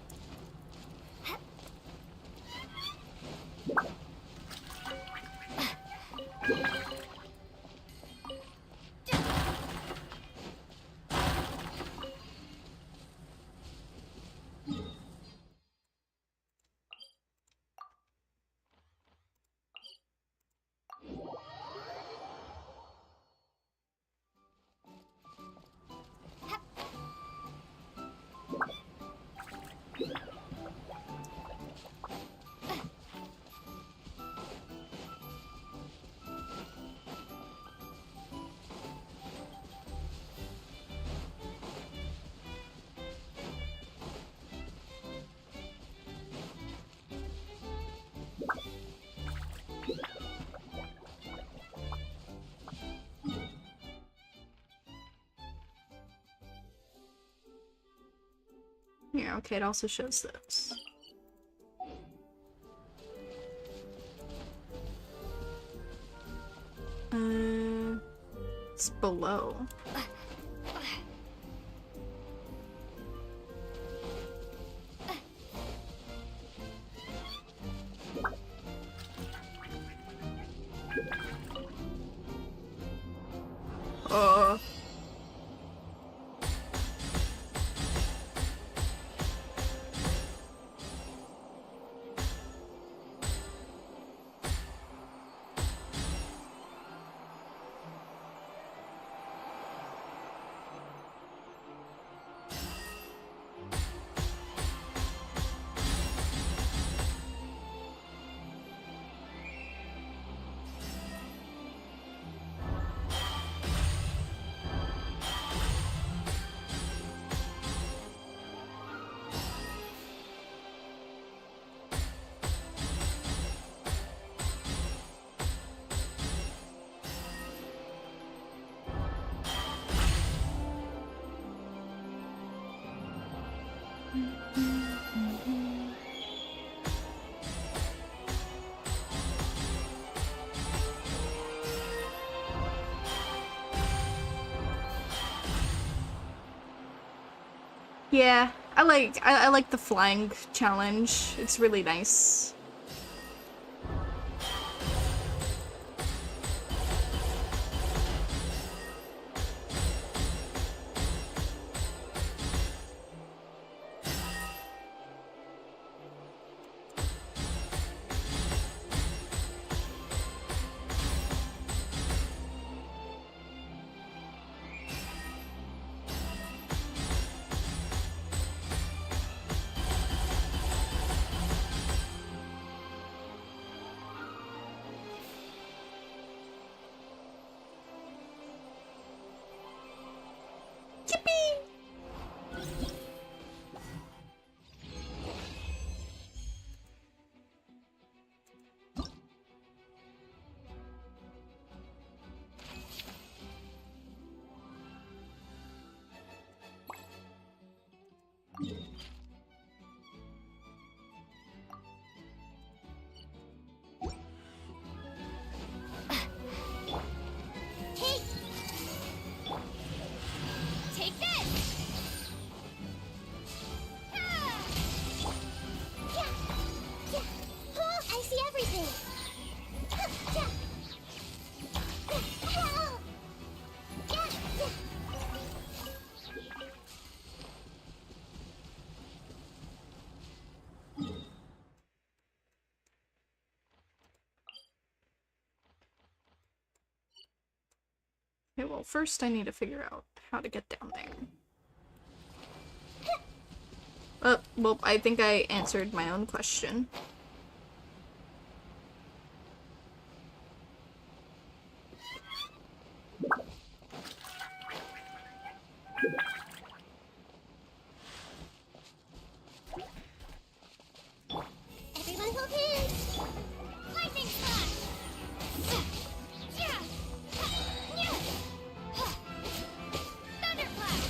Yeah, okay, it also shows this. It's below. Yeah, I like the flying challenge. It's really nice. Take this! I see everything! Okay, well, first I need to figure out how to get down there. Oh, well, I think I answered my own question. Everyone hold hands! Lightning flash! Thunder flash!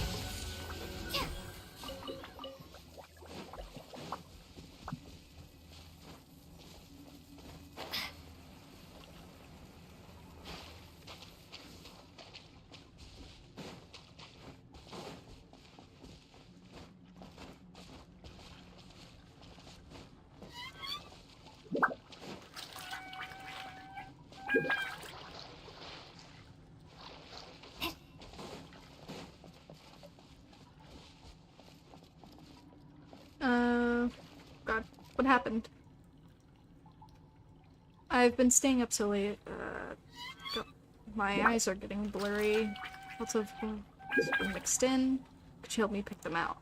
What happened? I've been staying up so late. My eyes are getting blurry. Lots of things mixed in. Could you help me pick them out?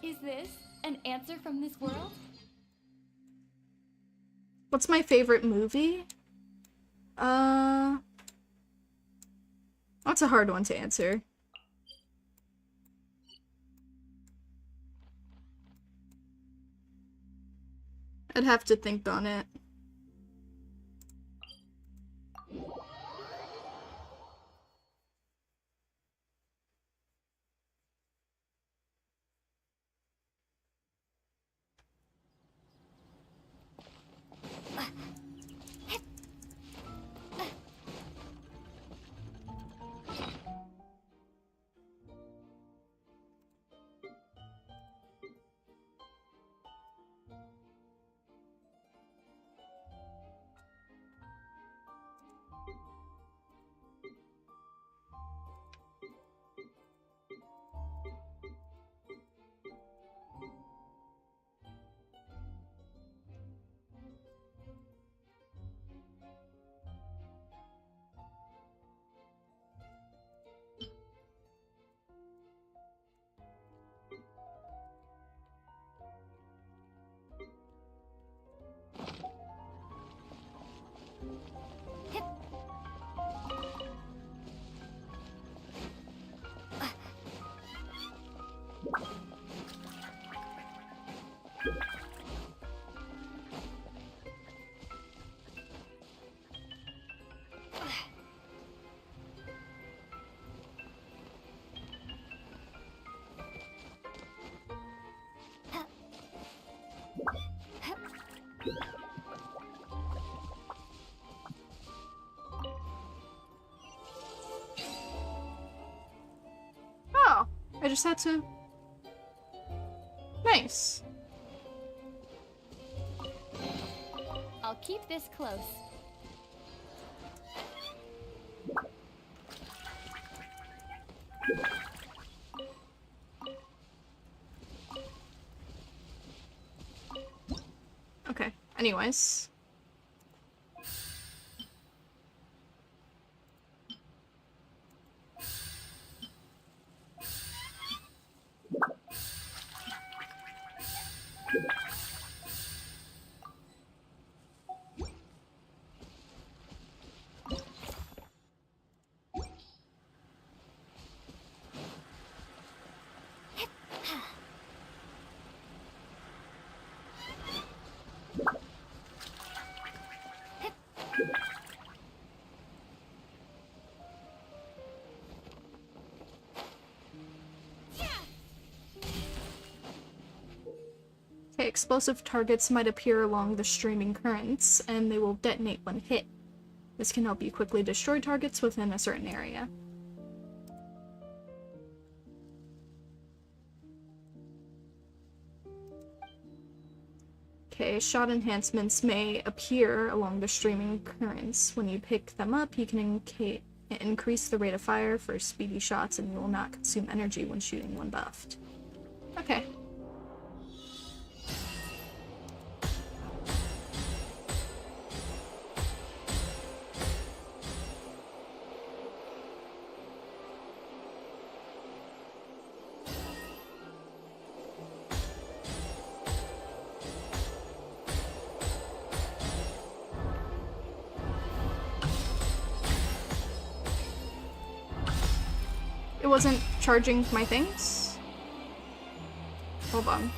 Is this an answer from this world? What's my favorite movie? That's a hard one to answer. I'd have to think on it. Oh, I just had to... Nice. I'll keep this close. Okay, anyways. Okay, explosive targets might appear along the streaming currents, and they will detonate when hit. This can help you quickly destroy targets within a certain area. Okay, shot enhancements may appear along the streaming currents. When you pick them up, you can increase the rate of fire for speedy shots, and you will not consume energy when shooting when buffed. Okay. It wasn't charging my things? Hold on.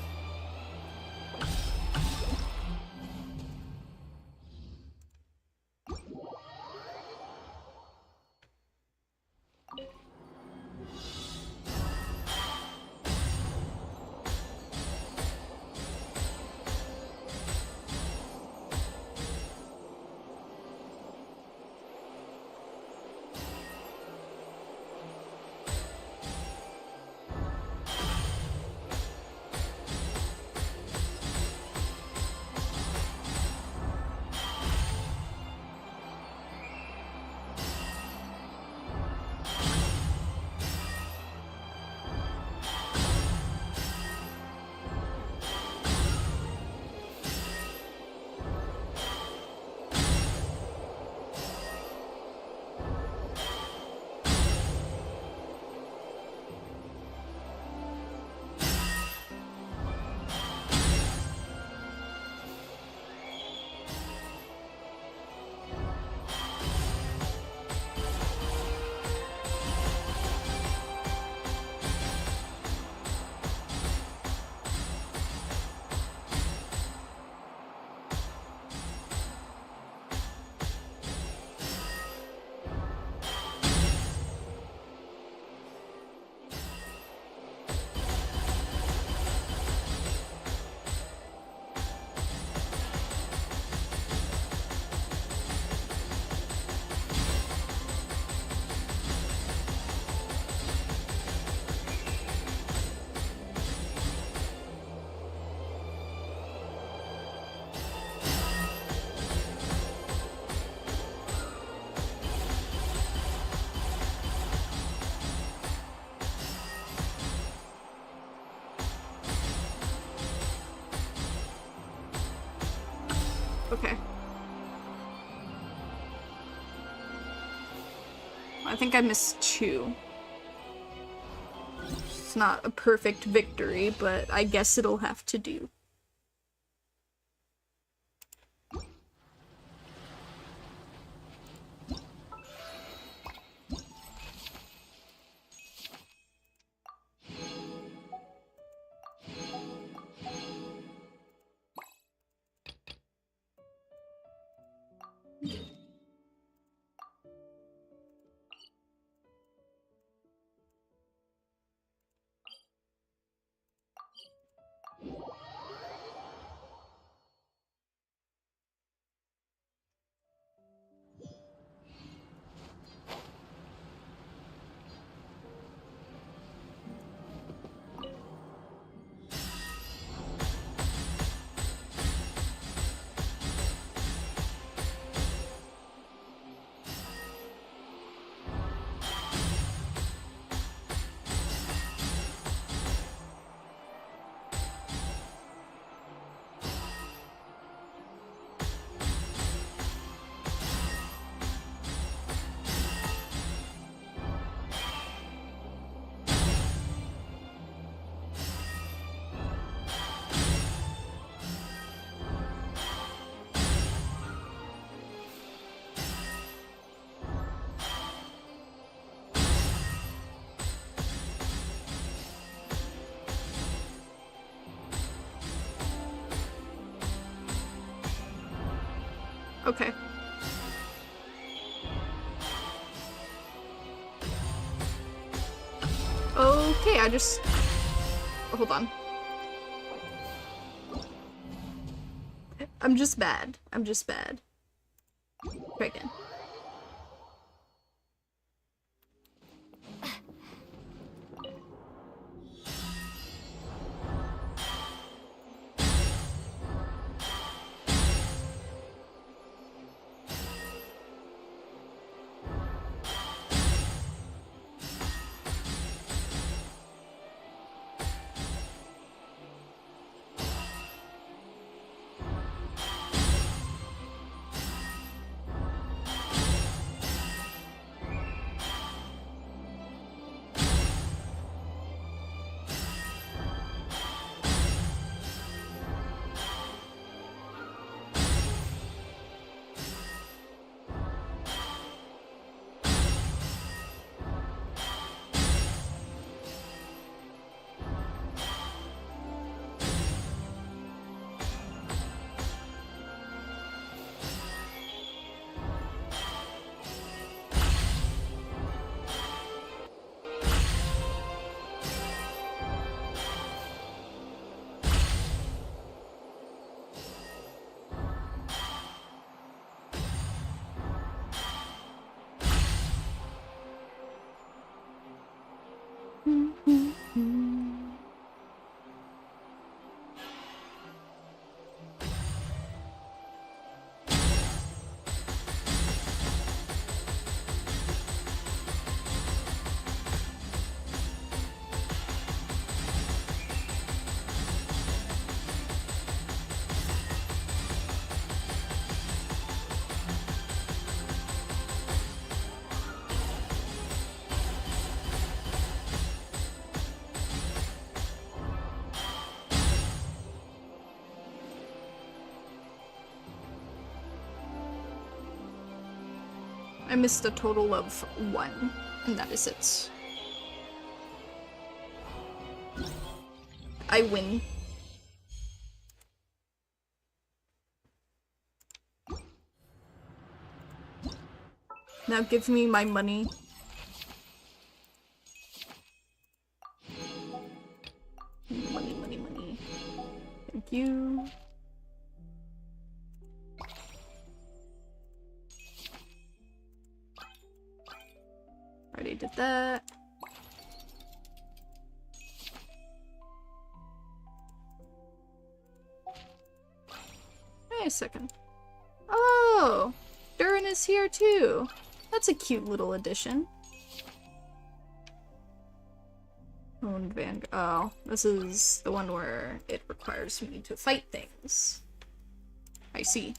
Okay. I think I missed 2. It's not a perfect victory, but I guess it'll have to do. Okay. Okay, I just... Hold on. I'm just bad. I'm just bad. Try again. I missed a total of 1, and that is it. I win. Now give me my money. Money, money, money. Thank you. Already did that. Wait a second. Oh! Durin is here too! That's a cute little addition. Oh, this is the one where it requires me to fight things. I see.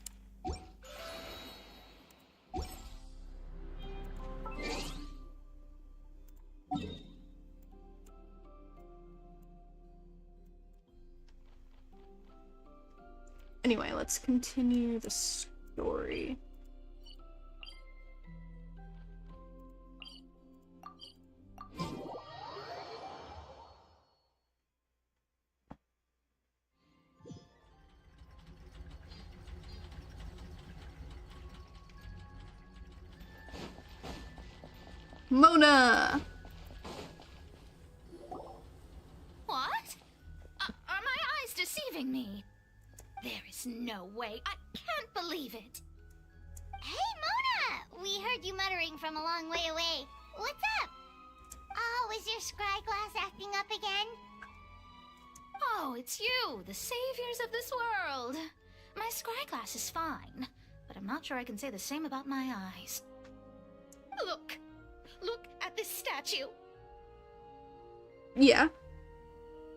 Anyway, let's continue the story. Mona! What? Are my eyes deceiving me? There is no way. I can't believe it. Hey, Mona! We heard you muttering from a long way away. What's up? Oh, is your scry glass acting up again? Oh, it's you, the saviors of this world. My scry glass is fine, but I'm not sure I can say the same about my eyes. Look. Look at this statue. Yeah.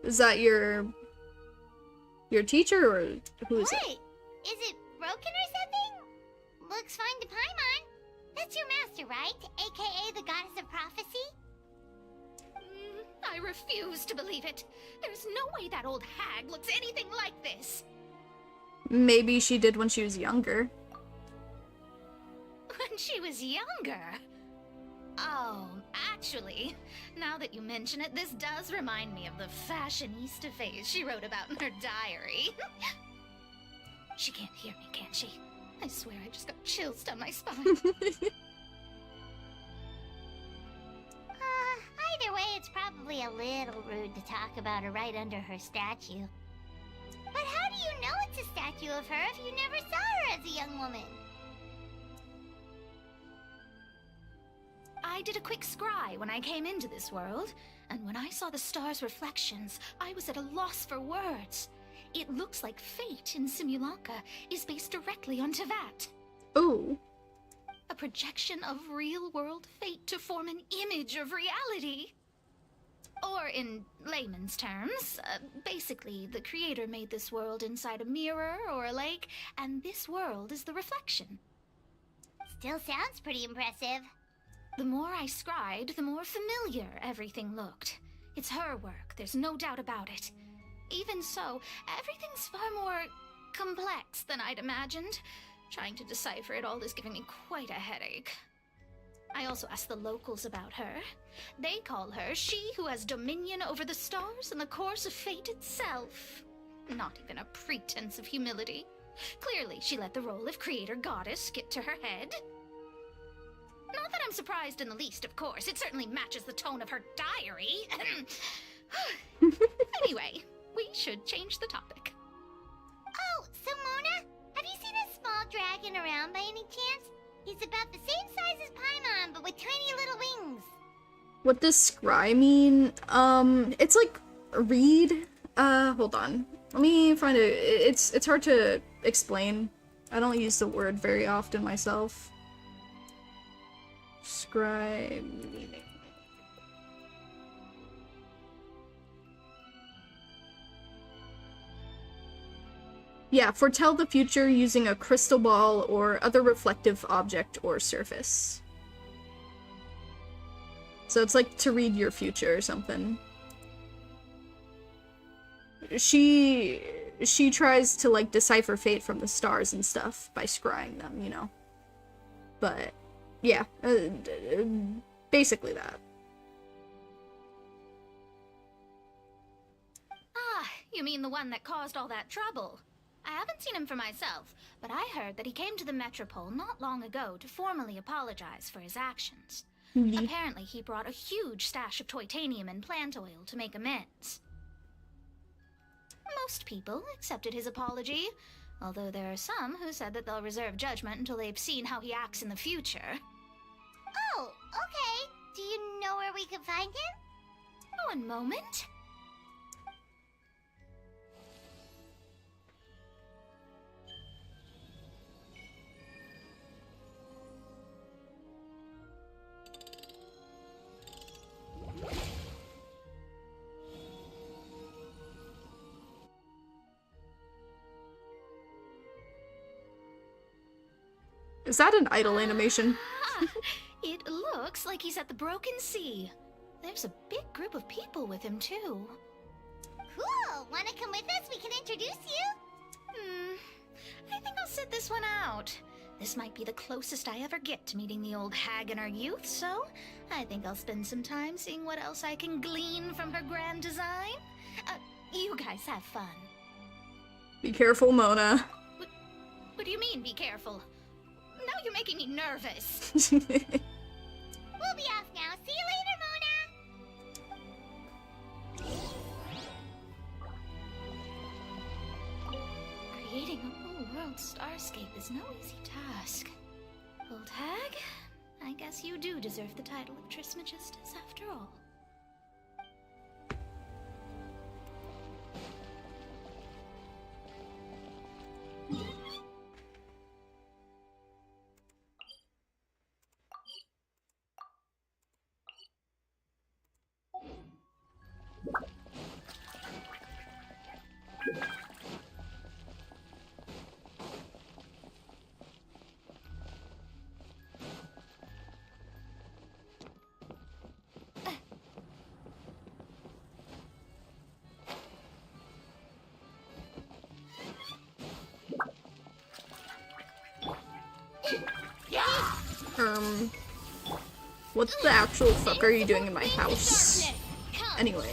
Is that your teacher, or who is it? What? Is it broken or something? Looks fine to Paimon. That's your master, right? AKA the goddess of prophecy? I refuse to believe it. There's no way that old hag looks anything like this. Maybe she did when she was younger. When she was younger? Oh, actually, now that you mention it, this does remind me of the fashionista phase she wrote about in her diary. She can't hear me, can she? I swear I just got chills down my spine. Either way, it's probably a little rude to talk about her right under her statue. But how do you know it's a statue of her if you never saw her as a young woman? I did a quick scry when I came into this world, and when I saw the stars' reflections, I was at a loss for words. It looks like fate in Simulanka is based directly on Tevat. Ooh. A projection of real-world fate to form an image of reality. Or in layman's terms, basically the creator made this world inside a mirror or a lake, and this world is the reflection. Still sounds pretty impressive. The more I scried, the more familiar everything looked. It's her work, there's no doubt about it. Even so, everything's far more complex than I'd imagined. Trying to decipher it all is giving me quite a headache. I also asked the locals about her. They call her she who has dominion over the stars and the course of fate itself. Not even a pretense of humility. Clearly, she let the role of creator goddess get to her head. Not that I'm surprised in the least, of course. It certainly matches the tone of her diary. Anyway, we should change the topic. Oh, so Mona, have you seen a small dragon around by any chance? He's about the same size as Paimon, but with tiny little wings. What does scry mean? It's like read. Hold on. Let me find it. It's hard to explain. I don't use the word very often myself. Scry meaning. Yeah, foretell the future using a crystal ball or other reflective object or surface. So it's like to read your future or something. She tries to like decipher fate from the stars and stuff by scrying them, you know. But yeah, basically that. Ah, you mean the one that caused all that trouble? I haven't seen him for myself, but I heard that he came to the Metropole not long ago to formally apologize for his actions. Apparently, he brought a huge stash of Toitanium and plant oil to make amends. Most people accepted his apology, although there are some who said that they'll reserve judgment until they've seen how he acts in the future. Oh, okay. Do you know where we can find him? One moment. Is that an idle animation? It looks like he's at the Broken Sea. There's a big group of people with him, too. Cool! Wanna come with us? We can introduce you? I think I'll sit this one out. This might be the closest I ever get to meeting the old hag in her youth, so I think I'll spend some time seeing what else I can glean from her grand design. You guys have fun. Be careful, Mona. What do you mean, be careful? Now you're making me nervous. We'll be off now. See you later, Mona! Creating a whole world starscape is no easy task. Old hag, I guess you do deserve the title of Trismegistus after all. What the actual fuck are you doing in my house? Anyways.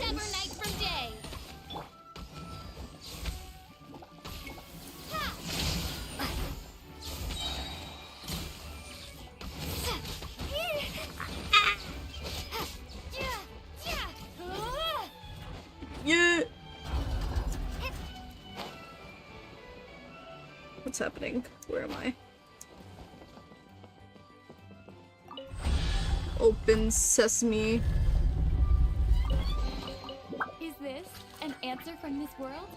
Yeah. What's happening? Where am I? Open sesame. Is this an answer from this world?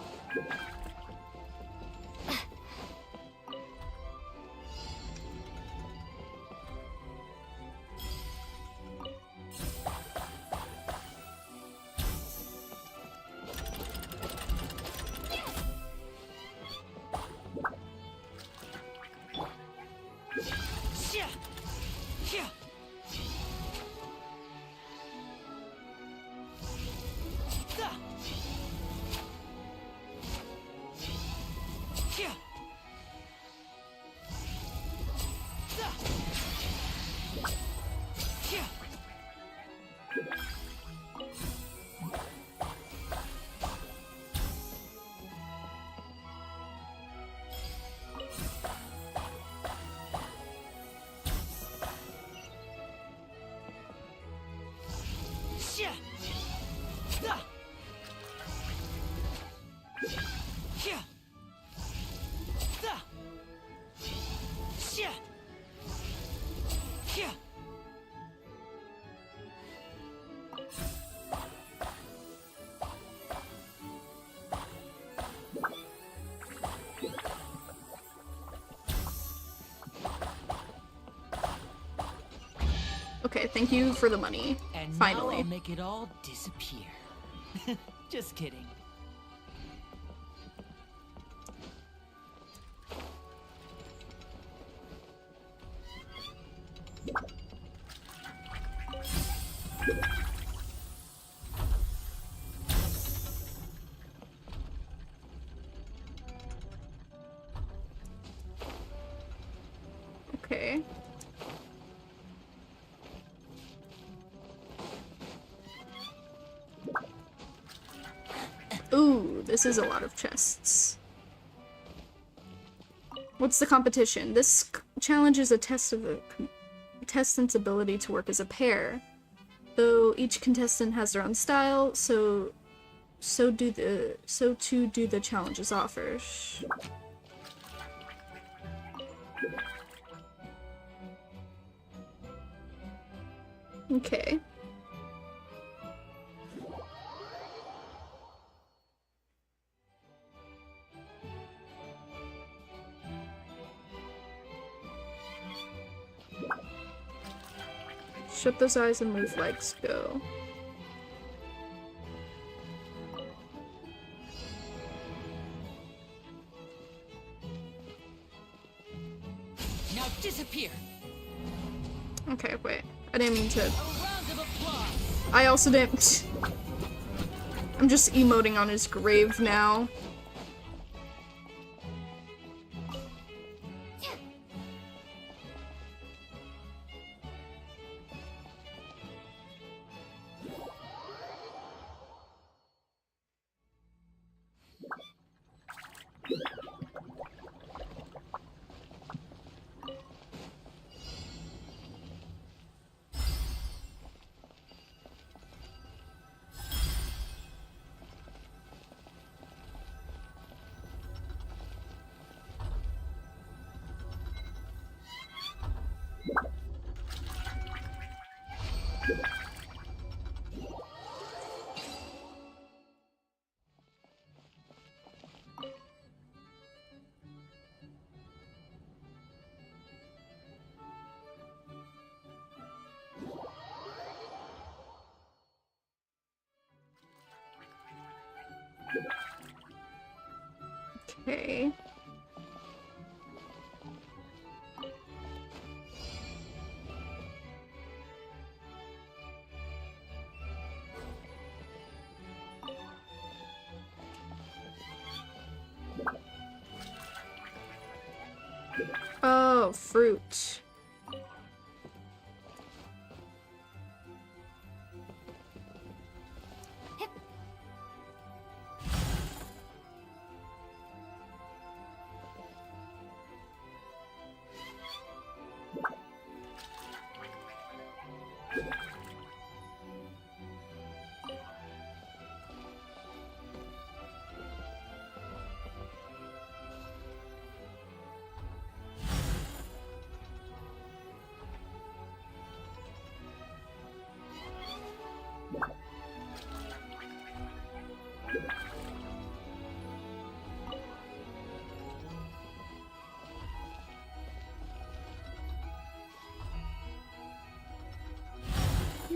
Okay, thank you for the money. And Finally. now I'll make it all disappear. Just kidding. Okay. Ooh, this is a lot of chests. What's the competition? This challenge is a test of a contestant's ability to work as a pair. Though each contestant has their own style, so too do the challenges offers. Okay. Shut those eyes and move legs, go. Now disappear. Okay, wait. I didn't mean to. I also didn't. I'm just emoting on his grave now. Okay. Oh, fruit.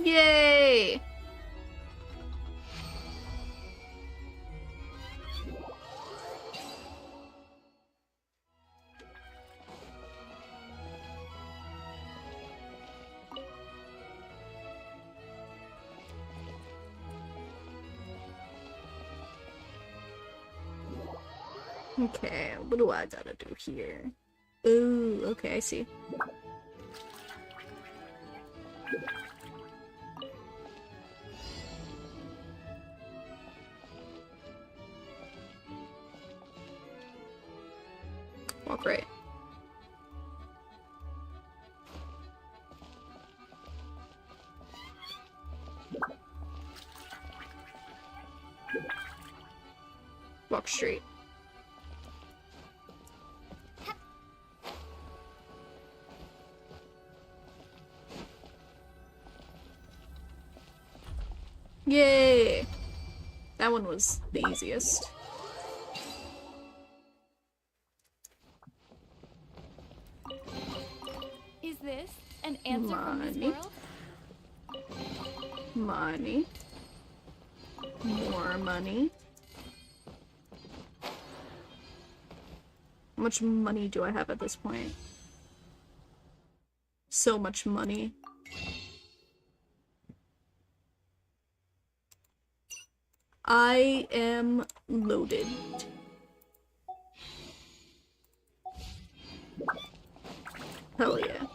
Yay! Okay, what do I gotta do here? Ooh, okay, I see. Walk right. Walk straight. Yay! That one was the easiest. Is this an answer from this world? Money. More money. How much money do I have at this point? So much money. I am loaded. Hell yeah.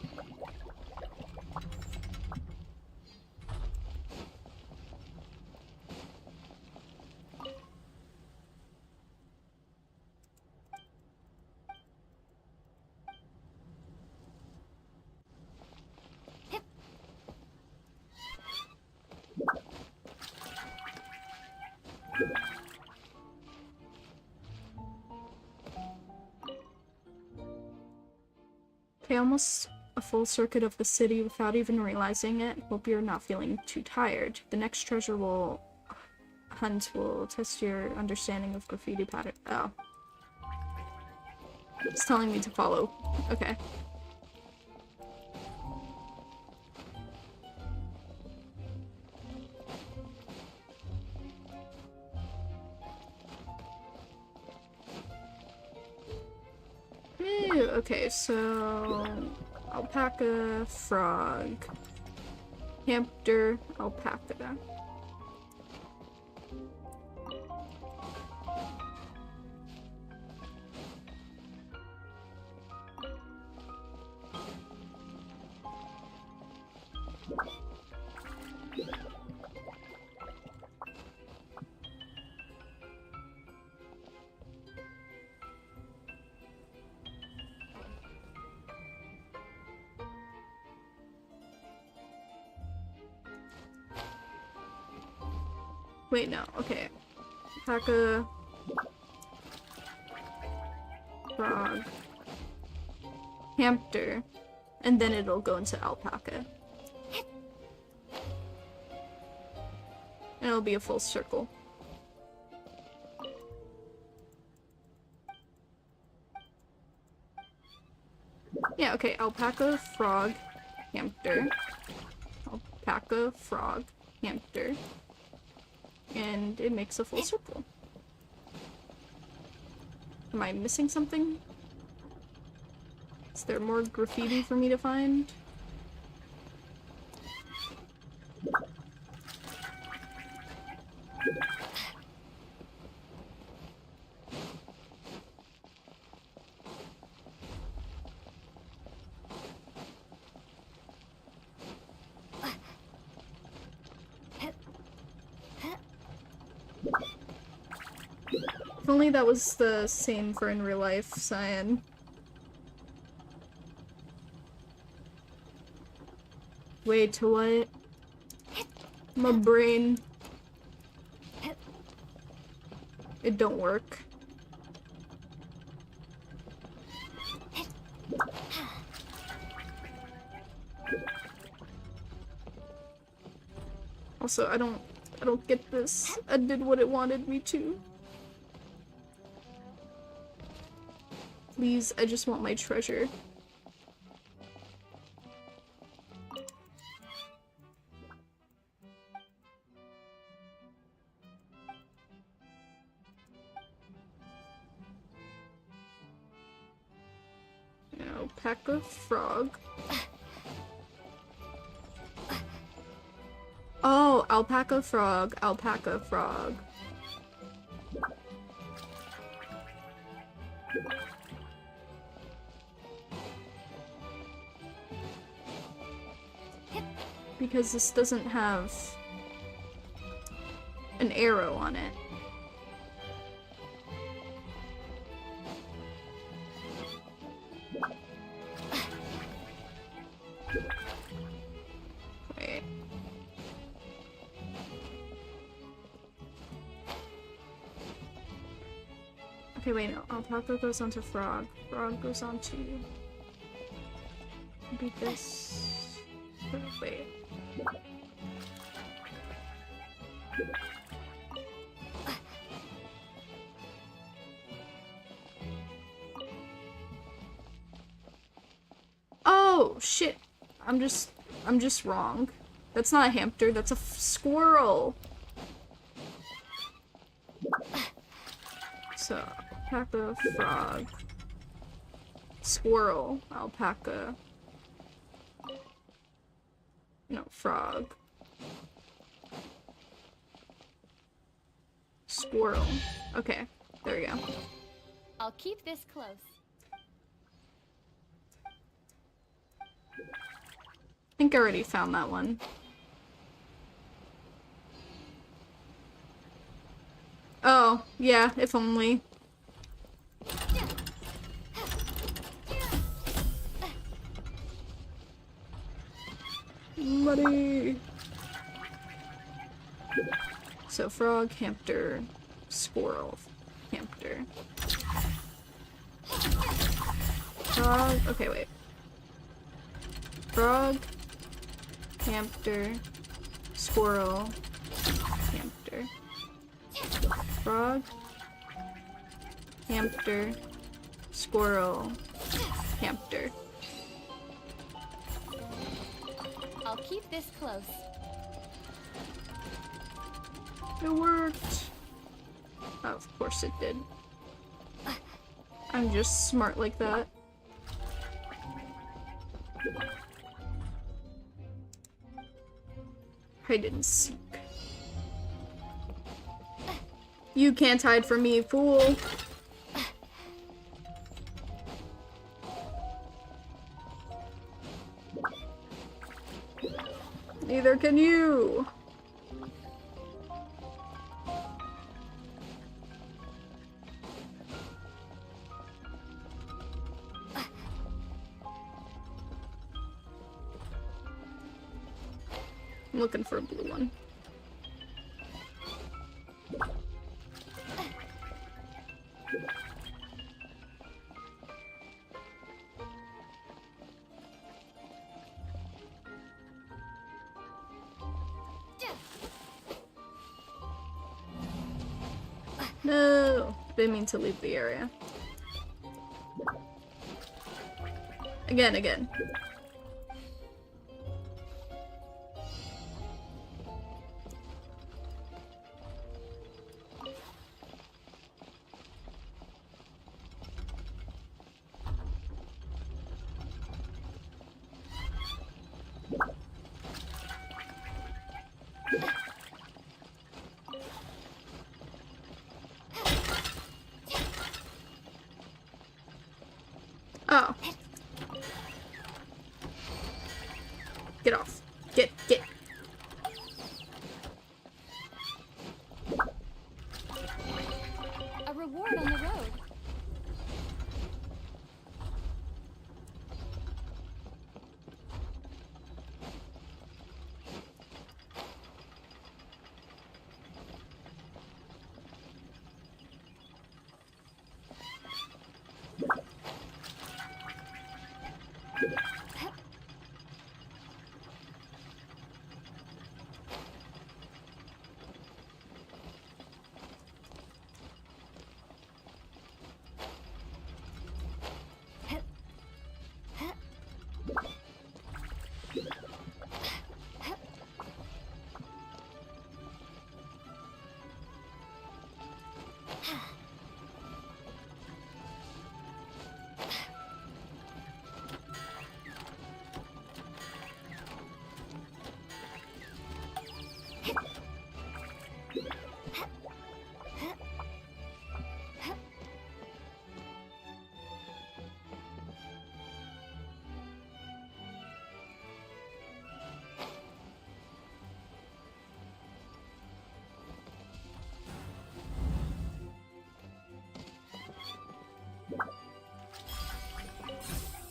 Okay, almost a full circuit of the city without even realizing it. Hope you're not feeling too tired. The next treasure hunt will test your understanding of graffiti pattern. Oh. It's telling me to follow. Okay. Ew, okay, so alpaca, frog, hamster, alpaca. Wait, no, okay. Alpaca, frog, hamster, and then it'll go into alpaca. And it'll be a full circle. Yeah, okay, alpaca, frog, hamster. Alpaca, frog, hamster. And it makes a full circle. Am I missing something? Is there more graffiti for me to find? If only that was the same for in real life, Cyan. Wait, to what? My brain. It don't work. Also, I don't get this. I did what it wanted me to. Please, I just want my treasure. Alpaca frog. Oh, alpaca frog, alpaca frog. Because this doesn't have an arrow on it. Wait. Okay, wait, no. Alpaca goes onto frog. Frog goes onto... maybe this... wait. Oh, shit. I'm just wrong. That's not a hamster, that's a squirrel. So, alpaca, frog, squirrel, alpaca. No, frog. Squirrel. Okay, there we go. I'll keep this close. I think I already found that one. Oh, yeah, if only. Money! So frog, hamster, squirrel, hamster. Frog, okay, wait. Frog, hamster, squirrel, hamster. Frog, hamster, squirrel, hamster. I'll keep this close. It worked. Oh, of course it did. I'm just smart like that. Hide and seek. You can't hide from me, fool. Neither can you. I'm looking for a blue one. No, didn't mean to leave the area. Again. Oh. Get off. Get. A reward on the road.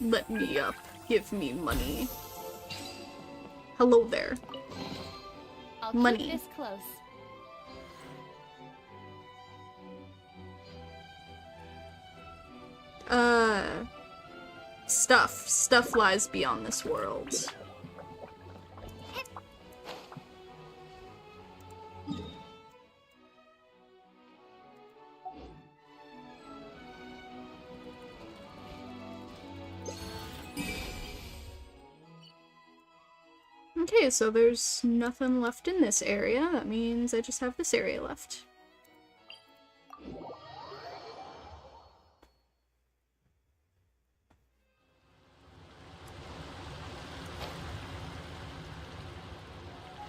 Let me up. Give me money. Hello there. I'll Money. keep this close. Stuff lies beyond this world. Okay, so there's nothing left in this area. That means I just have this area left.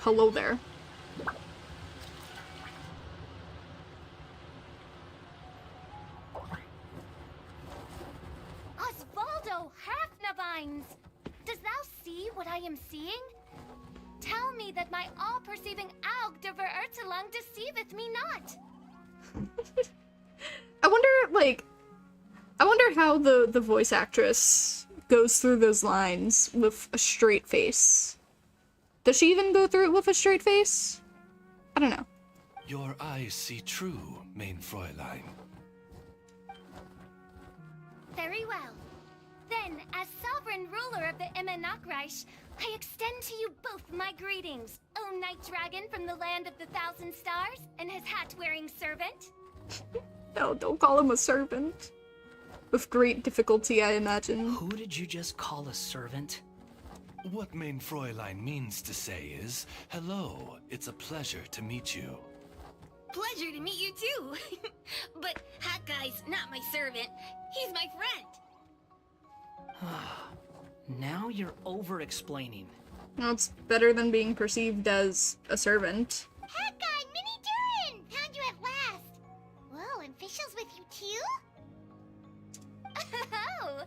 Hello there. Osvaldo Hafnavines! Does thou see what I am seeing? Tell me that my all-perceiving Aug de Verurtelung deceiveth me not. I wonder how the voice actress goes through those lines with a straight face. Does she even go through it with a straight face? I don't know. Your eyes see true, mein Fräulein. Very well. Then, as sovereign ruler of the Immenachreich, I extend to you both my greetings, O Night Dragon from the land of the Thousand Stars and his hat-wearing servant. No, don't call him a servant. With great difficulty, I imagine. Who did you just call a servant? What mein Fräulein means to say is, hello, it's a pleasure to meet you. Pleasure to meet you too. But Hat Guy's not my servant. He's my friend. Now you're over-explaining. Well, it's better than being perceived as a servant. Hat Guy, Mini Durin! Found you at last. Whoa, and Fischl's with you too? Oh,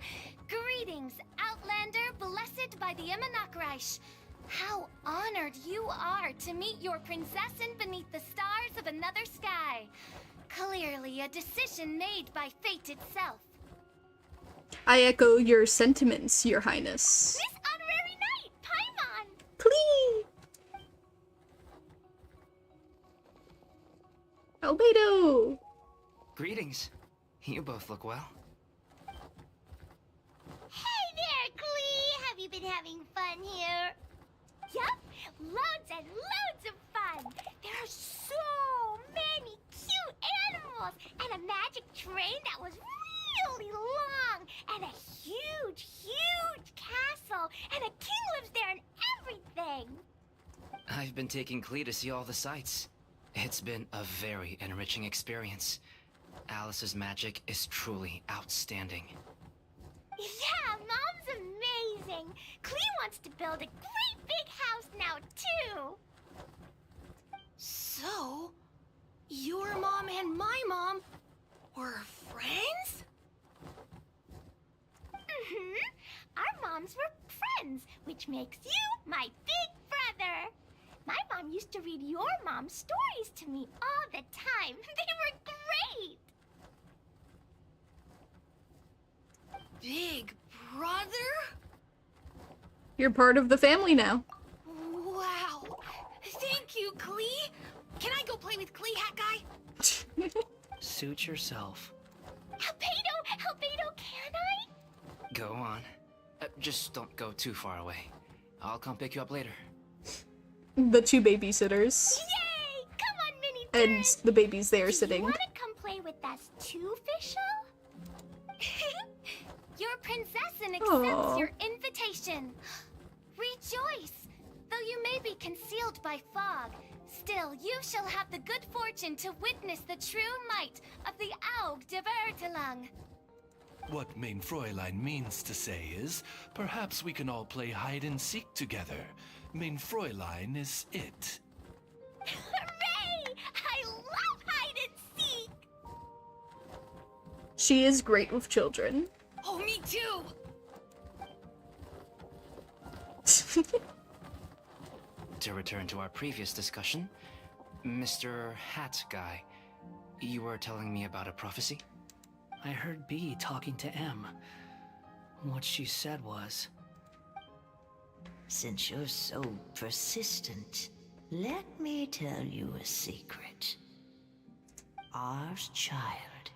greetings, Outlander blessed by the Immenachreich. How honored you are to meet your princessin beneath the stars of another sky. Clearly a decision made by fate itself. I echo your sentiments, your highness. This honorary knight, Paimon! Please! Albedo! Greetings. You both look well. Hey there, Klee! Have you been having fun here? Yup, loads and loads of fun. There are so many cute animals and a magic train that was really long and a huge, huge castle and a king lives there and everything. I've been taking Klee to see all the sights. It's been a very enriching experience. Alice's magic is truly outstanding. Yeah, Mom's amazing. Klee wants to build a great big house now, too. So, your mom and my mom were friends? Our moms were friends, which makes you my big brother. My mom used to read your mom's stories to me all the time. They were great. Big brother? You're part of the family now. Wow. Thank you, Klee. Can I go play with Klee, Hat Guy? Suit yourself. Albedo, can I? Go on. Just don't go too far away. I'll come pick you up later. The two babysitters. Yay! Come on, Mini And the babies there sitting. You want to come play with us too, Fischl? Your princessin accepts Aww. your invitation. Rejoice! Though you may be concealed by fog, still you shall have the good fortune to witness the true might of the Aug de Verurtelung. What mein Fräulein means to say is, perhaps we can all play hide and seek together. Mein Fräulein is it. Hooray! I love hide and seek! She is great with children. Oh, me too! To return to our previous discussion, Mr. Hat Guy, you were telling me about a prophecy? I heard B talking to M. What she said was... Since you're so persistent, let me tell you a secret. Our child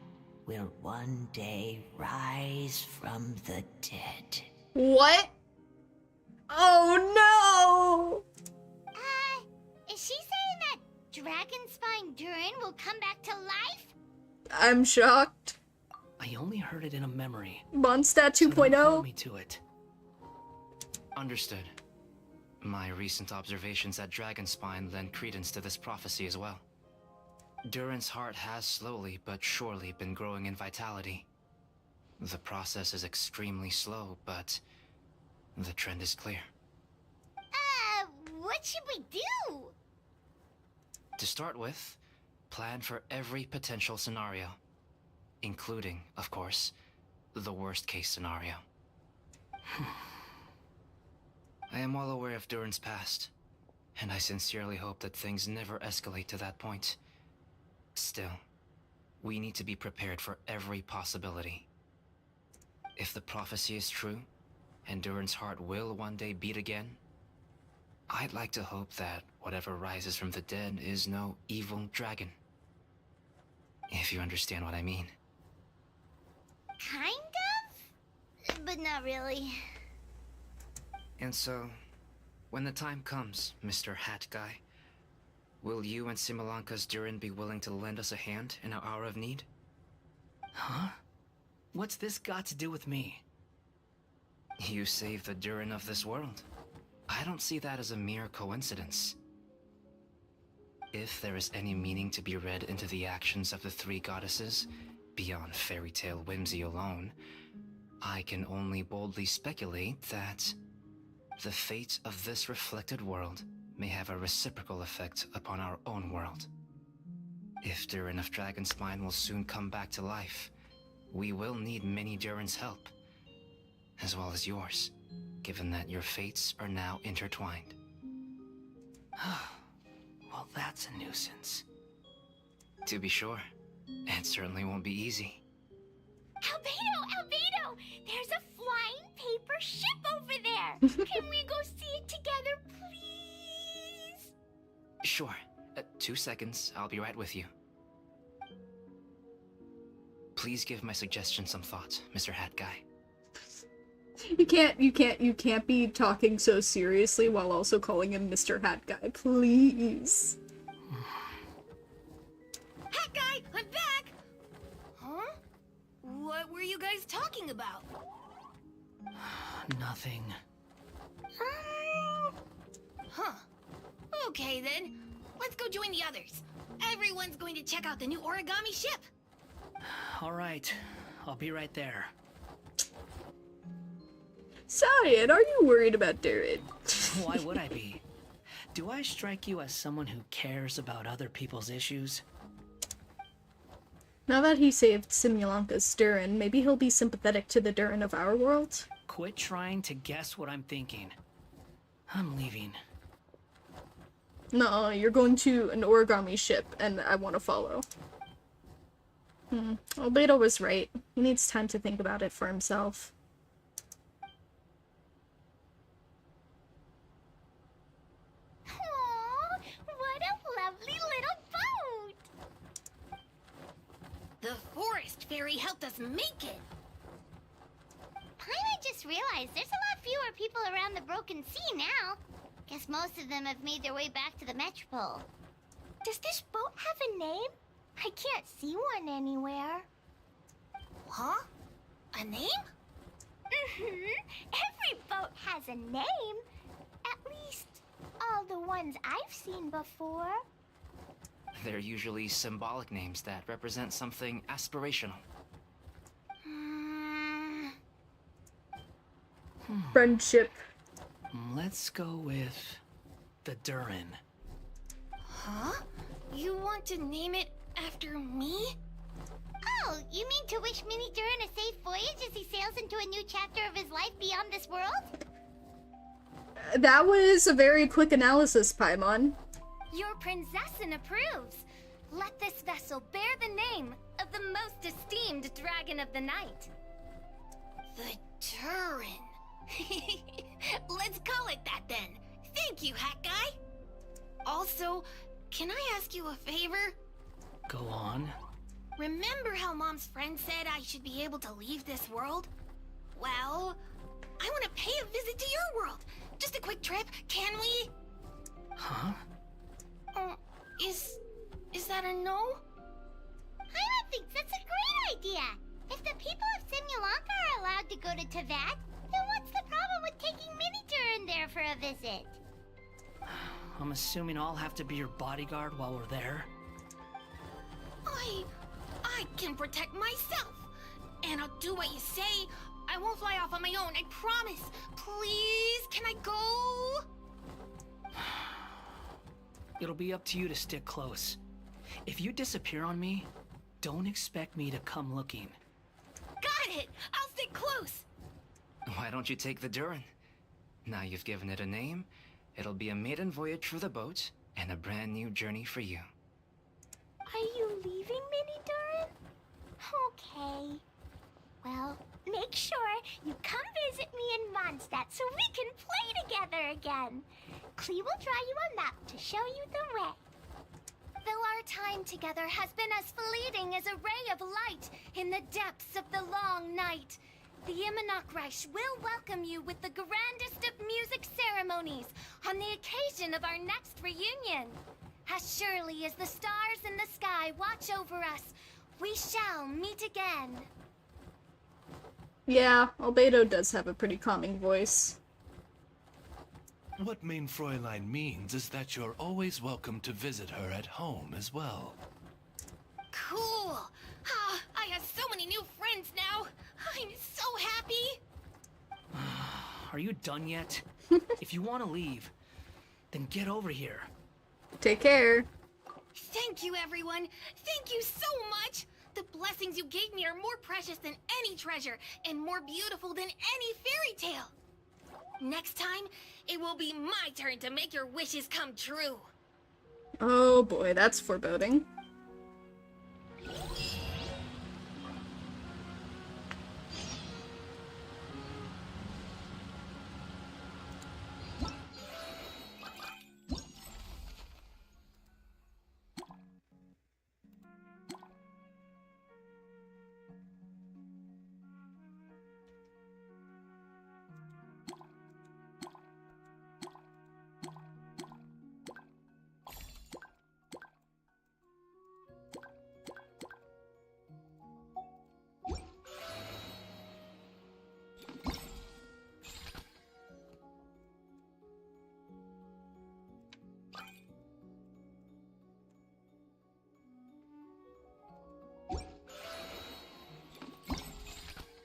will one day rise from the dead. What? Oh no! Is she saying that Dragon Spine Durin will come back to life? I'm shocked. I only heard it in a memory. Mondstadt So don't hold 2.0? me to it. Understood. My recent observations at Dragonspine lend credence to this prophecy as well. Durin's heart has slowly but surely been growing in vitality. The process is extremely slow, but the trend is clear. What should we do? To start with, plan for every potential scenario, including, of course, the worst-case scenario. I am well aware of Durin's past, and I sincerely hope that things never escalate to that point. Still, we need to be prepared for every possibility. If the prophecy is true, and Durin's heart will one day beat again, I'd like to hope that whatever rises from the dead is no evil dragon. If you understand what I mean. Kind of? But not really. And so, when the time comes, Mr. Hat Guy, will you and Simulanka's Durin be willing to lend us a hand in our hour of need? Huh? What's this got to do with me? You saved the Durin of this world. I don't see that as a mere coincidence. If there is any meaning to be read into the actions of the three goddesses, beyond fairy tale whimsy alone, I can only boldly speculate that the fate of this reflected world may have a reciprocal effect upon our own world. If Durin of Dragonspine will soon come back to life, we will need many Durin's help, as well as yours, given that your fates are now intertwined. Well, that's a nuisance. To be sure, it certainly won't be easy. Albedo! There's a flying paper ship over there! Can we go see it together, please? Sure. 2 seconds, I'll be right with you. Please give my suggestion some thought, Mr. Hat Guy. You can't be talking so seriously while also calling him Mr. Hat Guy, please. Hat Guy, I'm back! Huh? What were you guys talking about? Nothing. Huh. Okay then. Let's go join the others. Everyone's going to check out the new origami ship. All right. I'll be right there. Cyan, are you worried about Durin? Why would I be? Do I strike you as someone who cares about other people's issues? Now that he saved Simulanka's Durin, maybe he'll be sympathetic to the Durin of our world? Quit trying to guess what I'm thinking. I'm leaving. No, you're going to an origami ship, and I want to follow. Albedo was right. He needs time to think about it for himself. Aww, what a lovely little boat! The forest fairy helped us make it. I just realized there's a lot fewer people around the Broken Sea now. Guess most of them have made their way back to the Metropole. Does this boat have a name? I can't see one anywhere. Huh? A name? Every boat has a name. At least, all the ones I've seen before. They're usually symbolic names that represent something aspirational. Friendship. Let's go with the Durin. Huh? You want to name it after me? Oh, you mean to wish Mini Durin a safe voyage as he sails into a new chapter of his life beyond this world? That was a very quick analysis, Paimon. Your prinzessin approves. Let this vessel bear the name of the most esteemed dragon of the night. The Durin. Let's call it that then. Thank you, Hat Guy. Also, can I ask you a favor? Go on. Remember how Mom's friend said I should be able to leave this world? Well, I want to pay a visit to your world. Just a quick trip, can we? Huh? Is that a no? I think that's a great idea. If the people of Simulanka are allowed to go to Teyvat, then what's the problem with taking Mini Durin there for a visit? I'm assuming I'll have to be your bodyguard while we're there? I can protect myself. And I'll do what you say. I won't fly off on my own, I promise. Please, can I go? It'll be up to you to stick close. If you disappear on me, don't expect me to come looking. Got it! I'll stick close! Why don't you take the Durin? Now you've given it a name, it'll be a maiden voyage for the boat, and a brand new journey for you. Are you leaving, Mini Durin? Okay. Well, make sure you come visit me in Mondstadt so we can play together again. Klee will draw you a map to show you the way. Though our time together has been as fleeting as a ray of light in the depths of the long night, the Immonokreich will welcome you with the grandest of music ceremonies on the occasion of our next reunion. As surely as the stars in the sky watch over us, we shall meet again. Yeah, Albedo does have a pretty calming voice. What main Fräulein means is that you're always welcome to visit her at home as well. Cool! Ah, I have so many new friends now! I'm so happy! Are you done yet? If you want to leave, then get over here. Take care. Thank you, everyone! Thank you so much! The blessings you gave me are more precious than any treasure, and more beautiful than any fairy tale! Next time, it will be my turn to make your wishes come true! Oh boy, that's foreboding.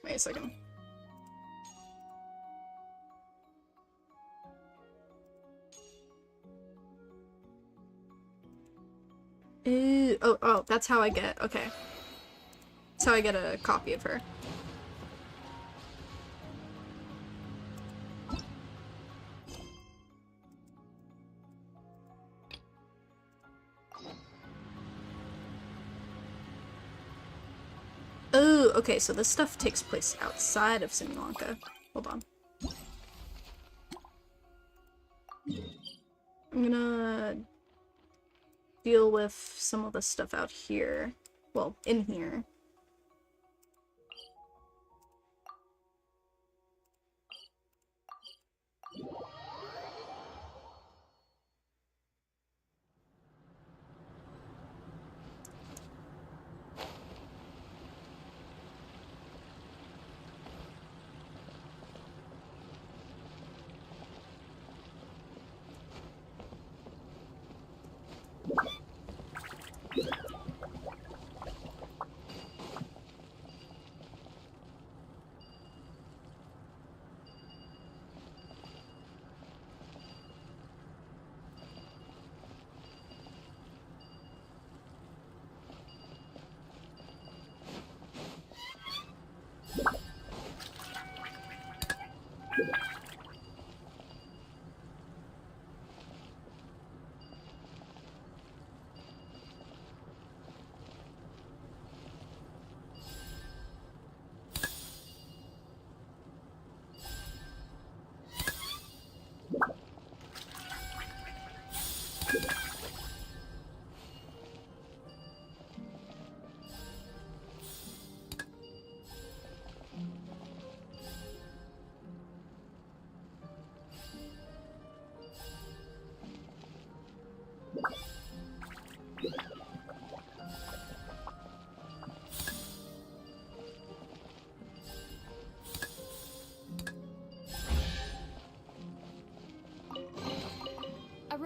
Wait a second. Oh, that's how I get, okay. That's how I get a copy of her. Oh, okay, so this stuff takes place outside of Simulanka. Hold on. I'm gonna deal with some of the stuff out here. Well, in here.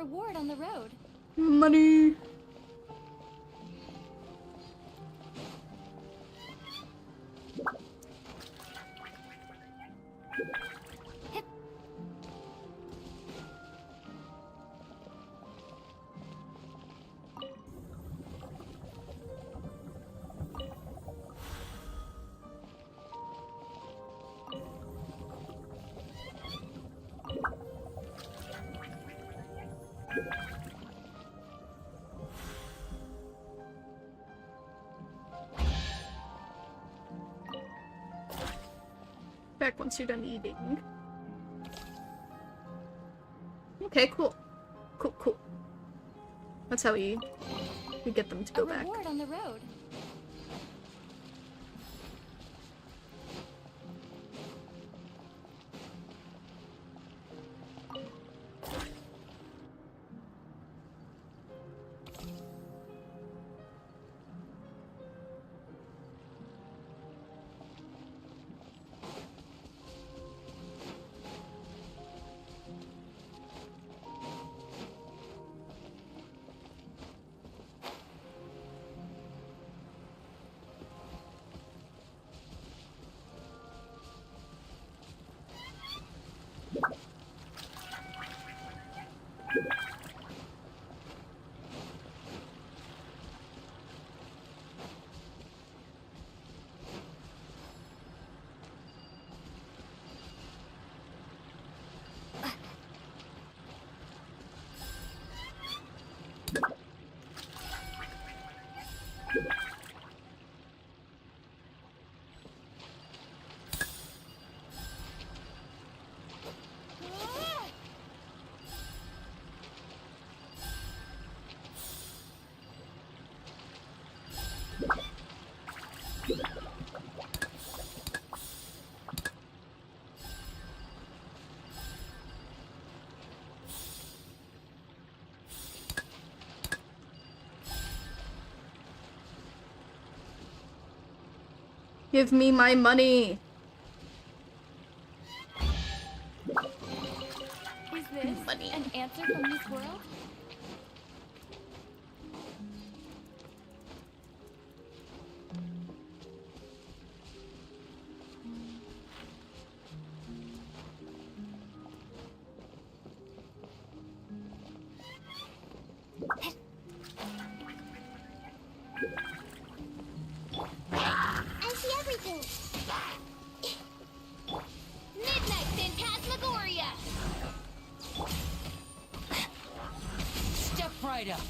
reward on the road. Money. Back once you're done eating. Okay, cool. Cool. That's how we get them to go back. Reward on the road. Give me my money. Is this an answer from this world? Midnight Phantasmagoria! Step right up.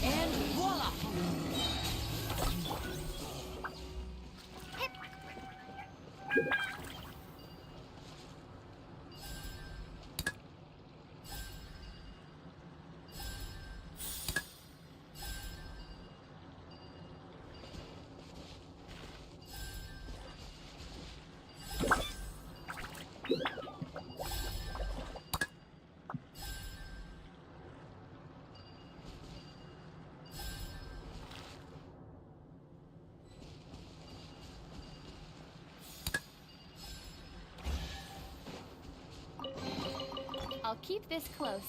And voila! I'll keep this close.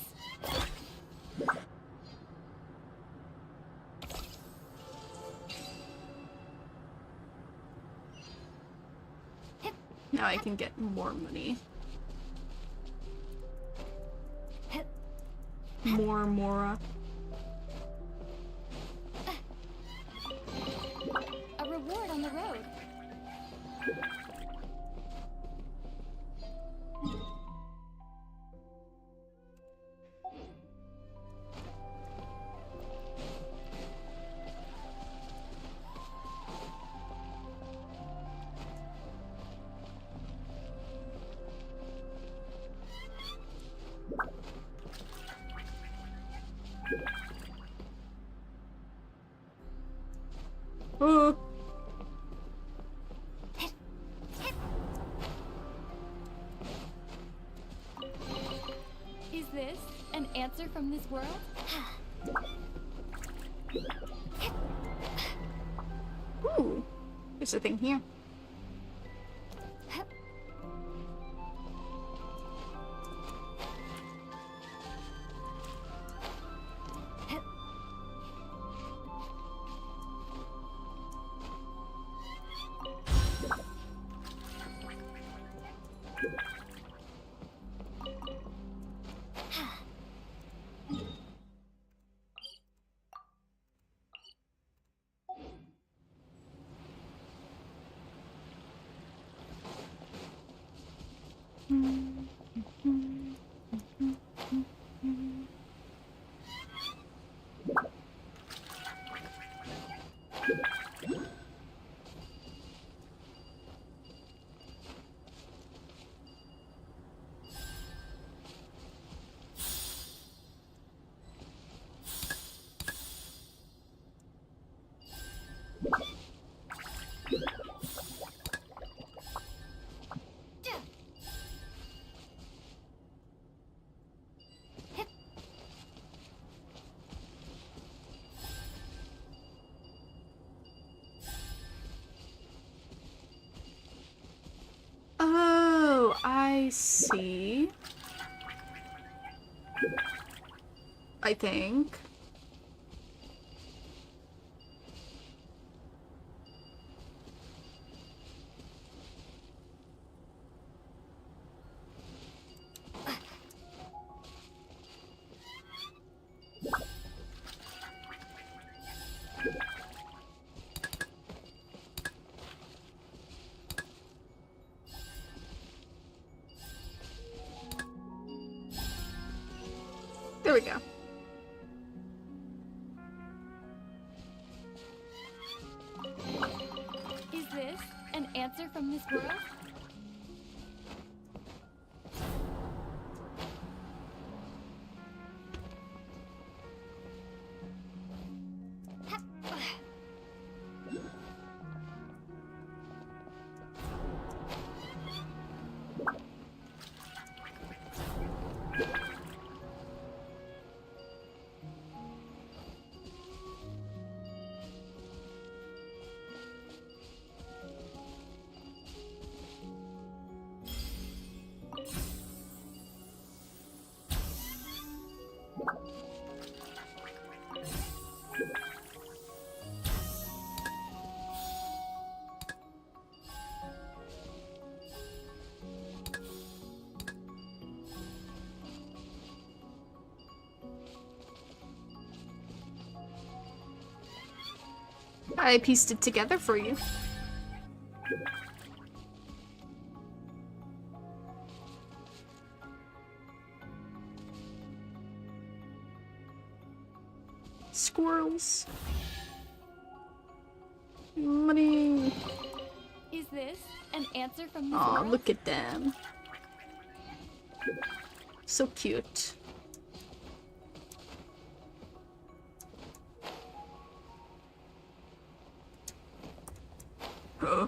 Now I can get more money. More Mora. A reward on the road. Is this an answer from this world? Ooh, there's a thing here. C. I think. There we go. Is this an answer from this world? I pieced it together for you. Squirrels. Money. Is this an answer from this Aw, world? look at them. So cute. Huh.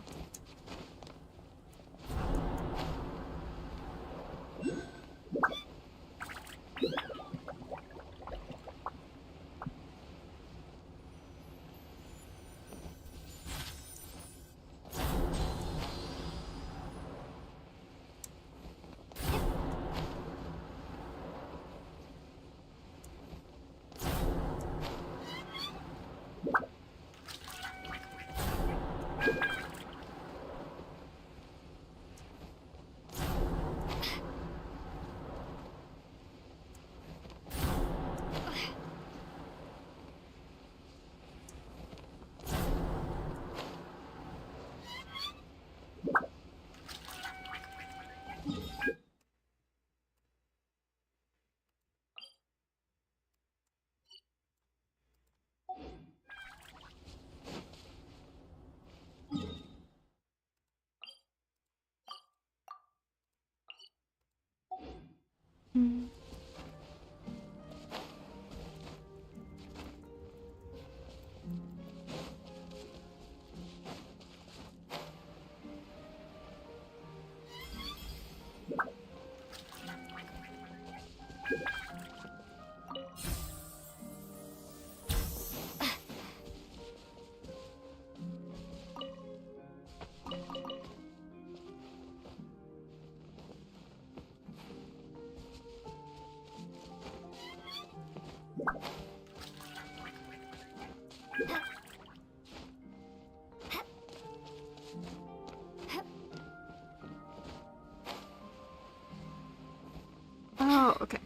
Oh, okay.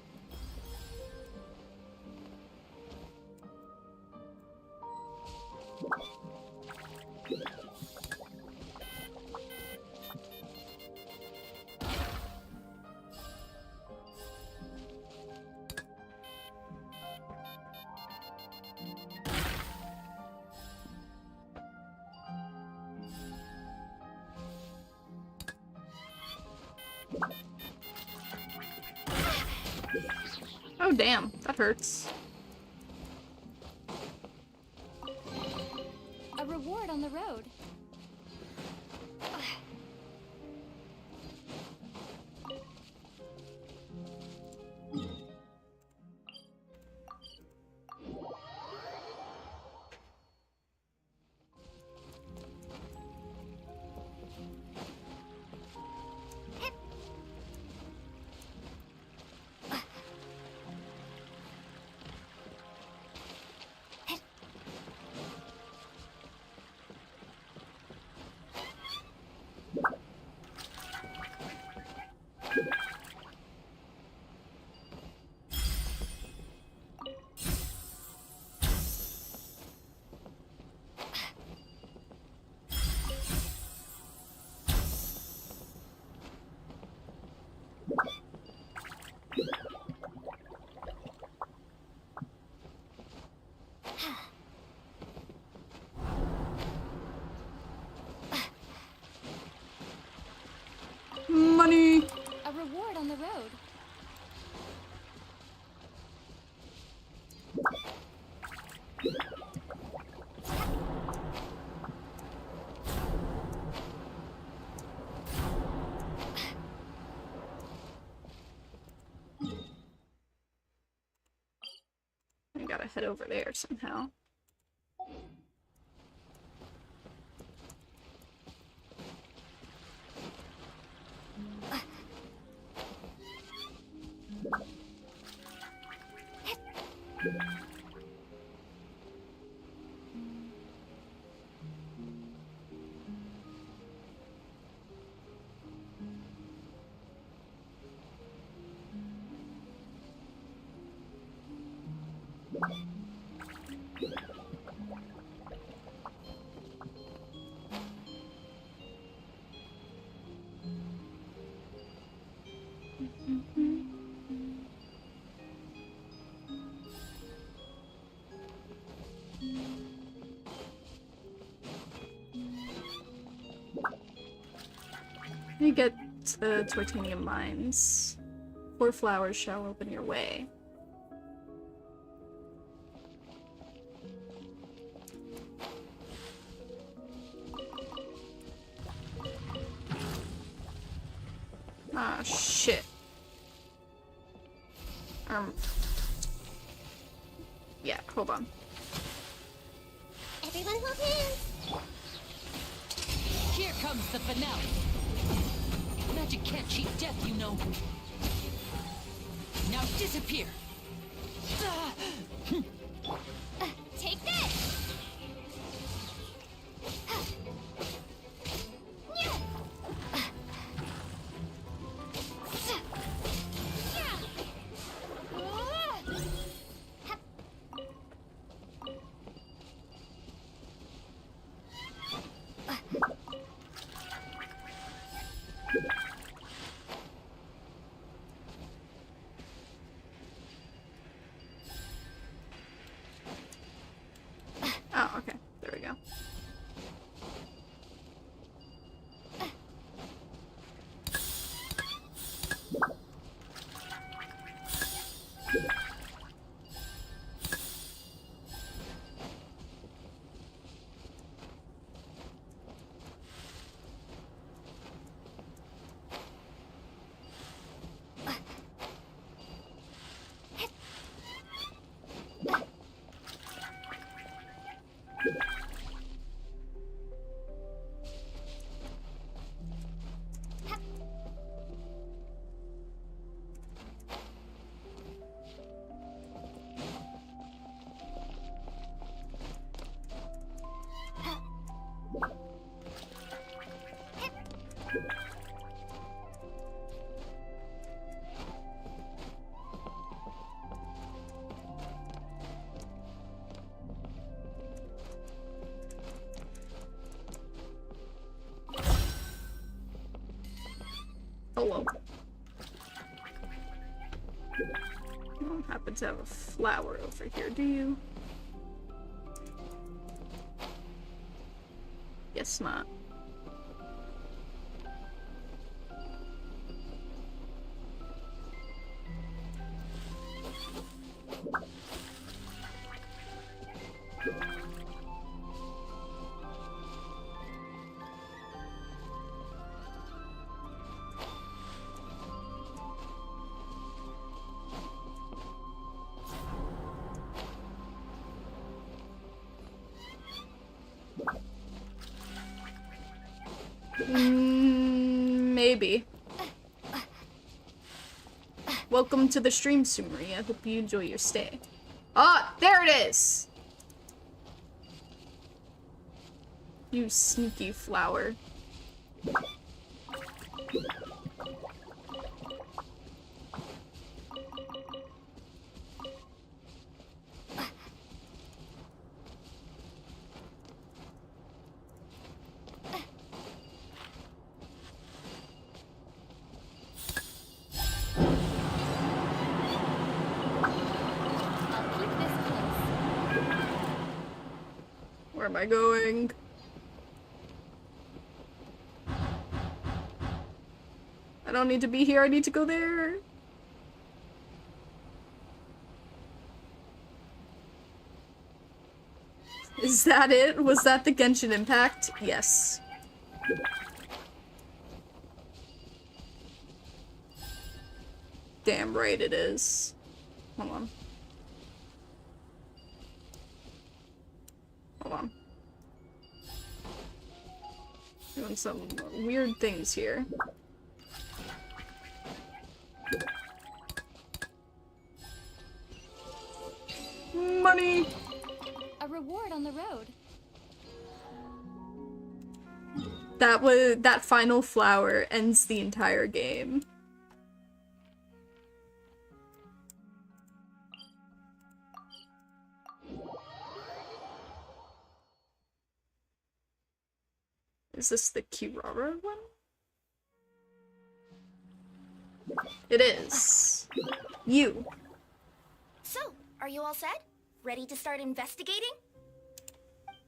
Oh damn, that hurts. A reward on the road. gotta head over there somehow. You get the Titanium Mines. 4 flowers shall open your way. Ah, shit. Yeah, hold on. Everyone hold hands! Here comes the finale. Magic can't cheat death, you know. Now disappear. Take this! Oh, okay. There we go. Hello. You don't happen to have a flower over here, do you? Guess not. Maybe. Welcome to the stream, Sumari. I hope you enjoy your stay. Ah, there it is! You sneaky flower. Where am I going? I don't need to be here, I need to go there. Is that it? Was that the Genshin Impact? Yes. Damn right it is. Hold on. doing some weird things here. Money! A reward on the road. That final flower ends the entire game. Is this the Kirara one? It is. You. So, are you all set? Ready to start investigating?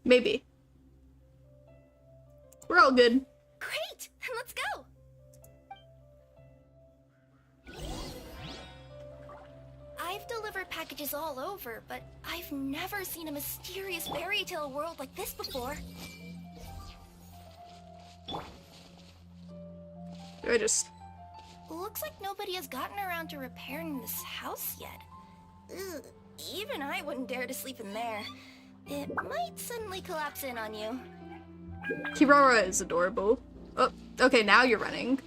Maybe. We're all good. Great! Then let's go! I've delivered packages all over, but I've never seen a mysterious fairy tale world like this before. I just... Looks like nobody has gotten around to repairing this house yet. Ugh, even I wouldn't dare to sleep in there. It might suddenly collapse in on you. Kirara is adorable. Oh, okay, now you're running.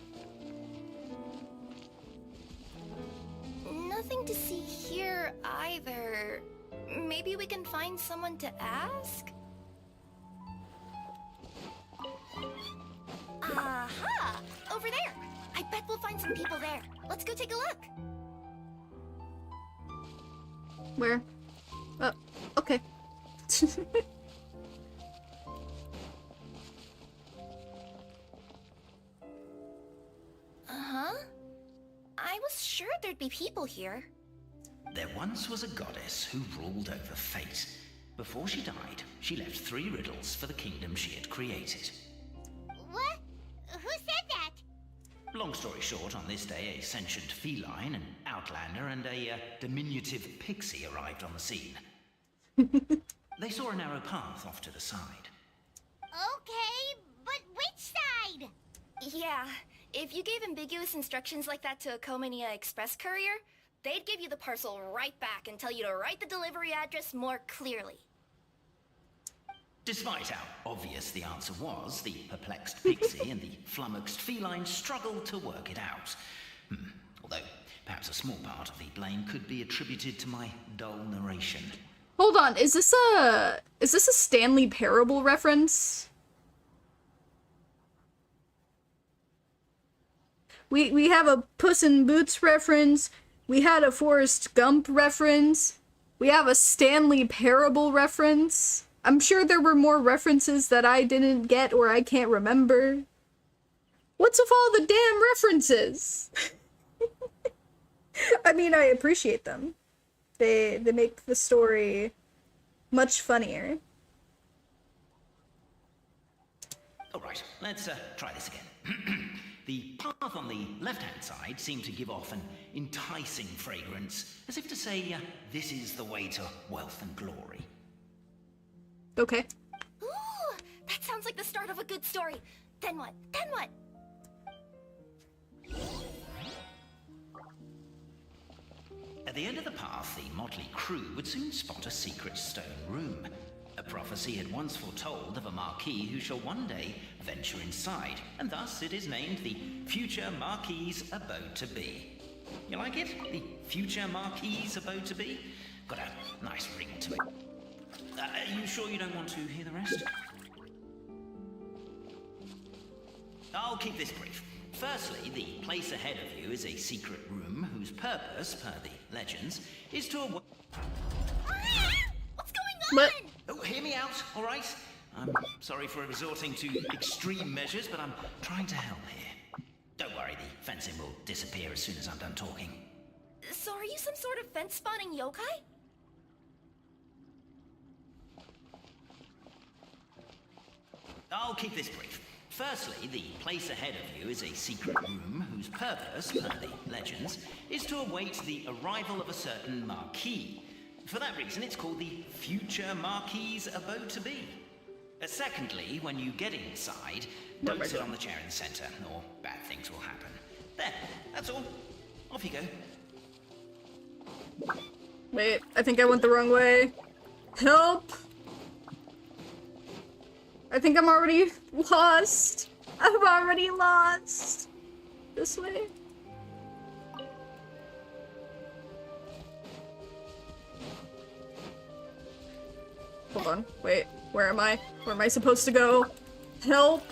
Nothing to see here either. Maybe we can find someone to ask? Aha! Over there! I bet we'll find some people there. Let's go take a look. Where? Okay. Uh-huh. I was sure there'd be people here. There once was a goddess who ruled over fate. Before she died, she left 3 riddles for the kingdom she had created. What? Who said that? Long story short, on this day, a sentient feline, an outlander, and a diminutive pixie arrived on the scene. They saw a narrow path off to the side. Okay, but which side? Yeah, if you gave ambiguous instructions like that to a Komania Express courier, they'd give you the parcel right back and tell you to write the delivery address more clearly. Despite how obvious the answer was, the perplexed pixie and the flummoxed feline struggled to work it out. Although, perhaps a small part of the blame could be attributed to my dull narration. Hold on, is this a Stanley Parable reference? We have a Puss in Boots reference, we had a Forrest Gump reference, we have a Stanley Parable reference. I'm sure there were more references that I didn't get or I can't remember. What's with all the damn references? I mean, I appreciate them. They make the story much funnier. Alright, let's try this again. The path on the left-hand side seemed to give off an enticing fragrance, as if to say, this is the way to wealth and glory. Okay. Ooh, that sounds like the start of a good story. Then what? Then what? At the end of the path, the motley crew would soon spot a secret stone room. A prophecy had once foretold of a Marquis who shall one day venture inside, and thus it is named the future Marquis's abode to be. You like it? The future Marquis's abode to be? Got a nice ring to it. Are you sure you don't want to hear the rest? I'll keep this brief. Firstly, the place ahead of you is a secret room whose purpose, per the legends, is to What's going on? Oh, hear me out, all right? I'm sorry for resorting to extreme measures, but I'm trying to help here. Don't worry, the fencing will disappear as soon as I'm done talking. So are you some sort of fence-spawning yokai? I'll keep this brief. Firstly, the place ahead of you is a secret room whose purpose, per the legends, is to await the arrival of a certain Marquis. For that reason, it's called the future Marquis's abode to be. Secondly, when you get inside, don't sit on the chair in the center, or bad things will happen. There, that's all. Off you go. Wait, I think I went the wrong way. Help! I think I'm already lost. I'm already lost. This way? Hold on. Wait. Where am I? Where am I supposed to go? Help!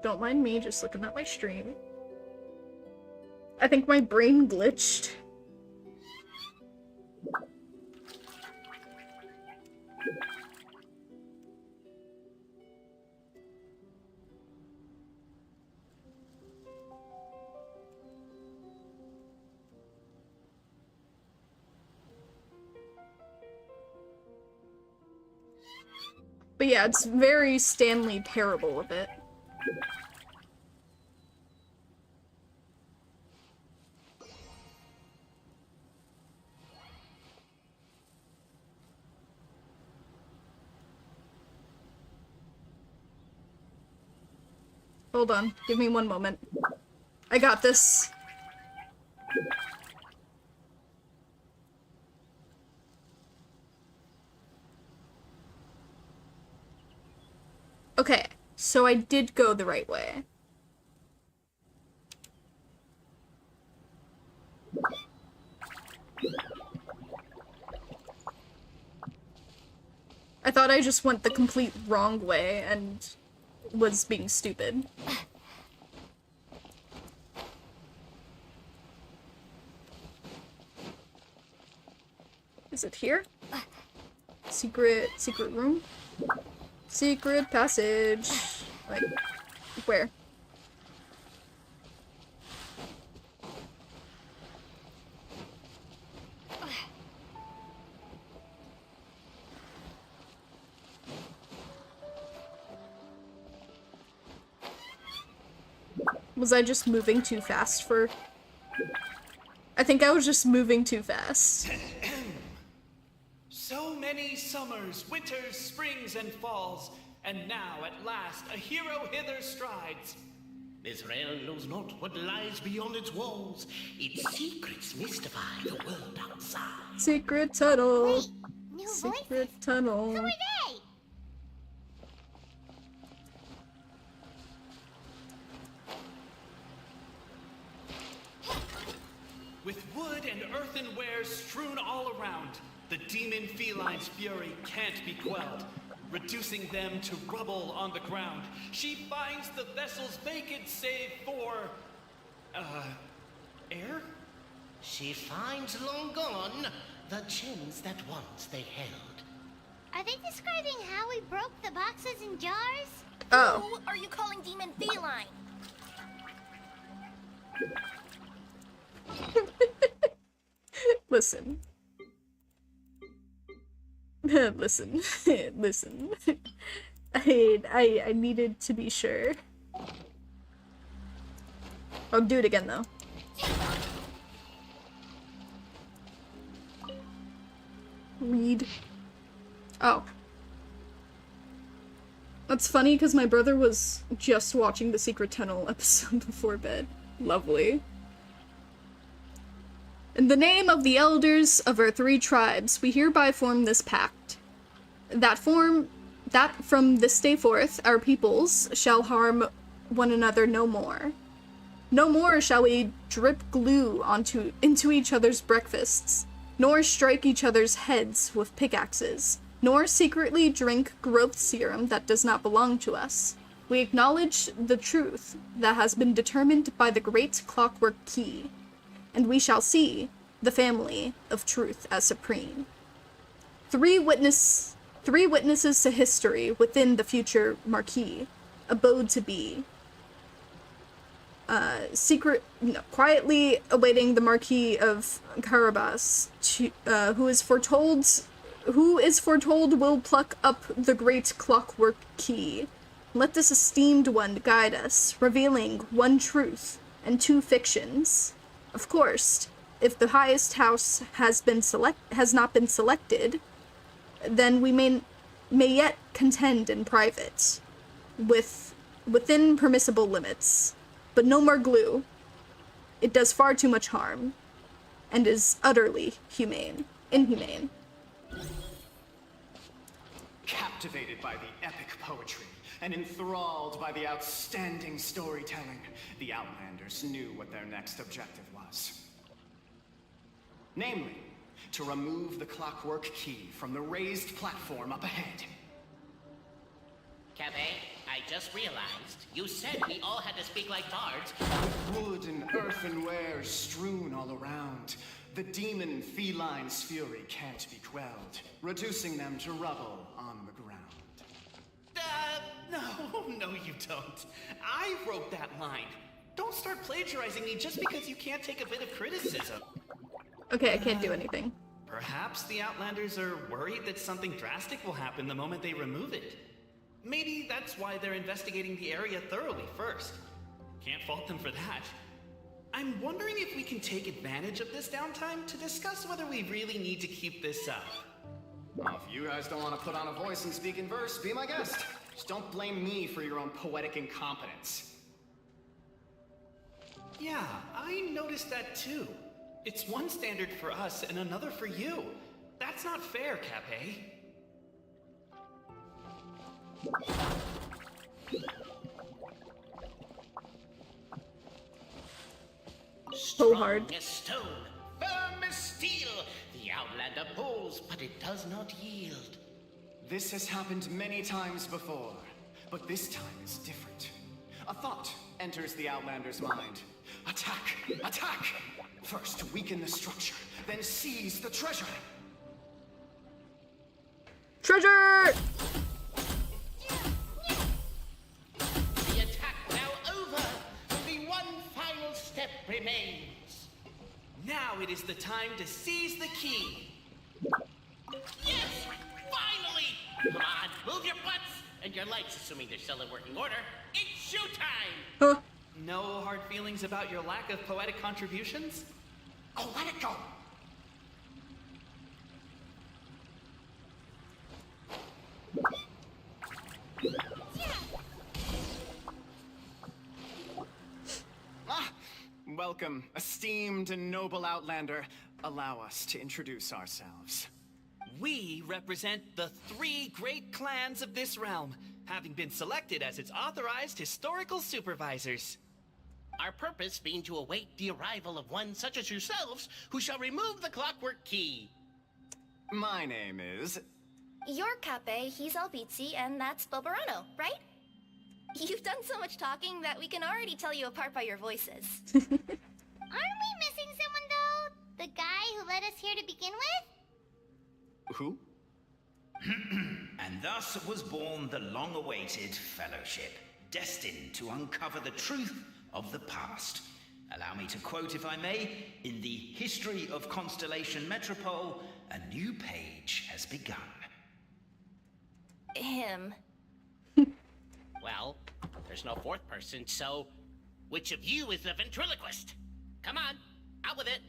Don't mind me just looking at my stream. I think my brain glitched. But yeah, it's very Stanley Parable of it. Hold on, give me one moment. I got this. Okay, so I did go the right way. I thought I just went the complete wrong way and was being stupid. Is it here? Secret room? Secret passage. Like, where? Was I just moving too fast for... I think I was just moving too fast. So many summers, winters, springs, and falls, and now at last a hero hither strides. This realm knows not what lies beyond its walls. Its secrets mystify the world outside. Secret tunnel. Wait, new Secret voices? tunnel. Who are they? With wood and earthenware strewn all around, the demon feline's fury can't be quelled. Reducing them to rubble on the ground, she finds the vessel's vacant save for... air? She finds long gone the gems that once they held. Are they describing how we broke the boxes and jars? Oh. Who are you calling demon feline? Listen. Listen. Listen. I needed to be sure. I'll do it again though. Read. Oh. That's funny because my brother was just watching the Secret Tunnel episode before bed. Lovely. In the name of the elders of our 3 tribes, we hereby form this pact. That from this day forth, our peoples shall harm one another no more. No more shall we drip glue into each other's breakfasts, nor strike each other's heads with pickaxes, nor secretly drink growth serum that does not belong to us. We acknowledge the truth that has been determined by the great clockwork key, and we shall see the family of truth as supreme. Three witnesses to history within the future Marquis abode to be. Quietly awaiting the Marquis of Carabas, who is foretold will pluck up the great clockwork key. Let this esteemed one guide us, revealing one truth and 2 fictions. Of course, if the highest house has not been selected, then we may yet contend in private, within permissible limits. But no more glue. it does far too much harm and is utterly inhumane. Captivated by the epic poetry and enthralled by the outstanding storytelling, the Outlanders knew what their next objective was. Namely, to remove the clockwork key from the raised platform up ahead. Cafe, I just realized you said we all had to speak like bards. With wood and earthenware strewn all around, the demon feline's fury can't be quelled, reducing them to rubble on the ground. No, you don't. I wrote that line. Don't start plagiarizing me just because you can't take a bit of criticism. Okay, I can't do anything. Perhaps the Outlanders are worried that something drastic will happen the moment they remove it. Maybe that's why they're investigating the area thoroughly first. Can't fault them for that. I'm wondering if we can take advantage of this downtime to discuss whether we really need to keep this up. Well, if you guys don't want to put on a voice and speak in verse, be my guest. Just don't blame me for your own poetic incompetence. Yeah, I noticed that too. It's one standard for us and another for you. That's not fair, Cape. So hard. Strong as stone, firm as steel. The Outlander pulls, but it does not yield. This has happened many times before, but this time is different. A thought enters the Outlander's mind. Attack! Attack! First weaken the structure, then seize the treasure. Treasure! The attack now over. Only one final step remains. Now it is the time to seize the key. Yes! Finally! Come on, move your butts and your lights, assuming they're still in working order. It's showtime! Huh. No hard feelings about your lack of poetic contributions? Oh, let it go! Welcome, esteemed and noble Outlander. Allow us to introduce ourselves. We represent the 3 great clans of this realm, having been selected as its authorized historical supervisors. Our purpose being to await the arrival of one such as yourselves, who shall remove the clockwork key. My name is... You're Cape, he's Albizzi, and that's Bobarano, right? You've done so much talking that we can already tell you apart by your voices. Aren't we missing someone, though? The guy who led us here to begin with? Who? And thus was born the long-awaited fellowship, destined to uncover the truth of the past. Allow me to quote, if I may, in the history of Constellation Metropole, a new page has begun. Him. Well, there's no fourth person, so which of you is the ventriloquist? Come on, out with it.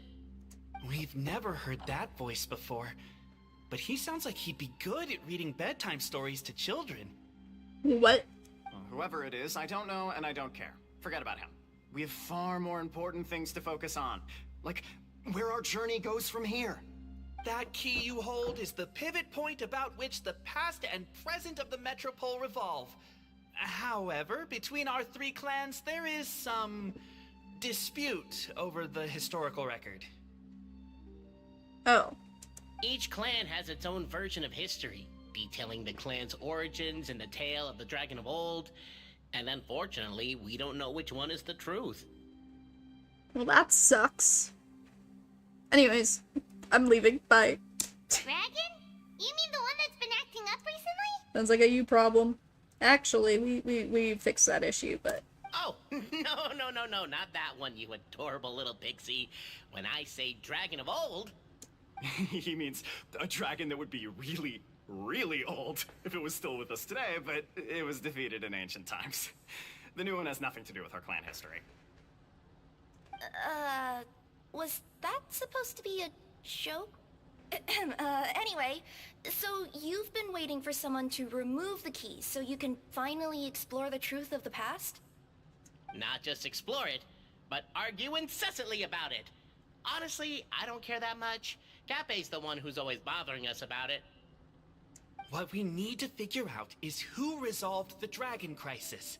We've never heard that voice before, but he sounds like he'd be good at reading bedtime stories to children. What? Well, whoever it is, I don't know and I don't care. Forget about him. We have far more important things to focus on, like where our journey goes from here. That key you hold is the pivot point about which the past and present of the Metropole revolve. However, between our 3 clans, there is some dispute over the historical record. Oh. Each clan has its own version of history, detailing the clan's origins and the tale of the Dragon of Old, and unfortunately, we don't know which one is the truth. Well, that sucks. Anyways, I'm leaving. Bye. Dragon? You mean the one that's been acting up recently? Sounds like a you problem. Actually, we fixed that issue, but... Oh, no, not that one, you adorable little pixie. When I say Dragon of Old... He means a dragon that would be really, really old if it was still with us today, but it was defeated in ancient times. The new one has nothing to do with our clan history. Was that supposed to be a joke? Anyway, so you've been waiting for someone to remove the keys so you can finally explore the truth of the past? Not just explore it, but argue incessantly about it. Honestly, I don't care that much. Cape's the one who's always bothering us about it. What we need to figure out is who resolved the dragon crisis.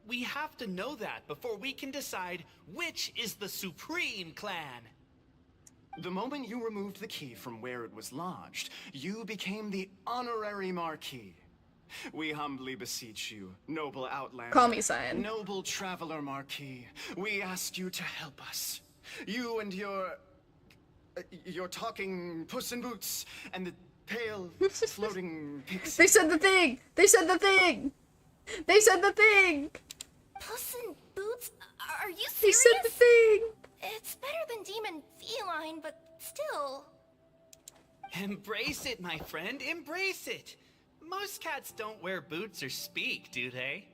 We have to know that before we can decide which is the supreme clan. The moment you removed the key from where it was lodged, you became the honorary Marquis. We humbly beseech you, noble outlander. Call me Cyan. Noble traveler Marquis. We ask you to help us. You and your talking Puss in Boots and the pale floating pixie. They said the thing! They said the thing! They said the thing! Puss in Boots? Are you They serious? said the thing! It's better than demon feline, but still. Embrace it, my friend, embrace it. Most cats don't wear boots or speak, do they?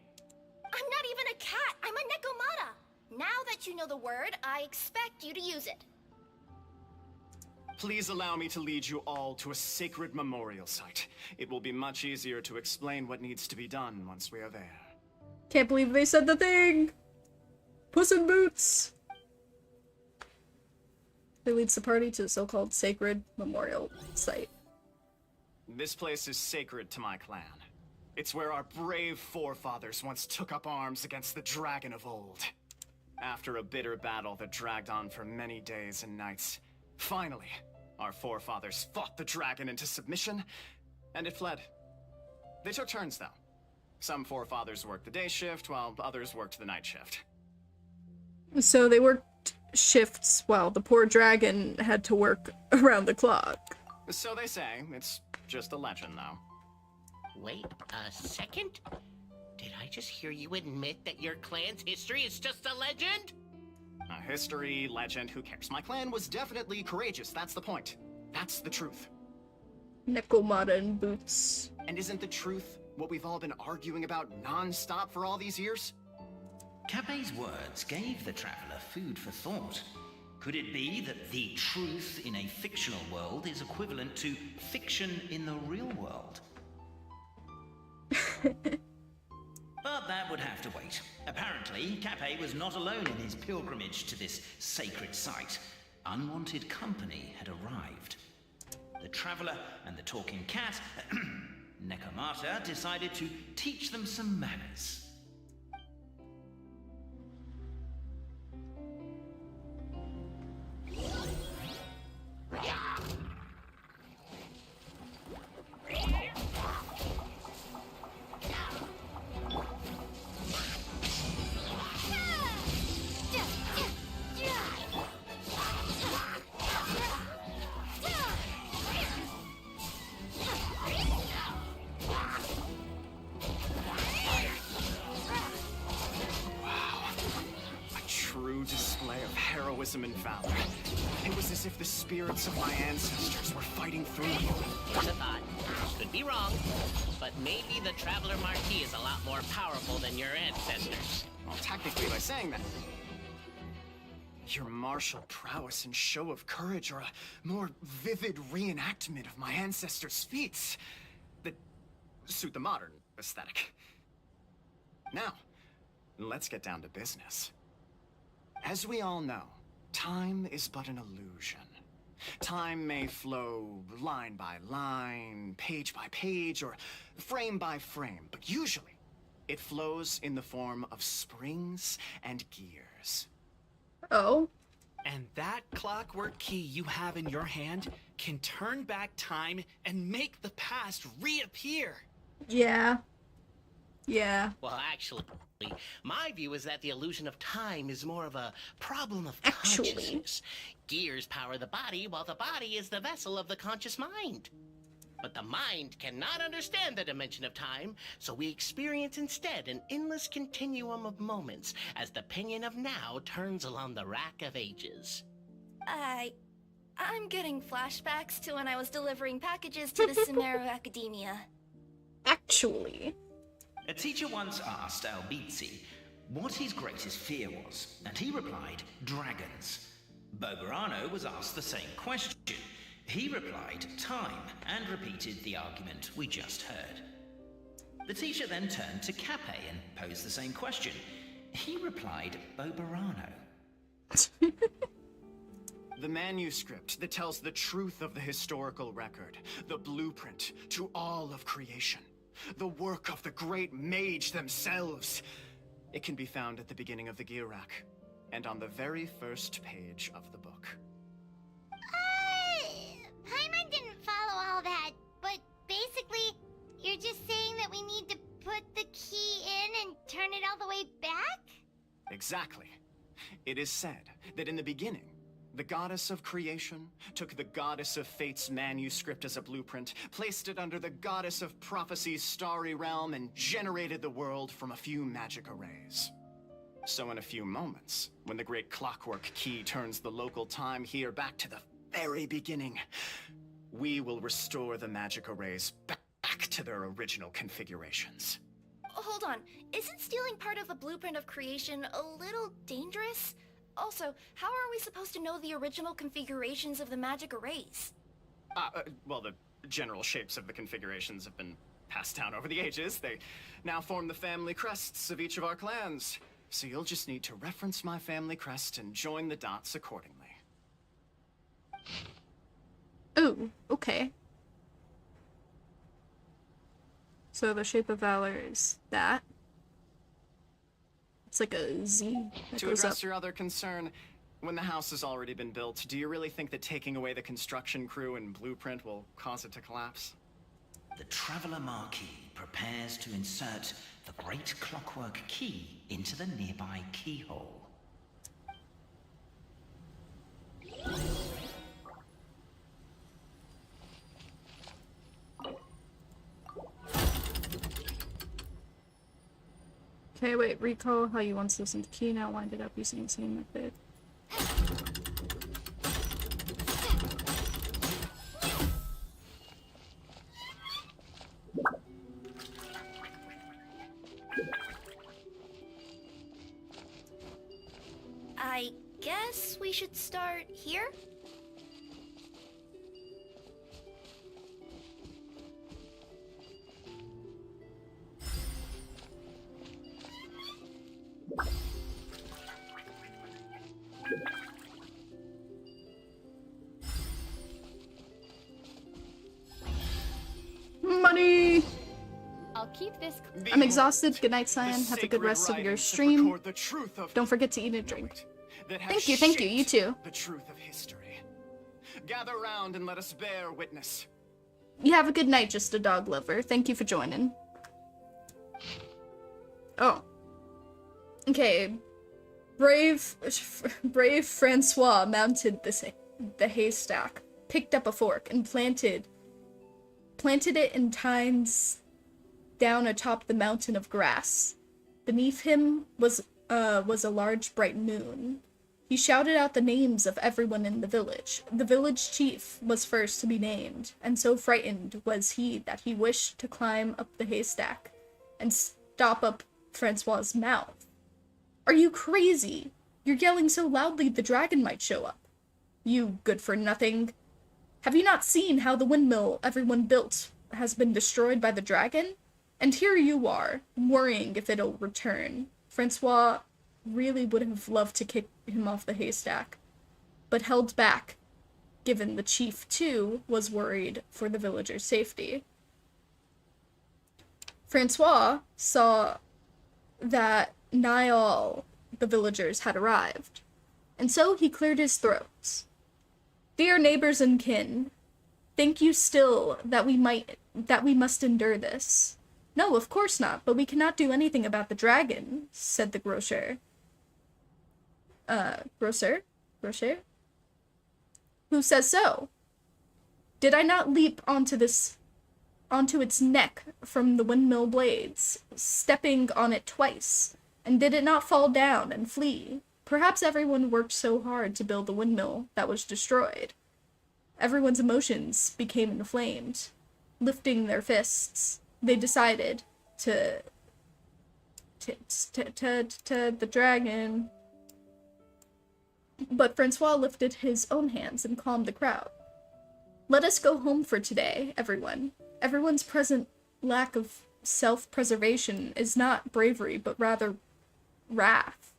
I'm not even a cat. I'm a Nekomata. Now that you know the word, I expect you to use it. Please allow me to lead you all to a sacred memorial site. It will be much easier to explain what needs to be done once we are there. Can't believe they said the thing! Puss in Boots! They leads the party to the so-called sacred memorial site. This place is sacred to my clan. It's where our brave forefathers once took up arms against the dragon of old. After a bitter battle that dragged on for many days and nights, finally, our forefathers fought the dragon into submission, and it fled. They took turns, though. Some forefathers worked the day shift, while others worked the night shift. So they worked shifts while the poor dragon had to work around the clock. So they say. It's just a legend, though. Wait a second? Did I just hear you admit that your clan's history is just a legend? History, legend, who cares? My clan was definitely courageous, that's the point. That's the truth. Nekomata and Boots. And isn't the truth what we've all been arguing about non-stop for all these years? Cape's words gave the traveler food for thought. Could it be that the truth in a fictional world is equivalent to fiction in the real world? But that would have to wait. Apparently, Cape was not alone in his pilgrimage to this sacred site. Unwanted company had arrived. The traveler and the talking cat, Nekomata, decided to teach them some manners. And valor. It was as if the spirits of my ancestors were fighting through me. Here's a thought. Could be wrong, but maybe the Traveler Marquis is a lot more powerful than your ancestors. Well, technically by saying that. Your martial prowess and show of courage are a more vivid reenactment of my ancestors' feats that suit the modern aesthetic. Now, let's get down to business. As we all know, time is but an illusion. Time may flow line by line, page by page, or frame by frame, but usually it flows in the form of springs and gears. Oh? And that clockwork key you have in your hand can turn back time and make the past reappear. Yeah. Yeah. Well, actually, my view is that the illusion of time is more of a problem of consciousness. Gears power the body, while the body is the vessel of the conscious mind. But the mind cannot understand the dimension of time, so we experience instead an endless continuum of moments as the pinion of now turns along the rack of ages. I'm getting flashbacks to when I was delivering packages to the Sumeru Academia. Actually. A teacher once asked Albizzi what his greatest fear was, and he replied, dragons. Boberano was asked the same question. He replied, time, and repeated the argument we just heard. The teacher then turned to Cape and posed the same question. He replied, Boberano. The manuscript that tells the truth of the historical record, the blueprint to all of creation, the work of the great mage themselves. It can be found at the beginning of the Girak, and on the very first page of the book. Paimon didn't follow all that, but basically, you're just saying that we need to put the key in and turn it all the way back? Exactly. It is said that in the beginning, the goddess of creation took the goddess of fate's manuscript as a blueprint, placed it under the goddess of prophecy's starry realm, and generated the world from a few magic arrays. So in a few moments, when the great clockwork key turns the local time here back to the very beginning, we will restore the magic arrays back to their original configurations. Hold on, isn't stealing part of the blueprint of creation a little dangerous? Also, how are we supposed to know the original configurations of the magic arrays? Well, the general shapes of the configurations have been passed down over the ages. They now form the family crests of each of our clans. So you'll just need to reference my family crest and join the dots accordingly. Ooh, okay. So the shape of valor is that. It's like a Z that To goes address up. your other concern, when the house has already been built, do you really think that taking away the construction crew and blueprint will cause it to collapse? The Traveler Marquis prepares to insert the great clockwork key into the nearby keyhole. Okay, wait, recall how you once listened to key, now wind it up using the same method. I guess we should start here? Money! I'll keep this. I'm exhausted. Good night, Cyan. Have a good rest of your stream. Don't forget to eat and drink. Thank you, you too. The truth of history. Gather round and let us bear witness. You have a good night, just a dog lover. Thank you for joining. Oh. Okay. Brave Francois mounted the haystack, picked up a fork, and planted it in tines down atop the mountain of grass. Beneath him was a large bright moon. He shouted out the names of everyone in the village. The village chief was first to be named, and so frightened was he that he wished to climb up the haystack and stop up Francois's mouth. Are you crazy? You're yelling so loudly the dragon might show up. You good-for-nothing. Have you not seen how the windmill everyone built has been destroyed by the dragon? And here you are, worrying if it'll return. Francois really would have loved to kick him off the haystack, but held back, given the chief, too, was worried for the villagers' safety. Francois saw that nigh all the villagers had arrived, and so he cleared his throat. Dear neighbors and kin, think you still that we must endure this? No, of course not, but we cannot do anything about the dragon, said the grocer. Grocer? Who says so? Did I not leap onto its neck from the windmill blades, stepping on it twice, and did it not fall down and flee? Perhaps everyone worked so hard to build the windmill that was destroyed. Everyone's emotions became inflamed. Lifting their fists, they decided to the dragon. But Francois lifted his own hands and calmed the crowd. Let us go home for today, everyone. Everyone's present lack of self-preservation is not bravery, but rather wrath.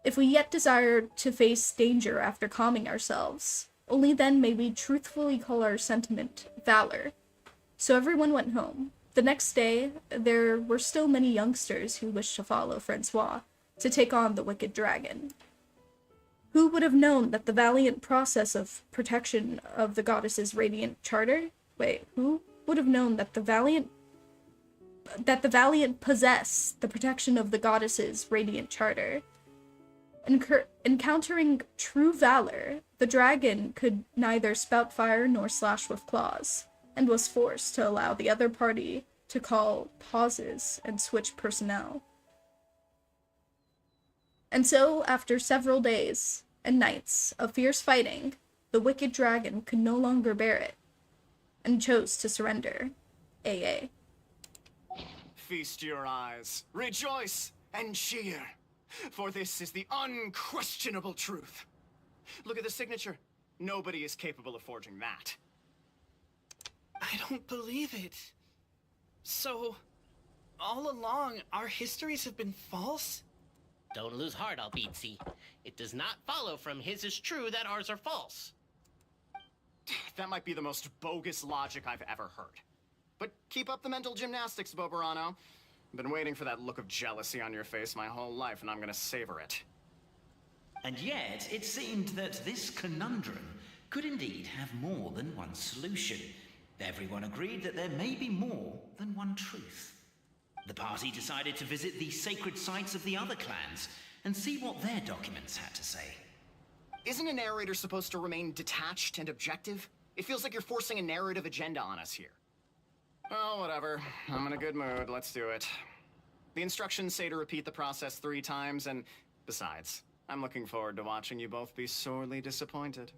If we yet desire to face danger after calming ourselves, only then may we truthfully call our sentiment valor. So everyone went home. The next day, there were still many youngsters who wished to follow Francois to take on the wicked dragon. Who would have known that the valiant process of protection of the goddess's radiant charter? Who would have known that the valiant possess the protection of the goddess's radiant charter? Encountering true valor, the dragon could neither spout fire nor slash with claws, and was forced to allow the other party to call pauses and switch personnel. And so, after several days and nights of fierce fighting, the wicked dragon could no longer bear it, and chose to surrender. AA. Feast your eyes, rejoice, and cheer, for this is the unquestionable truth. Look at the signature. Nobody is capable of forging that. I don't believe it. So, all along, our histories have been false? Don't lose heart, Albizzi. It does not follow from his is true that ours are false. That might be the most bogus logic I've ever heard. But keep up the mental gymnastics, Boberano. I've been waiting for that look of jealousy on your face my whole life, and I'm gonna savor it. And yet, it seemed that this conundrum could indeed have more than one solution. Everyone agreed that there may be more than one truth. The party decided to visit the sacred sites of the other clans and see what their documents had to say. Isn't a narrator supposed to remain detached and objective? It feels like you're forcing a narrative agenda on us here. Oh, whatever. I'm in a good mood. Let's do it. The instructions say to repeat the process 3 times, and besides, I'm looking forward to watching you both be sorely disappointed.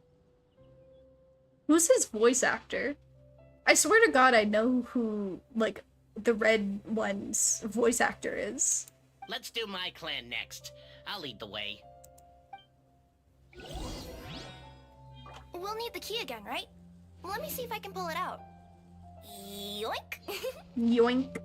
Who's his voice actor? I swear to God I know who, like, the red one's voice actor is. Let's do my clan next. I'll lead the way. We'll need the key again, right? Let me see if I can pull it out. Yoink! Yoink.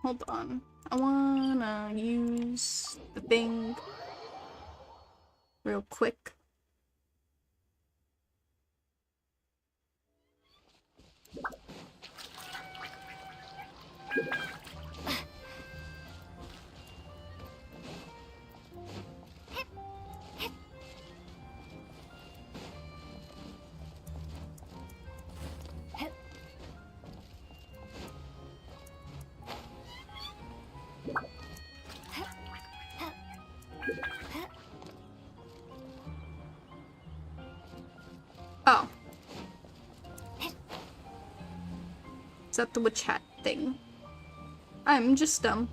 Hold on. I wanna use the thing real quick. Oh. Is that the witch hat thing? I'm just dumb.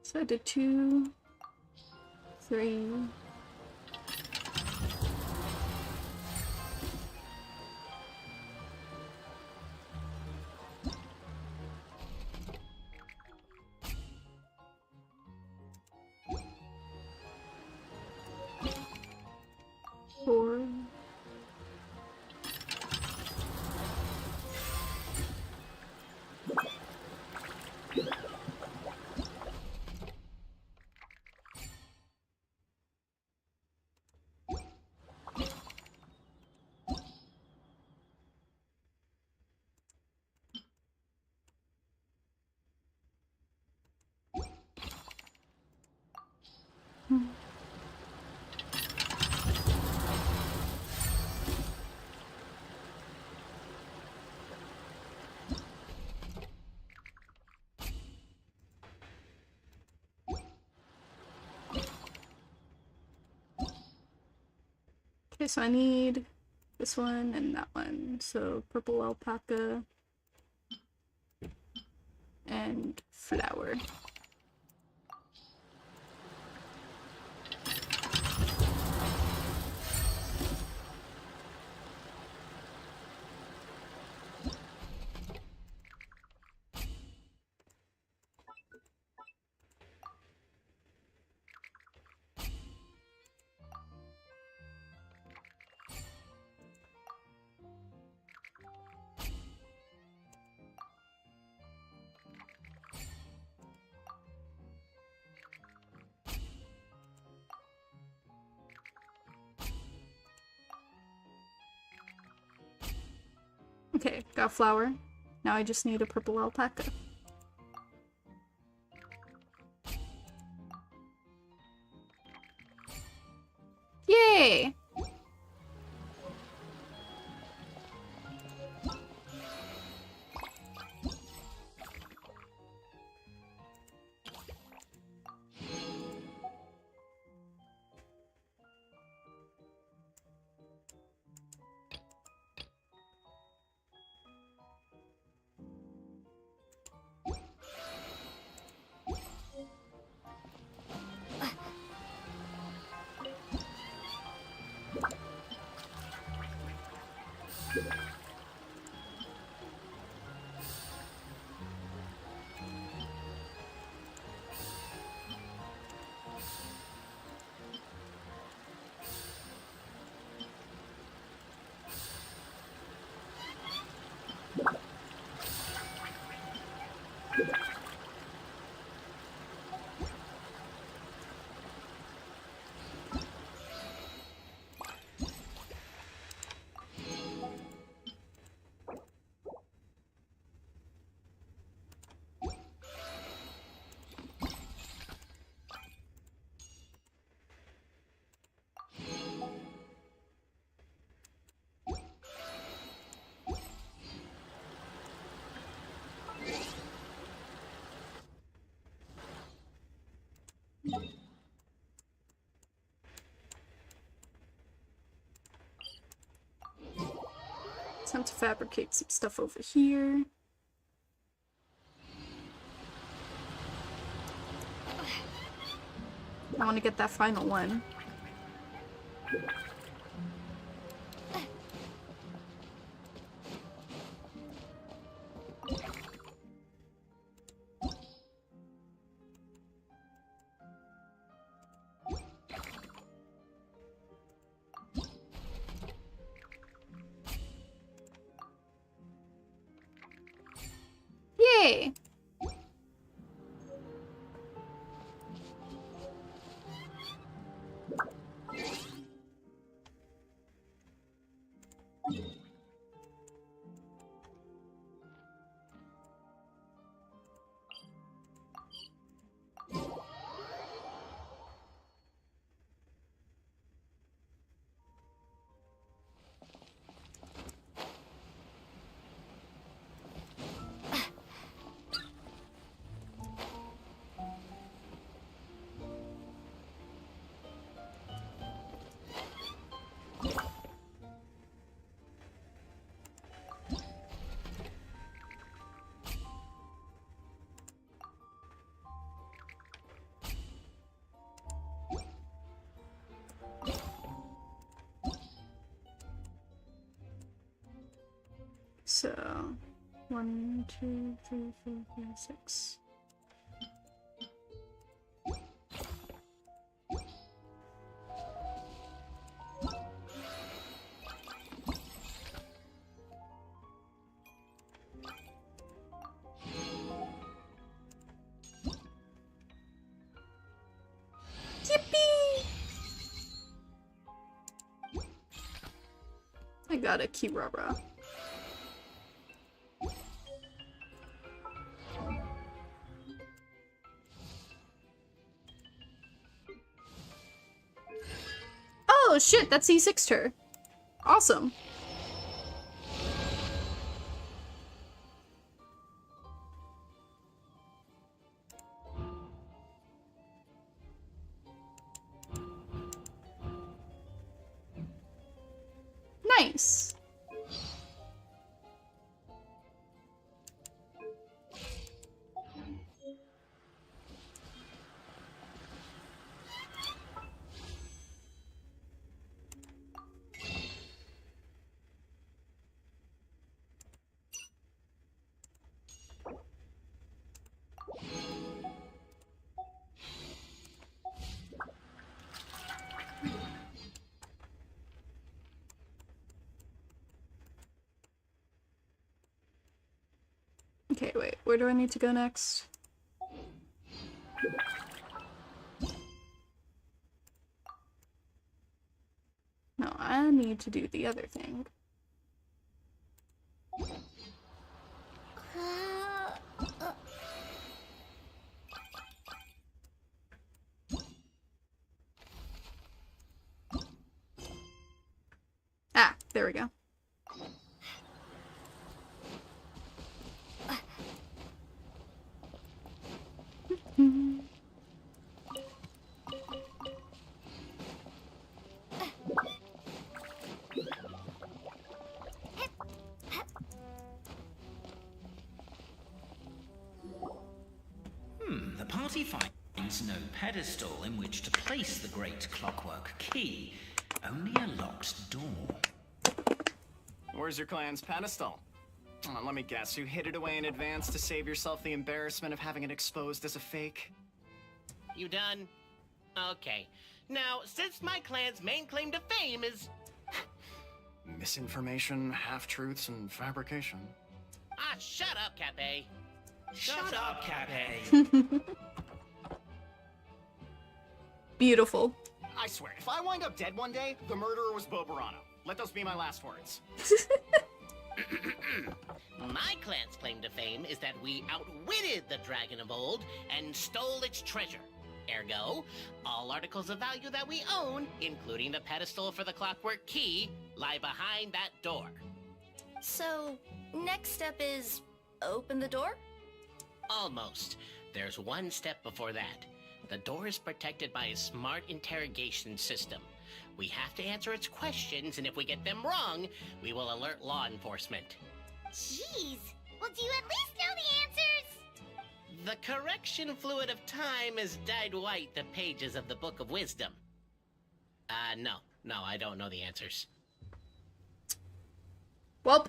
So I did 2, 3. Four. Okay, so I need this one and that one. So purple alpaca and flower. Okay, got flower. Now I just need a purple alpaca. Yay! Time to fabricate some stuff over here. I want to get that final one. Yay! So, 1, 2, 3, 4, 5, 6. Yippee! I got a Kirara. Oh shit, that's E6'd her. Awesome. Nice. Okay, wait, where do I need to go next? No, I need to do the other thing. Ah, there we go. The party finds no pedestal in which to place the great clockwork key, only a locked door. Where's your clan's pedestal? Let me guess, you hid it away in advance to save yourself the embarrassment of having it exposed as a fake? You done? Okay. Now, since my clan's main claim to fame is... Misinformation, half-truths, and fabrication. Ah, shut up, Cafe. Shut up, Cafe. Beautiful. I swear, if I wind up dead one day, the murderer was Bo Burano. Let those be my last words. My clan's claim to fame is that we outwitted the dragon of old and stole its treasure. Ergo, all articles of value that we own, including the pedestal for the clockwork key, lie behind that door. So, next step is open the door? Almost. There's one step before that. The door is protected by a smart interrogation system. We have to answer its questions, and if we get them wrong, we will alert law enforcement. Jeez. Well, do you at least know the answers? The correction fluid of time has dyed white the pages of the Book of Wisdom. No, I don't know the answers. Well.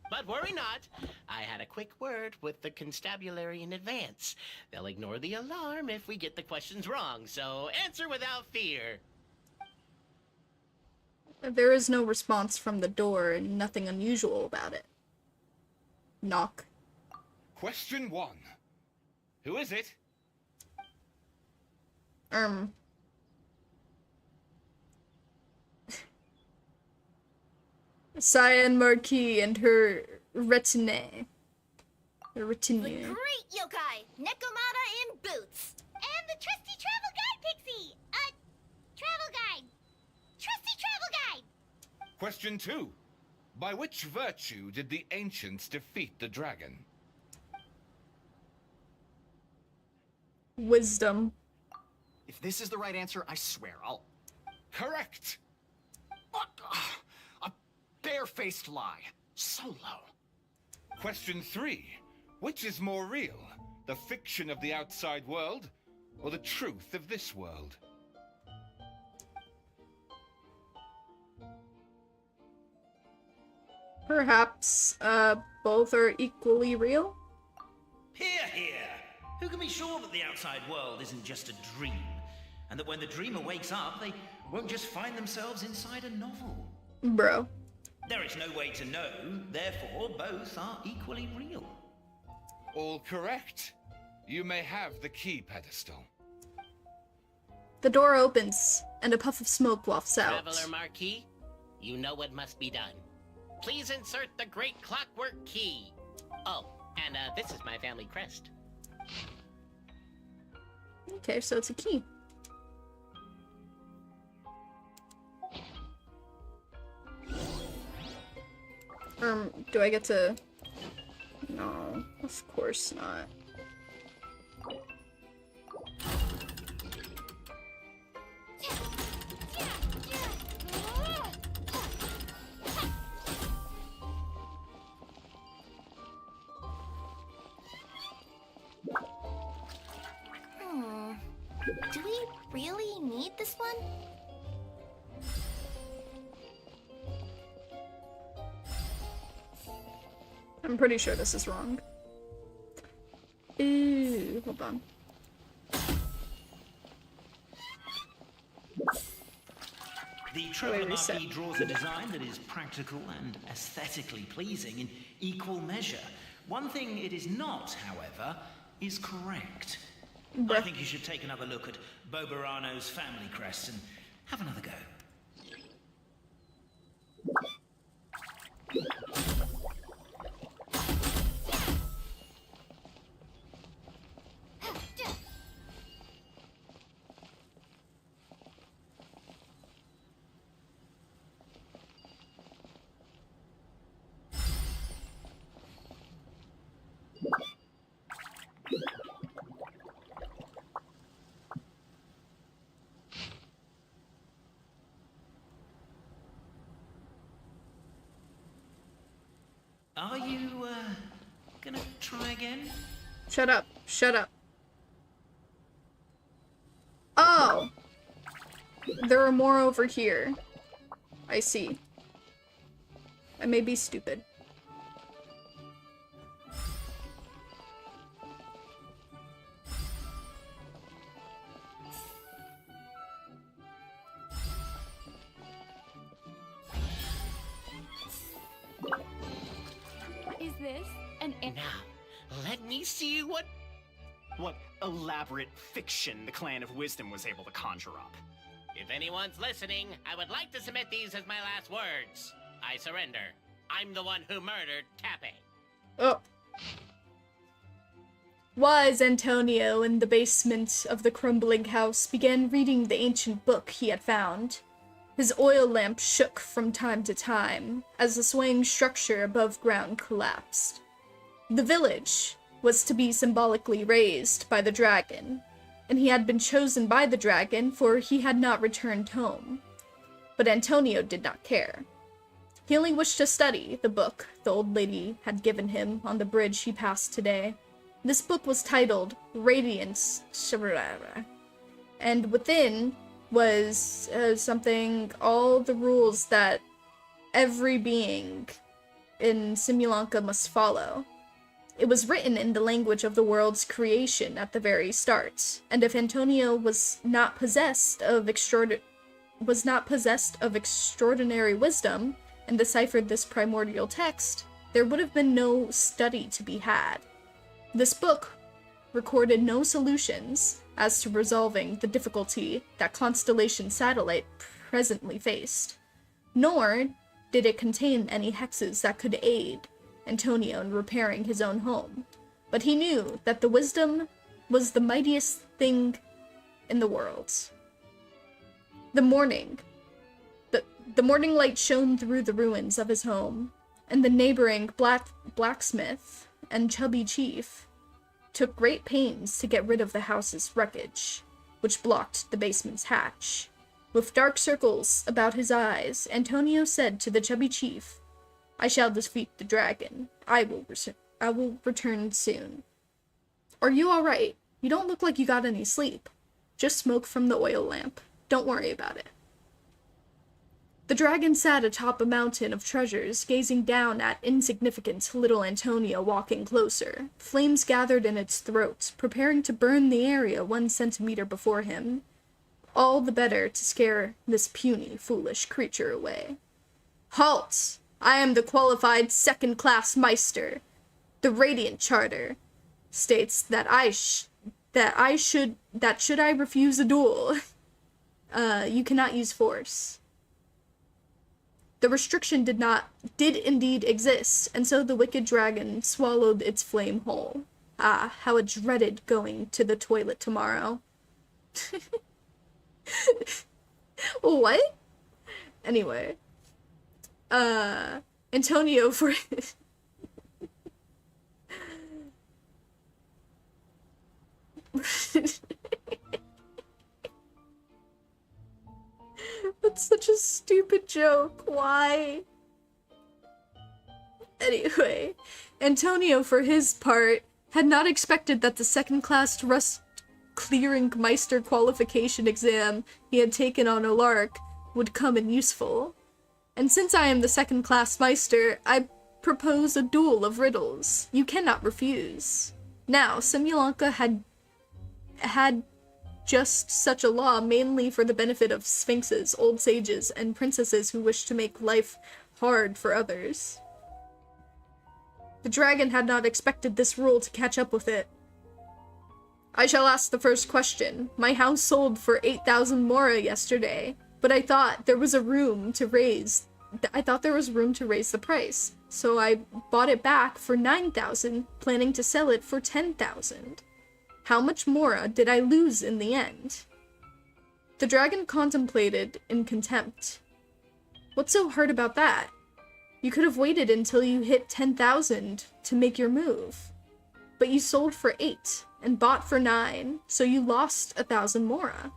But worry not. I had a quick word with the constabulary in advance. They'll ignore the alarm if we get the questions wrong, so answer without fear. There is no response from the door and nothing unusual about it. Knock. Question 1. Who is it? Cyan Marquis and her retinue. The retinue. The great yokai, Nekomata in boots. And the trusty travel guide, Pixie. Travel guide. Trusty travel guide. Question 2. By which virtue did the ancients defeat the dragon? Wisdom. If this is the right answer, I swear I'll... Correct! What? A bare-faced lie. So low. Question 3. Which is more real? The fiction of the outside world, or the truth of this world? Perhaps, both are equally real? Hear, hear! Who can be sure that the outside world isn't just a dream? And that when the dreamer wakes up, they won't just find themselves inside a novel? Bro. There is no way to know, therefore both are equally real. All correct. You may have the key pedestal. The door opens, and a puff of smoke wafts out. Traveler Marquis, you know what must be done. Please insert the great clockwork key. Oh, and this is my family crest. Okay, so it's a key. Do I get to... No, of course not. Do we really need this one? I'm pretty sure this is wrong. Ooh, hold on. The Traveler Marquis draws a design that is practical and aesthetically pleasing in equal measure. One thing it is not, however, is correct. I think you should take another look at Boberano's family crest and have another go. Are you, gonna try again? Shut up. Shut up. Oh! There are more over here. I see. I may be stupid. Is this an Now, let me see what elaborate fiction the Clan of Wisdom was able to conjure up. If anyone's listening, I would like to submit these as my last words. I surrender. I'm the one who murdered Cappe. Oh. Was Antonio in the basement of the crumbling house began reading the ancient book he had found. His oil lamp shook from time to time as the swaying structure above ground collapsed. The village was to be symbolically raised by the dragon, and he had been chosen by the dragon for he had not returned home. But Antonio did not care. He only wished to study the book the old lady had given him on the bridge he passed today. This book was titled Radiance, and within was something, all the rules that every being in Simulanka must follow. It was written in the language of the world's creation at the very start, and if Antonio was not possessed of extraordinary wisdom and deciphered this primordial text, there would have been no study to be had. This book recorded no solutions as to resolving the difficulty that Constellation Satellite presently faced, nor did it contain any hexes that could aid Antonio in repairing his own home. But he knew that the wisdom was the mightiest thing in the world. The morning light shone through the ruins of his home, and the neighboring blacksmith and chubby chief took great pains to get rid of the house's wreckage, which blocked the basement's hatch. With dark circles about his eyes, Antonio said to the chubby chief, "I shall defeat the dragon. I will return soon." "Are you alright? You don't look like you got any sleep. Just smoke from the oil lamp. Don't worry about it." The dragon sat atop a mountain of treasures, gazing down at insignificant little Antonio walking closer. Flames gathered in its throat, preparing to burn the area 1 centimeter before him. All the better to scare this puny, foolish creature away. "Halt! I am the qualified second-class Meister. The Radiant Charter states that should I refuse a duel, you cannot use force." The restriction did indeed exist, and so the wicked dragon swallowed its flame whole. Ah, how it dreaded going to the toilet tomorrow. What? Anyway. Antonio for... That's such a stupid joke. Why? Anyway, Antonio, for his part, had not expected that the second-class clearing Meister qualification exam he had taken on a lark would come in useful. And since I am the second-class Meister, I propose a duel of riddles. You cannot refuse. Now, Simulanka had just such a law mainly for the benefit of sphinxes, old sages, and princesses who wish to make life hard for others. The dragon had not expected this rule to catch up with it. I shall ask the first question. My house sold for 8,000 mora yesterday, but I thought there was room to raise the price. So I bought it back for 9,000, planning to sell it for 10,000. How much mora did I lose in the end? The dragon contemplated in contempt. What's so hard about that? You could have waited until you hit 10,000 to make your move. But you sold for 8 and bought for 9, so you lost 1,000 mora.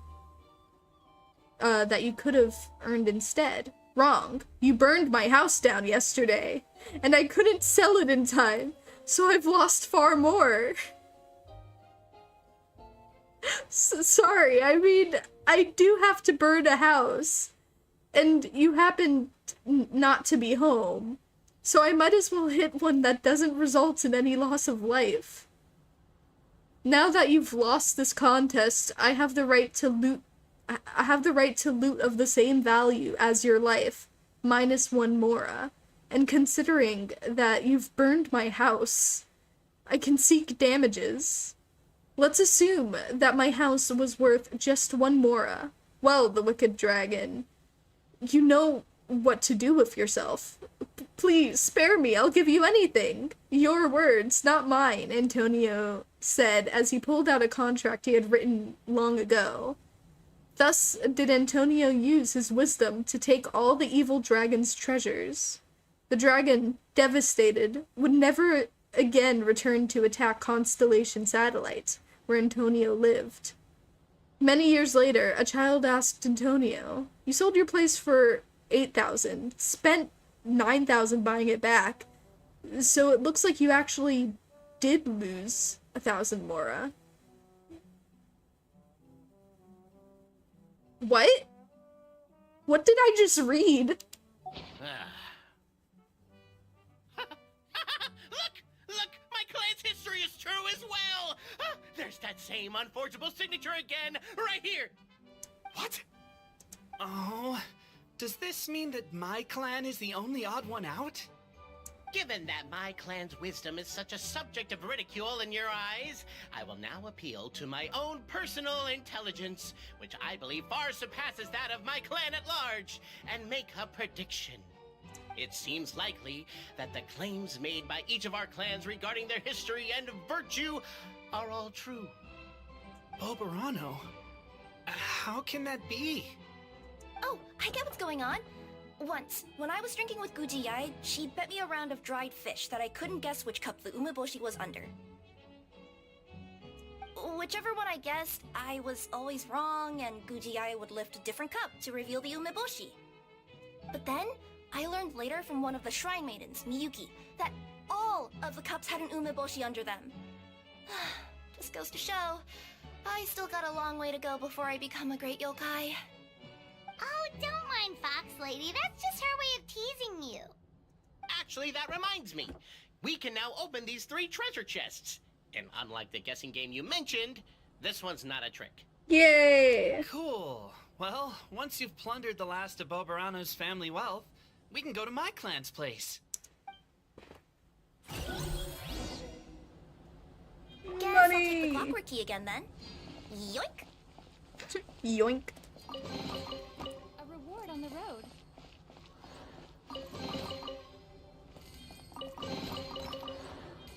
That you could have earned instead. Wrong. You burned my house down yesterday, and I couldn't sell it in time, so I've lost far more. Sorry, I mean, I do have to burn a house, and you happened not to be home, so I might as well hit one that doesn't result in any loss of life. Now that you've lost this contest, I have the right to loot of the same value as your life, -1 mora, and considering that you've burned my house, I can seek damages. Let's assume that my house was worth just 1 mora. Well, the wicked dragon, you know what to do with yourself. Please, spare me, I'll give you anything. Your words, not mine, Antonio said as he pulled out a contract he had written long ago. Thus did Antonio use his wisdom to take all the evil dragon's treasures. The dragon, devastated, would never again return to attack Constellation Satellite, where Antonio lived. Many years later, a child asked Antonio, "You sold your place for 8,000, spent 9,000 buying it back, so it looks like you actually did lose 1,000 mora." What? What did I just read? Look, my clan's history is true as well. There's that same unforgeable signature again, right here. What? Oh, does this mean that my clan is the only odd one out? Given that my clan's wisdom is such a subject of ridicule in your eyes, I will now appeal to my own personal intelligence, which I believe far surpasses that of my clan at large, and make a prediction. It seems likely that the claims made by each of our clans regarding their history and virtue are all true. Oberano? How can that be? Oh, I get what's going on. Once, when I was drinking with Gujiyai, she bet me a round of dried fish that I couldn't guess which cup the umeboshi was under. Whichever one I guessed, I was always wrong, and Gujiyai would lift a different cup to reveal the umeboshi. But then, I learned later from one of the shrine maidens, Miyuki, that all of the cups had an umeboshi under them. Just goes to show, I still got a long way to go before I become a great yokai. Oh, don't mind Fox Lady. That's just her way of teasing you. Actually, that reminds me. We can now open these 3 treasure chests. And unlike the guessing game you mentioned, this one's not a trick. Yay! Cool. Well, once you've plundered the last of Boberano's family wealth, we can go to my clan's place. Guess I'll take the clockwork key again then. Yoink! Yoink. A reward on the road.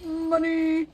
Money!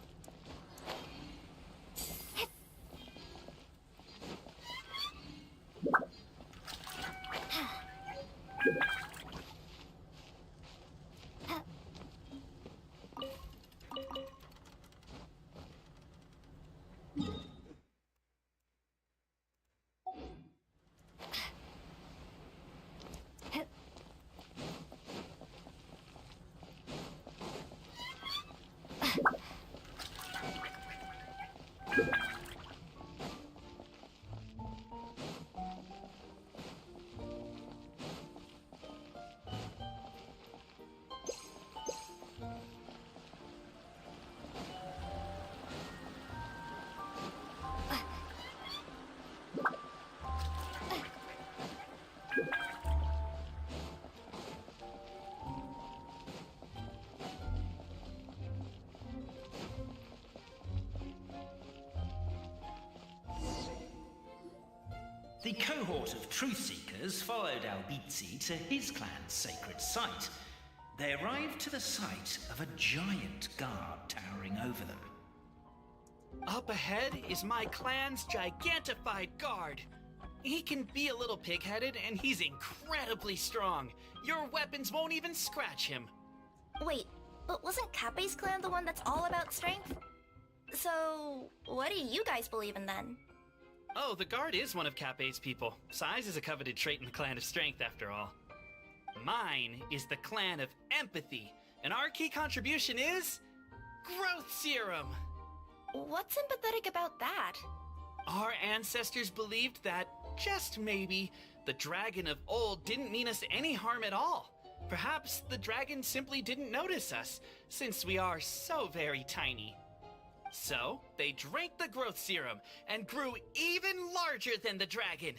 The cohort of truth seekers followed Albizzi to his clan's sacred site. They arrived to the site of a giant guard towering over them. Up ahead is my clan's gigantified guard. He can be a little pig-headed, and he's incredibly strong. Your weapons won't even scratch him. Wait, but wasn't Kappe's clan the one that's all about strength? So, what do you guys believe in then? Oh, the guard is one of Kappe's people. Size is a coveted trait in the clan of strength, after all. Mine is the clan of empathy, and our key contribution is growth serum. What's empathetic about that? Our ancestors believed that, just maybe, the dragon of old didn't mean us any harm at all. Perhaps the dragon simply didn't notice us, since we are so very tiny. So, they drank the growth serum and grew even larger than the dragon.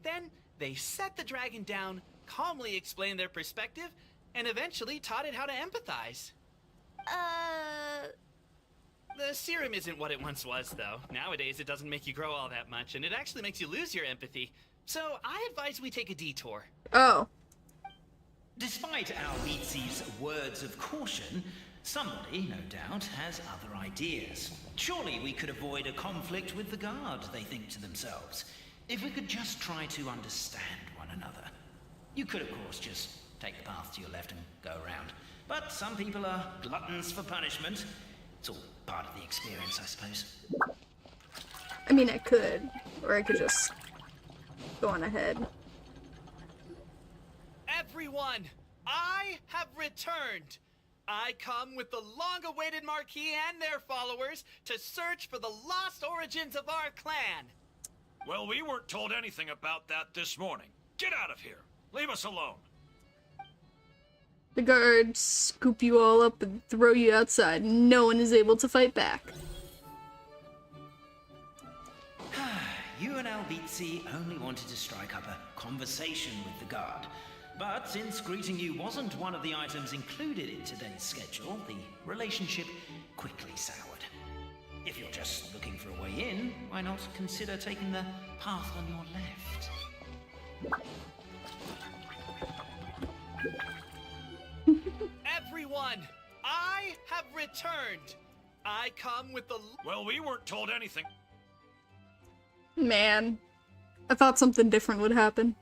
Then, they set the dragon down, calmly explained their perspective, and eventually taught it how to empathize. The serum isn't what it once was, though. Nowadays, it doesn't make you grow all that much, and it actually makes you lose your empathy. So, I advise we take a detour. Oh. Despite Albizzi's words of caution, somebody, no doubt, has other ideas. Surely we could avoid a conflict with the guard, they think to themselves, if we could just try to understand one another. You could, of course, just take the path to your left and go around. But some people are gluttons for punishment. It's all part of the experience, I suppose. I mean, I could. Or I could just go on ahead. Everyone, I have returned. I come with the long-awaited Marquis and their followers to search for the lost origins of our clan. Well, we weren't told anything about that this morning. Get out of here. Leave us alone. The guards scoop you all up and throw you outside. No one is able to fight back. You and Albizzi only wanted to strike up a conversation with the guard. But since greeting you wasn't one of the items included in today's schedule, the relationship quickly soured. If you're just looking for a way in, why not consider taking the path on your left? Everyone, I have returned. I come with the... Well, we weren't told anything. Man, I thought something different would happen.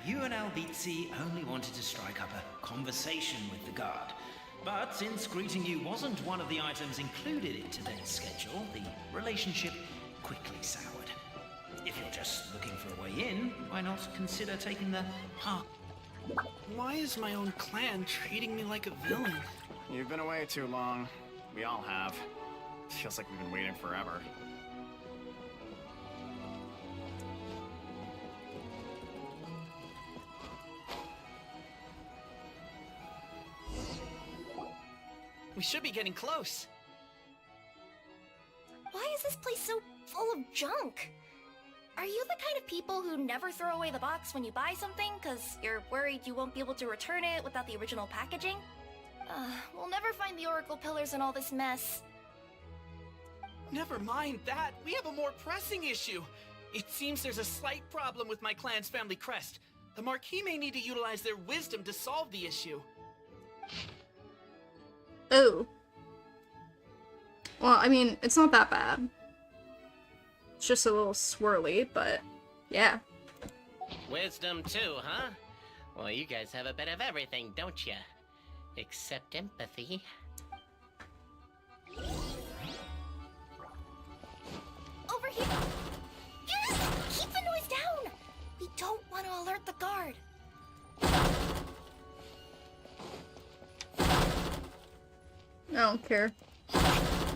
You and Albizzi only wanted to strike up a conversation with the guard. But since greeting you wasn't one of the items included in today's schedule, the relationship quickly soured. If you're just looking for a way in, why not consider taking the path? Why is my own clan treating me like a villain? You've been away too long. We all have. Feels like we've been waiting forever. We should be getting close. Why is this place so full of junk? Are you the kind of people who never throw away the box when you buy something because you're worried you won't be able to return it without the original packaging? We'll never find the Oracle Pillars in all this mess. Never mind that. We have a more pressing issue. It seems there's a slight problem with my clan's family crest. The Marquis may need to utilize their wisdom to solve the issue. Oh. Well, I mean, it's not that bad. It's just a little swirly, but yeah. Wisdom too, huh? Well, you guys have a bit of everything, don't you? Except empathy. Over here! Yes! Keep the noise down! We don't want to alert the guard. I don't care.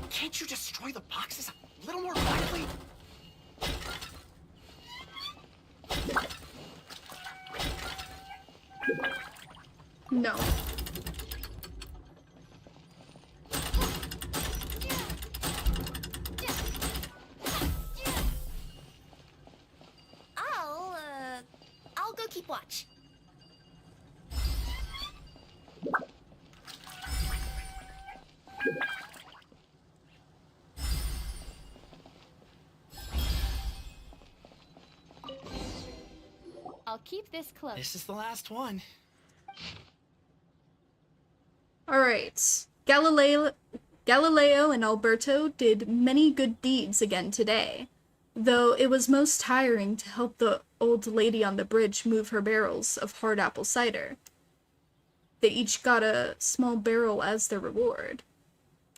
Can't you destroy the boxes a little more quietly? No. I'll go keep watch. I'll keep this close. This is the last one. Alright. Galileo and Alberto did many good deeds again today, though it was most tiring to help the old lady on the bridge move her barrels of hard apple cider. They each got a small barrel as their reward.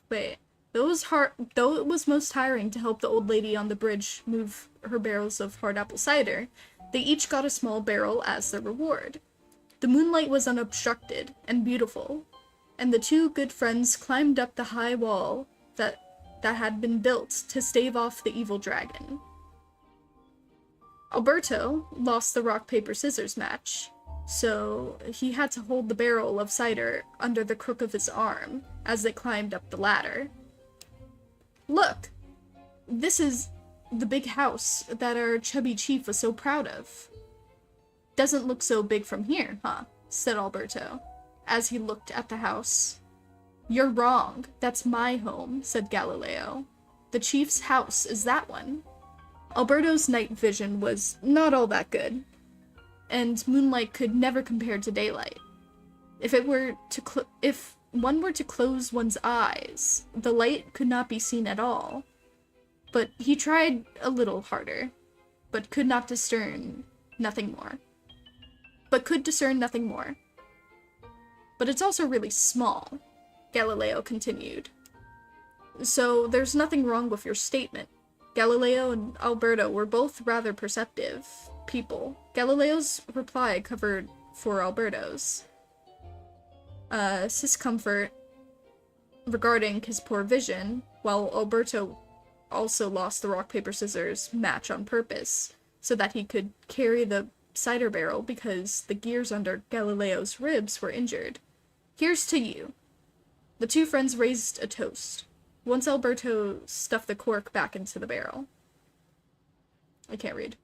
Wait, though it was most tiring to help the old lady on the bridge move her barrels of hard apple cider, they each got a small barrel as their reward. The moonlight was unobstructed and beautiful, and the two good friends climbed up the high wall that had been built to stave off the evil dragon. Alberto lost the rock-paper-scissors match, so he had to hold the barrel of cider under the crook of his arm as they climbed up the ladder. Look! This is the big house that our chubby chief was so proud of. Doesn't look so big from here, huh? Said Alberto, as he looked at the house. You're wrong. That's my home, said Galileo. The chief's house is that one. Alberto's night vision was not all that good, and moonlight could never compare to daylight. If one were to close one's eyes, the light could not be seen at all. But he tried a little harder, but could discern nothing more. But it's also really small, Galileo continued. So there's nothing wrong with your statement. Galileo and Alberto were both rather perceptive people. Galileo's reply covered for Alberto's discomfort regarding his poor vision, while Alberto also lost the rock-paper-scissors match on purpose, so that he could carry the cider barrel because the gears under Galileo's ribs were injured. Here's to you. The two friends raised a toast. Once Alberto stuffed the cork back into the barrel. I can't read.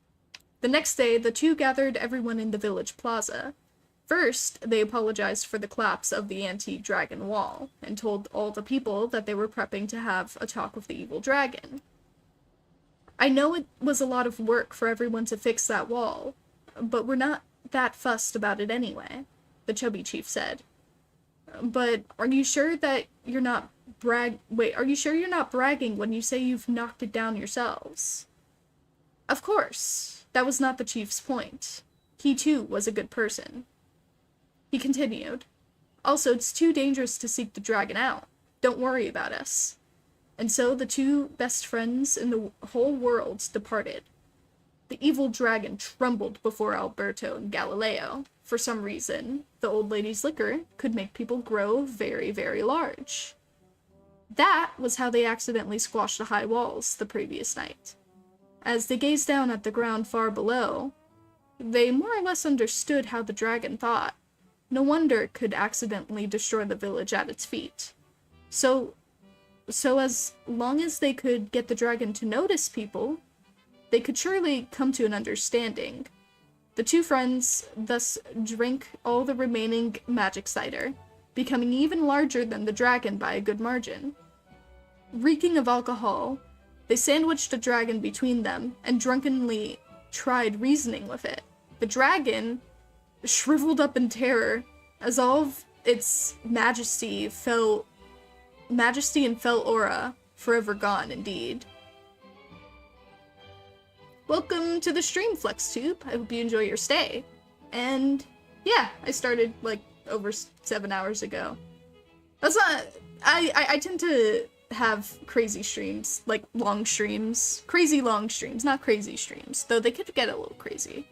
The next day, the two gathered everyone in the village plaza. First, they apologized for the collapse of the anti-dragon wall, and told all the people that they were prepping to have a talk with the evil dragon. I know it was a lot of work for everyone to fix that wall, but we're not that fussed about it anyway, the chubby chief said. But are you sure that you're not bragging when you say you've knocked it down yourselves? Of course, that was not the chief's point. He too was a good person. He continued, also, it's too dangerous to seek the dragon out. Don't worry about us. And so the two best friends in the whole world departed. The evil dragon trembled before Alberto and Galileo. For some reason, the old lady's liquor could make people grow very, very large. That was how they accidentally squashed the high walls the previous night. As they gazed down at the ground far below, they more or less understood how the dragon thought. No wonder it could accidentally destroy the village at its feet. So as long as they could get the dragon to notice people, they could surely come to an understanding. The two friends thus drank all the remaining magic cider, becoming even larger than the dragon by a good margin. Reeking of alcohol, they sandwiched the dragon between them and drunkenly tried reasoning with it. The dragon shriveled up in terror as all of its majesty and fell aura forever gone indeed. Welcome to the stream, FlexTube. I hope you enjoy your stay. And yeah, I started like over 7 hours ago. That's not... I tend to have crazy streams, like long streams. Crazy long streams, not crazy streams, though they could get a little crazy.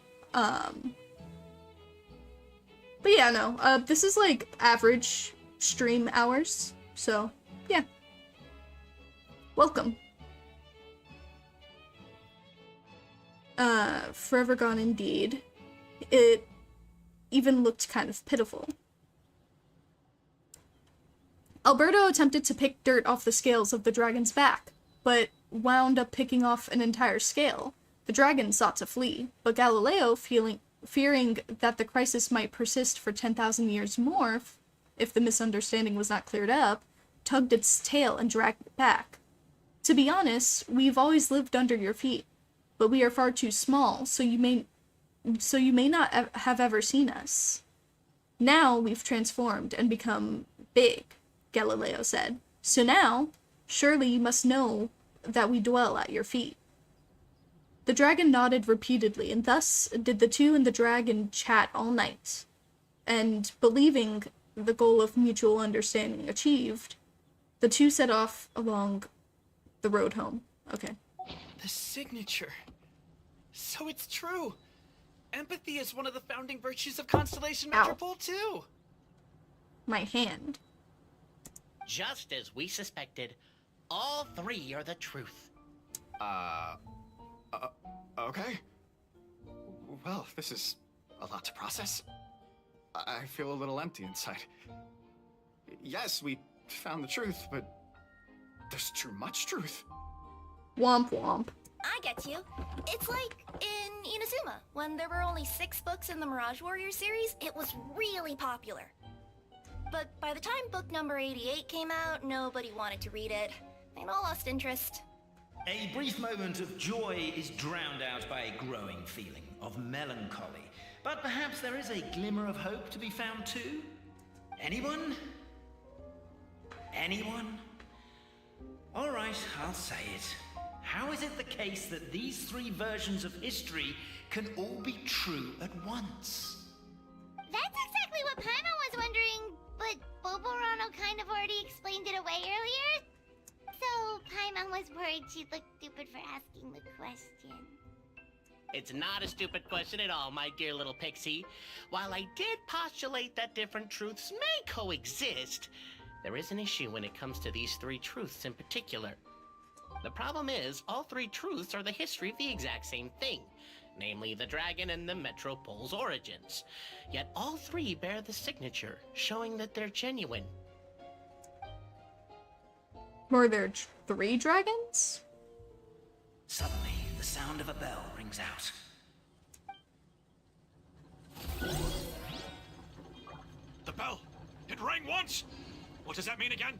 But yeah, no, this is like average stream hours, so yeah. Welcome. Forever gone indeed. It even looked kind of pitiful. Alberto attempted to pick dirt off the scales of the dragon's back, but wound up picking off an entire scale. The dragon sought to flee, but Galileo, fearing that the crisis might persist for 10,000 years more if the misunderstanding was not cleared up, tugged its tail and dragged it back. To be honest, we've always lived under your feet, but we are far too small, so you may so you may not have ever seen us. Now we've transformed and become big, Galileo said. So now, surely you must know that we dwell at your feet. The dragon nodded repeatedly, and thus did the two and the dragon chat all night. And believing the goal of mutual understanding achieved, the two set off along the road home. Okay. The signature. So it's true. Empathy is one of the founding virtues of Constellation Metropole, too. My hand. Just as we suspected, all three are the truth. Okay. Well, this is a lot to process. I feel a little empty inside. Yes, we found the truth, but there's too much truth. Womp womp. I get you. It's like in Inazuma, when there were only 6 books in the Mirage Warrior series, it was really popular. But by the time book number 88 came out, nobody wanted to read it. They'd all lost interest. A brief moment of joy is drowned out by a growing feeling of melancholy. But perhaps there is a glimmer of hope to be found too? Anyone? Anyone? All right, I'll say it. How is it the case that these 3 versions of history can all be true at once? That's exactly what Paimon was wondering, but Boborano kind of already explained it away earlier. So Paimon was worried she'd look stupid for asking the question. It's not a stupid question at all, my dear little pixie. While I did postulate that different truths may coexist, there is an issue when it comes to these 3 truths in particular. The problem is, all 3 truths are the history of the exact same thing, namely the dragon and the Metropole's origins. Yet all 3 bear the signature, showing that they're genuine. Were there 3 dragons? Suddenly, the sound of a bell rings out. The bell! It rang once! What does that mean again?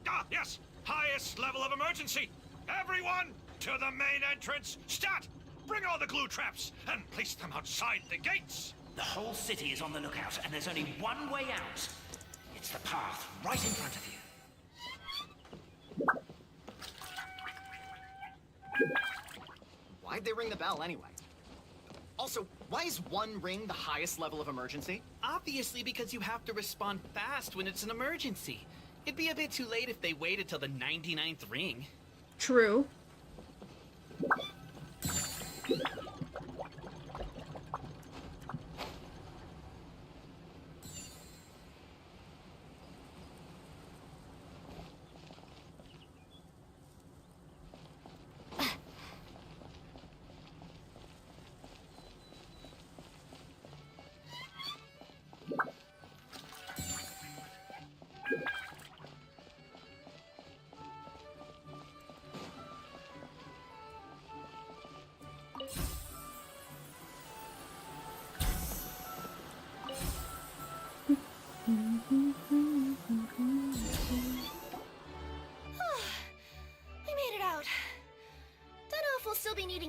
Ah, yes! Highest level of emergency! Everyone, to the main entrance! Stat! Bring all the glue traps, and place them outside the gates! The whole city is on the lookout, and there's only one way out. It's the path right in front of you. Why'd they ring the bell anyway? Also, why is 1 ring the highest level of emergency? Obviously because you have to respond fast when it's an emergency. It'd be a bit too late if they waited till the 99th ring. True.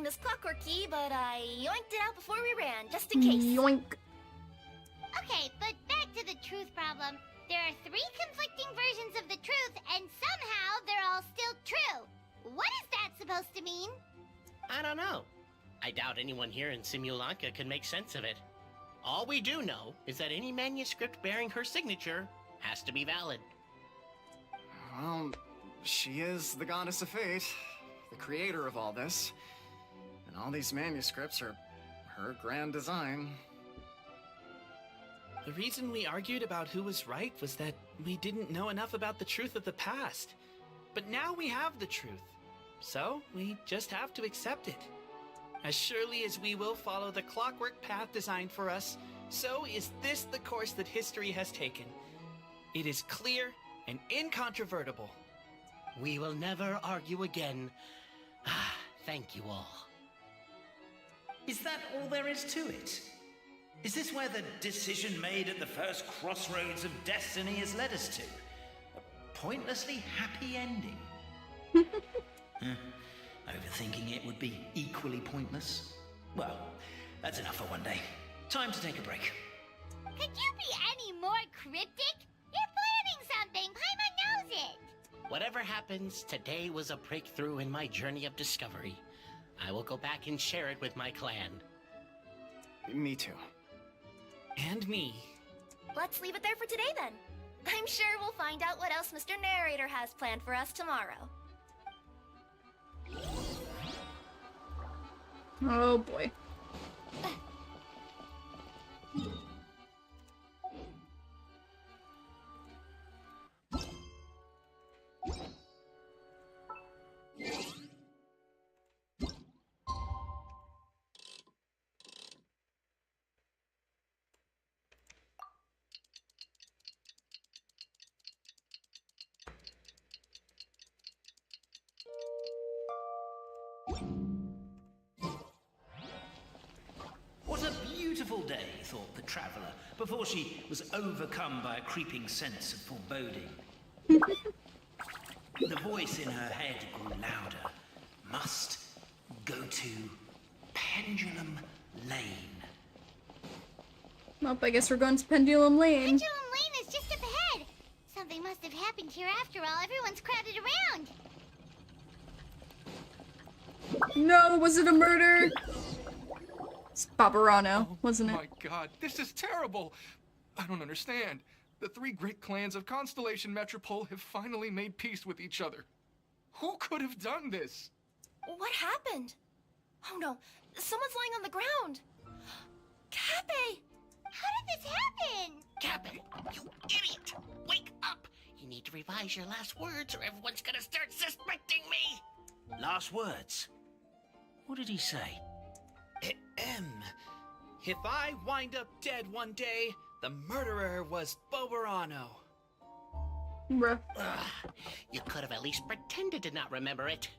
This clockwork key, but I yoinked it out before we ran, just in case. Yoink. Okay, but back to the truth problem. There are 3 conflicting versions of the truth, and somehow they're all still true. What is that supposed to mean? I don't know. I doubt anyone here in Simulanka can make sense of it. All we do know is that any manuscript bearing her signature has to be valid. Well, she is the goddess of fate, the creator of all this. And all these manuscripts are her grand design. The reason we argued about who was right was that we didn't know enough about the truth of the past. But now we have the truth. So we just have to accept it. As surely as we will follow the clockwork path designed for us, so is this the course that history has taken. It is clear and incontrovertible. We will never argue again. Thank you all. Is that all there is to it? Is this where the decision made at the first crossroads of destiny has led us to? A pointlessly happy ending? Overthinking it would be equally pointless. Well, That's enough for one day. Time to take a break. Could you be any more cryptic? You're planning something. Paimon knows it. Whatever happens, today was a breakthrough in my journey of discovery. I will go back and share it with my clan. Me too. And me. Let's leave it there for today then. I'm sure we'll find out what else Mr. Narrator has planned for us tomorrow. Oh boy. What a beautiful day, thought the traveller, before she was overcome by a creeping sense of foreboding. The voice in her head grew louder. Must go to Pendulum Lane. Well, I guess we're going to Pendulum Lane. Pendulum Lane is just up ahead. Something must have happened here after all. Everyone's crowded around. No, was it a murder? It's Barbarano, wasn't it? Oh my god, this is terrible! I don't understand. The three great clans of Constellation Metropole have finally made peace with each other. Who could have done this? What happened? Oh no, someone's lying on the ground. Cappy! How did this happen? Cabin, you idiot! Wake up! You need to revise your last words or everyone's gonna start suspecting me! Last words? What did he say? If I wind up dead one day, the murderer was Bobarano. Bruh. You could have at least pretended to not remember it.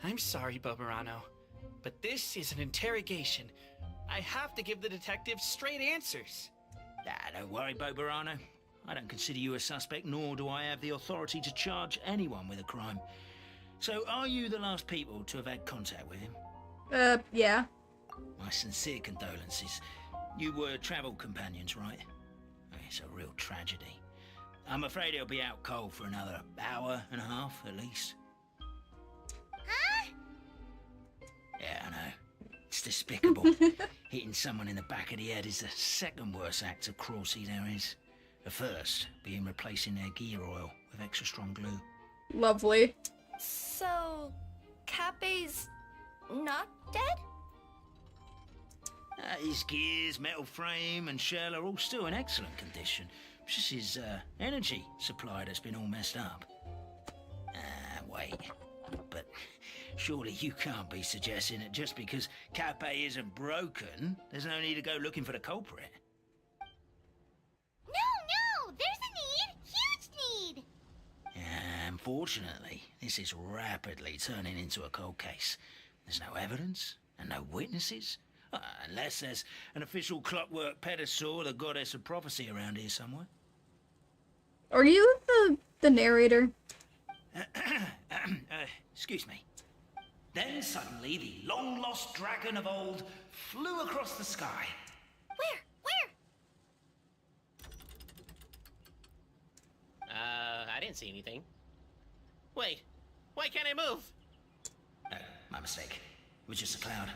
I'm sorry, Bobarano, but this is an interrogation. I have to give the detectives straight answers. Don't worry, Bobarano. I don't consider you a suspect, nor do I have the authority to charge anyone with a crime. So, are you the last people to have had contact with him? Yeah. My sincere condolences. You were travel companions, right? It's a real tragedy. I'm afraid he'll be out cold for another hour and a half, at least. Huh? Yeah, I know. It's despicable. Hitting someone in the back of the head is the second worst act of cruelty there is. The first being replacing their gear oil with extra strong glue. Lovely. So, Cappy's not dead? His gears, metal frame, and shell are all still in excellent condition. It's just his energy supply that's been all messed up. Wait. But surely you can't be suggesting that just because Cape isn't broken, there's no need to go looking for the culprit. No! There's a need! Huge need! Unfortunately, this is rapidly turning into a cold case. There's no evidence and no witnesses. Unless there's an official clockwork pedestal or the goddess of prophecy around here somewhere. Are you the narrator? Excuse me. Then suddenly the long-lost dragon of old flew across the sky. Where? I didn't see anything. Wait, why can't I move? No, my mistake. It was just a cloud.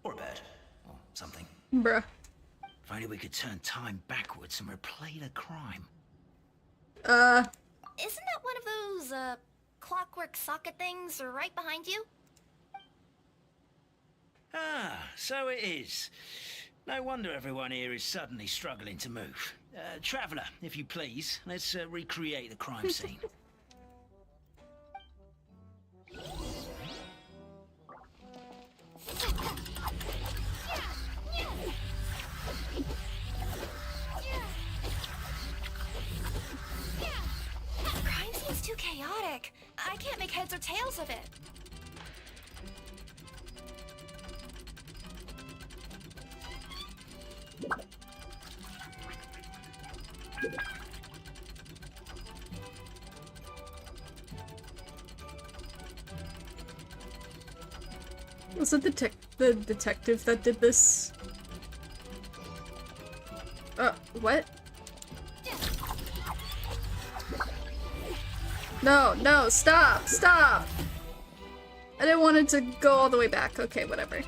Or a bird. Or something. Bruh. If only we could turn time backwards and replay the crime. Isn't that one of those, clockwork socket things right behind you? So it is. No wonder everyone here is suddenly struggling to move. Traveller, if you please, let's recreate the crime scene. Crime seems too chaotic. I can't make heads or tails of it. Was it the the detective that did this. What? No, stop! Stop! I didn't want it to go all the way back. Okay, whatever.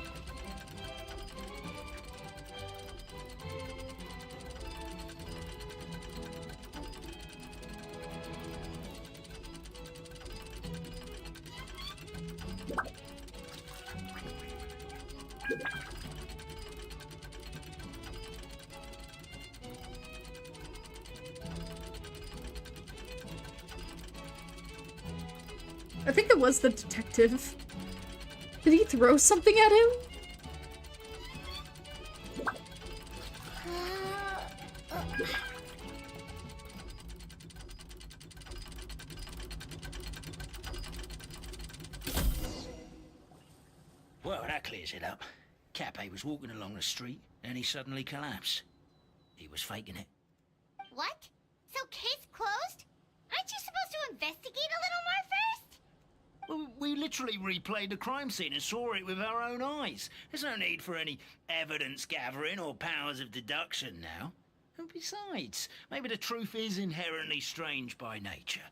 I think it was the detective. Did he throw something at him? Well, that clears it up. Cappe was walking along the street, and he suddenly collapsed. He was faking it. What? So case closed? Aren't you supposed to investigate a little more first? Well, we literally replayed the crime scene and saw it with our own eyes. There's no need for any evidence gathering or powers of deduction now. And besides, maybe the truth is inherently strange by nature.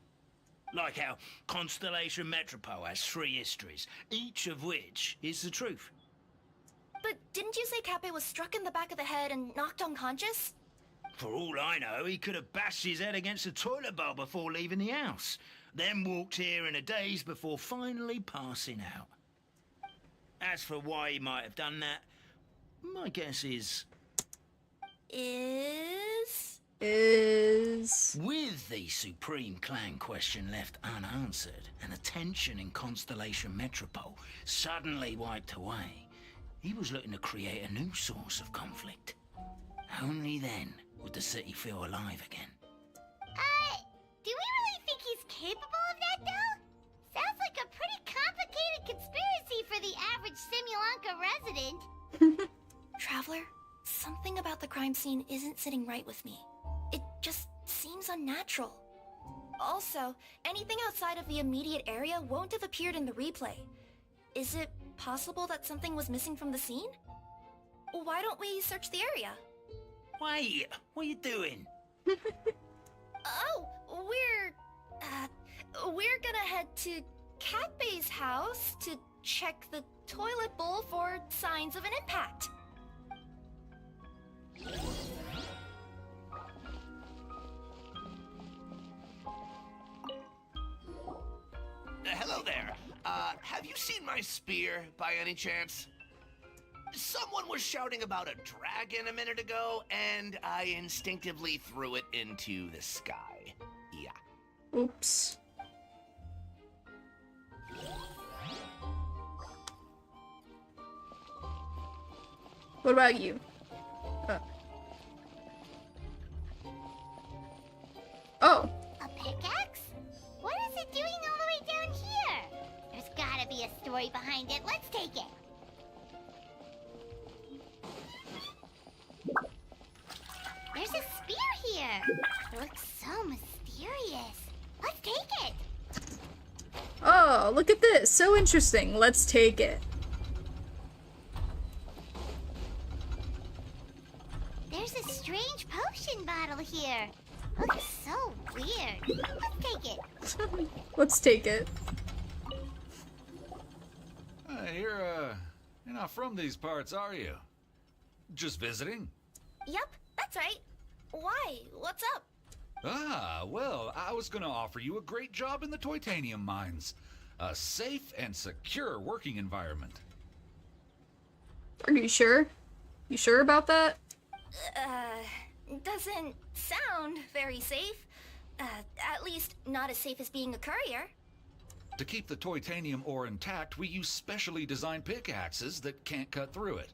Like how Constellation Metropole has 3 histories, each of which is the truth. But didn't you say Cappe was struck in the back of the head and knocked unconscious? For all I know, he could have bashed his head against the toilet bowl before leaving the house, then walked here in a daze before finally passing out. As for why he might have done that, my guess is... With the Supreme Clan question left unanswered and the tension in Constellation Metropole suddenly wiped away, he was looking to create a new source of conflict. Only then would the city feel alive again. Do we really think he's capable of that, though? Sounds like a pretty complicated conspiracy for the average Simulanka resident. Traveler, something about the crime scene isn't sitting right with me. It just seems unnatural. Also, anything outside of the immediate area won't have appeared in the replay. Is it possible that something was missing from the scene? Why don't we search the area? Wait, what are you doing? Oh, we're gonna head to Catbay's house to check the toilet bowl for signs of an impact. Hello there. Have you seen my spear by any chance? Someone was shouting about a dragon a minute ago, and I instinctively threw it into the sky. Yeah. Oops. What about you? Oh. A pickaxe? What is it doing all the way down here? There's gotta be a story behind it. Let's take it. There's a spear here. It looks so mysterious. Let's take it. Oh, look at this. So interesting. Let's take it. There's a strange potion bottle here. Looks so weird. Let's take it. Let's take it. You're not from these parts, are you? Just visiting? Yep, that's right. Why? What's up? Ah, well, I was gonna offer you a great job in the Titanium mines. A safe and secure working environment. Are you sure? You sure about that? Doesn't sound very safe. At least not as safe as being a courier. To keep the titanium ore intact, we use specially designed pickaxes that can't cut through it.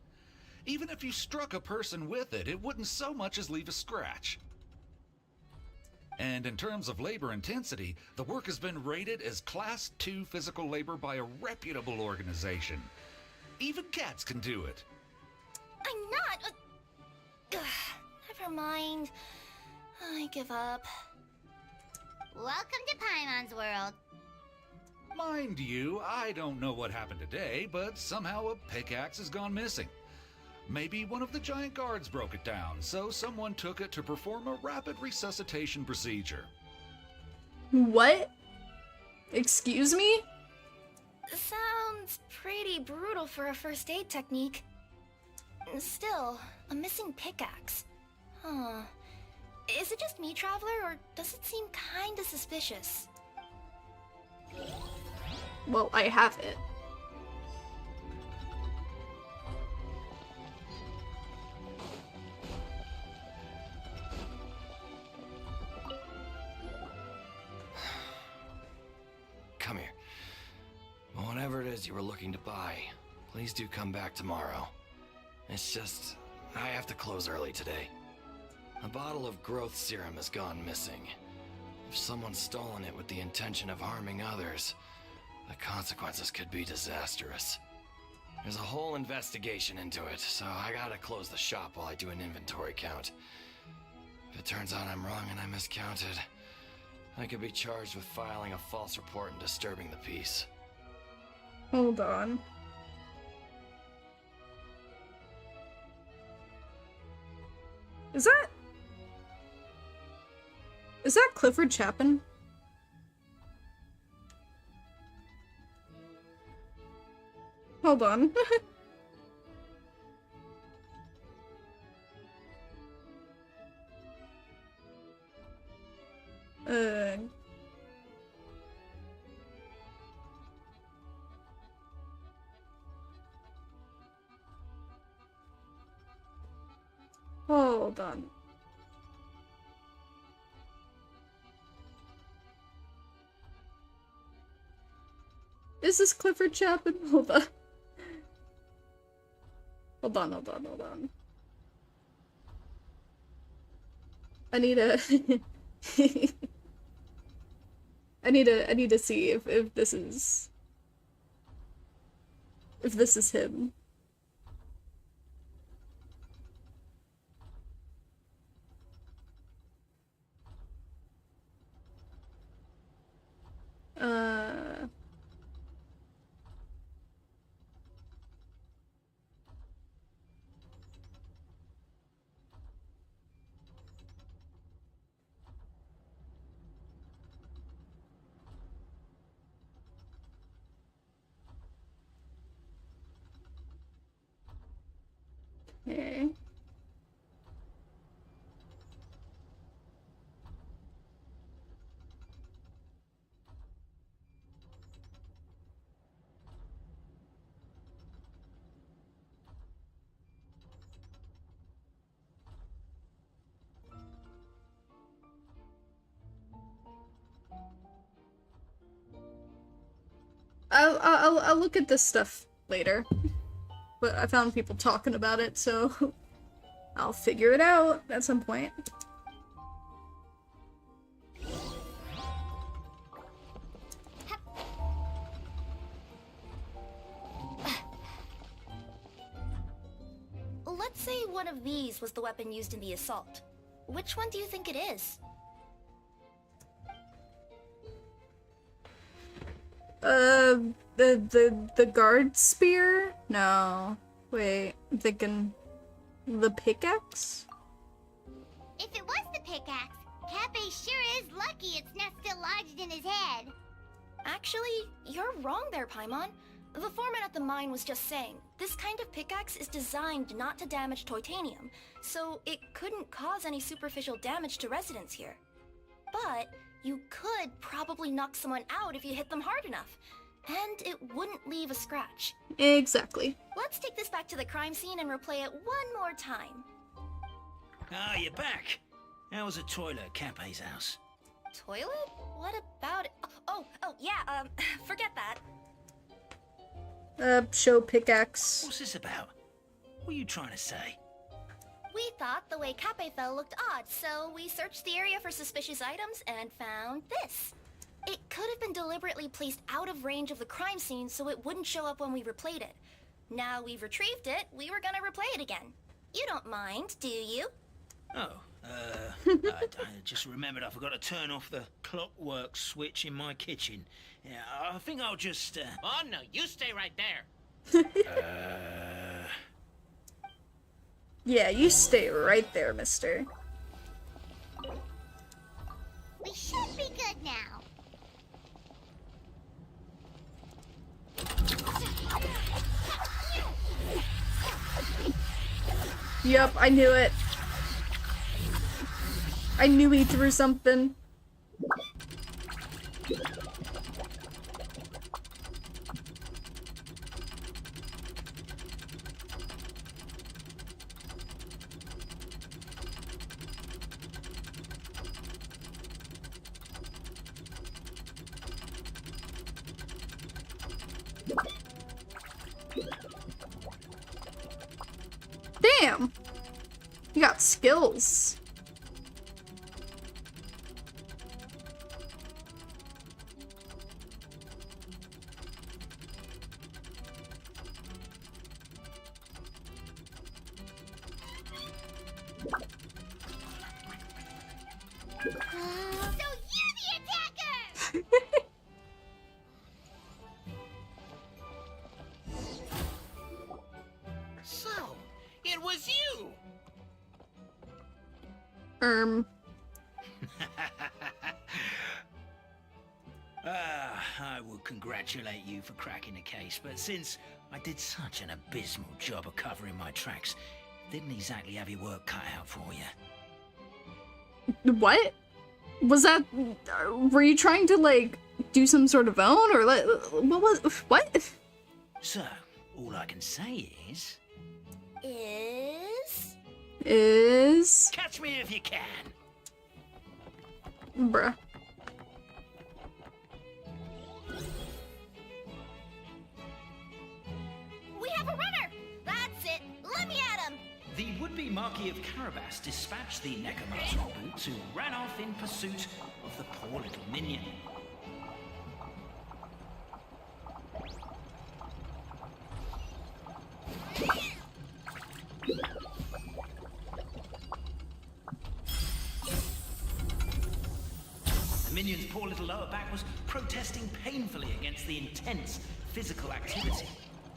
Even if you struck a person with it, it wouldn't so much as leave a scratch. And in terms of labor intensity, the work has been rated as Class 2 physical labor by a reputable organization. Even cats can do it. I'm not... Never mind. I give up. Welcome to Paimon's world. Mind you, I don't know what happened today, but somehow a pickaxe has gone missing. Maybe one of the giant guards broke it down, so someone took it to perform a rapid resuscitation procedure. What? Excuse me? Sounds pretty brutal for a first aid technique. Still, a missing pickaxe. Huh. Is it just me, Traveler, or does it seem kinda suspicious? Well, I have it. Come here. Whatever it is you were looking to buy, please do come back tomorrow. It's just, I have to close early today. A bottle of growth serum has gone missing. If someone's stolen it with the intention of harming others, the consequences could be disastrous. There's a whole investigation into it, so I gotta close the shop while I do an inventory count. If it turns out I'm wrong and I miscounted, I could be charged with filing a false report and disturbing the peace. Hold on. Is that Clifford Chapin? Hold on. Hold on. Is this Clifford Chapin? Hold on. Hold on. I need to I need to see if this is him. Okay. I'll look at this stuff later. But I found people talking about it, so I'll figure it out at some point. Let's say one of these was the weapon used in the assault. Which one do you think it is? The guard spear? No. Wait, I'm thinking the pickaxe? If it was the pickaxe, Cafe sure is lucky it's not still lodged in his head. Actually, you're wrong there, Paimon. The foreman at the mine was just saying, this kind of pickaxe is designed not to damage titanium, so it couldn't cause any superficial damage to residents here. But you could probably knock someone out if you hit them hard enough, and it wouldn't leave a scratch. Exactly. Let's take this back to the crime scene and replay it one more time. Ah, you're back. How was the toilet at Cape's house? Toilet? What about it? Oh, yeah, forget that. Show pickaxe. What's this about? What are you trying to say? We thought the way Cape fell looked odd, so we searched the area for suspicious items and found this. It could have been deliberately placed out of range of the crime scene so it wouldn't show up when we replayed it. Now we've retrieved it, we were gonna replay it again. You don't mind, do you? Oh, I just remembered I forgot to turn off the clockwork switch in my kitchen. Yeah, I think I'll just, Oh, no, you stay right there. Yeah, you stay right there, mister. We should be good now. Yep, I knew it. I knew he threw something. Damn! You got skills. So you're the attacker! So, it was you! I would congratulate you for cracking the case, but since I did such an abysmal job of covering my tracks, didn't exactly have your work cut out for you. What? Was that... Were you trying to, like, do some sort of own, or like... What? So, all I can say is... Is... Catch me if you can! Bruh. We have a runner! That's it! Let me at him! The would-be Marquis of Carabas dispatched the Necromancer boots who ran off in pursuit of the poor little minion. The minion's poor little lower back was protesting painfully against the intense physical activity.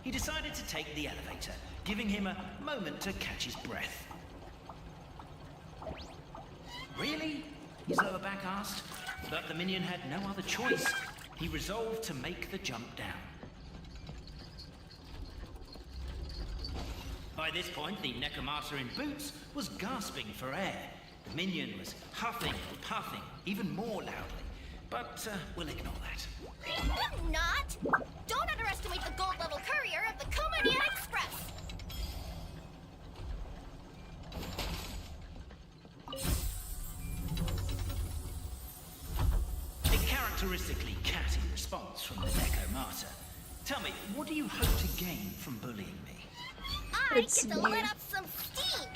He decided to take the elevator, giving him a moment to catch his breath. Really? His lower back asked. But the minion had no other choice. He resolved to make the jump down. By this point, the Necromancer in boots was gasping for air. The minion was huffing and puffing, even more loudly. But we'll ignore that. I'm not! Don't underestimate the gold-level courier of the Comedian Express! A characteristically catty response from the Necromancer. Tell me, what do you hope to gain from bullying me? I get to let up some steam!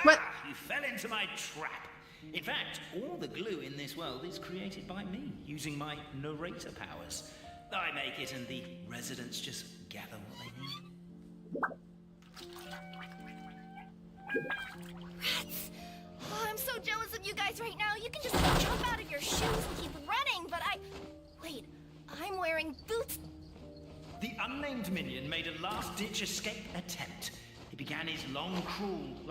What? You fell into my trap. In fact, all the glue in this world is created by me, using my narrator powers. I make it and the residents just gather what they need. Rats! Oh, I'm so jealous of you guys right now. You can just jump out of your shoes and keep running, but Wait, I'm wearing boots. The unnamed minion made a last-ditch escape attempt. He began his long climb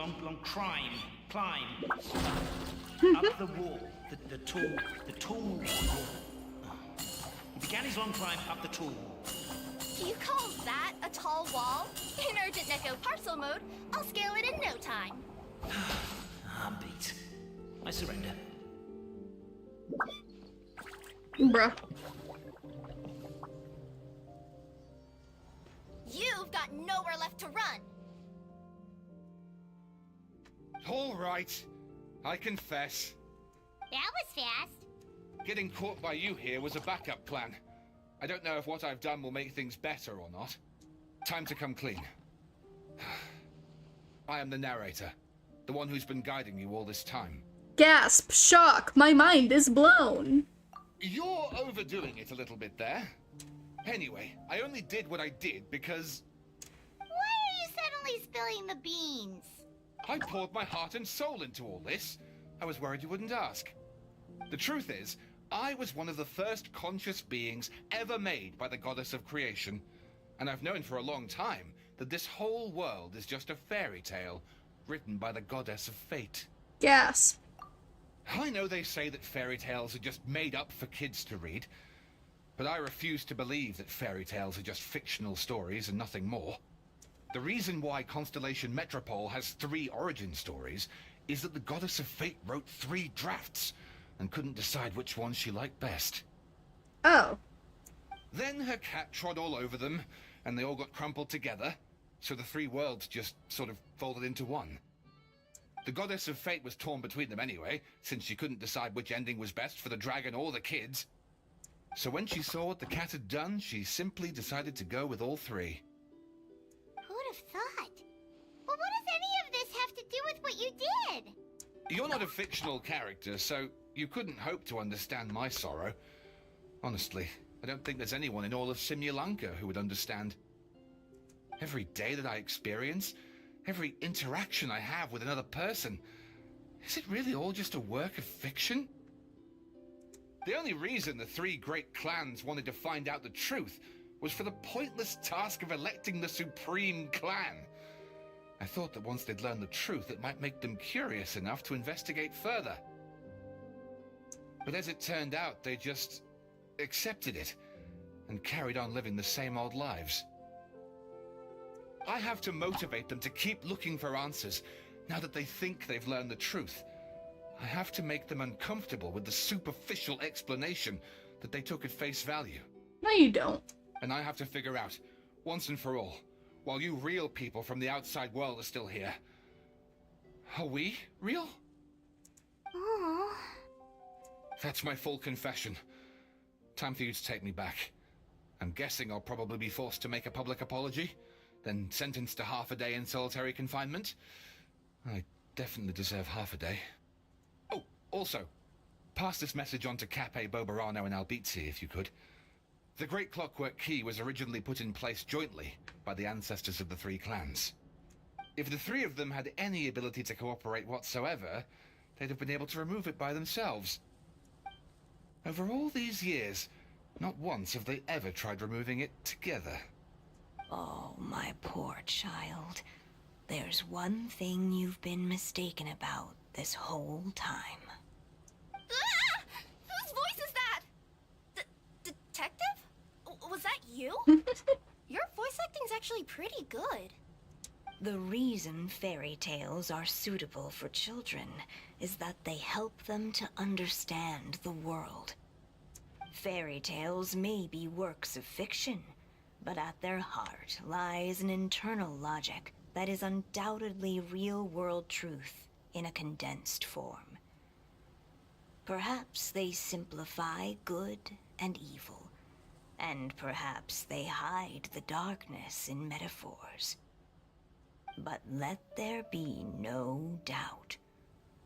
up the wall, the tall wall. He began his long climb up the tall wall. Do you call that a tall wall? In urgent Neko parcel mode, I'll scale it in no time. I'm beat. I surrender. Bruh. You've got nowhere left to run. All right. I confess. That was fast. Getting caught by you here was a backup plan. I don't know if what I've done will make things better or not. Time to come clean. I am the narrator. The one who's been guiding you all this time. Gasp! Shock! My mind is blown! You're overdoing it a little bit there. Anyway, I only did what I did because Why are you suddenly spilling the beans? I poured my heart and soul into all this. I was worried you wouldn't ask. The truth is, I was one of the first conscious beings ever made by the goddess of creation. And I've known for a long time that this whole world is just a fairy tale written by the goddess of fate. Gasp. I know they say that fairy tales are just made up for kids to read, but I refuse to believe that fairy tales are just fictional stories and nothing more. The reason why Constellation Metropole has 3 origin stories is that the goddess of fate wrote 3 drafts and couldn't decide which one she liked best. Oh. Then her cat trod all over them, and they all got crumpled together, so the 3 worlds just sort of folded into one. The goddess of fate was torn between them anyway, since she couldn't decide which ending was best for the dragon or the kids. So when she saw what the cat had done, she simply decided to go with all 3. Who'd have thought? But what does any of this have to do with what you did? You're not a fictional character, so you couldn't hope to understand my sorrow. Honestly, I don't think there's anyone in all of Simulanka who would understand. Every day that I experience, every interaction I have with another person, is it really all just a work of fiction? The only reason the 3 great clans wanted to find out the truth was for the pointless task of electing the supreme clan. I thought that once they'd learned the truth, it might make them curious enough to investigate further. But as it turned out, they just accepted it and carried on living the same old lives. I have to motivate them to keep looking for answers now that they think they've learned the truth. I have to make them uncomfortable with the superficial explanation that they took at face value. No, you don't. And I have to figure out, once and for all, while you real people from the outside world are still here, are we real? Aww. That's my full confession. Time for you to take me back. I'm guessing I'll probably be forced to make a public apology, then sentenced to half a day in solitary confinement. I definitely deserve half a day. Oh, also, pass this message on to Cape, Bobarano, and Albizzi, if you could. The Great Clockwork Key was originally put in place jointly by the ancestors of the 3 clans. If the 3 of them had any ability to cooperate whatsoever, they'd have been able to remove it by themselves. Over all these years, not once have they ever tried removing it together. Oh, my poor child. There's one thing you've been mistaken about this whole time. Ah! Whose voice is that? Detective? Was that you? Your voice acting's actually pretty good. The reason fairy tales are suitable for children is that they help them to understand the world. Fairy tales may be works of fiction, but at their heart lies an internal logic that is undoubtedly real-world truth in a condensed form. Perhaps they simplify good and evil, and perhaps they hide the darkness in metaphors. But let there be no doubt.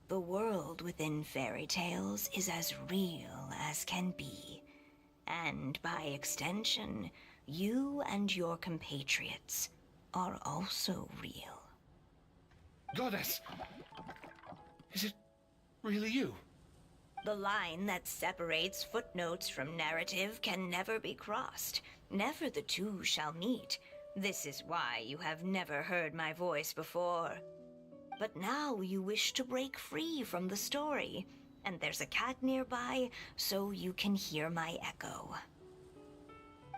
The world within fairy tales is as real as can be, and by extension, you and your compatriots are also real. Goddess! Is it really you? The line that separates footnotes from narrative can never be crossed. Never the two shall meet. This is why you have never heard my voice before. But now you wish to break free from the story, and there's a cat nearby, so you can hear my echo.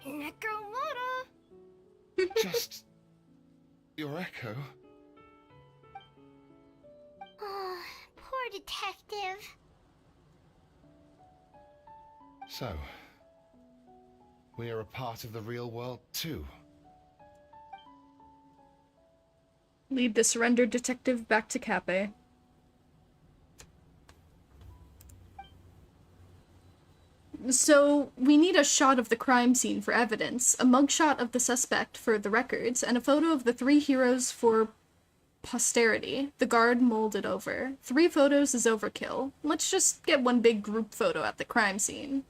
Necromora! Just your echo? Oh, poor detective. So, we are a part of the real world too. Lead the surrendered detective back to Cape. So, we need a shot of the crime scene for evidence, a mugshot of the suspect for the records, and a photo of the 3 heroes for posterity. The guard molded over. 3 photos is overkill. Let's just get one big group photo at the crime scene.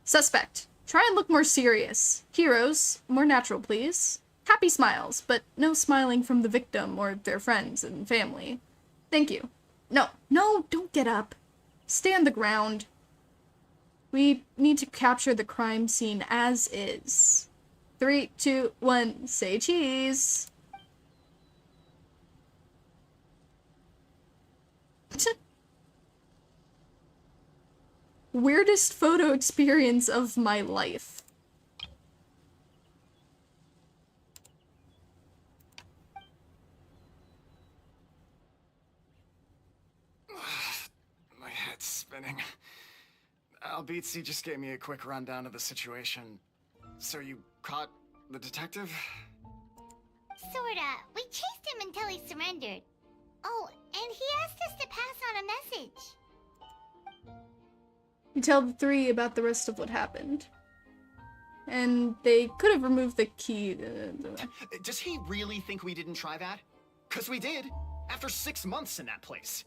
Suspect. Try and look more serious. Heroes, more natural, please. Happy smiles, but no smiling from the victim or their friends and family. Thank you. No, don't get up. Stay on the ground. We need to capture the crime scene as is. 3, 2, 1, say cheese. Weirdest photo experience of my life. My head's spinning. Albizzi just gave me a quick rundown of the situation. So you caught the detective? Sorta. We chased him until he surrendered. Oh, and he asked us to pass on a message. You tell the three about the rest of what happened. And they could have removed the key. Does he really think we didn't try that? 'Cause we did. After 6 months in that place.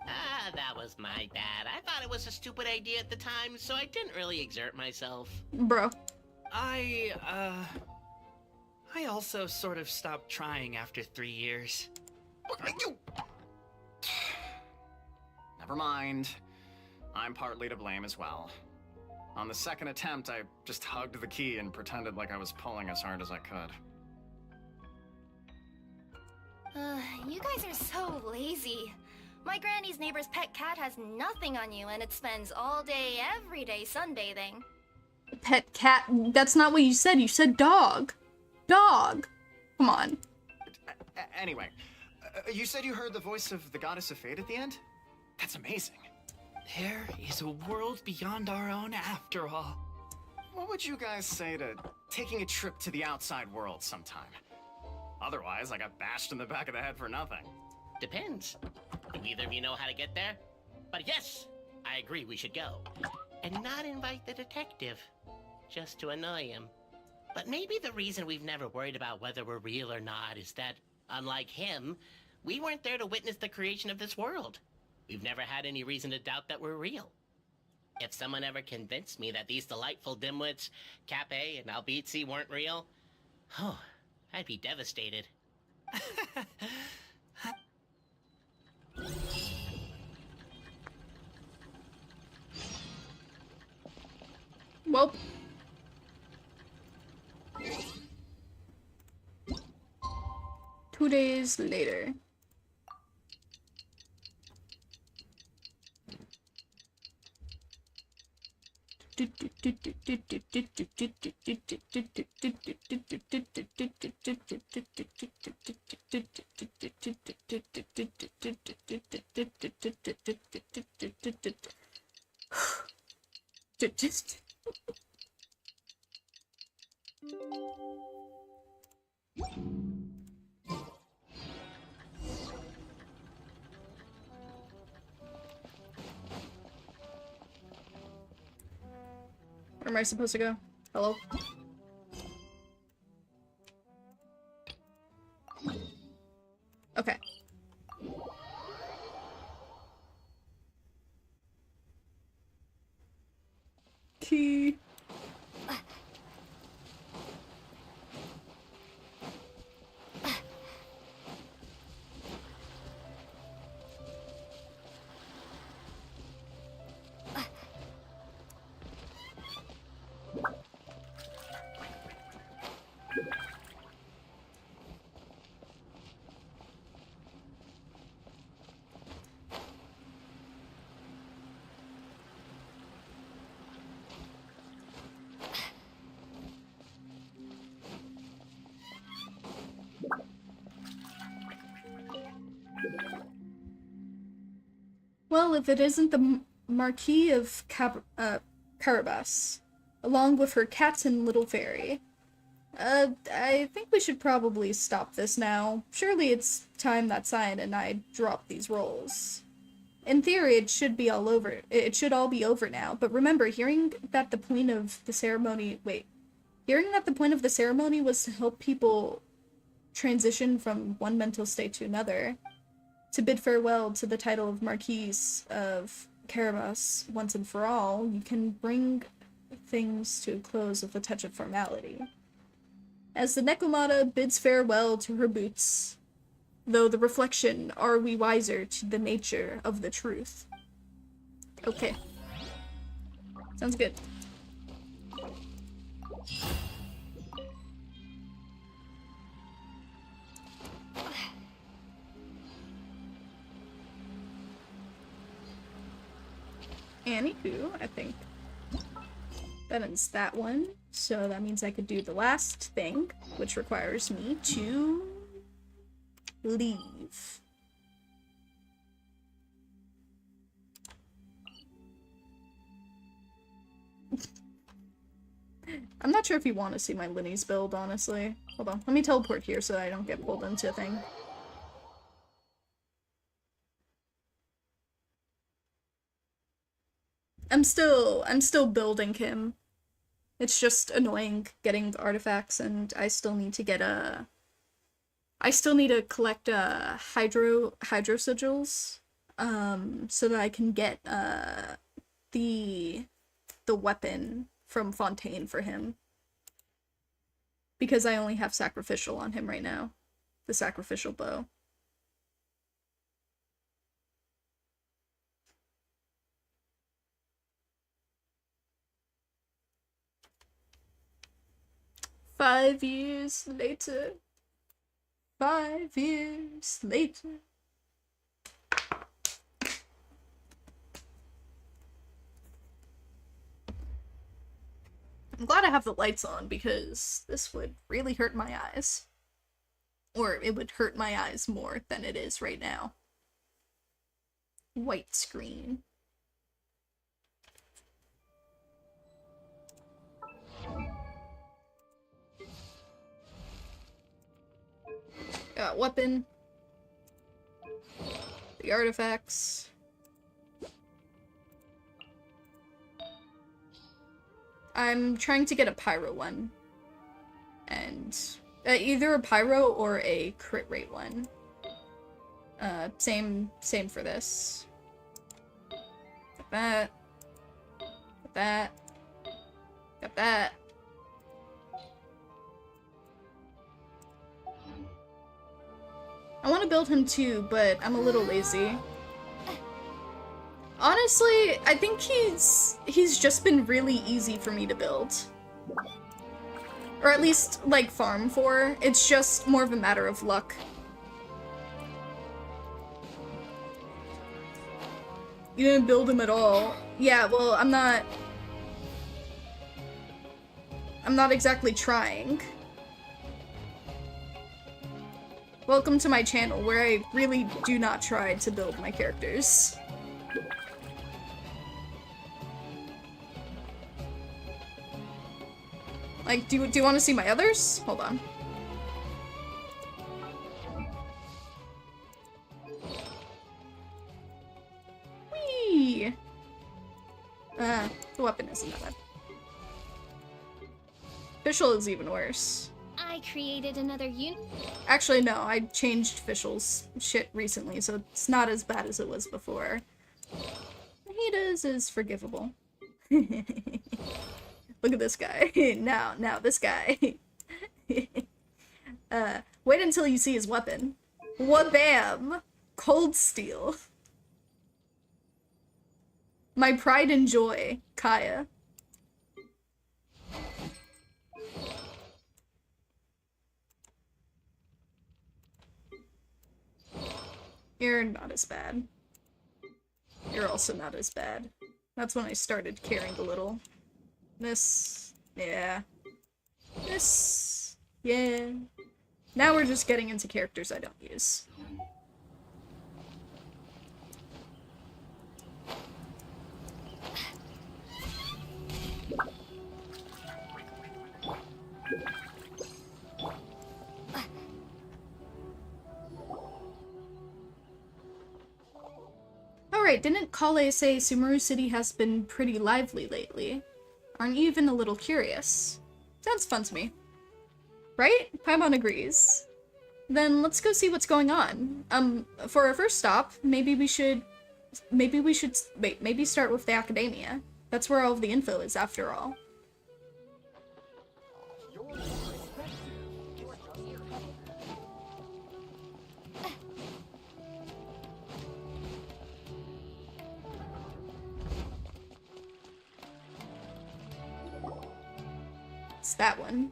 Ah, that was my bad. I thought it was a stupid idea at the time, so I didn't really exert myself. Bro. I also sort of stopped trying after 3 years. Never mind. I'm partly to blame as well. On the second attempt, I just hugged the key and pretended like I was pulling as hard as I could. You guys are so lazy. My granny's neighbor's pet cat has nothing on you, and it spends all day, every day sunbathing. Pet cat? That's not what you said. You said dog. Dog. Come on. Anyway, you said you heard the voice of the goddess of fate at the end? That's amazing. There is a world beyond our own after all. What would you guys say to taking a trip to the outside world sometime? Otherwise, I got bashed in the back of the head for nothing. Depends. Do either of you know how to get there? But yes, I agree we should go. And not invite the detective. Just to annoy him. But maybe the reason we've never worried about whether we're real or not is that, unlike him, we weren't there to witness the creation of this world. We've never had any reason to doubt that we're real. If someone ever convinced me that these delightful dimwits, Cape and Albizzi, weren't real, oh, I'd be devastated. Well. 2 days later. Where am I supposed to go? Hello? Okay. Key. Well, if it isn't the Marquis of Carabas, along with her cats and little fairy. I think we should probably stop this now. Surely it's time that Cyan and I drop these roles. In theory, it should be all over. It should all be over now, but remember, hearing that the point of the ceremony was to help people transition from one mental state to another, to bid farewell to the title of Marquis of Carabas once and for all, you can bring things to a close with a touch of formality. As the Nekomata bids farewell to her boots, though the reflection, are we wiser to the nature of the truth? Okay. Sounds good. Anywho, I think that ends that one. So that means I could do the last thing, which requires me to leave. I'm not sure if you want to see my Linny's build, honestly. Hold on, let me teleport here so I don't get pulled into a thing. I'm still building him. It's just annoying getting the artifacts, and I still need to get I still need to collect hydro sigils, so that I can get the weapon from Fontaine for him. Because I only have sacrificial on him right now. The sacrificial bow. Five years later. 5 years later. I'm glad I have the lights on because this would really hurt my eyes. Or it would hurt my eyes more than it is right now. White screen. Got weapon. The artifacts. I'm trying to get a pyro one. And either a pyro or a crit rate one. Same for this. Got that. Got that. Got that. I want to build him too, but I'm a little lazy. Honestly, I think he's just been really easy for me to build. Or at least, like, farm for. It's just more of a matter of luck. You didn't build him at all. Yeah, well, I'm not exactly trying. Welcome to my channel, where I really do not try to build my characters. Like, do you want to see my others? Hold on. Whee! The weapon isn't that bad. Official is even worse. I created another unit. Actually, no, I changed official's shit recently, so it's not as bad as it was before. Hida's is forgivable. Look at this guy. Now this guy. Wait until you see his weapon. Wha-bam! Cold steel. My pride and joy, Kaya. You're not as bad. You're also not as bad. That's when I started caring a little. This, yeah. This, yeah. Now we're just getting into characters I don't use. Alright, didn't Kale say Sumeru City has been pretty lively lately? Aren't you even a little curious? Sounds fun to me. Right? Paimon agrees. Then let's go see what's going on. For our first stop, maybe start with the academia. That's where all of the info is, after all. It's that one.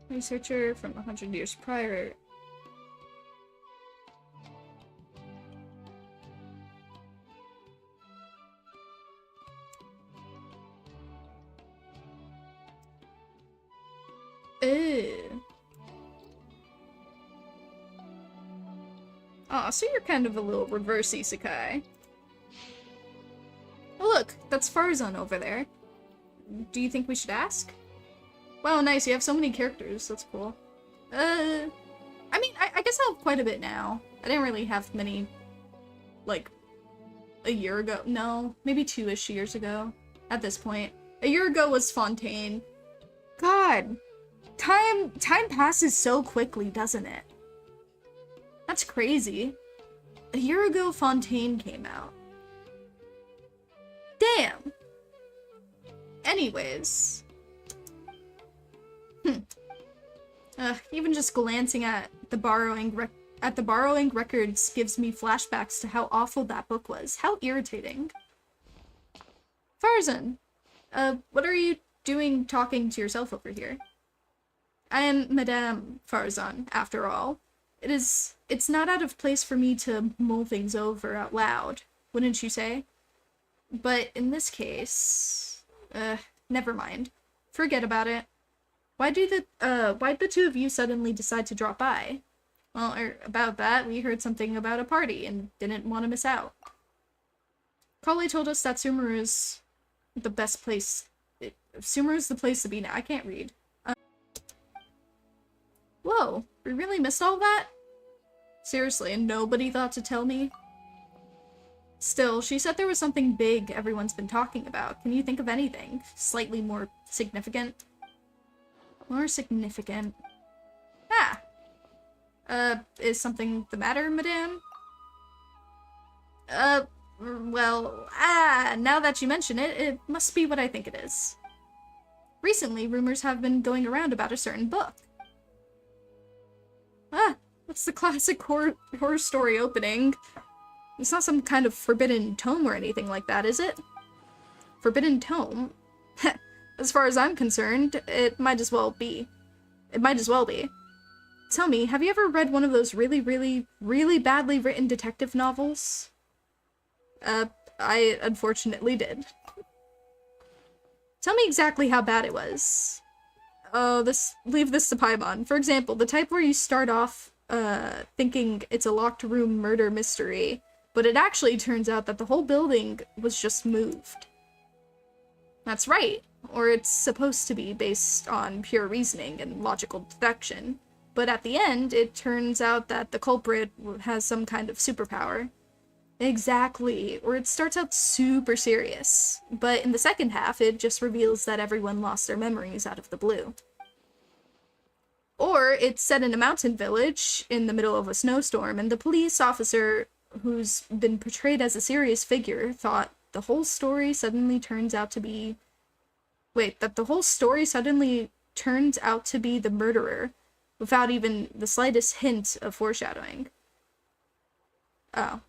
Researcher from 100 years prior. Ew. Aw, so you're kind of a little reverse isekai. Oh look, that's Farzan over there. Do you think we should ask? Wow, nice, you have so many characters, that's cool. I mean, I guess I have quite a bit now. I didn't really have many, like, a year ago. No, maybe 2-ish years ago, at this point. A year ago was Fontaine. God, time passes so quickly, doesn't it? That's crazy. A year ago, Fontaine came out. Damn. Anyways. Even just glancing at the borrowing records gives me flashbacks to how awful that book was. How irritating. Farzan, what are you doing talking to yourself over here? I am Madame Farzan, after all. It's not out of place for me to mull things over out loud, wouldn't you say? But in this case, never mind. Forget about it. Why'd the two of you suddenly decide to drop by? Well, about that, we heard something about a party and didn't want to miss out. Carly told us that Sumeru's the best place. Sumeru's the place to be now. I can't read. Whoa, we really missed all that? Seriously, and nobody thought to tell me? Still, she said there was something big everyone's been talking about. Can you think of anything slightly more significant? More significant. Is something the matter, madame? Well, now that you mention it, it must be what I think it is. Recently, rumors have been going around about a certain book. That's the classic horror story opening. It's not some kind of forbidden tome or anything like that, is it? Forbidden tome? As far as I'm concerned, it might as well be. It might as well be. Tell me, have you ever read one of those really, really, really badly written detective novels? I unfortunately did. Tell me exactly how bad it was. Oh, leave this to Paimon. For example, the type where you start off, thinking it's a locked room murder mystery, but it actually turns out that the whole building was just moved. That's right. Or it's supposed to be based on pure reasoning and logical deduction. But at the end, it turns out that the culprit has some kind of superpower. Exactly. Or it starts out super serious. But in the second half, it just reveals that everyone lost their memories out of the blue. Or it's set in a mountain village in the middle of a snowstorm, and the police officer, who's been portrayed as a serious figure, thought the whole story suddenly turns out to be... that the whole story suddenly turns out to be the murderer, without even the slightest hint of foreshadowing. Oh.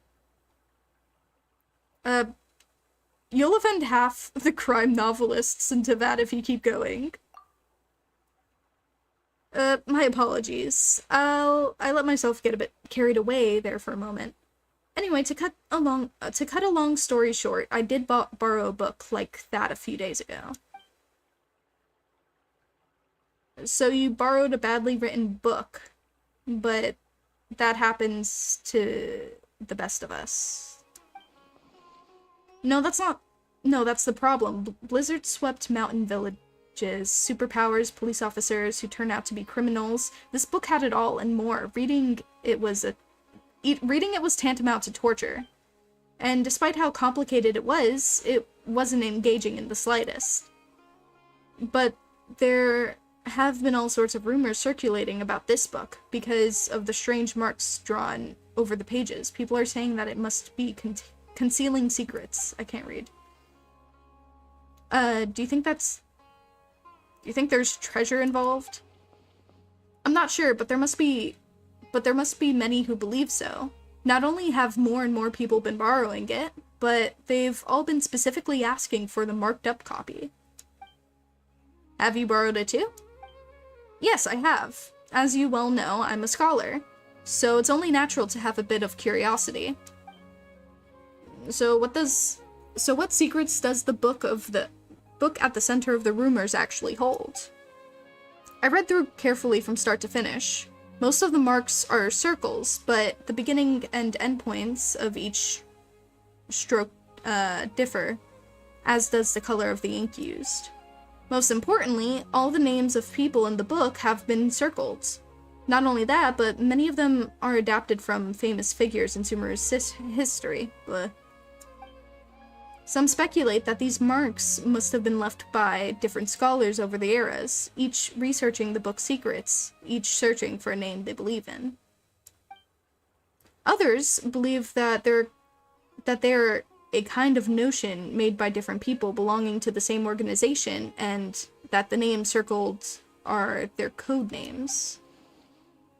You'll offend half the crime novelists into that if you keep going. My apologies. I let myself get a bit carried away there for a moment. Anyway, to cut a long story short, I did borrow a book like that a few days ago. So you borrowed a badly written book, but that happens to the best of us. No, that's the problem. Blizzard swept mountain villages, superpowers, police officers who turn out to be criminals. This book had it all and more. Reading it was tantamount to torture. And despite how complicated it wasn't engaging in the slightest. But there have been all sorts of rumors circulating about this book because of the strange marks drawn over the pages. People are saying that it must be concealing secrets. I can't read. Do you think there's treasure involved? I'm not sure, but there must be many who believe so. Not only have more and more people been borrowing it, but they've all been specifically asking for the marked up copy. Have you borrowed it too? Yes, I have. As you well know, I'm a scholar, so it's only natural to have a bit of curiosity. So what secrets does the book at the center of the rumors actually hold? I read through carefully from start to finish. Most of the marks are circles, but the beginning and end points of each stroke differ, as does the color of the ink used. Most importantly, all the names of people in the book have been circled. Not only that, but many of them are adapted from famous figures in Sumeru's history. Bleh. Some speculate that these marks must have been left by different scholars over the eras, each researching the book's secrets, each searching for a name they believe in. Others believe that they're a kind of notion made by different people belonging to the same organization, and that the names circled are their code names.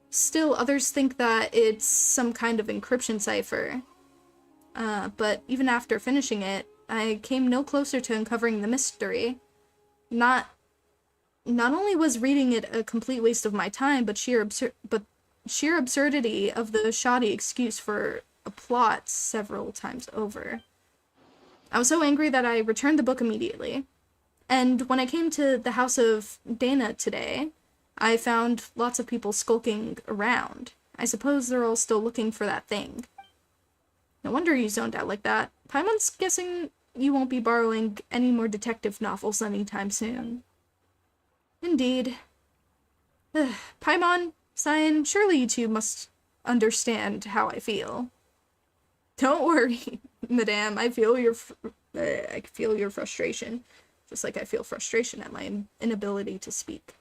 Still, others think that it's some kind of encryption cipher. But even after finishing it, I came no closer to uncovering the mystery. Not only was reading it a complete waste of my time, but sheer absurdity of the shoddy excuse for a plot several times over. I was so angry that I returned the book immediately. And when I came to the house of Dana today, I found lots of people skulking around. I suppose they're all still looking for that thing. No wonder you zoned out like that. Paimon's guessing you won't be borrowing any more detective novels anytime soon. Indeed. Paimon, Cyan, surely you two must understand how I feel. Don't worry, madame. I feel your frustration, just like I feel frustration at my inability to speak.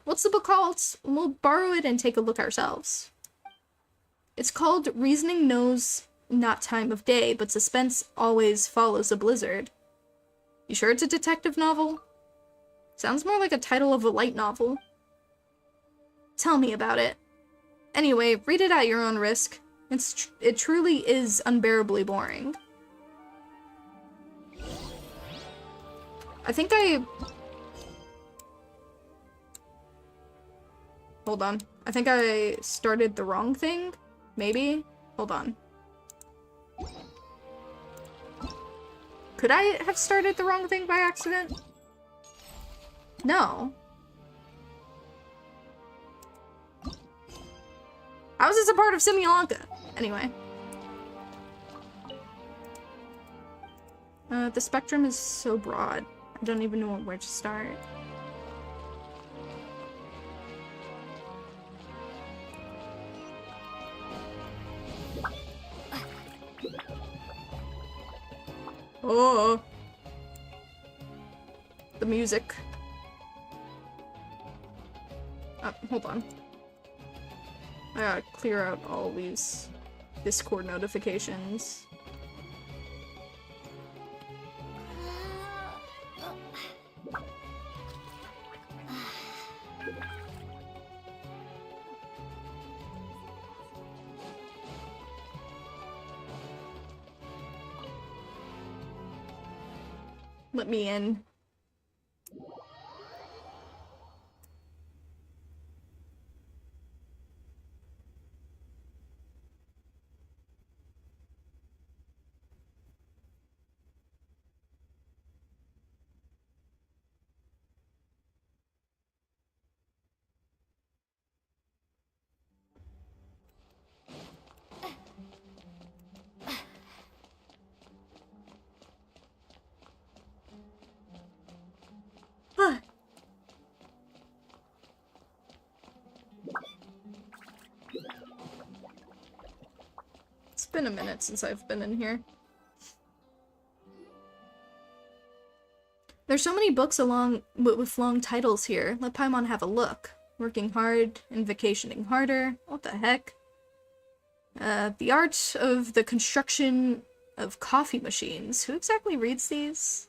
What's the book called? We'll borrow it and take a look ourselves. It's called Reasoning Knows Not Time of Day, but Suspense Always Follows a Blizzard. You sure it's a detective novel? Sounds more like a title of a light novel. Tell me about it. Anyway, read it at your own risk. It truly is unbearably boring. I think Hold on. I think I started the wrong thing? Maybe? Hold on. Could I have started the wrong thing by accident? No. How is this a part of Simulanka? Anyway. The spectrum is so broad. I don't even know where to start. Oh. The music. Hold on. I gotta clear out all these Discord notifications. Let me in. It's been a minute since I've been in here. There's so many books with long titles here. Let Paimon have a look. Working hard and vacationing harder. What the heck? The art of the construction of coffee machines. Who exactly reads these?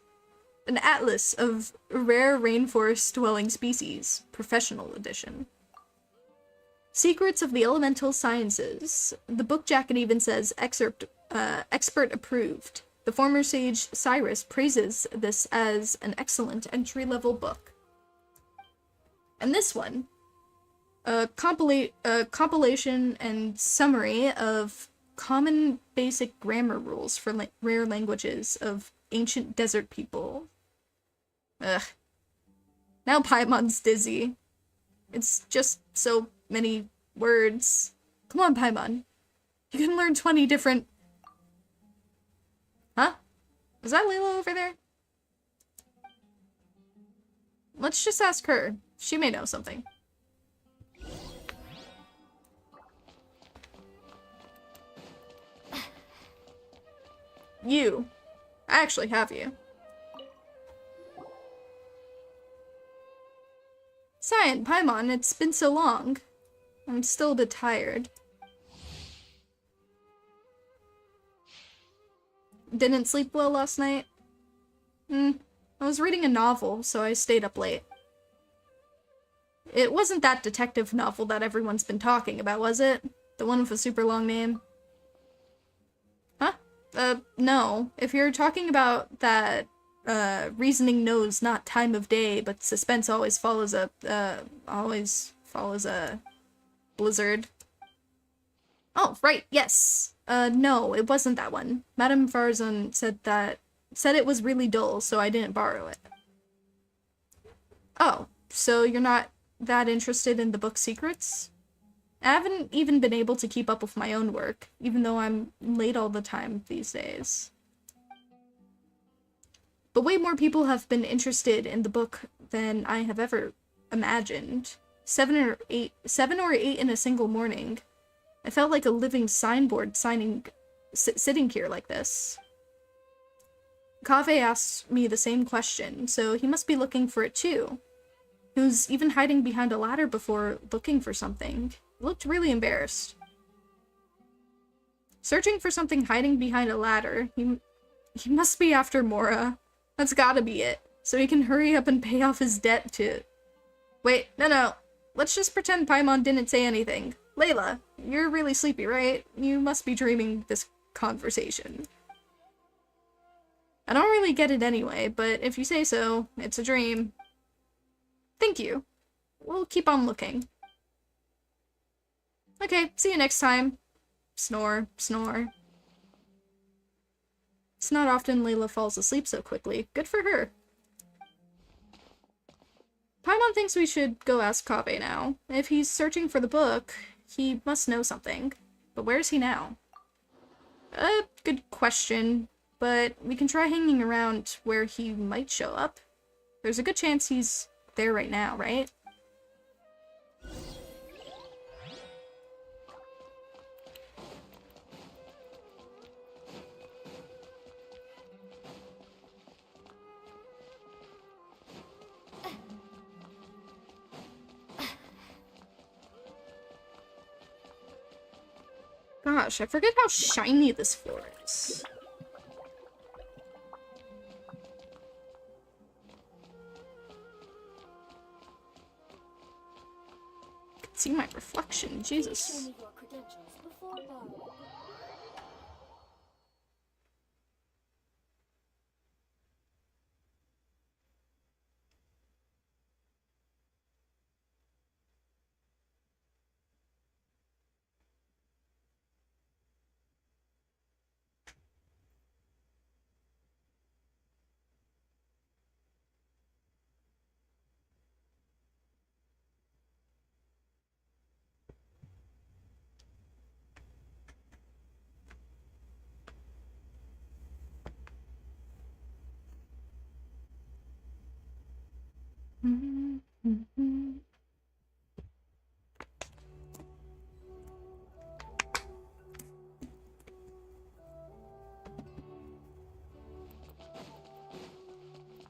An atlas of rare rainforest-dwelling species. Professional edition. Secrets of the Elemental Sciences. The book jacket even says excerpt expert approved. The former sage Cyrus praises this as an excellent entry-level book. And this one, a compilation and summary of common basic grammar rules for rare languages of ancient desert people. Ugh. Now Paimon's dizzy. It's just so many words. Come on, Paimon. You can learn 20 different... Huh? Is that Layla over there? Let's just ask her. She may know something. You. I actually have you. Cyan, Paimon, it's been so long. I'm still a bit tired. Didn't sleep well last night? I was reading a novel, so I stayed up late. It wasn't that detective novel that everyone's been talking about, was it? The one with a super long name? Huh? No. If you're talking about that, reasoning knows not time of day, but suspense always follows a blizzard. Oh, right, yes. No, it wasn't that one. Madame Farzan said it was really dull, so I didn't borrow it. Oh, so you're not that interested in the book's secrets? I haven't even been able to keep up with my own work, even though I'm late all the time these days. But way more people have been interested in the book than I have ever imagined. 7 or 8 in a single morning. I felt like a living signboard sitting here like this. Kaveh asked me the same question, so he must be looking for it too. He was even hiding behind a ladder before looking for something. He looked really embarrassed. Searching for something hiding behind a ladder, he must be after Mora. That's gotta be it, so he can hurry up and pay off his debt to... Wait, no. Let's just pretend Paimon didn't say anything. Layla, you're really sleepy, right? You must be dreaming this conversation. I don't really get it anyway, but if you say so, it's a dream. Thank you. We'll keep on looking. Okay, see you next time. Snore, snore. It's not often Layla falls asleep so quickly. Good for her. Paimon thinks we should go ask Kaveh now. If he's searching for the book, he must know something. But where's he now? Good question. But we can try hanging around where he might show up. There's a good chance he's there right now, right? Gosh, I forget how shiny this floor is. I can see my reflection, Jesus.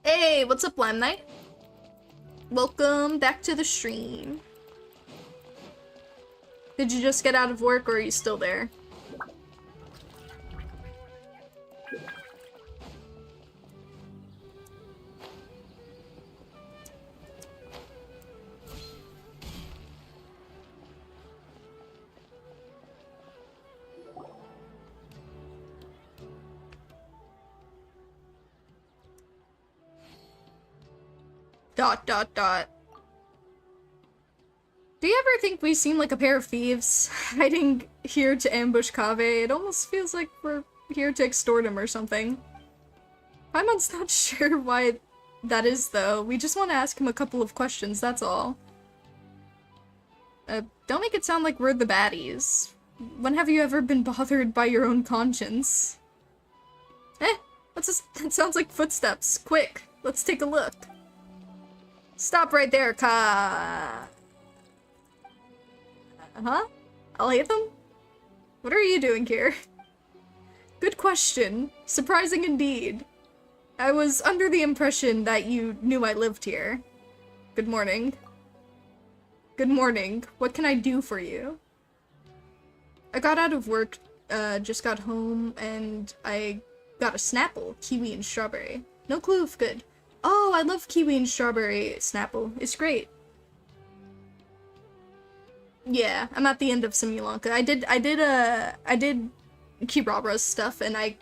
Hey, what's up, Lime Knight? Welcome back to the stream. Did you just get out of work, or are you still there? Dot dot dot. Do you ever think we seem like a pair of thieves hiding here to ambush Kave? It almost feels like we're here to extort him or something. Paimon's not sure why that is, though. We just want to ask him a couple of questions, that's all. Don't make it sound like we're the baddies. When have you ever been bothered by your own conscience? What's this? That sounds like footsteps. Quick, let's take a look. Stop right there, Ka. Huh? I'll hit them? What are you doing here? Good question. Surprising indeed. I was under the impression that you knew I lived here. Good morning. Good morning. What can I do for you? I got out of work, just got home, and I got a Snapple, kiwi and strawberry. No clue if good. Oh, I love kiwi and strawberry Snapple. It's great. Yeah, I'm at the end of Simulanka. I did Kirabra's stuff, and I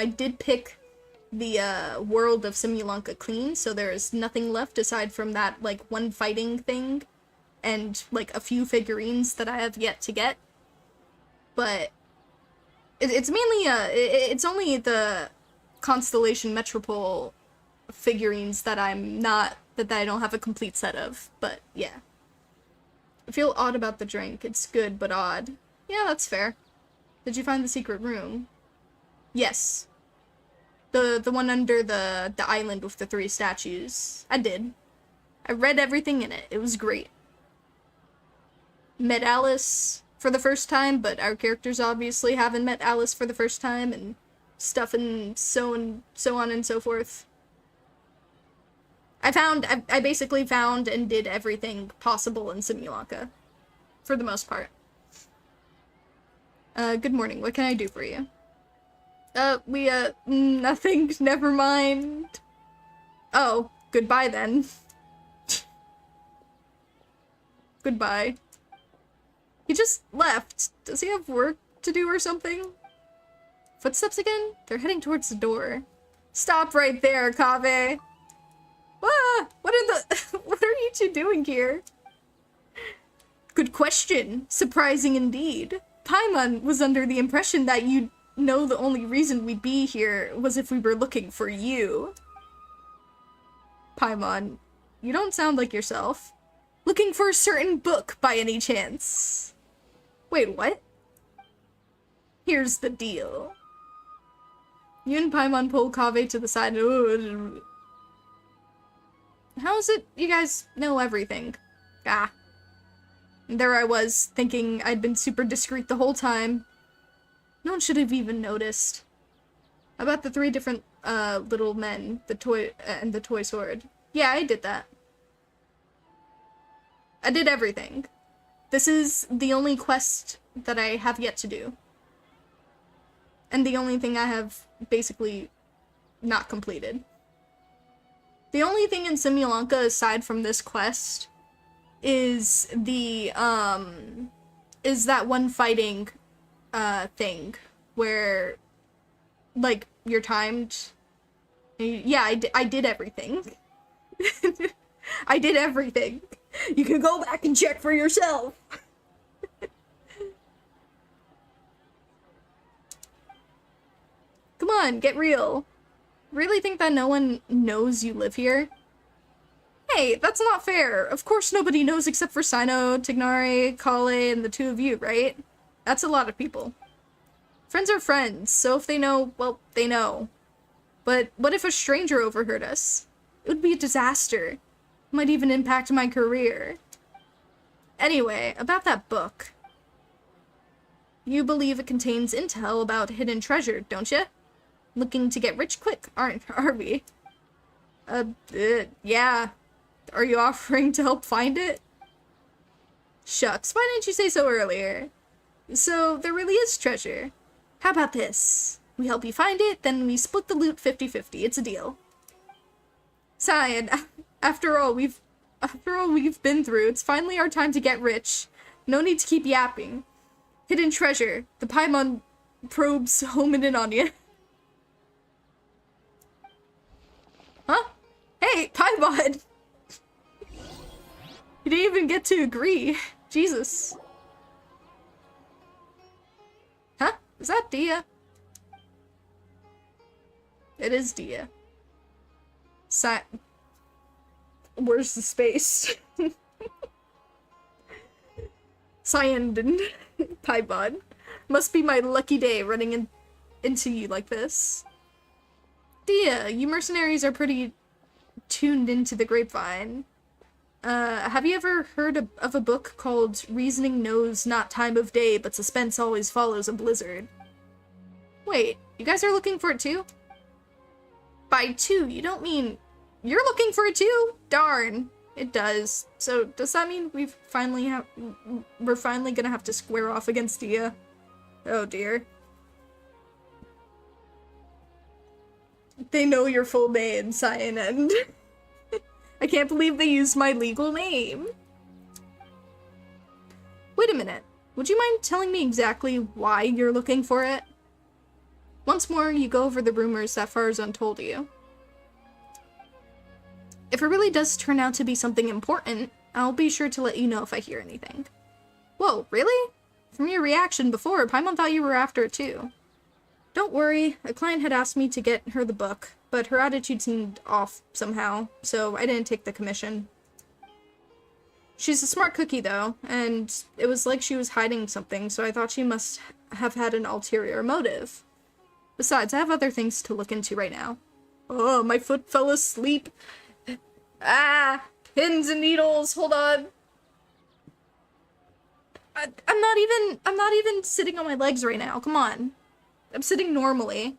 did pick the world of Simulanka clean, so there's nothing left aside from that, like, one fighting thing, and, like, a few figurines that I have yet to get. But it's mainly, it's only the Constellation Metropole figurines that I don't have a complete set of, but yeah. I feel odd about the drink. It's good, but odd. Yeah, that's fair. Did you find the secret room? Yes. The one under the island with the 3 statues. I did. I read everything in it. It was great. Met Alice for the first time, but our characters obviously haven't met Alice for the first time, and stuff and so on and so forth. I basically found and did everything possible in Simulanka. For the most part. Good morning. What can I do for you? Nothing. Never mind. Oh, goodbye then. Goodbye. He just left. Does he have work to do or something? Footsteps again? They're heading towards the door. Stop right there, Kave! Ah, what are you two doing here? Good question. Surprising indeed. Paimon was under the impression that you'd know the only reason we'd be here was if we were looking for you. Paimon, you don't sound like yourself. Looking for a certain book, by any chance. Wait, what? Here's the deal. You and Paimon pull Kave to the side. How is it you guys know everything? Ah. There I was, thinking I'd been super discreet the whole time. No one should have even noticed. About the 3 different, little men, the toy sword. Yeah, I did that. I did everything. This is the only quest that I have yet to do. And the only thing I have basically not completed. The only thing in Simulanka aside from this quest is is that one fighting thing where, like, you're timed. Yeah, I did everything. I did everything. You can go back and check for yourself. Come on, get real. Really think that no one knows you live here? Hey, that's not fair. Of course nobody knows except for Sino, Tignari, Kale, and the 2 of you, right? That's a lot of people. Friends are friends, so if they know, well, they know. But what if a stranger overheard us? It would be a disaster. Might even impact my career. Anyway, about that book. You believe it contains intel about hidden treasure, don't you? Looking to get rich quick, are we? Yeah. Are you offering to help find it? Shucks, why didn't you say so earlier? So, there really is treasure. How about this? We help you find it, then we split the loot 50-50. It's a deal. Cyan, after all we've been through, it's finally our time to get rich. No need to keep yapping. Hidden treasure. The Paimon probes homing in on you. Huh? Hey, Paimon! You didn't even get to agree. Jesus. Huh? Is that Dia? It is Dia. Where's the space? Cyan Paimon. Must be my lucky day running into you like this. Dia, you mercenaries are pretty tuned into the grapevine. Have you ever heard of a book called Reasoning Knows Not Time of Day, but Suspense Always Follows a Blizzard? Wait, you guys are looking for it too? By two, you don't mean you're looking for it too? Darn, it does. So does that mean we're finally gonna have to square off against Dia? Oh dear. They know your full name, Cyan, and I can't believe they used my legal name. Wait a minute. Would you mind telling me exactly why you're looking for it? Once more, you go over the rumors that Farazan told you. If it really does turn out to be something important, I'll be sure to let you know if I hear anything. Whoa, really? From your reaction before, Paimon thought you were after it too. Don't worry, a client had asked me to get her the book, but her attitude seemed off somehow, so I didn't take the commission. She's a smart cookie though, and it was like she was hiding something, so I thought she must have had an ulterior motive. Besides, I have other things to look into right now. Oh, my foot fell asleep. Ah, pins and needles, hold on. I'm not even sitting on my legs right now, come on. I'm sitting normally.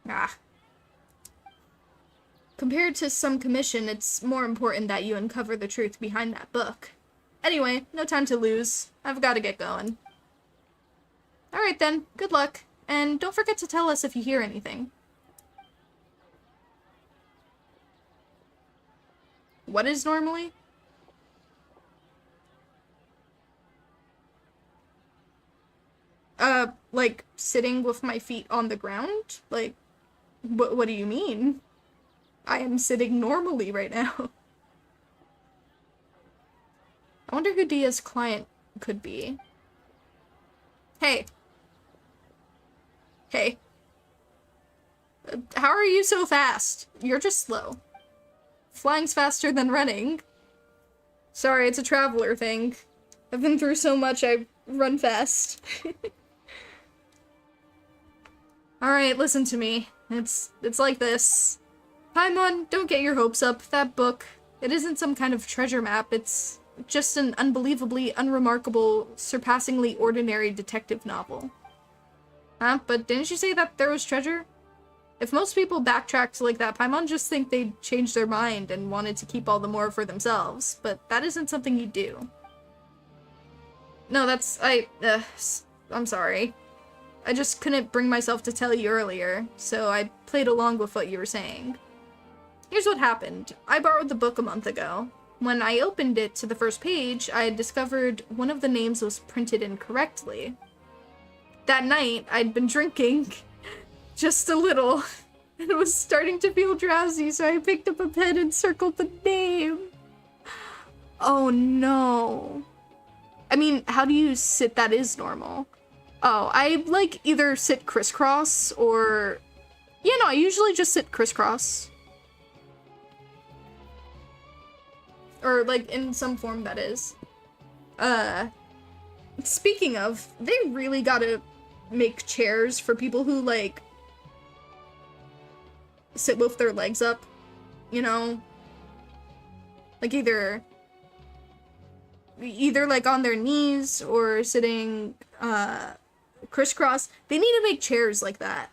Ah. Compared to some commission, it's more important that you uncover the truth behind that book. Anyway, no time to lose. I've got to get going. Alright then, good luck. And don't forget to tell us if you hear anything. What is normally? Like, sitting with my feet on the ground? Like, what do you mean? I am sitting normally right now. I wonder who Dia's client could be. Hey. Hey. How are you so fast? You're just slow. Flying's faster than running. Sorry, it's a traveler thing. I've been through so much, I run fast. Alright, listen to me. It's like this. Paimon, don't get your hopes up. That book, it isn't some kind of treasure map. It's just an unbelievably unremarkable, surpassingly ordinary detective novel. Huh? But didn't you say that there was treasure? If most people backtracked like that, Paimon just think they'd changed their mind and wanted to keep all the more for themselves. But that isn't something you do. No, that's... I'm sorry. I just couldn't bring myself to tell you earlier, so I played along with what you were saying. Here's what happened. I borrowed the book a month ago. When I opened it to the first page, I had discovered one of the names was printed incorrectly. That night, I'd been drinking just a little, and was starting to feel drowsy, so I picked up a pen and circled the name. Oh no. I mean, how do you sit that is normal? Oh, I, like, either sit crisscross, or... Yeah, no, I usually just sit crisscross. Or, like, in some form, that is. Speaking of, they really gotta make chairs for people who, like, sit with their legs up, you know? Like, either like, on their knees, or sitting, crisscross. They need to make chairs like that.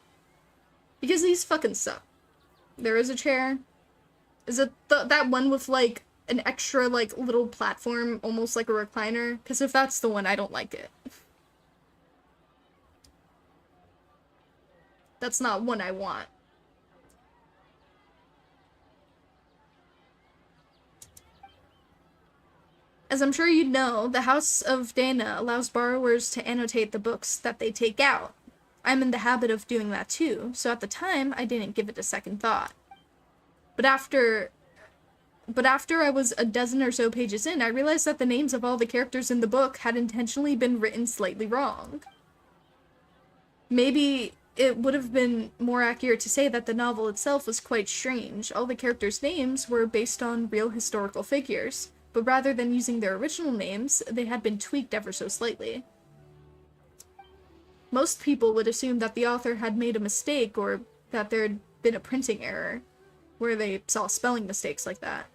Because these fucking suck. There is a chair. Is it that one with, like, an extra, like, little platform, almost like a recliner? Because if that's the one, I don't like it. That's not one I want. As I'm sure you know, the House of Dana allows borrowers to annotate the books that they take out. I'm in the habit of doing that too, so at the time, I didn't give it a second thought. But after I was a dozen or so pages in, I realized that the names of all the characters in the book had intentionally been written slightly wrong. Maybe it would have been more accurate to say that the novel itself was quite strange. All the characters' names were based on real historical figures, but rather than using their original names, they had been tweaked ever so slightly. Most people would assume that the author had made a mistake or that there had been a printing error, where they saw spelling mistakes like that.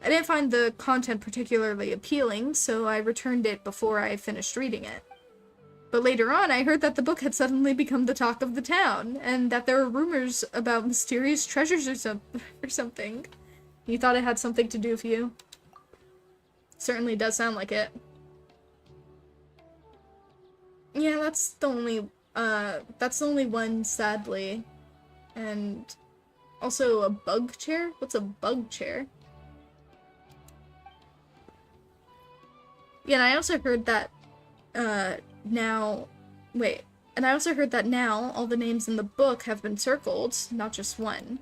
I didn't find the content particularly appealing, so I returned it before I finished reading it. But later on, I heard that the book had suddenly become the talk of the town, and that there were rumors about mysterious treasures or something. You thought it had something to do with you? Certainly does sound like it. Yeah, that's the only one, sadly. And also a bug chair? What's a bug chair? Yeah, and I also heard that, now all the names in the book have been circled, not just one.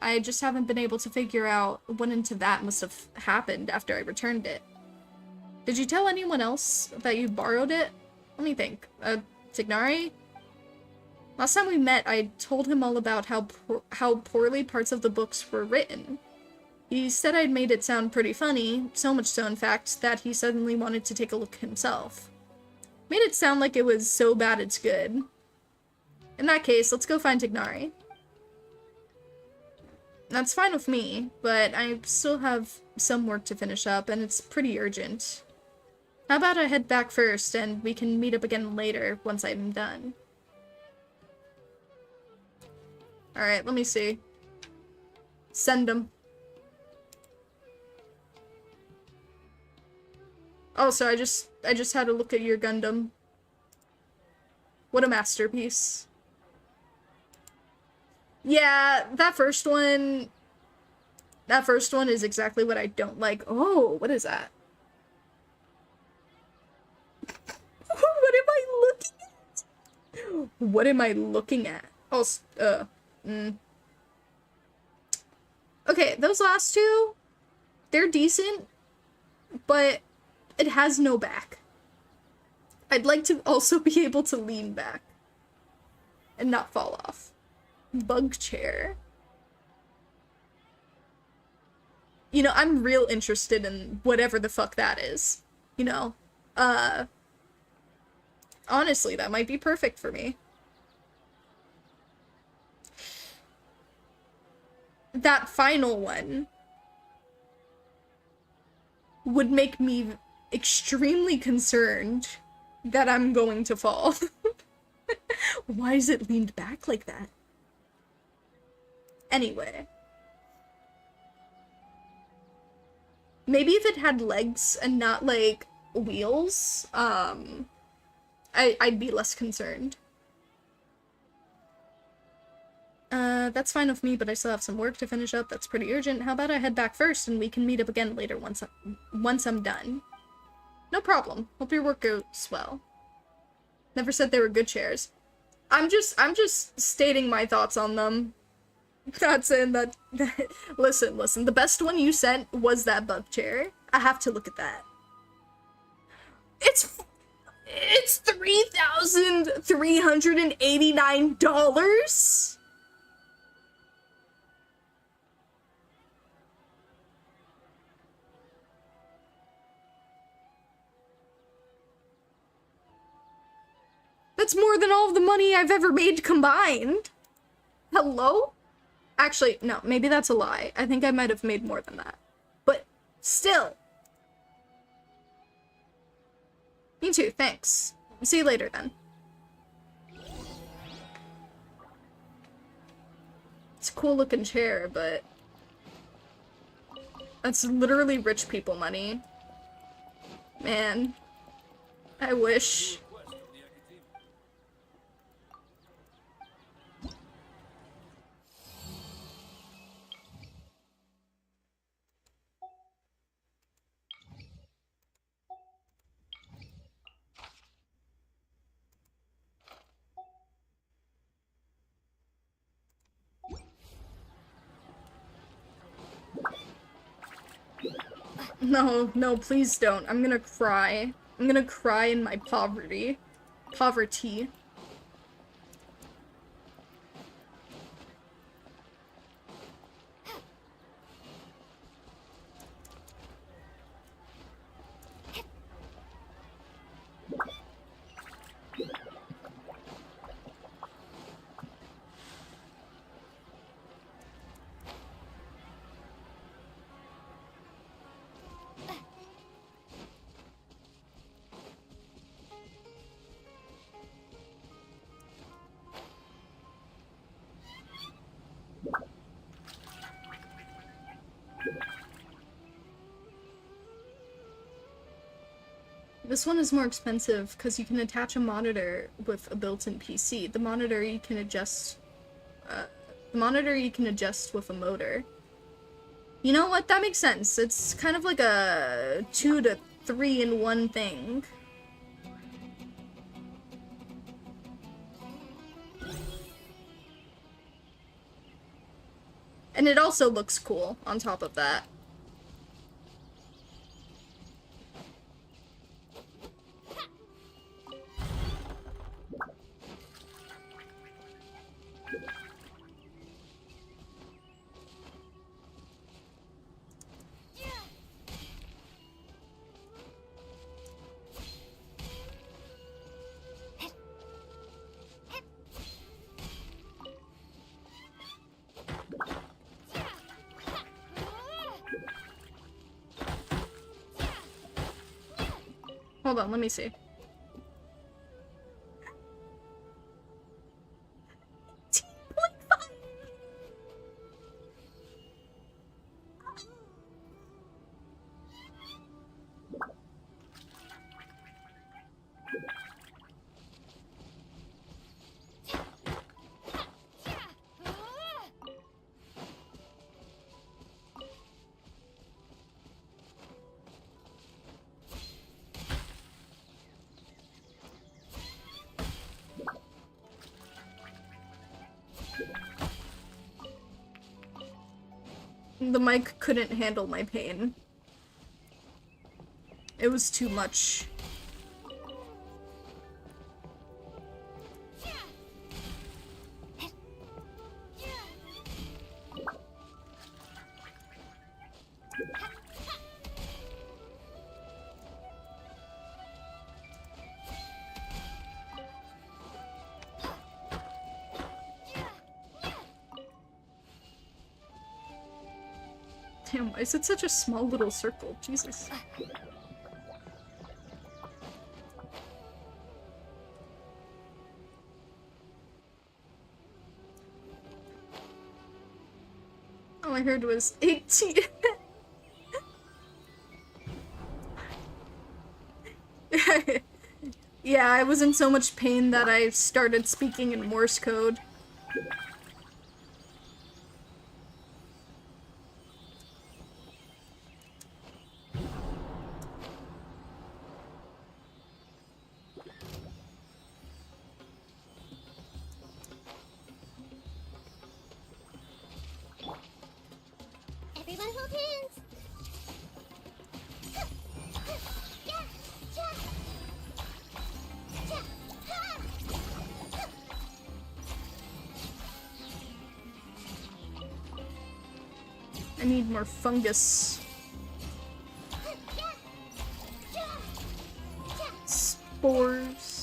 I just haven't been able to figure out what into that must have happened after I returned it. Did you tell anyone else that you borrowed it? Let me think. Tignari? Last time we met, I told him all about how poorly parts of the books were written. He said I'd made it sound pretty funny, so much so in fact that he suddenly wanted to take a look himself. Made it sound like it was so bad it's good. In that case, let's go find Tignari. That's fine with me, but I still have some work to finish up, and it's pretty urgent. How about I head back first, and we can meet up again later, once I'm done. Alright, let me see. Send him. Oh, so I just had a look at your Gundam. What a masterpiece. Yeah, that first one is exactly what I don't like. Oh, what is that? What am I looking at? What am I looking at? Oh, Okay, those last two, they're decent, but it has no back. I'd like to also be able to lean back and not fall off. Bug chair. You know, I'm real interested in whatever the fuck that is. You know? Honestly, that might be perfect for me. That final one would make me extremely concerned that I'm going to fall. Why is it leaned back like that? Anyway. Maybe if it had legs and not, like, wheels, I'd be less concerned. That's fine with me, but I still have some work to finish up that's pretty urgent. How about I head back first and we can meet up again later once I'm done. No problem. Hope your work goes well. Never said they were good chairs. I'm just stating my thoughts on them. Not saying that listen, the best one you sent was that bug chair. I have to look at that. It's $3,389? That's more than all of the money I've ever made combined. Hello? Actually, no, maybe that's a lie. I think I might have made more than that. But still. Me too, thanks. See you later then. It's a cool looking chair, but that's literally rich people money. Man, I wish. No, no, please don't. I'm gonna cry. I'm gonna cry in my poverty. Poverty. This one is more expensive because you can attach a monitor with a built-in PC. The monitor you can adjust with a motor. You know what? That makes sense. It's kind of like a 2 to 3 in one thing. And it also looks cool on top of that. Hold on, let me see. The mic couldn't handle my pain. It was too much. Damn, why is it such a small little circle? Jesus. All I heard was 18. Yeah, I was in so much pain that I started speaking in Morse code. Everyone hold hands. I need more fungus. Spores.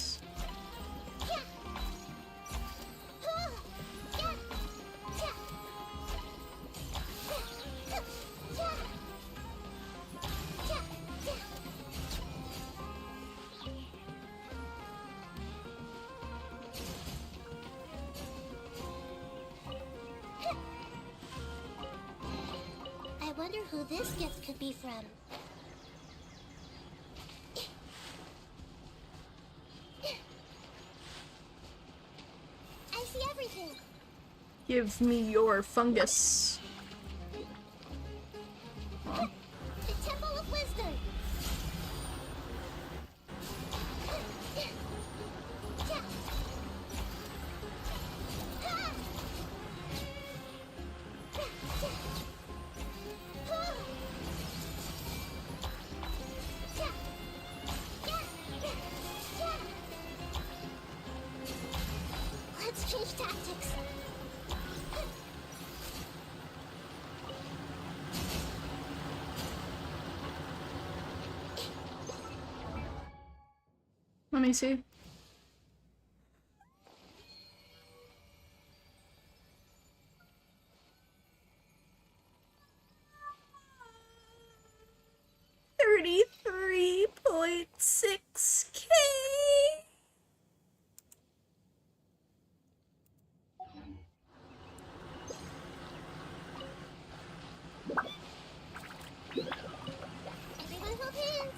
I wonder who this gift could be from. I see everything. Give me your fungus. Huh. The Temple of Wisdom. Let me see. $33.6K. Everyone hold hands.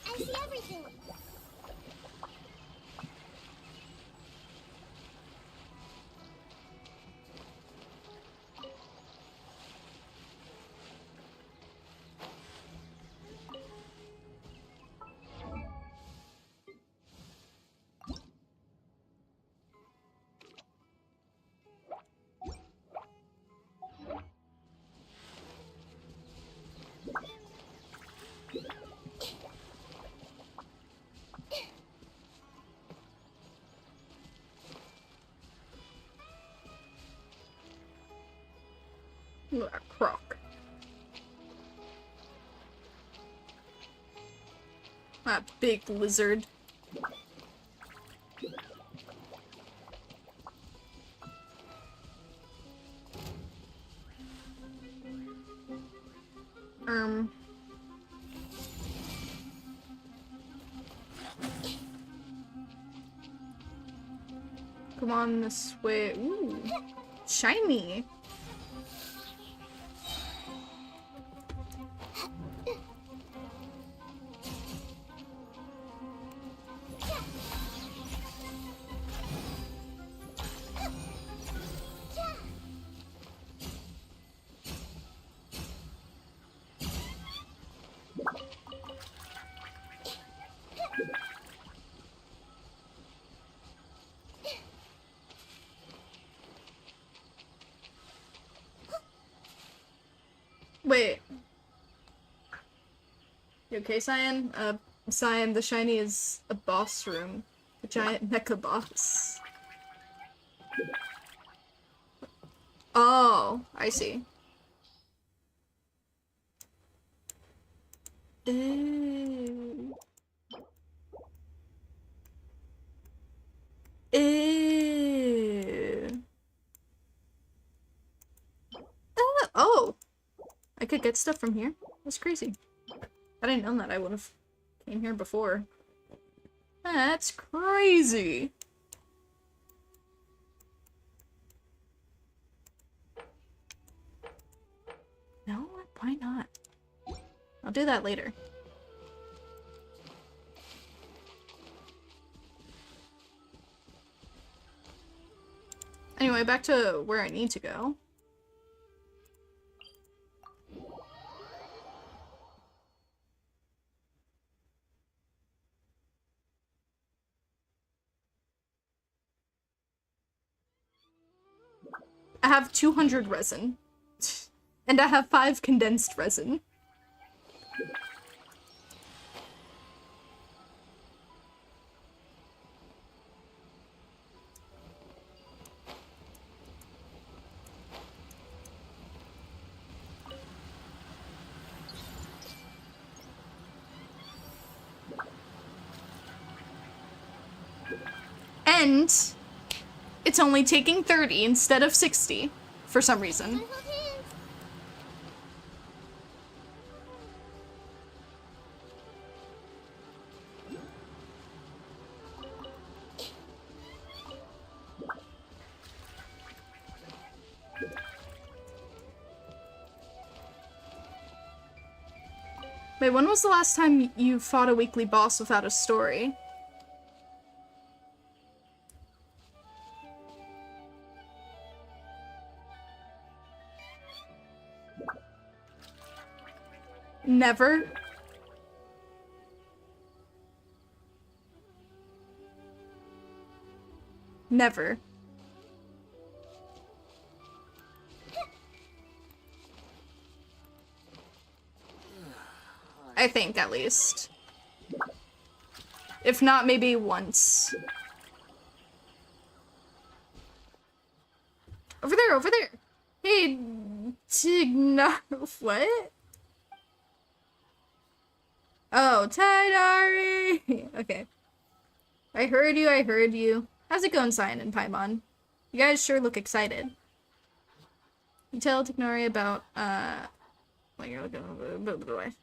I see everything. Look, a croc. That big lizard. Come on this way. Ooh, shiny. Wait. You okay, Cyan? Cyan, the shiny is a boss room. A giant mecha boss. Oh, I see. Ew. Ew. Oh! I could get stuff from here. That's crazy. I didn't know that. I would have came here before. That's crazy. No, why not? I'll do that later. Anyway, back to where I need to go. I have 200 resin. And I have 5 condensed resin. And it's only taking 30 instead of 60 for some reason. Wait, when was the last time you fought a weekly boss without a story? Never? Never. I think, at least. If not, maybe once. Over there, over there! Hey, what? Oh, Tidari! Okay. I heard you, I heard you. How's it going, Cyan and Paimon? You guys sure look excited. You tell Tignari about, what you're looking for.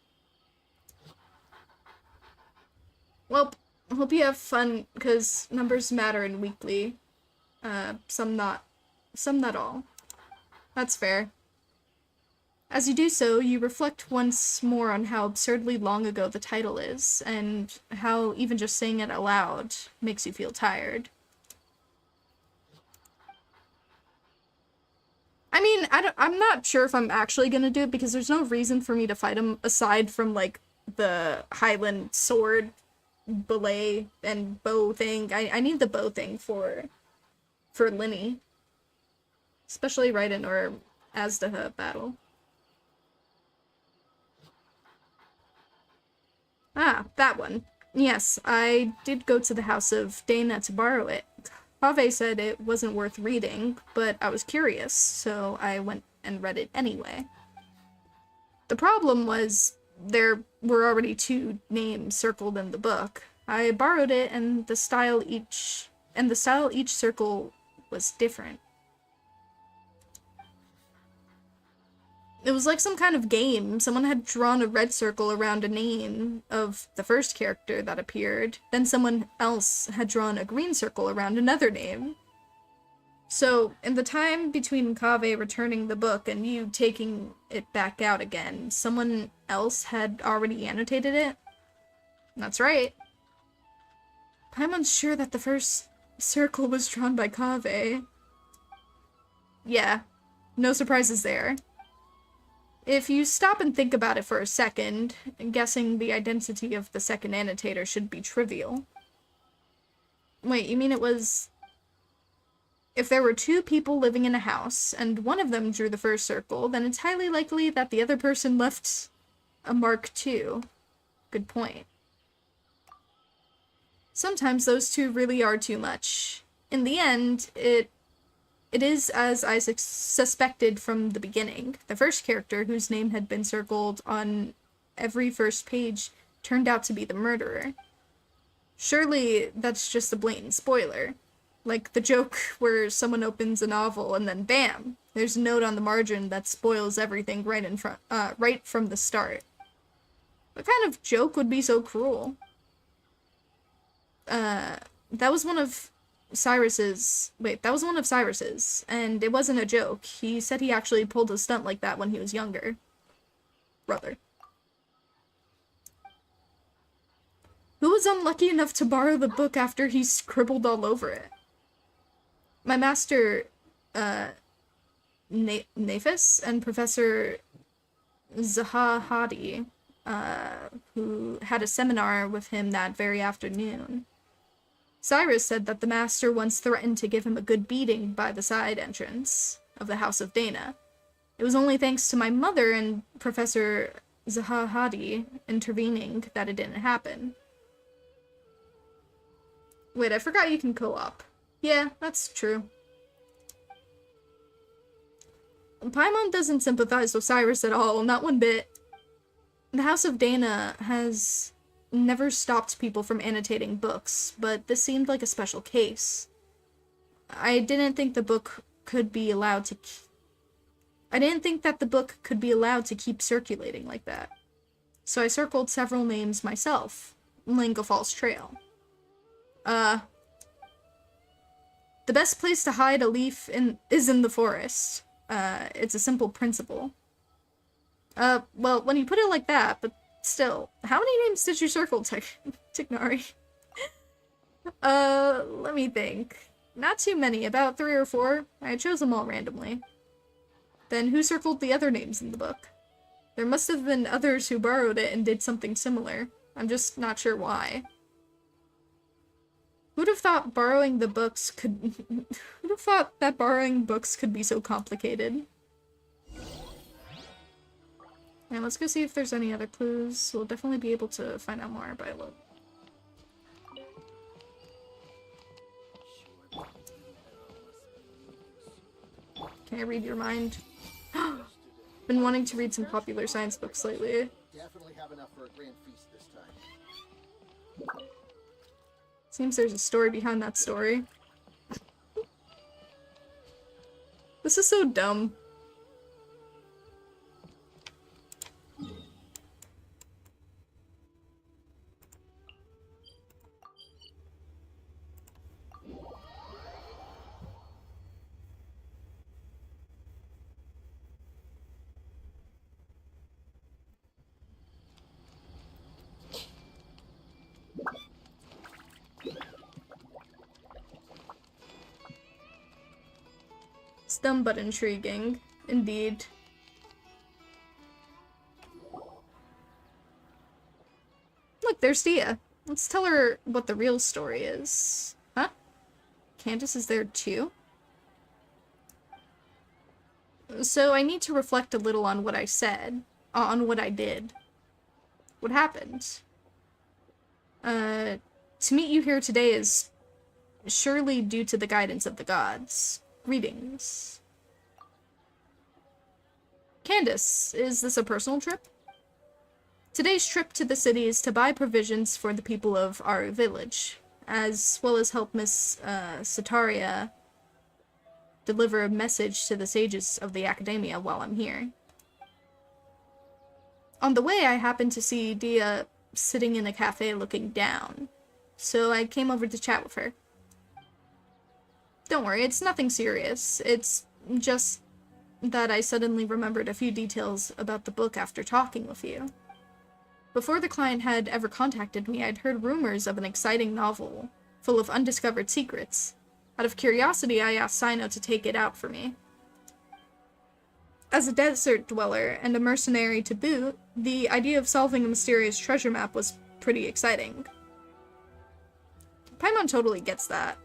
Well, I hope you have fun, because numbers matter in weekly. Some not all. That's fair. As you do so, you reflect once more on how absurdly long ago the title is, and how even just saying it aloud makes you feel tired. I mean, I'm not sure if I'm actually gonna do it, because there's no reason for me to fight him, aside from, like, the Highland sword, belay, and bow thing. I need the bow thing for Linny. Especially right in our Azdaha battle. Ah, that one. Yes, I did go to the house of Dana to borrow it. Pave said it wasn't worth reading, but I was curious, so I went and read it anyway. The problem was, there were already 2 names circled in the book. I borrowed it, and the style each circle was different. It was like some kind of game. Someone had drawn a red circle around a name of the first character that appeared. Then someone else had drawn a green circle around another name. So, in the time between Kaveh returning the book and you taking it back out again, someone else had already annotated it? That's right. Paimon's sure that the first circle was drawn by Kaveh. Yeah, no surprises there. If you stop and think about it for a second, guessing the identity of the second annotator should be trivial. Wait, you mean it was... If there were 2 people living in a house, and one of them drew the first circle, then it's highly likely that the other person left a mark too. Good point. Sometimes those 2 really are too much. In the end, it is as I suspected from the beginning. The first character, whose name had been circled on every first page, turned out to be the murderer. Surely that's just a blatant spoiler. Like the joke where someone opens a novel and then bam, there's a note on the margin that spoils everything right from the start. What kind of joke would be so cruel? That was one of Cyrus's, and it wasn't a joke. He said he actually pulled a stunt like that when he was younger. Brother. Who was unlucky enough to borrow the book after he scribbled all over it? My master, Nafis, and Professor Zahahadi, who had a seminar with him that very afternoon. Cyrus said that the master once threatened to give him a good beating by the side entrance of the House of Dana. It was only thanks to my mother and Professor Zahahadi intervening that it didn't happen. Wait, I forgot you can co-op. Yeah, that's true. Paimon doesn't sympathize with Cyrus at all, not one bit. The House of Dana has never stopped people from annotating books, but this seemed like a special case. I didn't think the book could be allowed to keep circulating like that. So I circled several names myself. Linga Falls Trail. The best place to hide a leaf is in the forest. It's a simple principle. Well, when you put it like that, but still, how many names did you circle, Tignari? Let me think. Not too many, about 3 or 4. I chose them all randomly. Then who circled the other names in the book? There must have been others who borrowed it and did something similar. I'm just not sure why. Who'd have thought that borrowing books could be so complicated? And let's go see if there's any other clues. We'll definitely be able to find out more by a little. Can I read your mind? Been wanting to read some popular science books lately. Definitely have enough for a grand feast this time. Seems there's a story behind that story. This is so dumb. It's dumb but intriguing, indeed. Look, there's Dia. Let's tell her what the real story is. Huh? Candace is there too? So I need to reflect a little on what I said, on what I did. What happened? To meet you here today is surely due to the guidance of the gods. Greetings. Candace, is this a personal trip? Today's trip to the city is to buy provisions for the people of our village, as well as help Miss Sataria deliver a message to the sages of the academia while I'm here. On the way, I happened to see Dia sitting in a cafe looking down, so I came over to chat with her. Don't worry, it's nothing serious. It's just that I suddenly remembered a few details about the book after talking with you. Before the client had ever contacted me, I'd heard rumors of an exciting novel, full of undiscovered secrets. Out of curiosity, I asked Sino to take it out for me. As a desert dweller and a mercenary to boot, the idea of solving a mysterious treasure map was pretty exciting. Paimon totally gets that.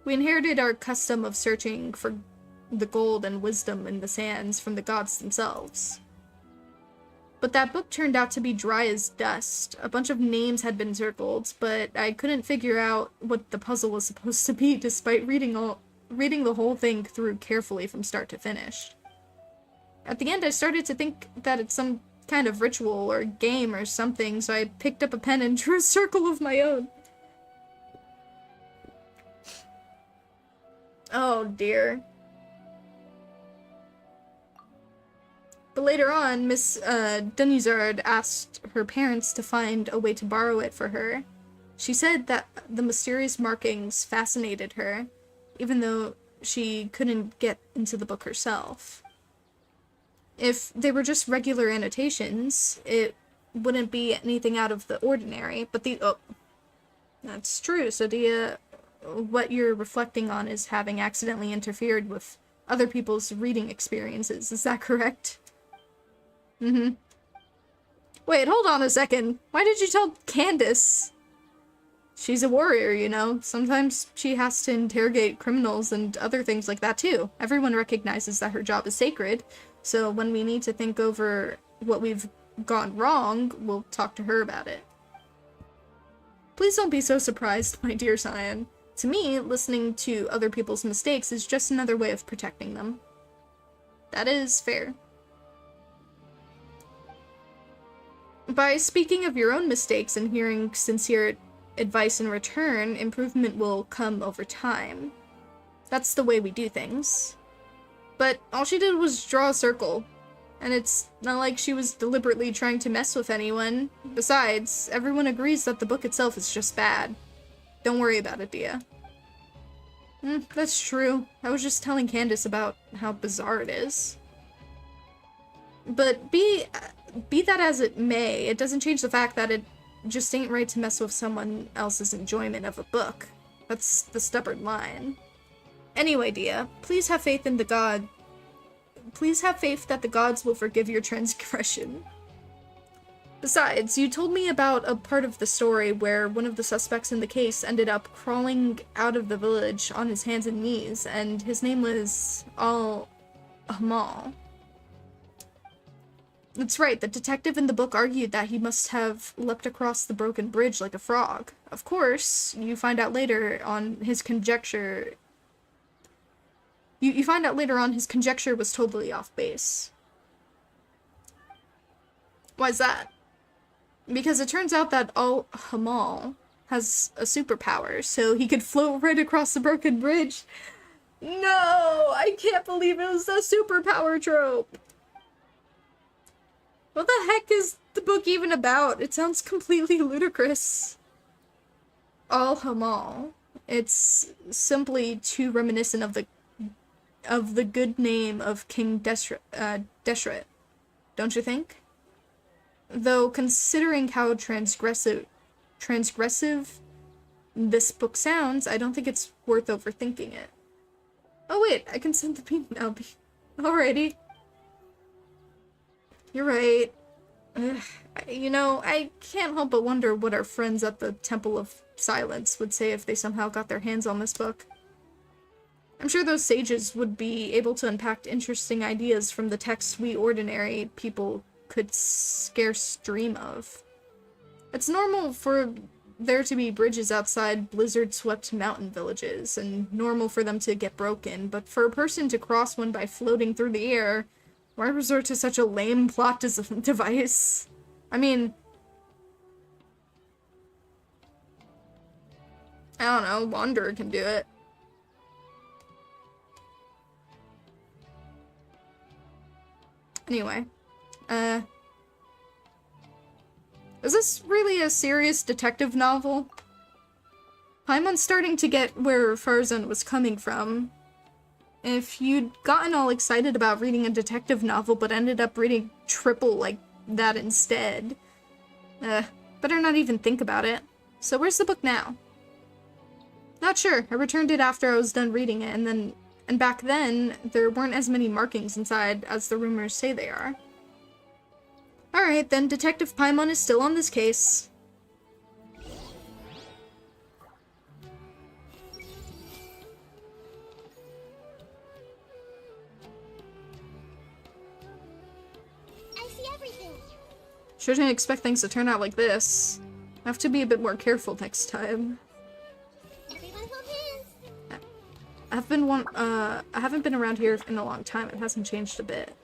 We inherited our custom of searching for the gold and wisdom in the sands from the gods themselves. But that book turned out to be dry as dust. A bunch of names had been circled, but I couldn't figure out what the puzzle was supposed to be despite reading the whole thing through carefully from start to finish. At the end, I started to think that it's some kind of ritual or game or something, so I picked up a pen and drew a circle of my own. Oh dear. But later on, Miss Dunuzard asked her parents to find a way to borrow it for her. She said that the mysterious markings fascinated her, even though she couldn't get into the book herself. If they were just regular annotations, it wouldn't be anything out of the ordinary, but that's true, so what you're reflecting on is having accidentally interfered with other people's reading experiences, is that correct? Mm-hmm. Wait, hold on a second. Why did you tell Candace? She's a warrior, you know. Sometimes she has to interrogate criminals and other things like that too. Everyone recognizes that her job is sacred, so when we need to think over what we've gone wrong, we'll talk to her about it. Please don't be so surprised, my dear Cyan. To me, listening to other people's mistakes is just another way of protecting them. That is fair. By speaking of your own mistakes and hearing sincere advice in return, improvement will come over time. That's the way we do things. But all she did was draw a circle, and it's not like she was deliberately trying to mess with anyone. Besides, everyone agrees that the book itself is just bad. Don't worry about it, Dia. That's true. I was just telling Candace about how bizarre it is. But be that as it may, it doesn't change the fact that it just ain't right to mess with someone else's enjoyment of a book. That's the stubborn line. Anyway, Dia, please have faith in the god. Please have faith that the gods will forgive your transgression. Besides, you told me about a part of the story where one of the suspects in the case ended up crawling out of the village on his hands and knees, and his name was lmao. That's right, the detective in the book argued that he must have leapt across the broken bridge like a frog. Of course, you find out later on his conjecture You find out later on his conjecture was totally off base. Why is that? Because it turns out that lmao has a superpower, so he could float right across the broken bridge. No! I can't believe it was a superpower trope! What the heck is the book even about? It sounds completely ludicrous. lmao. It's simply too reminiscent of the good name of King Deshret, don't you think? Though considering how transgressive this book sounds, I don't think it's worth overthinking it. Oh wait, I can send the beam now. Alrighty. You're right. Ugh, you know, I can't help but wonder what our friends at the Temple of Silence would say if they somehow got their hands on this book. I'm sure those sages would be able to unpack interesting ideas from the text we ordinary people could scarce dream of. It's normal for there to be bridges outside blizzard-swept mountain villages, and normal for them to get broken, but for a person to cross one by floating through the air, why resort to such a lame plot device? I mean, I don't know, Wanderer can do it. Anyway, is this really a serious detective novel? Paimon's starting to get where Farzan was coming from. If you'd gotten all excited about reading a detective novel but ended up reading triple like that instead, better not even think about it. So where's the book now? Not sure. I returned it after I was done reading it, and back then, there weren't as many markings inside as the rumors say they are. Alright, then Detective Paimon is still on this case. I see everything. Sure didn't expect things to turn out like this. I have to be a bit more careful next time. Everyone hold hands. I haven't been around here in a long time. It hasn't changed a bit.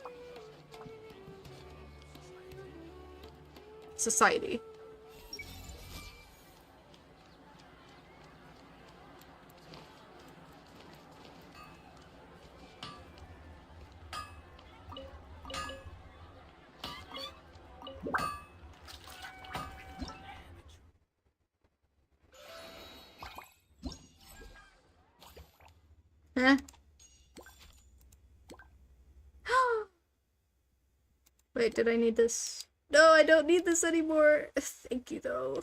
Society. Huh? Wait, did I need this? No, I don't need this anymore. Thank you, though.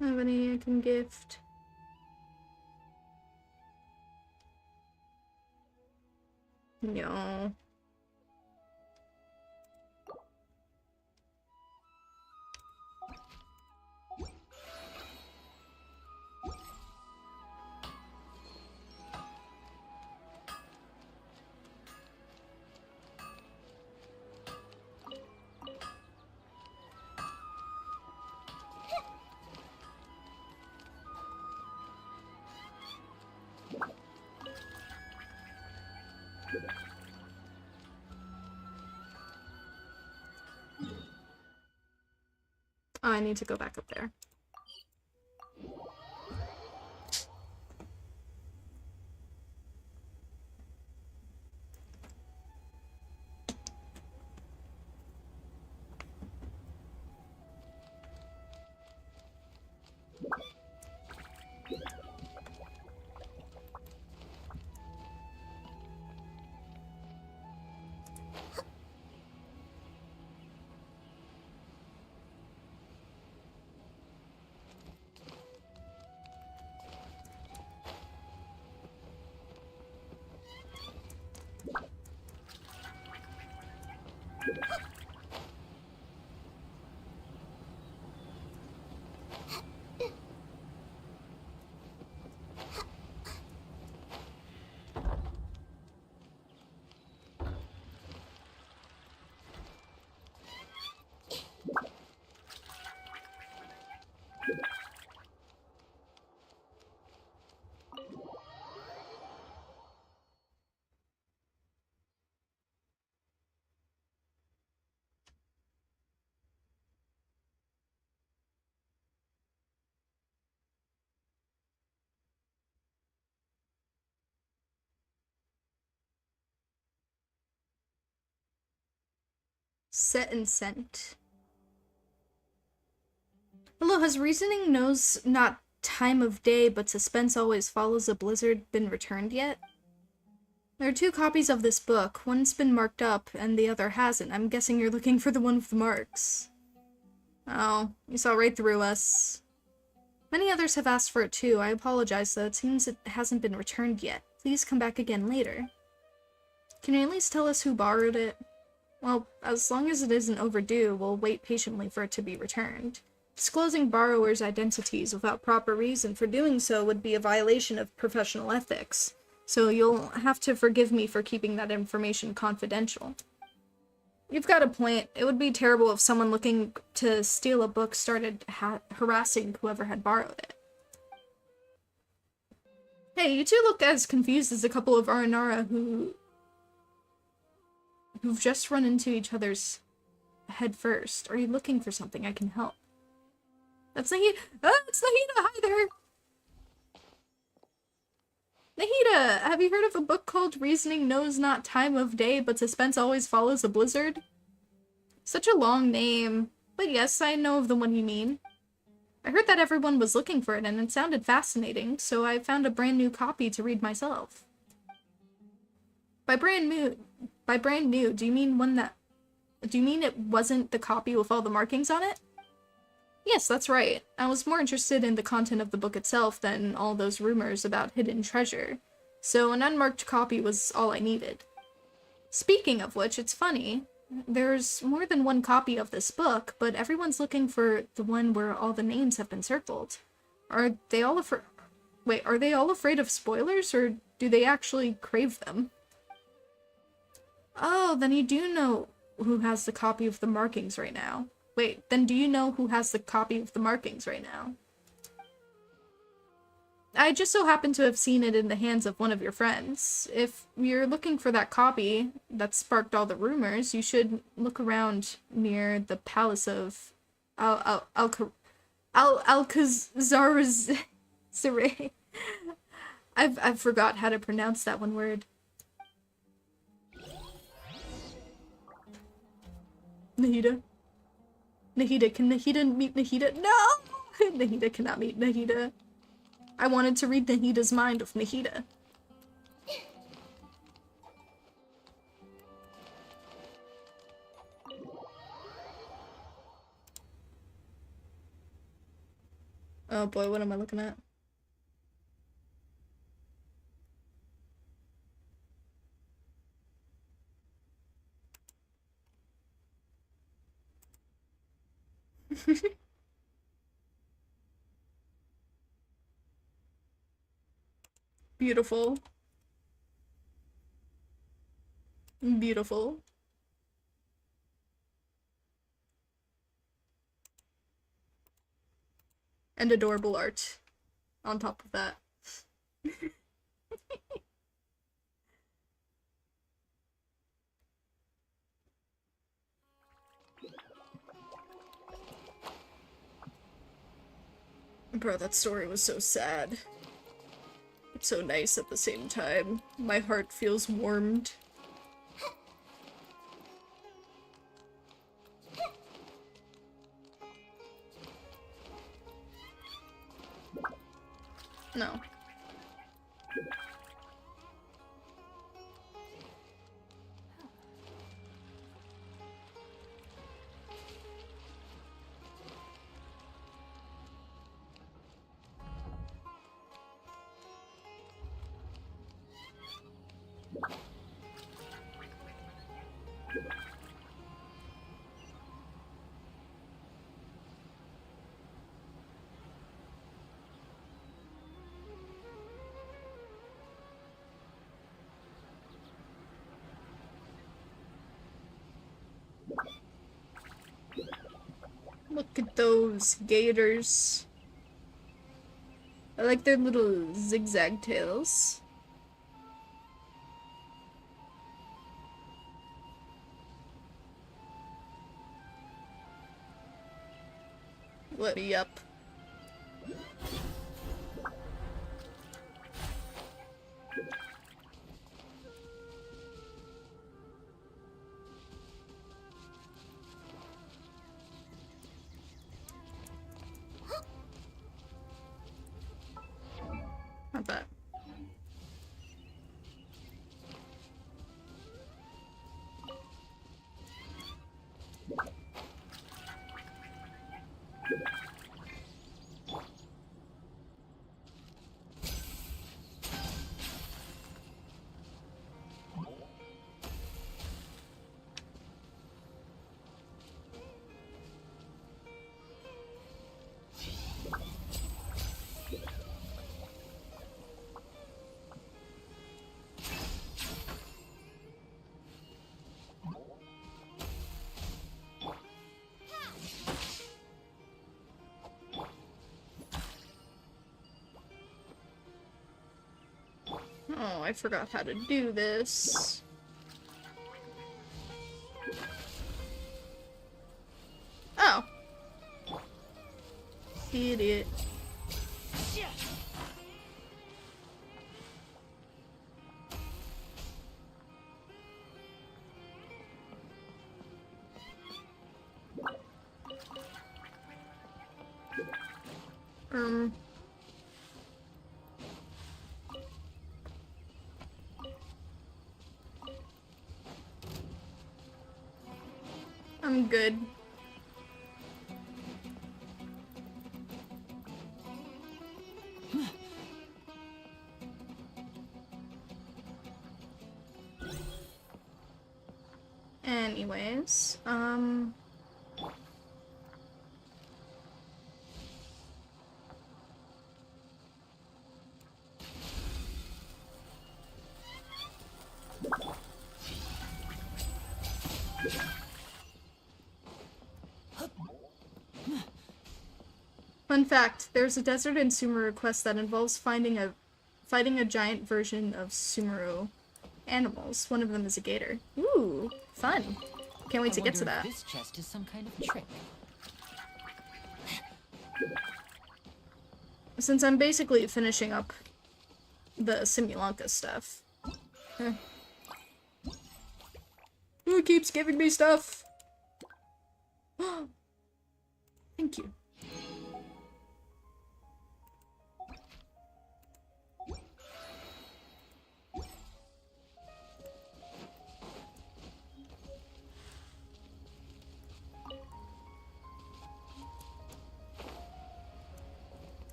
Have any I can gift? No. Oh, I need to go back up there. Set and scent. Hello, has reasoning knows not time of day, but suspense always follows a blizzard been returned yet? There are 2 copies of this book. One's been marked up, and the other hasn't. I'm guessing you're looking for the one with the marks. Oh, you saw right through us. Many others have asked for it too. I apologize, though. It seems it hasn't been returned yet. Please come back again later. Can you at least tell us who borrowed it? Well, as long as it isn't overdue, we'll wait patiently for it to be returned. Disclosing borrowers' identities without proper reason for doing so would be a violation of professional ethics, so you'll have to forgive me for keeping that information confidential. You've got a point. It would be terrible if someone looking to steal a book started harassing whoever had borrowed it. Hey, you two look as confused as a couple of Aranara who've just run into each other's head first. Are you looking for something? I can help. That's Nahida. Oh, it's Nahida! Hi there! Nahida, have you heard of a book called Reasoning Knows Not Time of Day, but Suspense Always Follows a Blizzard? Such a long name. But yes, I know of the one you mean. I heard that everyone was looking for it, and it sounded fascinating, so I found a brand new copy to read myself. By brand new, do you mean it wasn't the copy with all the markings on it? Yes, that's right. I was more interested in the content of the book itself than all those rumors about hidden treasure, so an unmarked copy was all I needed. Speaking of which, it's funny. There's more than one copy of this book, but everyone's looking for the one where all the names have been circled. Are they all afraid of spoilers, or do they actually crave them? Oh, then you do know who has the copy of the markings right now. Wait, then do you know who has the copy of the markings right now? I just so happen to have seen it in the hands of one of your friends. If you're looking for that copy that sparked all the rumors, you should look around near the palace of Alcazar. I've forgot how to pronounce that one word. Nahida? Nahida, can Nahida meet Nahida? No! Nahida cannot meet Nahida. I wanted to read Nahida's mind with Nahida. Oh boy, what am I looking at? Beautiful. Beautiful. And adorable art on top of that. Bro, that story was so sad. It's so nice at the same time. My heart feels warmed. No. Look at those gators. I like their little zigzag tails. Let me up. Not bad. Oh, I forgot how to do this. Oh. Idiot. I'm good. Anyways, fun fact, there's a Desert and Sumeru quest that involves fighting a giant version of Sumeru animals. One of them is a gator. Ooh, fun. Can't wait to get to that. This chest is some kind of trick. Since I'm basically finishing up the Simulanka stuff. Who keeps giving me stuff? Thank you.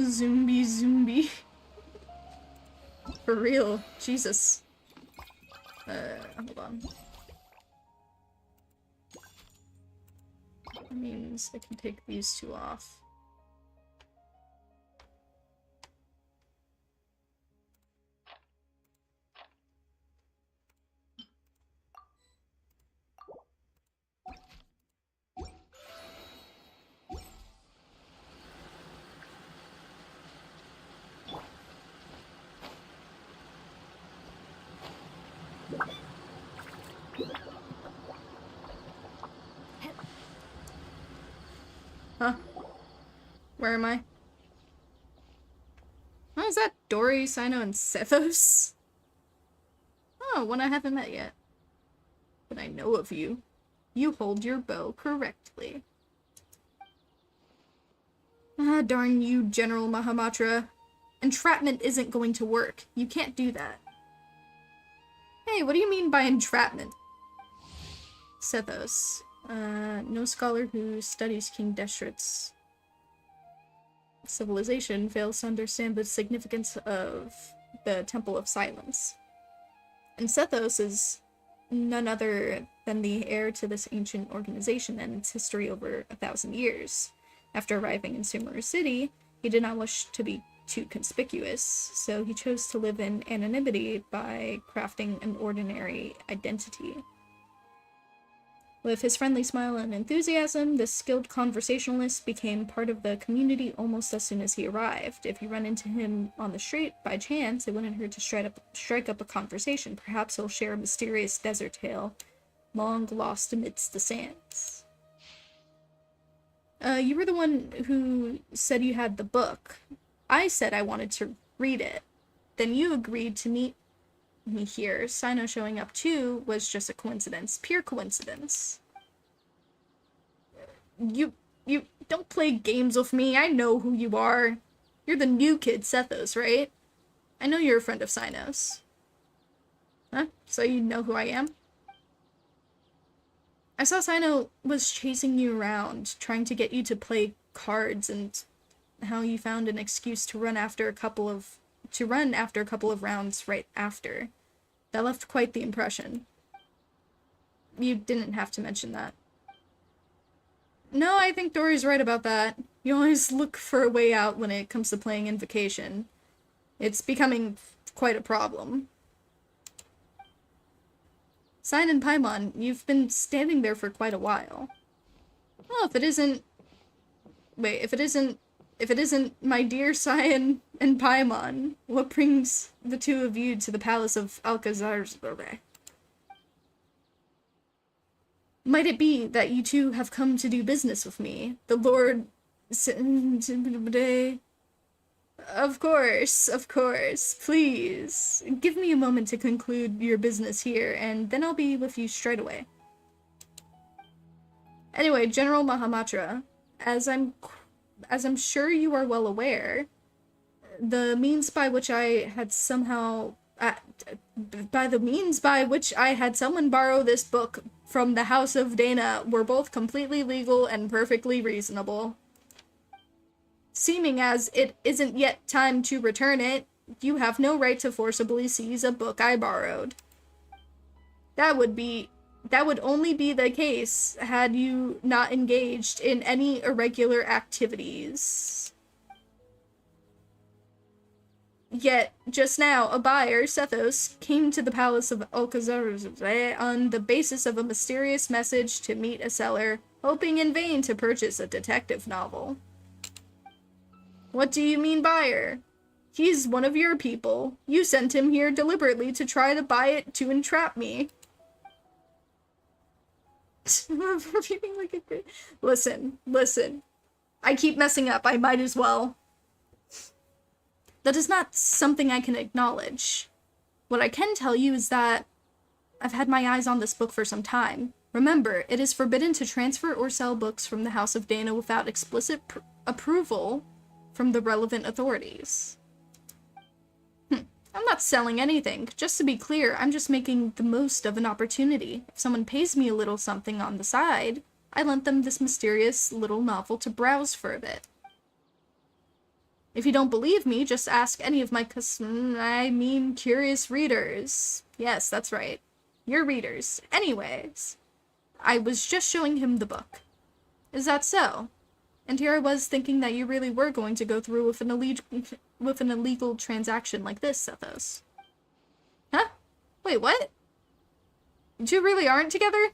Zombie. For real. Jesus. Hold on. That means I can take these two off. Huh? Where am I? Oh, is that Dory, Sino, and Sethos? Oh, one I haven't met yet. But I know of you. You hold your bow correctly. Ah, darn you, General Mahamatra. Entrapment isn't going to work. You can't do that. Hey, what do you mean by entrapment? Sethos. No scholar who studies King Deshret's civilization fails to understand the significance of the Temple of Silence. And Sethos is none other than the heir to this ancient organization and its history over 1,000 years. After arriving in Sumeru City, he did not wish to be too conspicuous, so he chose to live in anonymity by crafting an ordinary identity. With his friendly smile and enthusiasm, this skilled conversationalist became part of the community almost as soon as he arrived. If you run into him on the street by chance, it wouldn't hurt to strike up a conversation. Perhaps he'll share a mysterious desert tale, long lost amidst the sands. You were the one who said you had the book. I said I wanted to read it. Then you agreed to meet me here. Sino showing up too was just a coincidence. Pure coincidence. You don't play games with me. I know who you are. You're the new kid, Sethos, right? I know you're a friend of Sino's. Huh? So you know who I am? I saw Sino was chasing you around, trying to get you to play cards, and how you found an excuse to run after a couple of rounds right after. That left quite the impression. You didn't have to mention that. No, I think Dory's right about that. You always look for a way out when it comes to playing Invocation. It's becoming quite a problem. Sign and Paimon, you've been standing there for quite a while. Well, if it isn't my dear Cyan and Paimon, what brings the two of you to the palace of Alcazar's? Might it be that you two have come to do business with me, the Lord Of course. Please, give me a moment to conclude your business here, and then I'll be with you straight away. Anyway, General Mahamatra, as I'm sure you are well aware, the means by which I had someone borrow this book from the House of Dana were both completely legal and perfectly reasonable. Seeming as it isn't yet time to return it, you have no right to forcibly seize a book I borrowed. That would only be the case had you not engaged in any irregular activities. Yet, just now, a buyer, Sethos, came to the palace of Alcazar on the basis of a mysterious message to meet a seller, hoping in vain to purchase a detective novel. What do you mean, buyer? He's one of your people. You sent him here deliberately to try to buy it to entrap me. Listen. I keep messing up. I might as well. That is not something I can acknowledge. What I can tell you is that I've had my eyes on this book for some time. Remember, it is forbidden to transfer or sell books from the House of Dana without explicit approval from the relevant authorities. I'm not selling anything. Just to be clear, I'm just making the most of an opportunity. If someone pays me a little something on the side, I lent them this mysterious little novel to browse for a bit. If you don't believe me, just ask any of my curious readers. Yes, that's right. Your readers. Anyways, I was just showing him the book. Is that so? And here I was thinking that you really were going to go through with an illegal transaction like this, Sethos. Huh? Wait, what? You two really aren't together?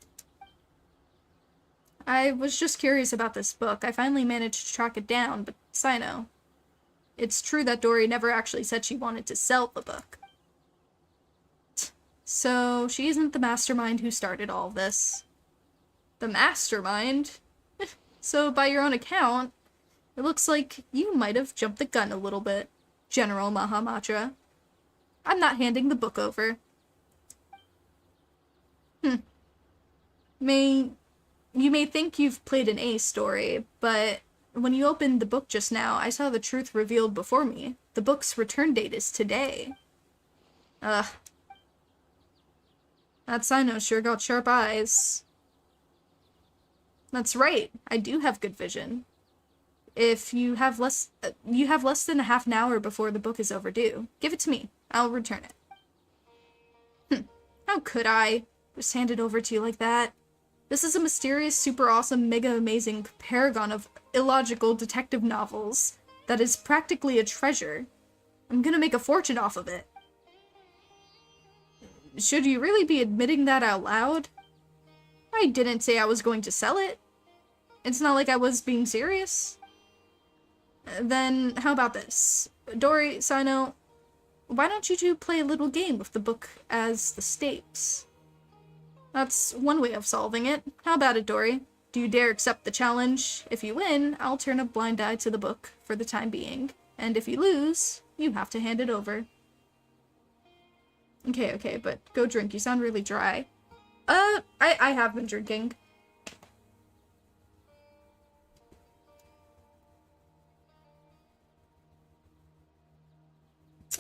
I was just curious about this book. I finally managed to track it down, but Sino. It's true that Dory never actually said she wanted to sell the book. So, she isn't the mastermind who started all this. The mastermind? So, by your own account, it looks like you might have jumped the gun a little bit, General Mahamatra. I'm not handing the book over. You may think you've played an A story, but when you opened the book just now, I saw the truth revealed before me. The book's return date is today. That Sino sure got sharp eyes. That's right, I do have good vision. If you have less than a half an hour before the book is overdue. Give it to me. I'll return it. How could I? Just hand it over to you like that? This is a mysterious, super awesome, mega amazing paragon of illogical detective novels that is practically a treasure. I'm gonna make a fortune off of it. Should you really be admitting that out loud? I didn't say I was going to sell it. It's not like I was being serious. Then, how about this? Dory, Sino, why don't you two play a little game with the book as the stakes? That's one way of solving it. How about it, Dory? Do you dare accept the challenge? If you win, I'll turn a blind eye to the book for the time being. And if you lose, you have to hand it over. Okay, but go drink. You sound really dry. I have been drinking.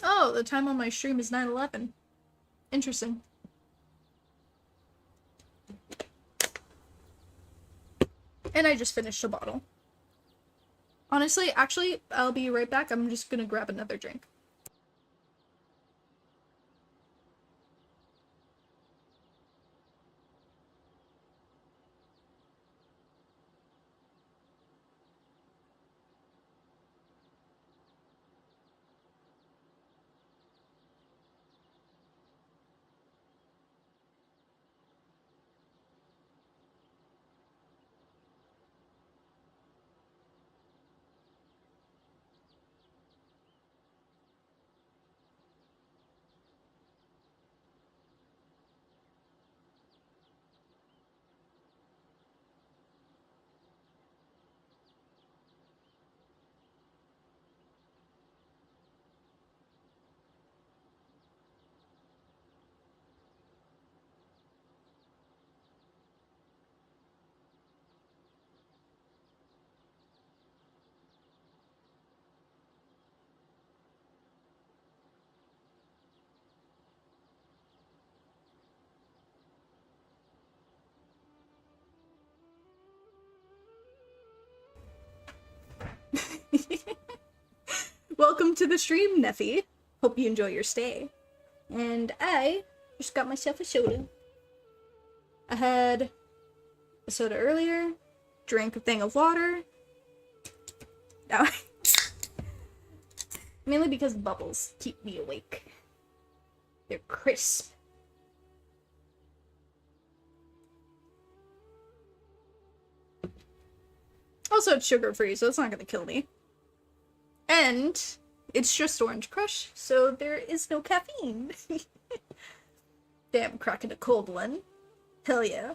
Oh, the time on my stream is 9:11. Interesting. And I just finished a bottle. Honestly, actually, I'll be right back. I'm just gonna grab another drink. Welcome to the stream, Neffy. Hope you enjoy your stay. And I just got myself a soda. I had a soda earlier, drank a thing of water. Now, mainly because bubbles keep me awake. They're crisp. Also, it's sugar-free, so it's not gonna kill me. And it's just Orange Crush, so there is no caffeine. Damn, cracking a cold one. Hell yeah.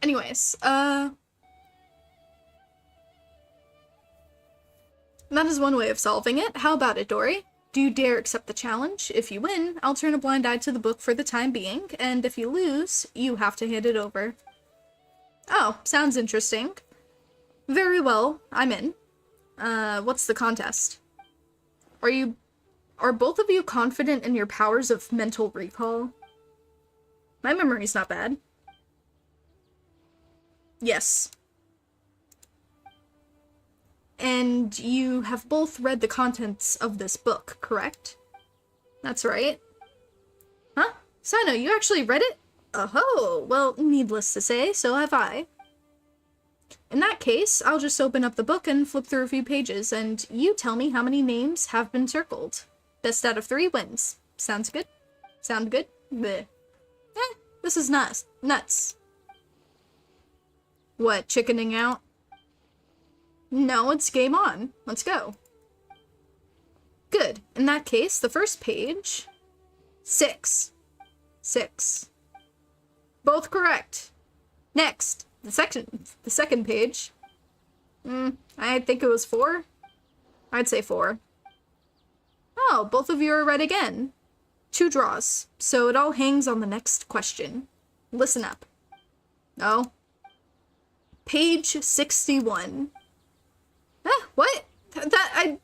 Anyways, that is one way of solving it. How about it, Dory? Do you dare accept the challenge? If you win, I'll turn a blind eye to the book for the time being, and if you lose, you have to hand it over. Oh, sounds interesting. Very well, I'm in. What's the contest? Are both of you confident in your powers of mental recall? My memory's not bad. Yes. And you have both read the contents of this book, correct? That's right. Huh? Sino, you actually read it? Oh, well, needless to say, so have I. In that case, I'll just open up the book and flip through a few pages, and you tell me how many names have been circled. Best out of 3 wins. Sounds good? Sound good? Bleh. This is nuts. What, chickening out? No, it's game on. Let's go. Good. In that case, the first page... 6. Both correct. Next, the second page. I think it was 4. I'd say 4. Oh, both of you are right again. 2 draws, so it all hangs on the next question. Listen up. Oh. Page 61. What? That,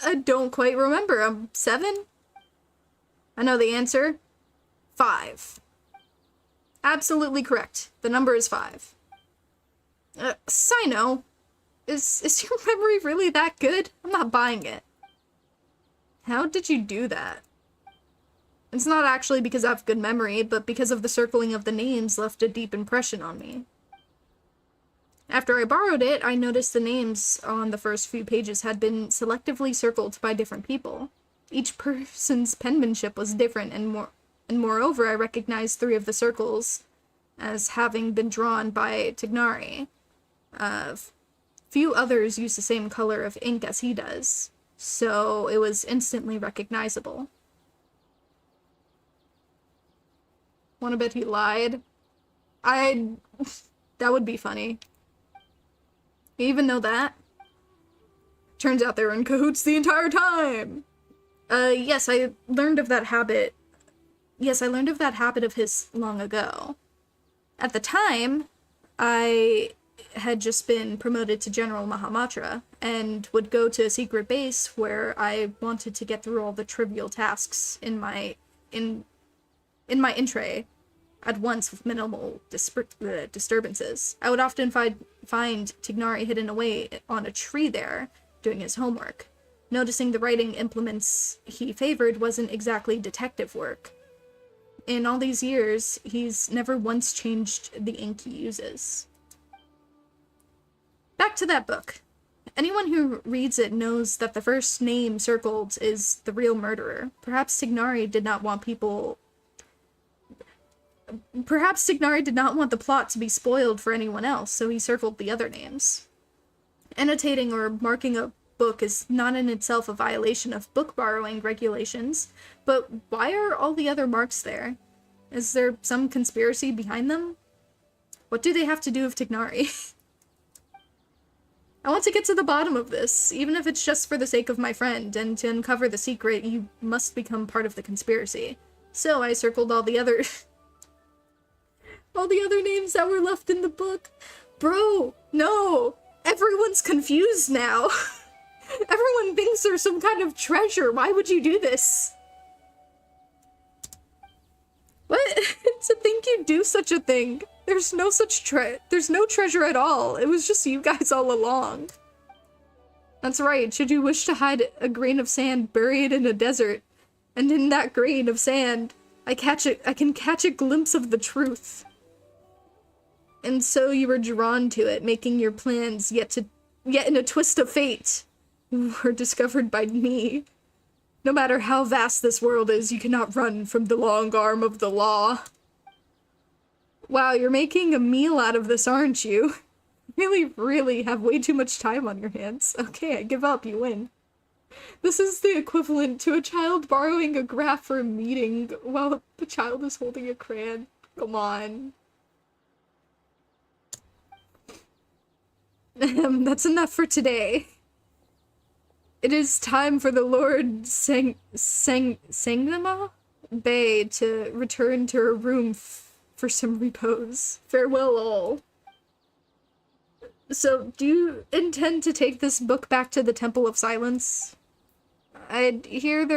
I don't quite remember. 7? I know the answer. 5. Absolutely correct. The number is 5. Sino, is your memory really that good? I'm not buying it. How did you do that? It's not actually because I have good memory, but because of the circling of the names left a deep impression on me. After I borrowed it, I noticed the names on the first few pages had been selectively circled by different people. Each person's penmanship was different, and moreover, I recognized 3 of the circles as having been drawn by Tignari. Few others use the same color of ink as he does, so it was instantly recognizable. Wanna bet he lied? That would be funny. You even know that? Turns out they were in cahoots the entire time! Yes, I learned of that habit. Yes, I learned of that habit of his long ago. At the time, I had just been promoted to General Mahamatra, and would go to a secret base where I wanted to get through all the trivial tasks in my entray at once with minimal disturbances. I would often find Tignari hidden away on a tree there, doing his homework. Noticing the writing implements he favored wasn't exactly detective work. In all these years, he's never once changed the ink he uses. Back to that book. Anyone who reads it knows that the first name circled is the real murderer. Perhaps Tignari did not want the plot to be spoiled for anyone else, so he circled the other names. Annotating or marking a book is not in itself a violation of book borrowing regulations, but why are all the other marks there? Is there some conspiracy behind them? What do they have to do with Tignari? I want to get to the bottom of this, even if it's just for the sake of my friend, and to uncover the secret, you must become part of the conspiracy. So I circled all the other names that were left in the book. Bro, no! Everyone's confused now! Everyone thinks there's some kind of treasure. Why would you do this? What? To think you'd do such a thing. There's no treasure at all. It was just you guys all along. That's right. Should you wish to hide a grain of sand buried in a desert, and in that grain of sand, I can catch a glimpse of the truth. And so you were drawn to it, making your plans, yet in a twist of fate, were discovered by me. No matter how vast this world is, you cannot run from the long arm of the law. Wow, you're making a meal out of this, aren't you? Really have way too much time on your hands. Okay, I give up, you win. This is the equivalent to a child borrowing a graph for a meeting while the child is holding a crayon. Come on. That's enough for today. It is time for the Lord Sangnama Bay to return to her room for some repose. Farewell all. So, do you intend to take this book back to the Temple of Silence? I'd heard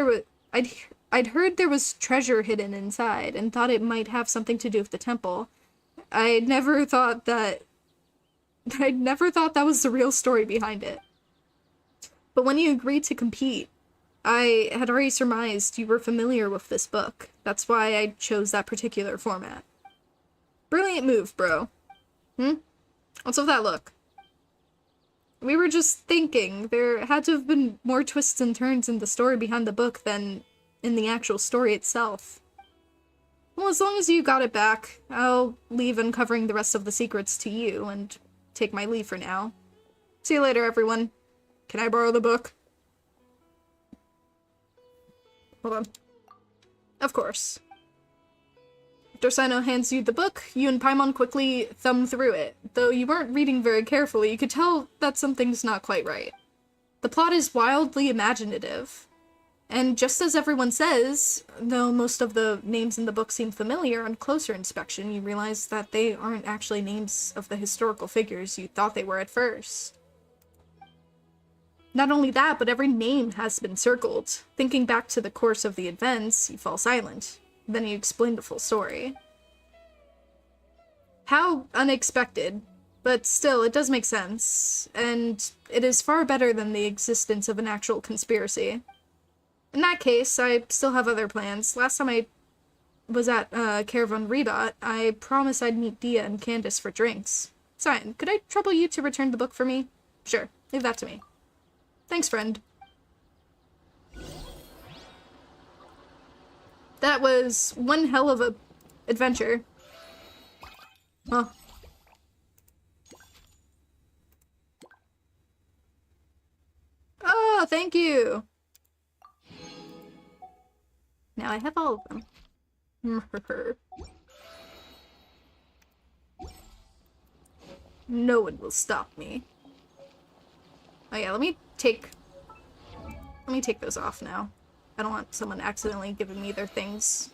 there was treasure hidden inside, and thought it might have something to do with the temple. I'd never thought that was the real story behind it. But when you agreed to compete, I had already surmised you were familiar with this book. That's why I chose that particular format. Brilliant move, bro. What's with that look? We were just thinking, there had to have been more twists and turns in the story behind the book than in the actual story itself. Well, as long as you got it back, I'll leave uncovering the rest of the secrets to you and take my leave for now. See you later, everyone. Can I borrow the book? Hold on. Of course. After Sino hands you the book, you and Paimon quickly thumb through it. Though you weren't reading very carefully, you could tell that something's not quite right. The plot is wildly imaginative. And just as everyone says, though most of the names in the book seem familiar, on closer inspection you realize that they aren't actually names of the historical figures you thought they were at first. Not only that, but every name has been circled. Thinking back to the course of the events, you fall silent. Then you explain the full story. How unexpected, but still, it does make sense, and it is far better than the existence of an actual conspiracy. In that case, I still have other plans. Last time I was at Caravan Rebot, I promised I'd meet Dia and Candace for drinks. Cyan, could I trouble you to return the book for me? Sure, leave that to me. Thanks, friend. That was one hell of a adventure. Huh. Oh, thank you! Now I have all of them. No one will stop me. Oh yeah, let me take those off now. I don't want someone accidentally giving me their things.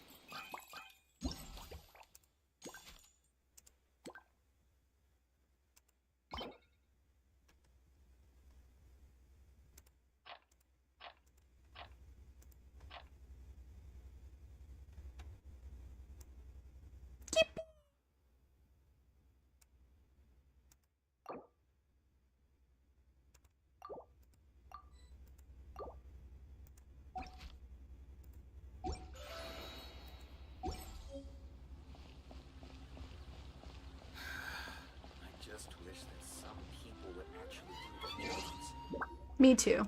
Me too.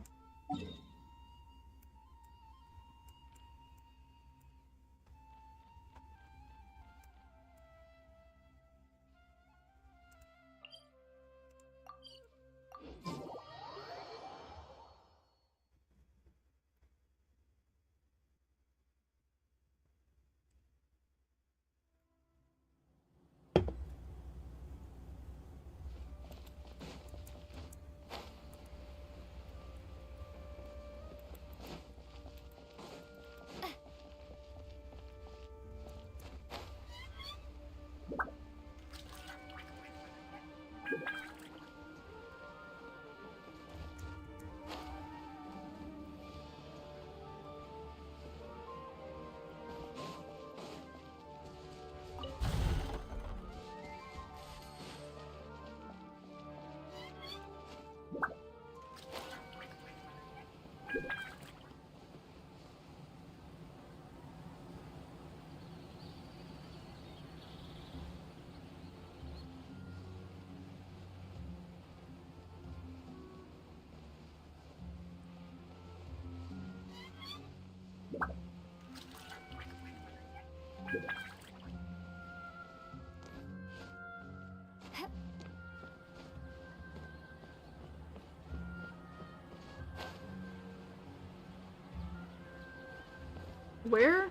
Where?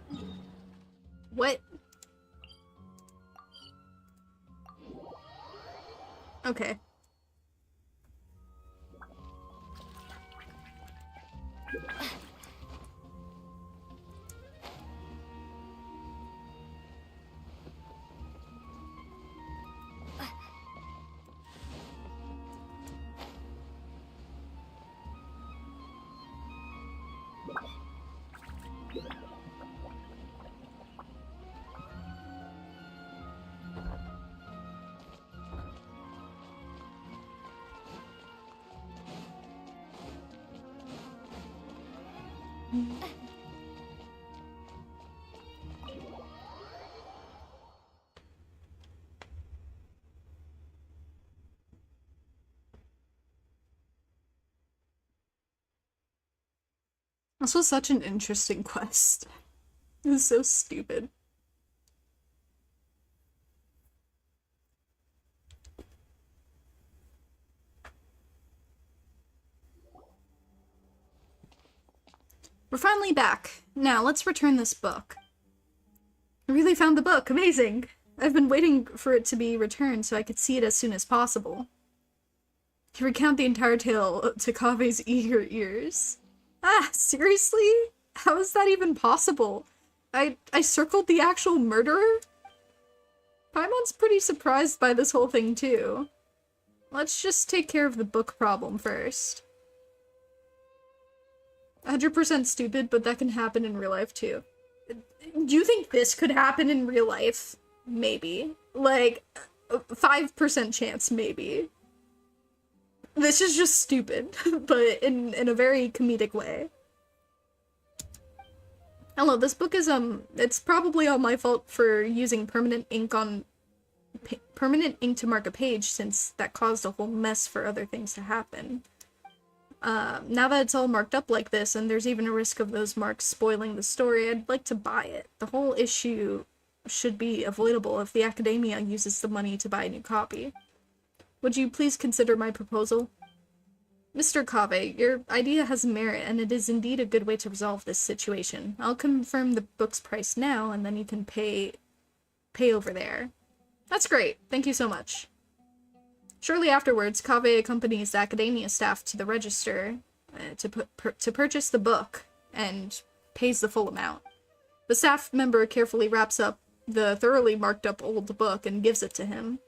What? Okay. This was such an interesting quest. It was so stupid. We're finally back. Now, let's return this book. I really found the book. Amazing! I've been waiting for it to be returned so I could see it as soon as possible. You recount the entire tale to Kave's eager ears. Ah, seriously? How is that even possible? I circled the actual murderer? Paimon's pretty surprised by this whole thing, too. Let's just take care of the book problem first. 100% stupid, but that can happen in real life, too. Do you think this could happen in real life? Maybe. Like, 5% chance, maybe. This is just stupid, but in a very comedic way. Hello, this book is, it's probably all my fault for using permanent ink on permanent ink to mark a page, since that caused a whole mess for other things to happen. Now that it's all marked up like this, and there's even a risk of those marks spoiling the story, I'd like to buy it. The whole issue should be avoidable if the Academia uses the money to buy a new copy. Would you please consider my proposal? Mr. Kave, your idea has merit, and it is indeed a good way to resolve this situation. I'll confirm the book's price now, and then you can pay over there. That's great. Thank you so much. Shortly afterwards, Kave accompanies the Academia staff to the register to purchase the book and pays the full amount. The staff member carefully wraps up the thoroughly marked up old book and gives it to him.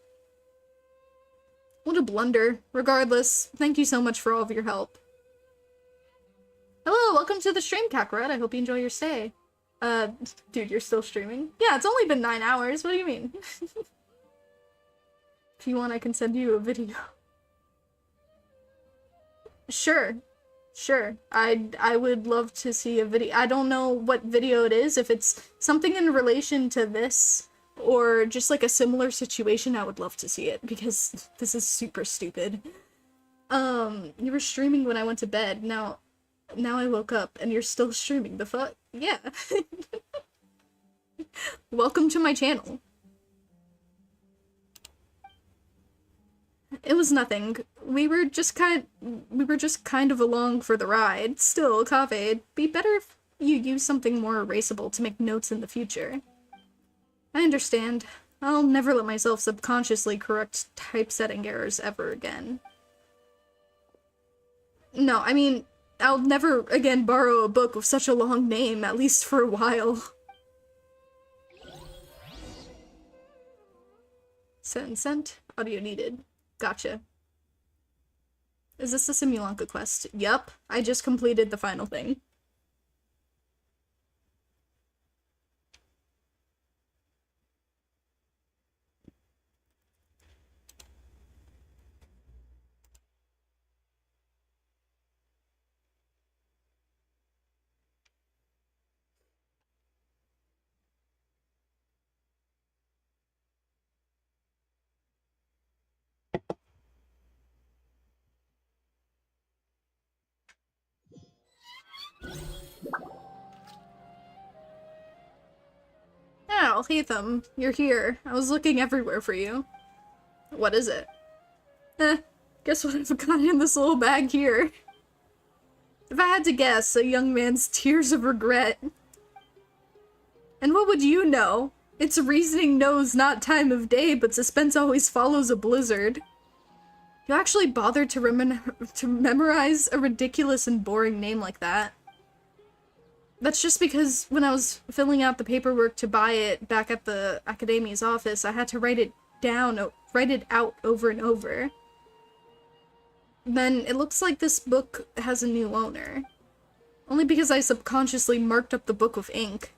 What a blunder. Regardless, thank you so much for all of your help. Hello, welcome to the stream, Kakarot. I hope you enjoy your stay. Dude, you're still streaming? Yeah, it's only been 9 hours. What do you mean? If you want, I can send you a video. Sure. Sure. I would love to see a video. I don't know what video it is. If it's something in relation to this, or just like a similar situation, I would love to see it, because this is super stupid. You were streaming when I went to bed. Now I woke up and you're still streaming. The fuck? Yeah. Welcome to my channel. It was nothing. We were just kind of along for the ride. Still, Kave, it'd be better if you use something more erasable to make notes in the future. I understand. I'll never let myself subconsciously correct typesetting errors ever again. No, I mean, I'll never again borrow a book with such a long name, at least for a while. Sent. Audio needed. Gotcha. Is this the Simulanka quest? Yup. I just completed the final thing. Oh, Hatham, you're here. I was looking everywhere for you. What is it? Guess what I've got in this little bag here? If I had to guess, a young man's tears of regret. And what would you know? Its reasoning knows not time of day, but suspense always follows a blizzard. You actually bothered to memorize a ridiculous and boring name like that? That's just because when I was filling out the paperwork to buy it back at the Academia's office, I had to write it out over and over. Then it looks like this book has a new owner. Only because I subconsciously marked up the book with ink.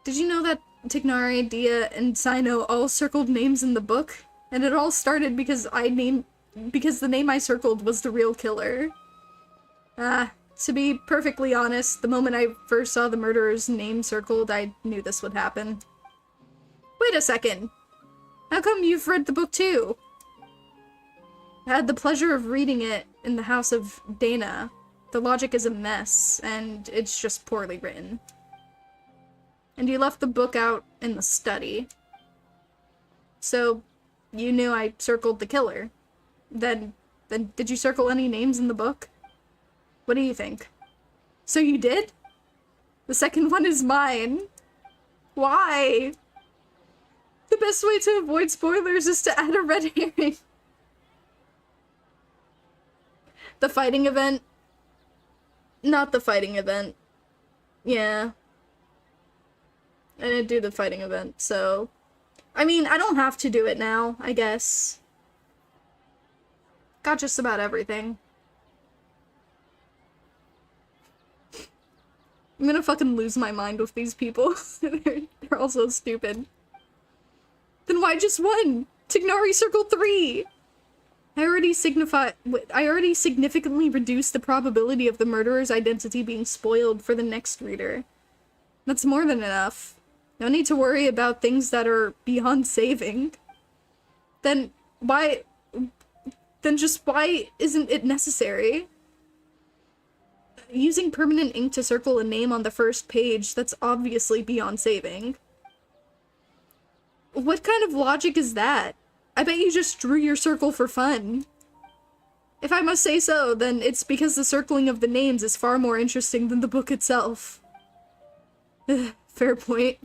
Did you know that Tignari, Dia, and Sino all circled names in the book? And it all started because the name I circled was the real killer. To be perfectly honest, the moment I first saw the murderer's name circled, I knew this would happen. Wait a second! How come you've read the book too? I had the pleasure of reading it in the house of Dana. The logic is a mess, and it's just poorly written. And you left the book out in the study. So, you knew I circled the killer. Then did you circle any names in the book? What do you think? So you did? The second one is mine. Why? The best way to avoid spoilers is to add a red herring. The fighting event? Not the fighting event. Yeah. I didn't do the fighting event, so... I mean, I don't have to do it now, I guess. Got just about everything. I'm gonna fucking lose my mind with these people. They're all so stupid. Then why just one? Tignari circled 3! I already significantly reduced the probability of the murderer's identity being spoiled for the next reader. That's more than enough. No need to worry about things that are beyond saving. Then why isn't it necessary? Using permanent ink to circle a name on the first page, that's obviously beyond saving. What kind of logic is that? I bet you just drew your circle for fun. If I must say so, then it's because the circling of the names is far more interesting than the book itself. Fair point.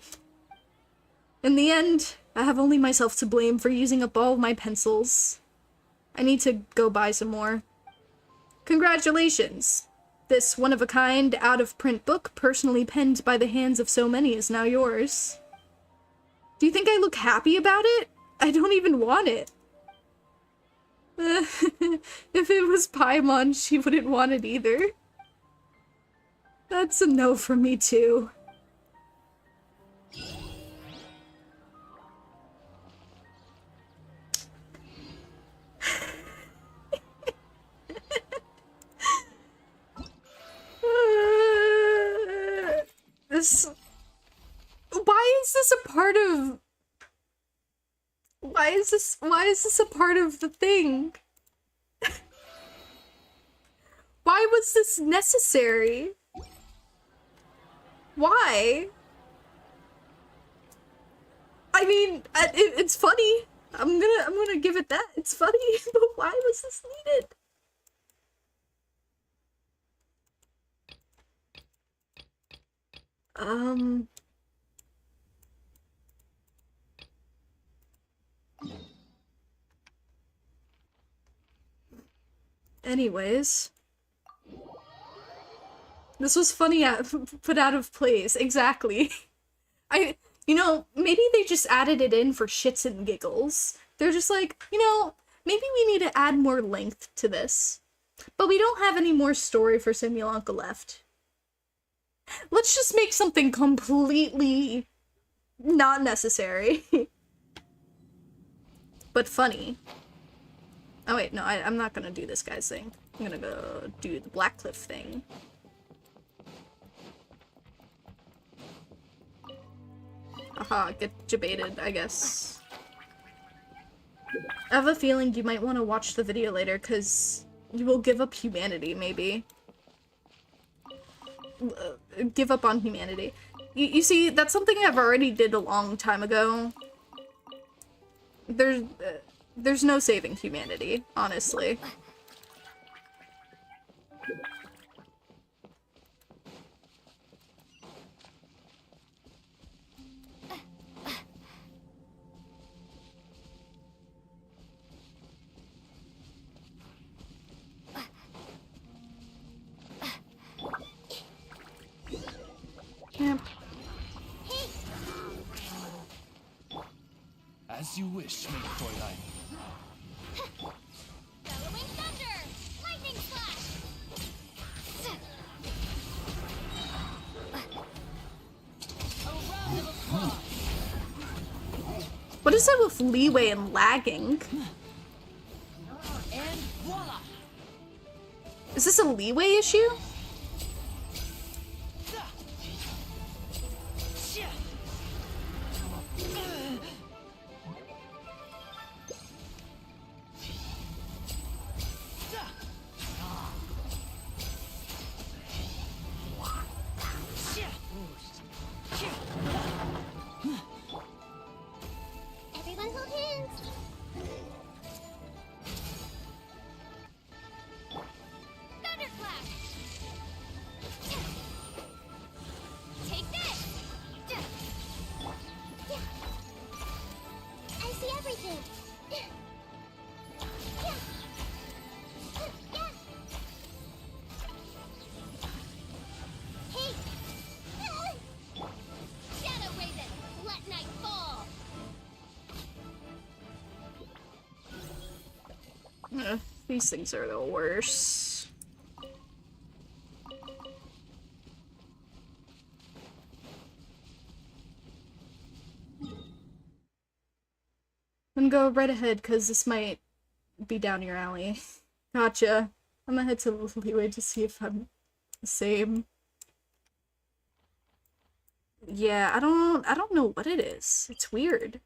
In the end, I have only myself to blame for using up all of my pencils. I need to go buy some more. Congratulations! This one-of-a-kind, out-of-print book, personally penned by the hands of so many, is now yours. Do you think I look happy about it? I don't even want it. If it was Paimon, she wouldn't want it either. That's a no from me, too. Why is this a part of the thing? Why was this necessary? Why? I mean, it's funny. I'm gonna give it that. It's funny, but why was this needed? Anyways. This was funny, put out of place. Exactly. You know, maybe they just added it in for shits and giggles. They're just like, you know, maybe we need to add more length to this. But we don't have any more story for Simulanka left. Let's just make something completely not necessary. But funny. Oh wait, no, I'm not gonna do this guy's thing. I'm gonna go do the Blackcliff thing. Aha, get debated, I guess. I have a feeling you might want to watch the video later, because you will give up humanity, maybe. Give up on humanity. You see, that's something I've already did a long time ago. There's no saving humanity, honestly. Yep. As you wish, Maid Fräulein. Bellowing thunder! Lightning flash! A round of applause. What is it with leeway and lagging? And voila! Is this a leeway issue? Everyone hold hands! Thunderclap! Take this! I see everything! Hey! Shadow Raven, let night fall! These things are the worst. I'm gonna go right ahead, because this might be down your alley. Gotcha. I'm gonna head to Leeway to see if I'm the same. Yeah, I don't know what it is. It's weird.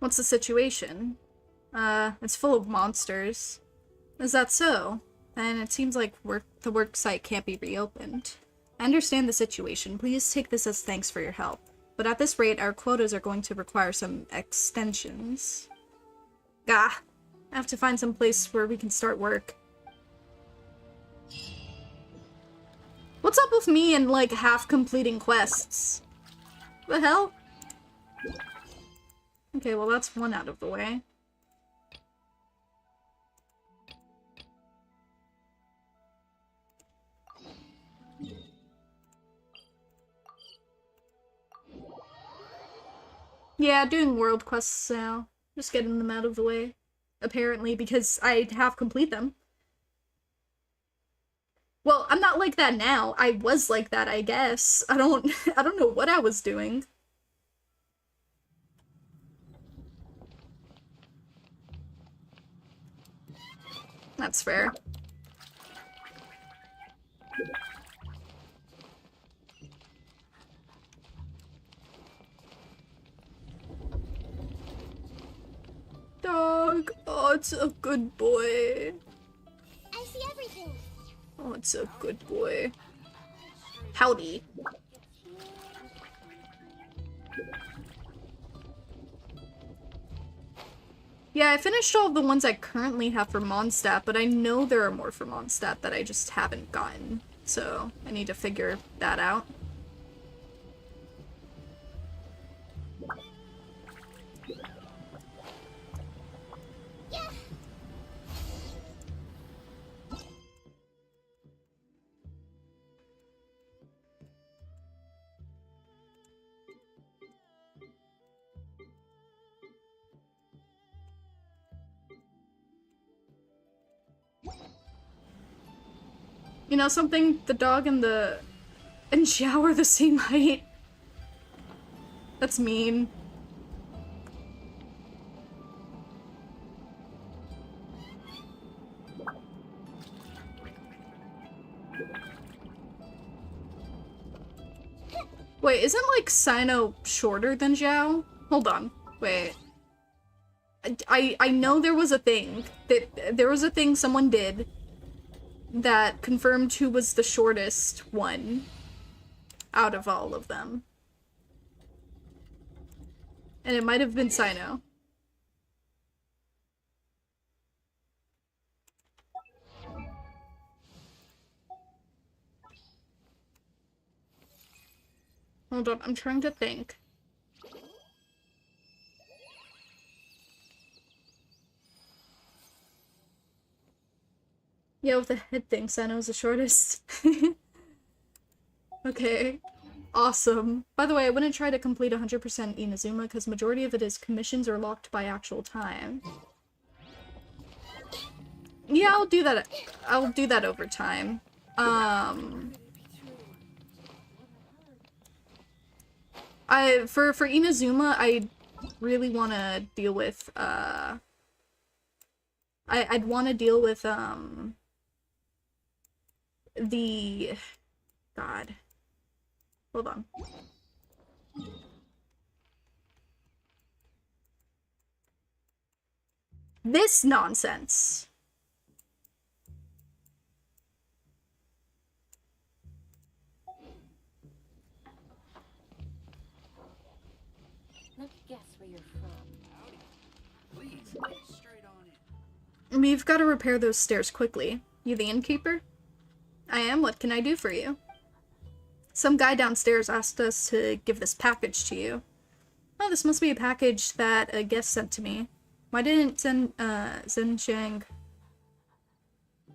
What's the situation? It's full of monsters. Is that so? And it seems like the work site can't be reopened. I understand the situation. Please take this as thanks for your help. But at this rate, our quotas are going to require some extensions. Gah! I have to find some place where we can start work. What's up with me and, like, half-completing quests? The hell? Okay, well that's one out of the way. Yeah, doing world quests now. Just getting them out of the way. Apparently, because I half complete them. Well, I'm not like that now. I was like that, I guess. I don't know what I was doing. That's fair. Dog. Oh, it's a good boy. I see everything. Oh, it's a good boy. Howdy. Yeah, I finished all the ones I currently have for Mondstadt, but I know there are more for Mondstadt that I just haven't gotten. So, I need to figure that out. You know something? The dog and Xiao are the same height. That's mean. Wait, isn't like Sino shorter than Xiao? Hold on. Wait. I know there was a thing someone did that confirmed who was the shortest one out of all of them. And it might have been Sino. Hold on, I'm trying to think. Yeah, with the head thing, Sano's the shortest. Okay. Awesome. By the way, I wouldn't try to complete 100% Inazuma because majority of it is commissions are locked by actual time. Yeah, I'll do that. I'll do that over time. For Inazuma, I really want to deal with I'd want to deal with the God. Hold on. This nonsense. Let me guess where you're from. Please, straight on in. We've got to repair those stairs quickly. You the innkeeper? I am. What can I do for you? Some guy downstairs asked us to give this package to you. Oh, this must be a package that a guest sent to me. Why didn't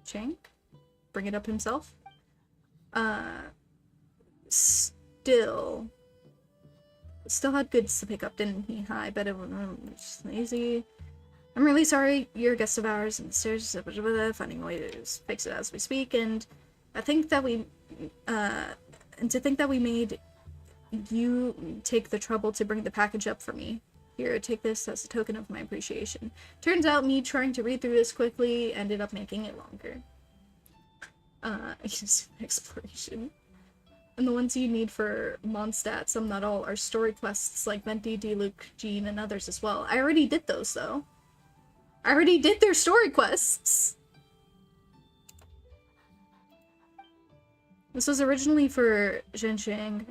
Chang bring it up himself? Still had goods to pick up, didn't he? I bet it was lazy. I'm really sorry, you're a guest of ours, and there's finding a way to fix it as we speak, and I think that we, and to think that we made you take the trouble to bring the package up for me. Here, take this as a token of my appreciation. Turns out me trying to read through this quickly ended up making it longer. Exploration. And the ones you need for Mondstadt, some not all, are story quests like Venti, Diluc, Jean, and others as well. I already did those, though. I already did their story quests! This was originally for GENSHIN,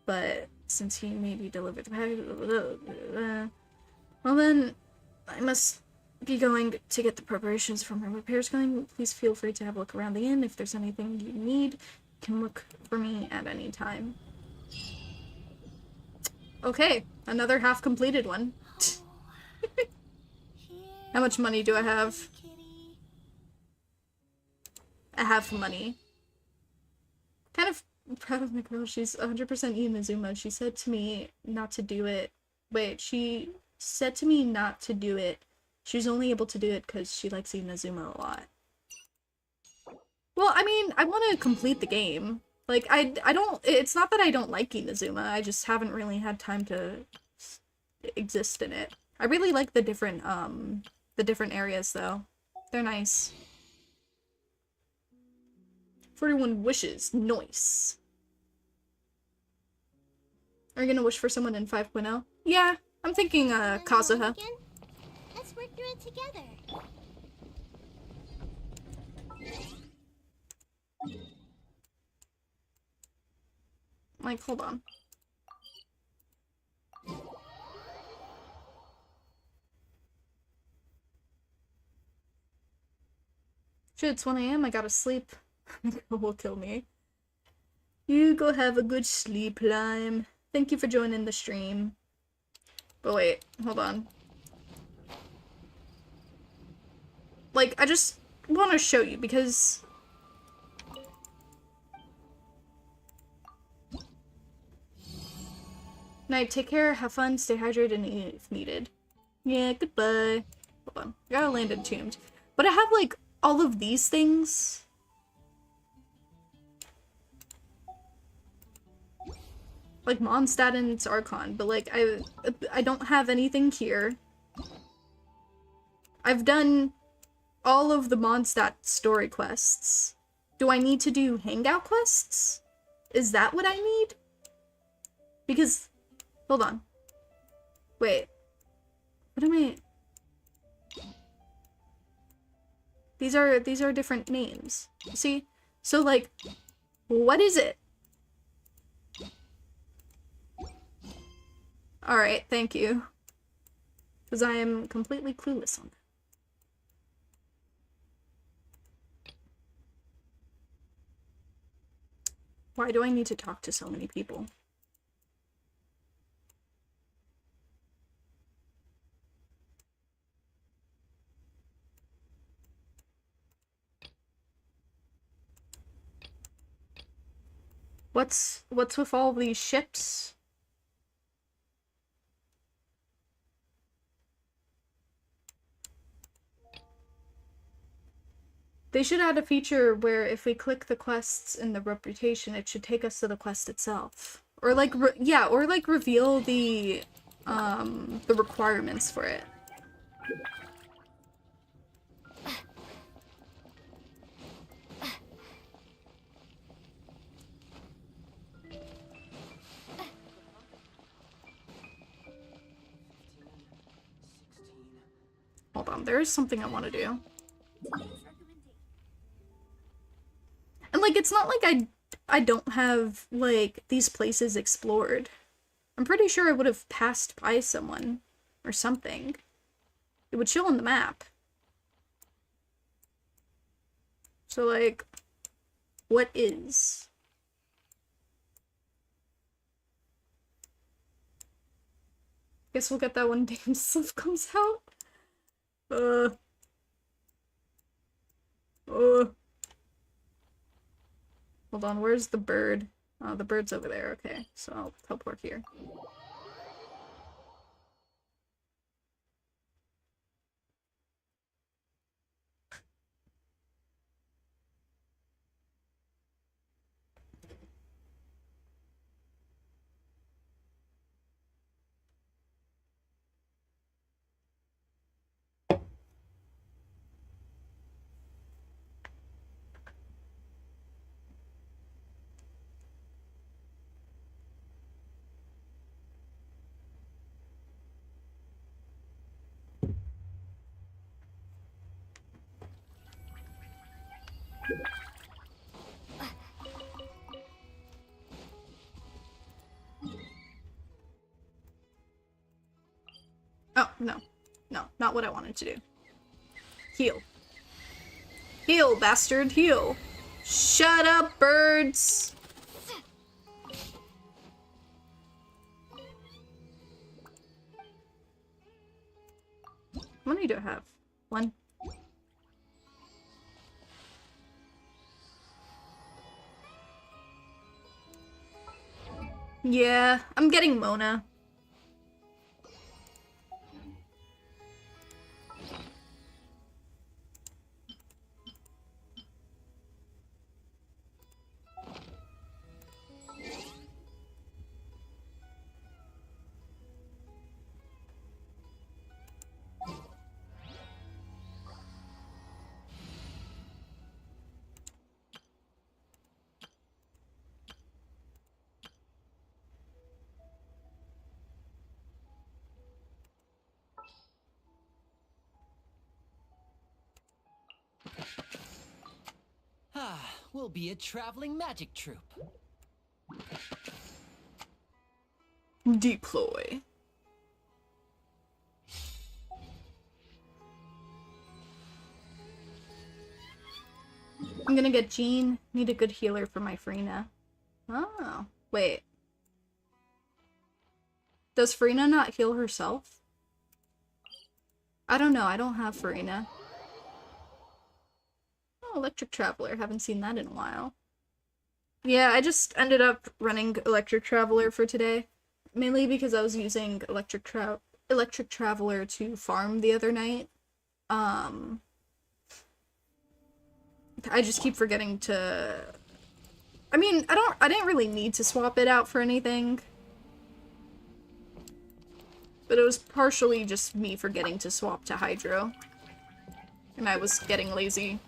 but since he made you deliver the package, well then, I must be going to get the preparations for my repairs going. Please feel free to have a look around the inn. If there's anything you need, you can look for me at any time. Okay, another half-completed one. How much money do I have? I have money. Kind of proud of my girl. She's 100% Inazuma. She said to me not to do it. Wait, she said to me not to do it. She was only able to do it because she likes Inazuma a lot. Well, I mean, I want to complete the game. Like, I don't, it's not that I don't like Inazuma, I just haven't really had time to exist in it. I really like the different areas, though. They're nice. 41 wishes. Nice. Are you gonna wish for someone in 5.0? Yeah, I'm thinking, Kazuha. Let's work through it together. Like, hold on. Shit, it's 1 AM, I gotta sleep. Will kill me. You go have a good sleep, Lime. Thank you for joining the stream. But wait, hold on. Like, I just want to show you because... Night, take care, have fun, stay hydrated, and eat if needed. Yeah, goodbye. Hold on, I gotta land entombed. But I have, like, all of these things. Like Mondstadt and its Archon, but like I don't have anything here. I've done all of the Mondstadt story quests. Do I need to do hangout quests? Is that what I need? Because hold on. Wait. What am I? These are different names. See? So like what is it? Alright, thank you. Because I am completely clueless on that. Why do I need to talk to so many people? What's with all these ships? They should add a feature where if we click the quests in the reputation, it should take us to the quest itself. Or like, or like reveal the requirements for it. Hold on, there is something I want to do. And like, it's not like I don't have, like, these places explored. I'm pretty sure I would have passed by someone or something. It would show on the map. So like, what is? Guess we'll get that when Damn Stuff comes out. Hold Hold on, where's the bird? Oh, the bird's over there. Okay, so I'll teleport here. Oh, no. No, not what I wanted to do. Heal. Heal, bastard, heal. Shut up, birds! How many do I have? One. Yeah, I'm getting Mona. We'll be a traveling magic troupe. Deploy. I'm gonna get Jean. Need a good healer for my Frina. Oh, wait. Does Frina not heal herself? I don't know. I don't have Frina. Oh, Electric Traveler. Haven't seen that in a while. Yeah, I just ended up running Electric Traveler for today. Mainly because I was using Electric Traveler to farm the other night. I just keep forgetting to... I mean, I didn't really need to swap it out for anything. But it was partially just me forgetting to swap to Hydro. And I was getting lazy.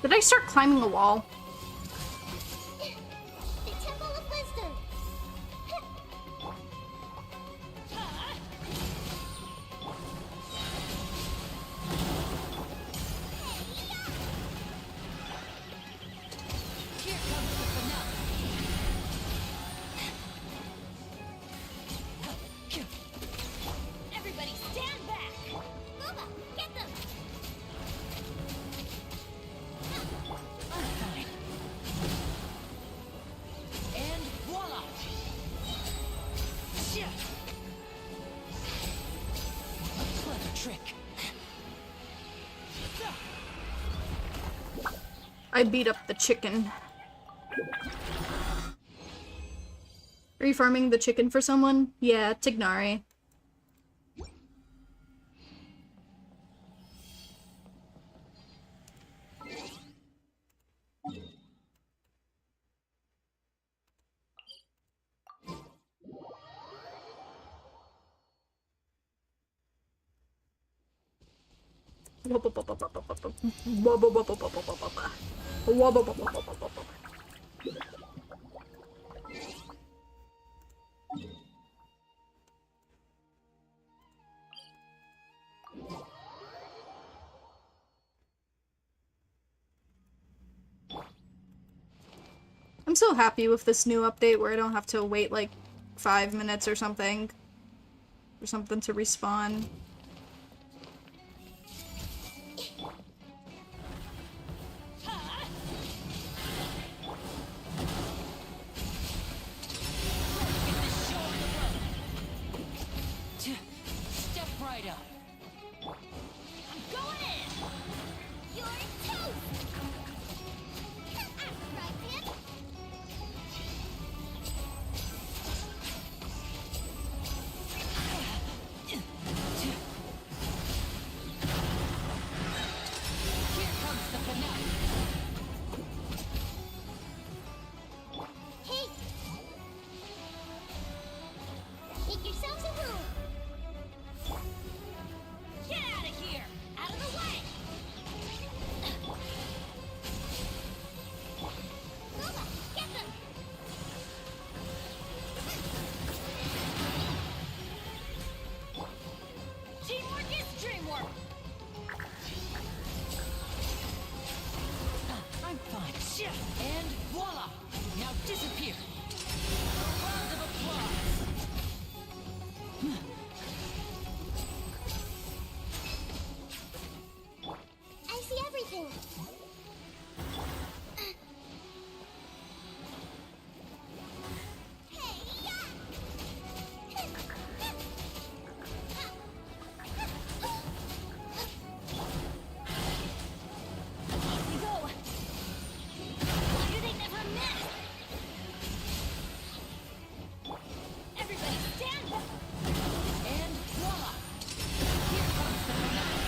Did I start climbing the wall? The Temple of Wisdom. Here comes the finale. Everybody stand back. Booba, get them. I'm fine. And voila! Shit! A clever trick. I beat up the chicken. Are you farming the chicken for someone? Yeah, Tignari. I'm so happy with this new update where I don't have to wait like 5 minutes or something for something to respawn. Step right up. I'm going in. You're toast. Right, man. Here comes the finale. Hey. Make yourselves a room. Get out of here! Out of the way! Booba, get them! Teamwork is dreamwork! I'm fine. And voila! Now disappear. A round of applause. I see everything. Easy go. Why do they never miss? Everybody stand up. And voila! Here comes the finale.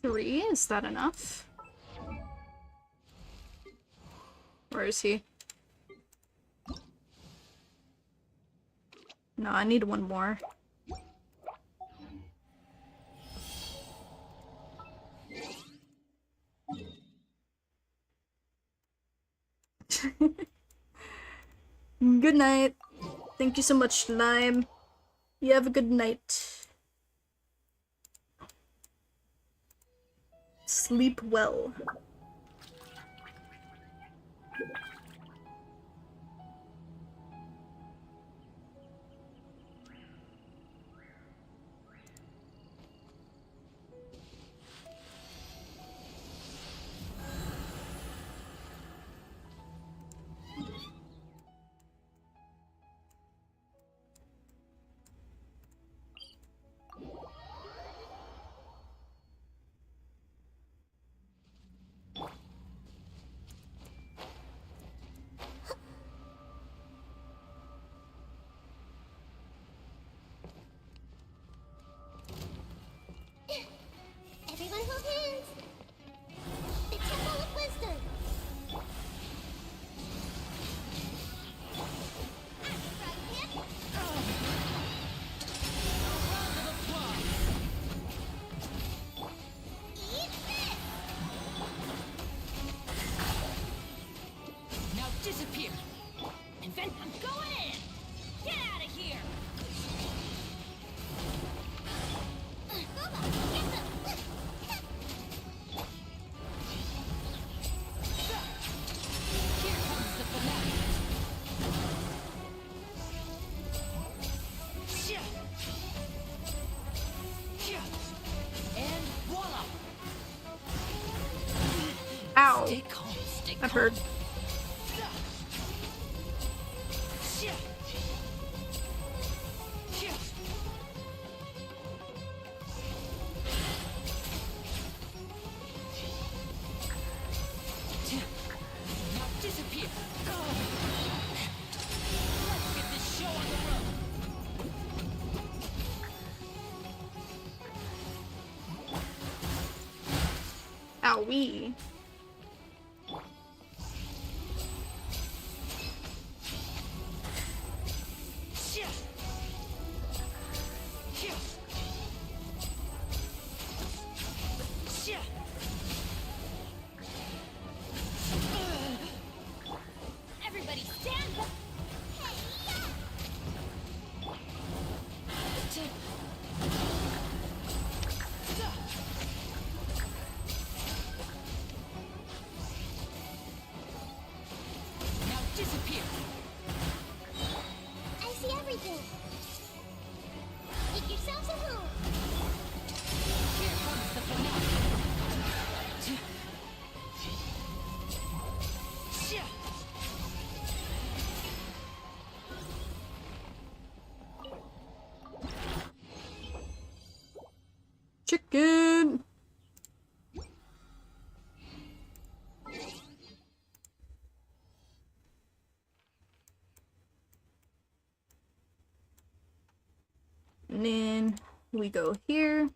Three? Is that enough? Where is he? No, I need one more. Good night. Thank you so much, Lime. You have a good night. Sleep well. Ow. That hurt. Now disappear. Let's get this show on the road. Owie. Everybody stand up. Now disappear. I see everything. Make yourselves at home. Here comes the finale. Chicken. And then we go here.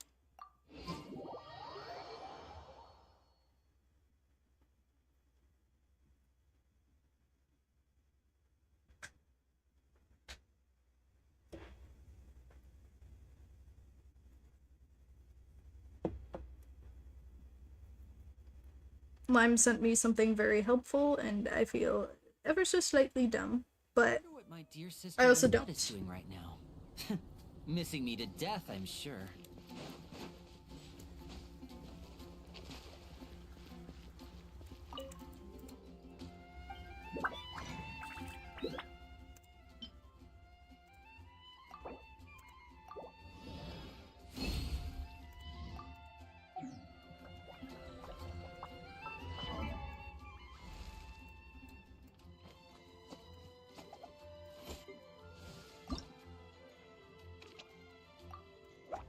Lime sent me something very helpful, and I feel ever so slightly dumb, but What my dear sister I also Annette don't. is doing right now. Missing me to death, I'm sure.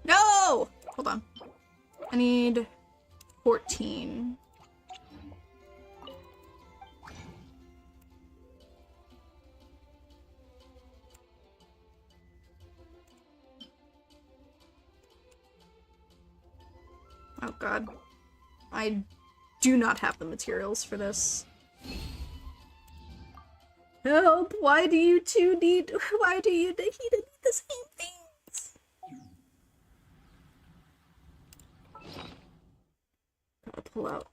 no! Hold on. I need 14. Oh god. I do not have the materials for this. Help! Why do you two need- why do you need the same things? Gotta pull out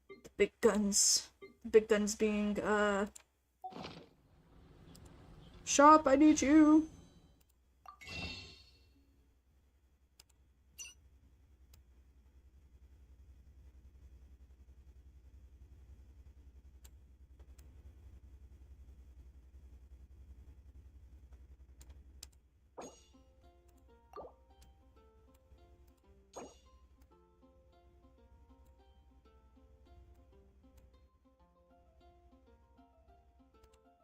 the big guns. The big guns being, Shop, I need you!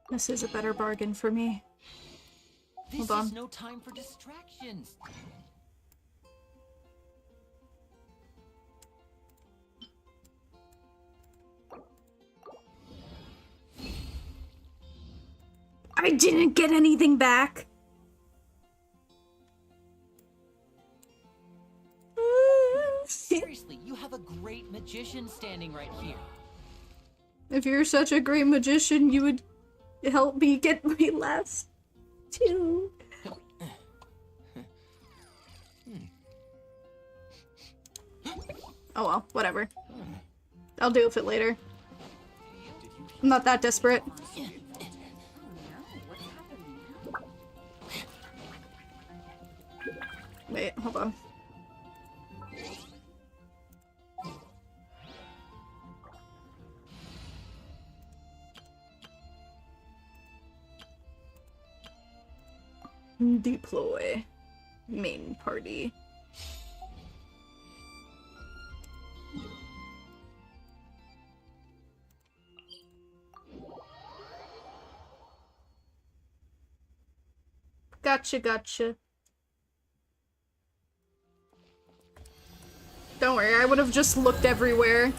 This is a better bargain for me. This Hold on. is no time for distractions. I didn't get anything back! Seriously, you have a great magician standing right here. If you're such a great magician, you would help me get my last two. Oh well, whatever. I'll deal with it later. I'm not that desperate. Wait, hold on. Deploy. Main party. Gotcha, gotcha. Don't worry, I would have just looked everywhere.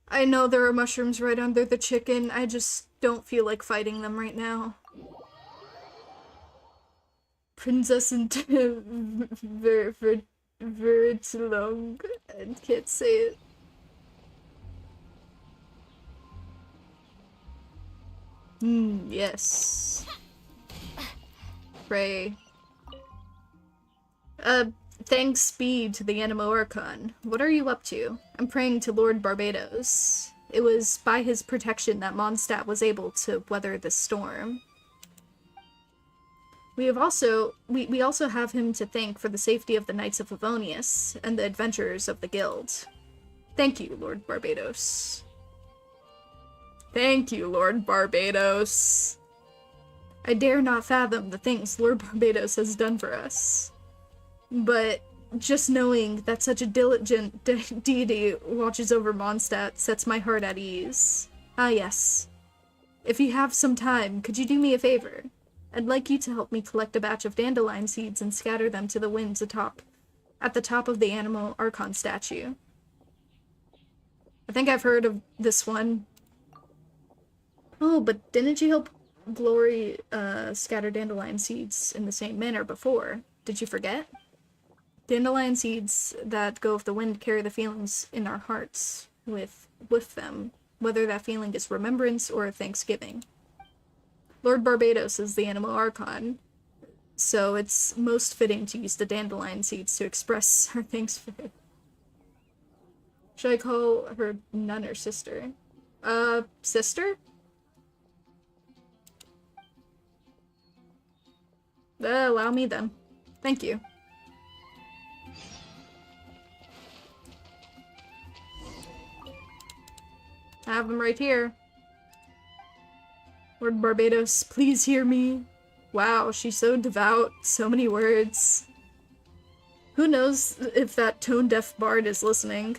I know there are mushrooms right under the chicken, I just don't feel like fighting them right now. Princess and very too long. I can't say it. Yes. Pray. Thanks be to the Animo Archon. What are you up to? I'm praying to Lord Barbados. It was by his protection that Mondstadt was able to weather this storm. We also have him to thank for the safety of the Knights of Favonius and the adventurers of the Guild. Thank you, Lord Barbados. Thank you, Lord Barbados. I dare not fathom the things Lord Barbados has done for us. But just knowing that such a diligent deity watches over Mondstadt sets my heart at ease. Ah yes. If you have some time, could you do me a favor? I'd like you to help me collect a batch of dandelion seeds and scatter them to the winds at the top of the Animo Archon statue. I think I've heard of this one. Oh, but didn't you help Glory scatter dandelion seeds in the same manner before? Did you forget? Dandelion seeds that go with the wind carry the feelings in our hearts with them, whether that feeling is remembrance or thanksgiving. Lord Barbados is the Animo Archon, so it's most fitting to use the dandelion seeds to express our thanks for it. Should I call her nun or sister? Sister? Allow me then. Thank you. I have them right here. Lord Barbados, please hear me. Wow, she's so devout, so many words. Who knows if that tone-deaf bard is listening.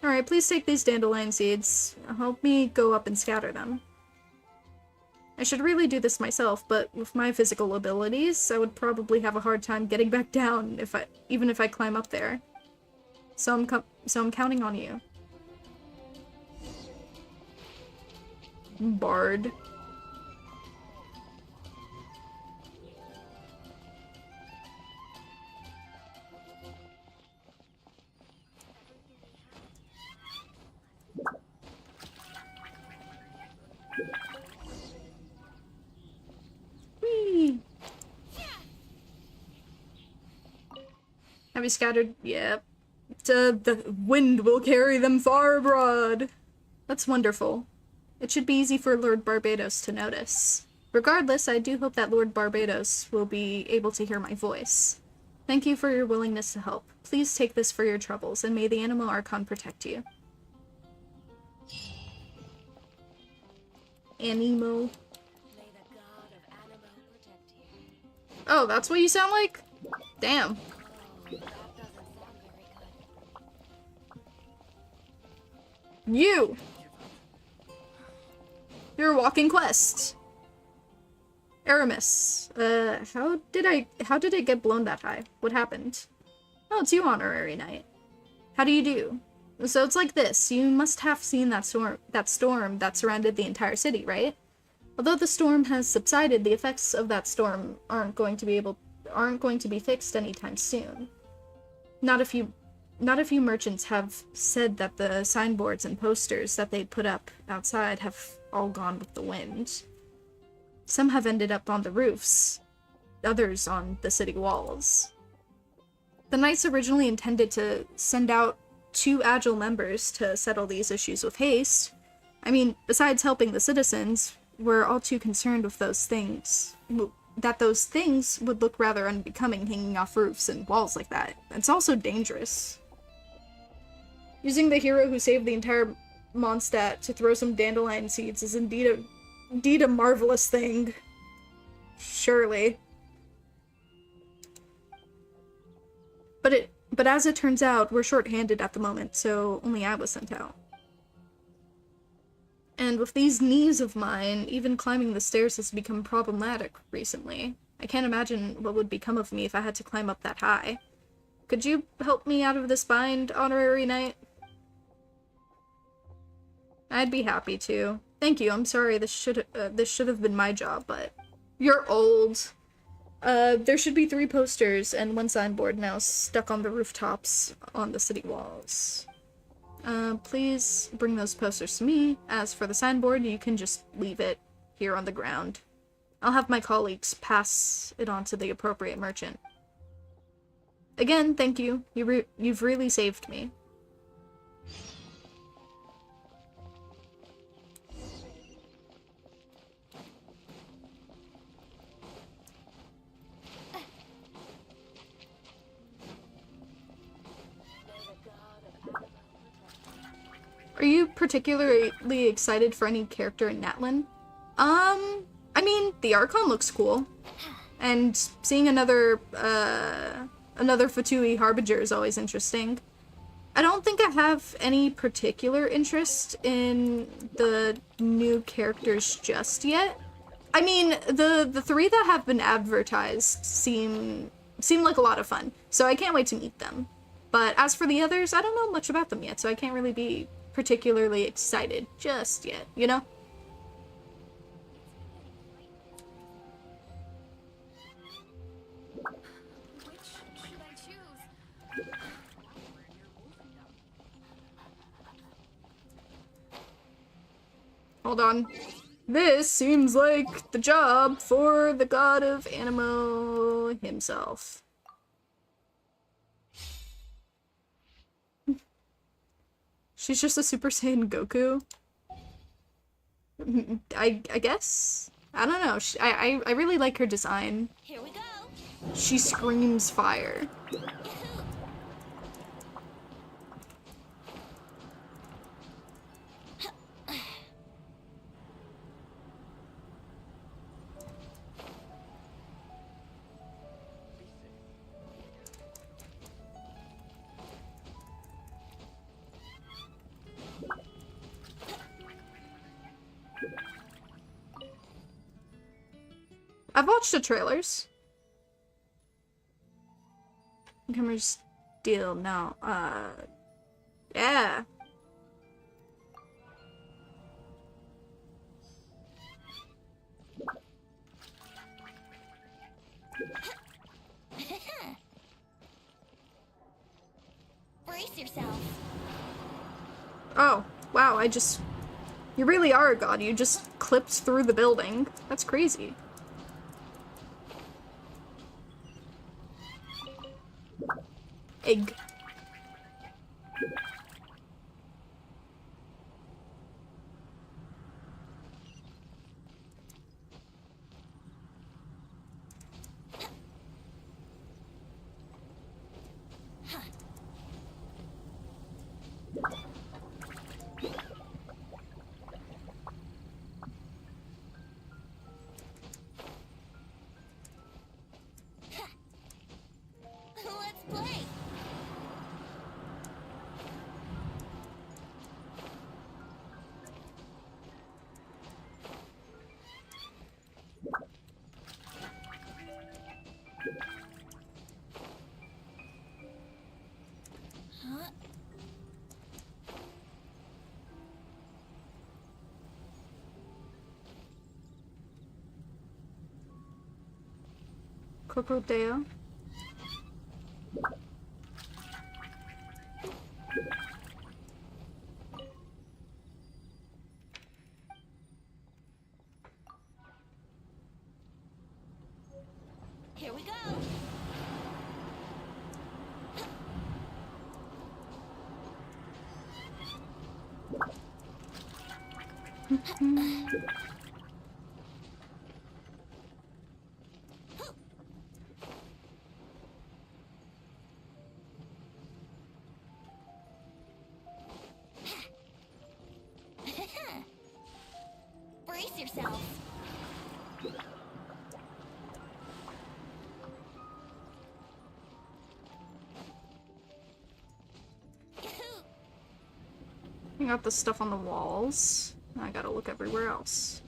Alright, please take these dandelion seeds. Help me go up and scatter them. I should really do this myself, but with my physical abilities, I would probably have a hard time getting back down even if I climb up there. So I'm counting on you. Bard. Whee! Have you scattered? Yep. The wind will carry them far abroad. That's wonderful. It should be easy for Lord Barbados to notice. Regardless, I do hope that Lord Barbados will be able to hear my voice. Thank you for your willingness to help. Please take this for your troubles, and may the Animo Archon protect you. Animo. Oh, that's what you sound like? Damn. You! You're a walking quest. Aramis. How did it get blown that high? What happened? Oh, it's you, Honorary Knight. How do you do? So it's like this. You must have seen that storm that surrounded the entire city, right? Although the storm has subsided, the effects of that storm aren't going to be fixed anytime soon. Not a few merchants have said that the signboards and posters that they put up outside have all gone with the wind. Some have ended up on the roofs, others on the city walls. The Knights originally intended to send out 2 agile members to settle these issues with haste. I mean, besides helping the citizens, we're all too concerned with those things would look rather unbecoming hanging off roofs and walls like that. It's also dangerous. Using the hero who saved the entire Mondstadt to throw some dandelion seeds is indeed a marvelous thing. Surely. But as it turns out, we're short-handed at the moment, so only I was sent out. And with these knees of mine, even climbing the stairs has become problematic recently. I can't imagine what would become of me if I had to climb up that high. Could you help me out of this bind, Honorary Knight? I'd be happy to. Thank you, I'm sorry, this should have been my job, but... You're old. There should be 3 posters and 1 signboard now stuck on the rooftops on the city walls. Please bring those posters to me. As for the signboard, you can just leave it here on the ground. I'll have my colleagues pass it on to the appropriate merchant. Again, thank you. You've really saved me. Are you particularly excited for any character in Natlin? I mean, the Archon looks cool. And seeing another Fatui Harbinger is always interesting. I don't think I have any particular interest in the new characters just yet. I mean, the 3 that have been advertised seem like a lot of fun, so I can't wait to meet them. But as for the others, I don't know much about them yet, so I can't really be particularly excited just yet, you know? Hold on. This seems like the job for the god of Animo himself. She's just a Super Saiyan Goku. I guess? I don't know. I really like her design. Here we go. She screams fire. I've watched the trailers. Camera's deal now. Yeah. Brace yourself. Oh, wow, you really are a god. You just clipped through the building. That's crazy. Egg. Let's play. Huh? Crocodile. Here we go. Brace yourself. You got the stuff on the walls. I gotta look everywhere else.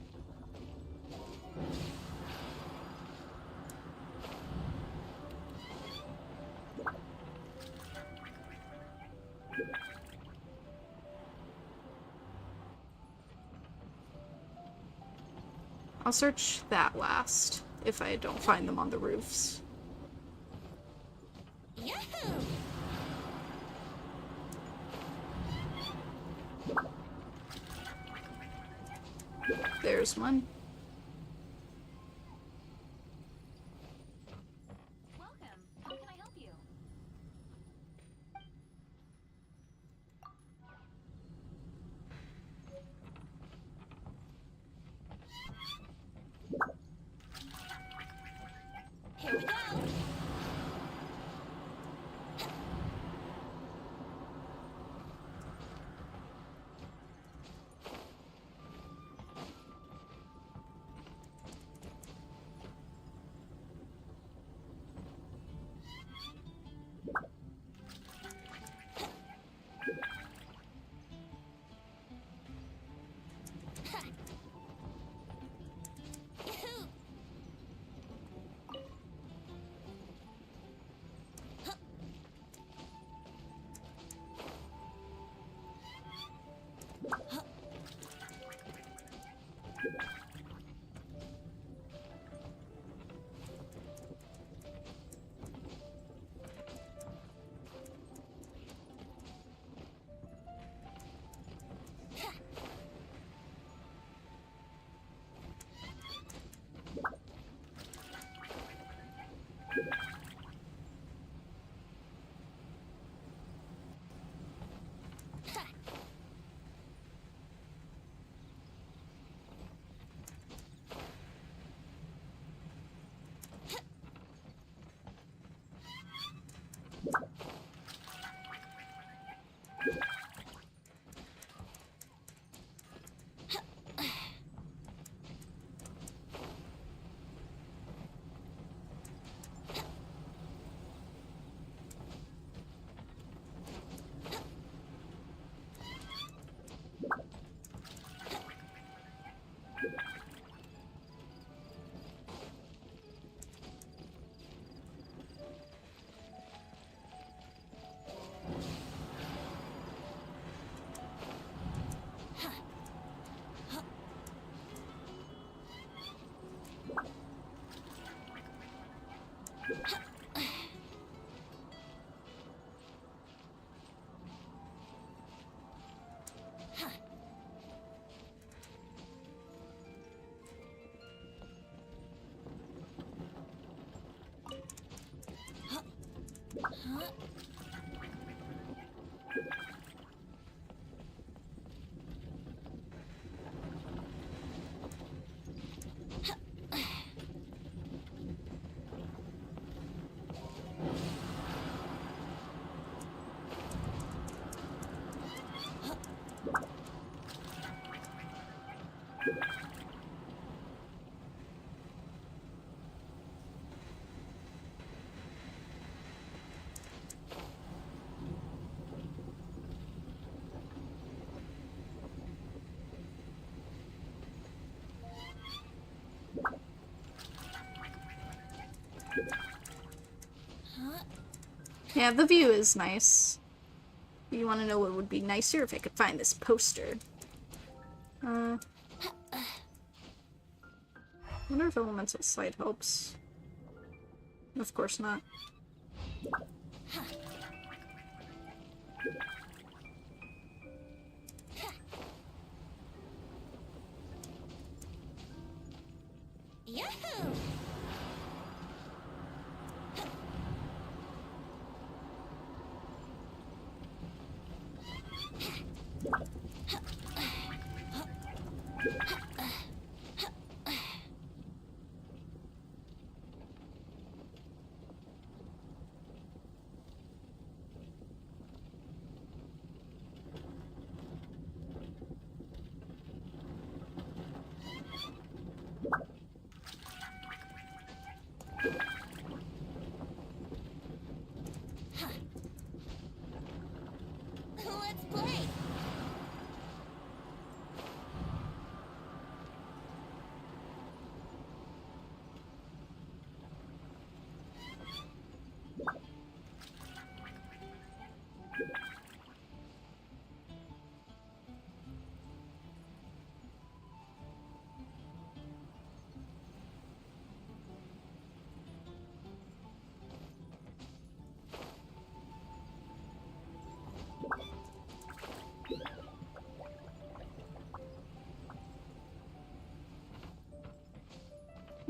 I'll search that last, if I don't find them on the roofs. Yahoo! There's one. Welcome. How can I help you? Here we go. Yeah, the view is nice. You want to know what would be nicer? If I could find this poster. Wonder if elemental sight helps. Of course not. Yahoo!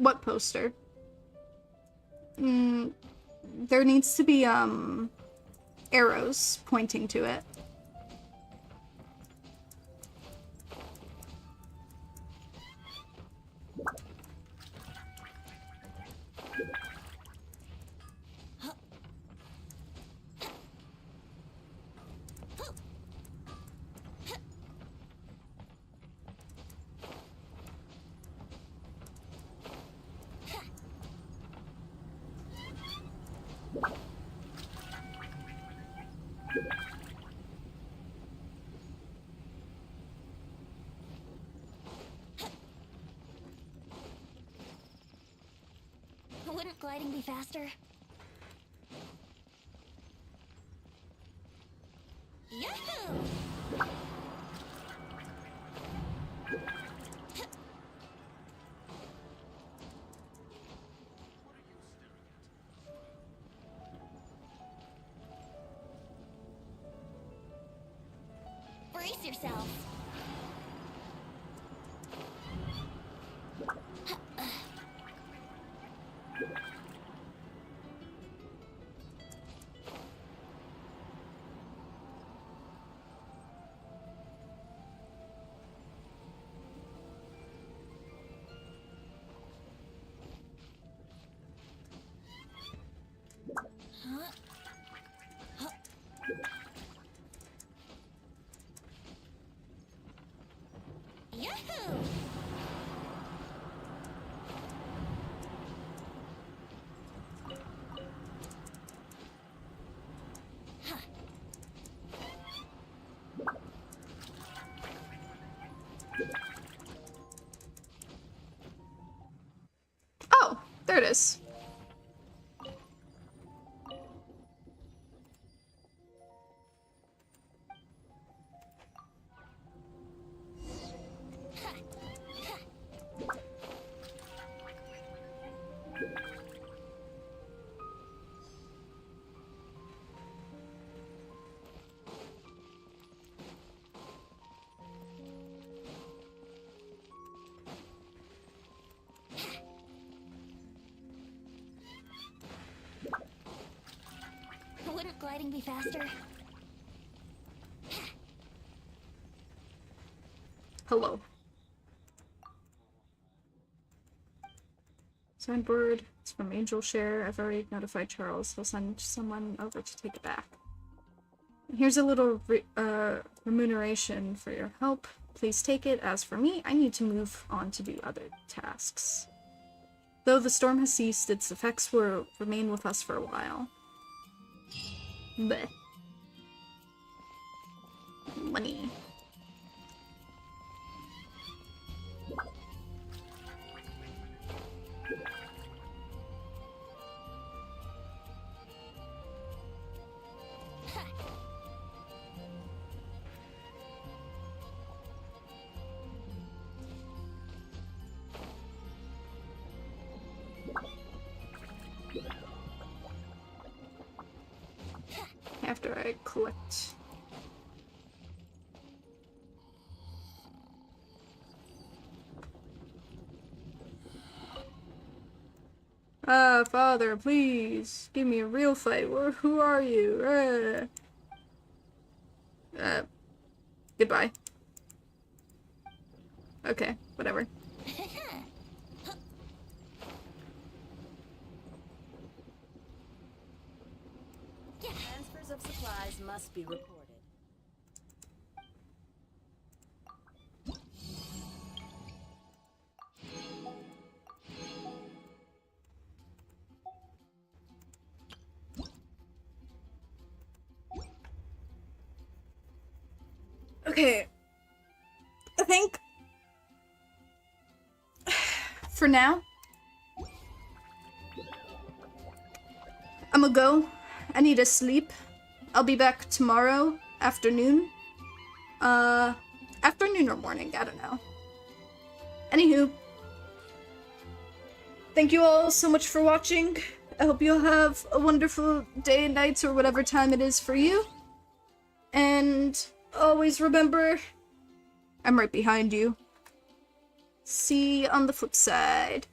What poster? There needs to be, arrows pointing to it. Wouldn't gliding be faster? Yahoo! Brace yourself. Yahoo! Oh, there it is. Wouldn't gliding be faster? Hello. Signboard. It's from Angel Share. I've already notified Charles. He'll send someone over to take it back. Here's a little remuneration for your help. Please take it. As for me, I need to move on to do other tasks. Though the storm has ceased, its effects will remain with us for a while. Bleh. Money. After I collect. Father, please give me a real fight. Who are you? Goodbye. Okay, whatever. Transfers of supplies must be reported. Okay. I think for now I'm gonna go. I need to sleep. I'll be back tomorrow afternoon. Afternoon or morning, I don't know. Anywho, thank you all so much for watching. I hope you'll have a wonderful day, night, or whatever time it is for you. And always remember, I'm right behind you. See you on the flip side.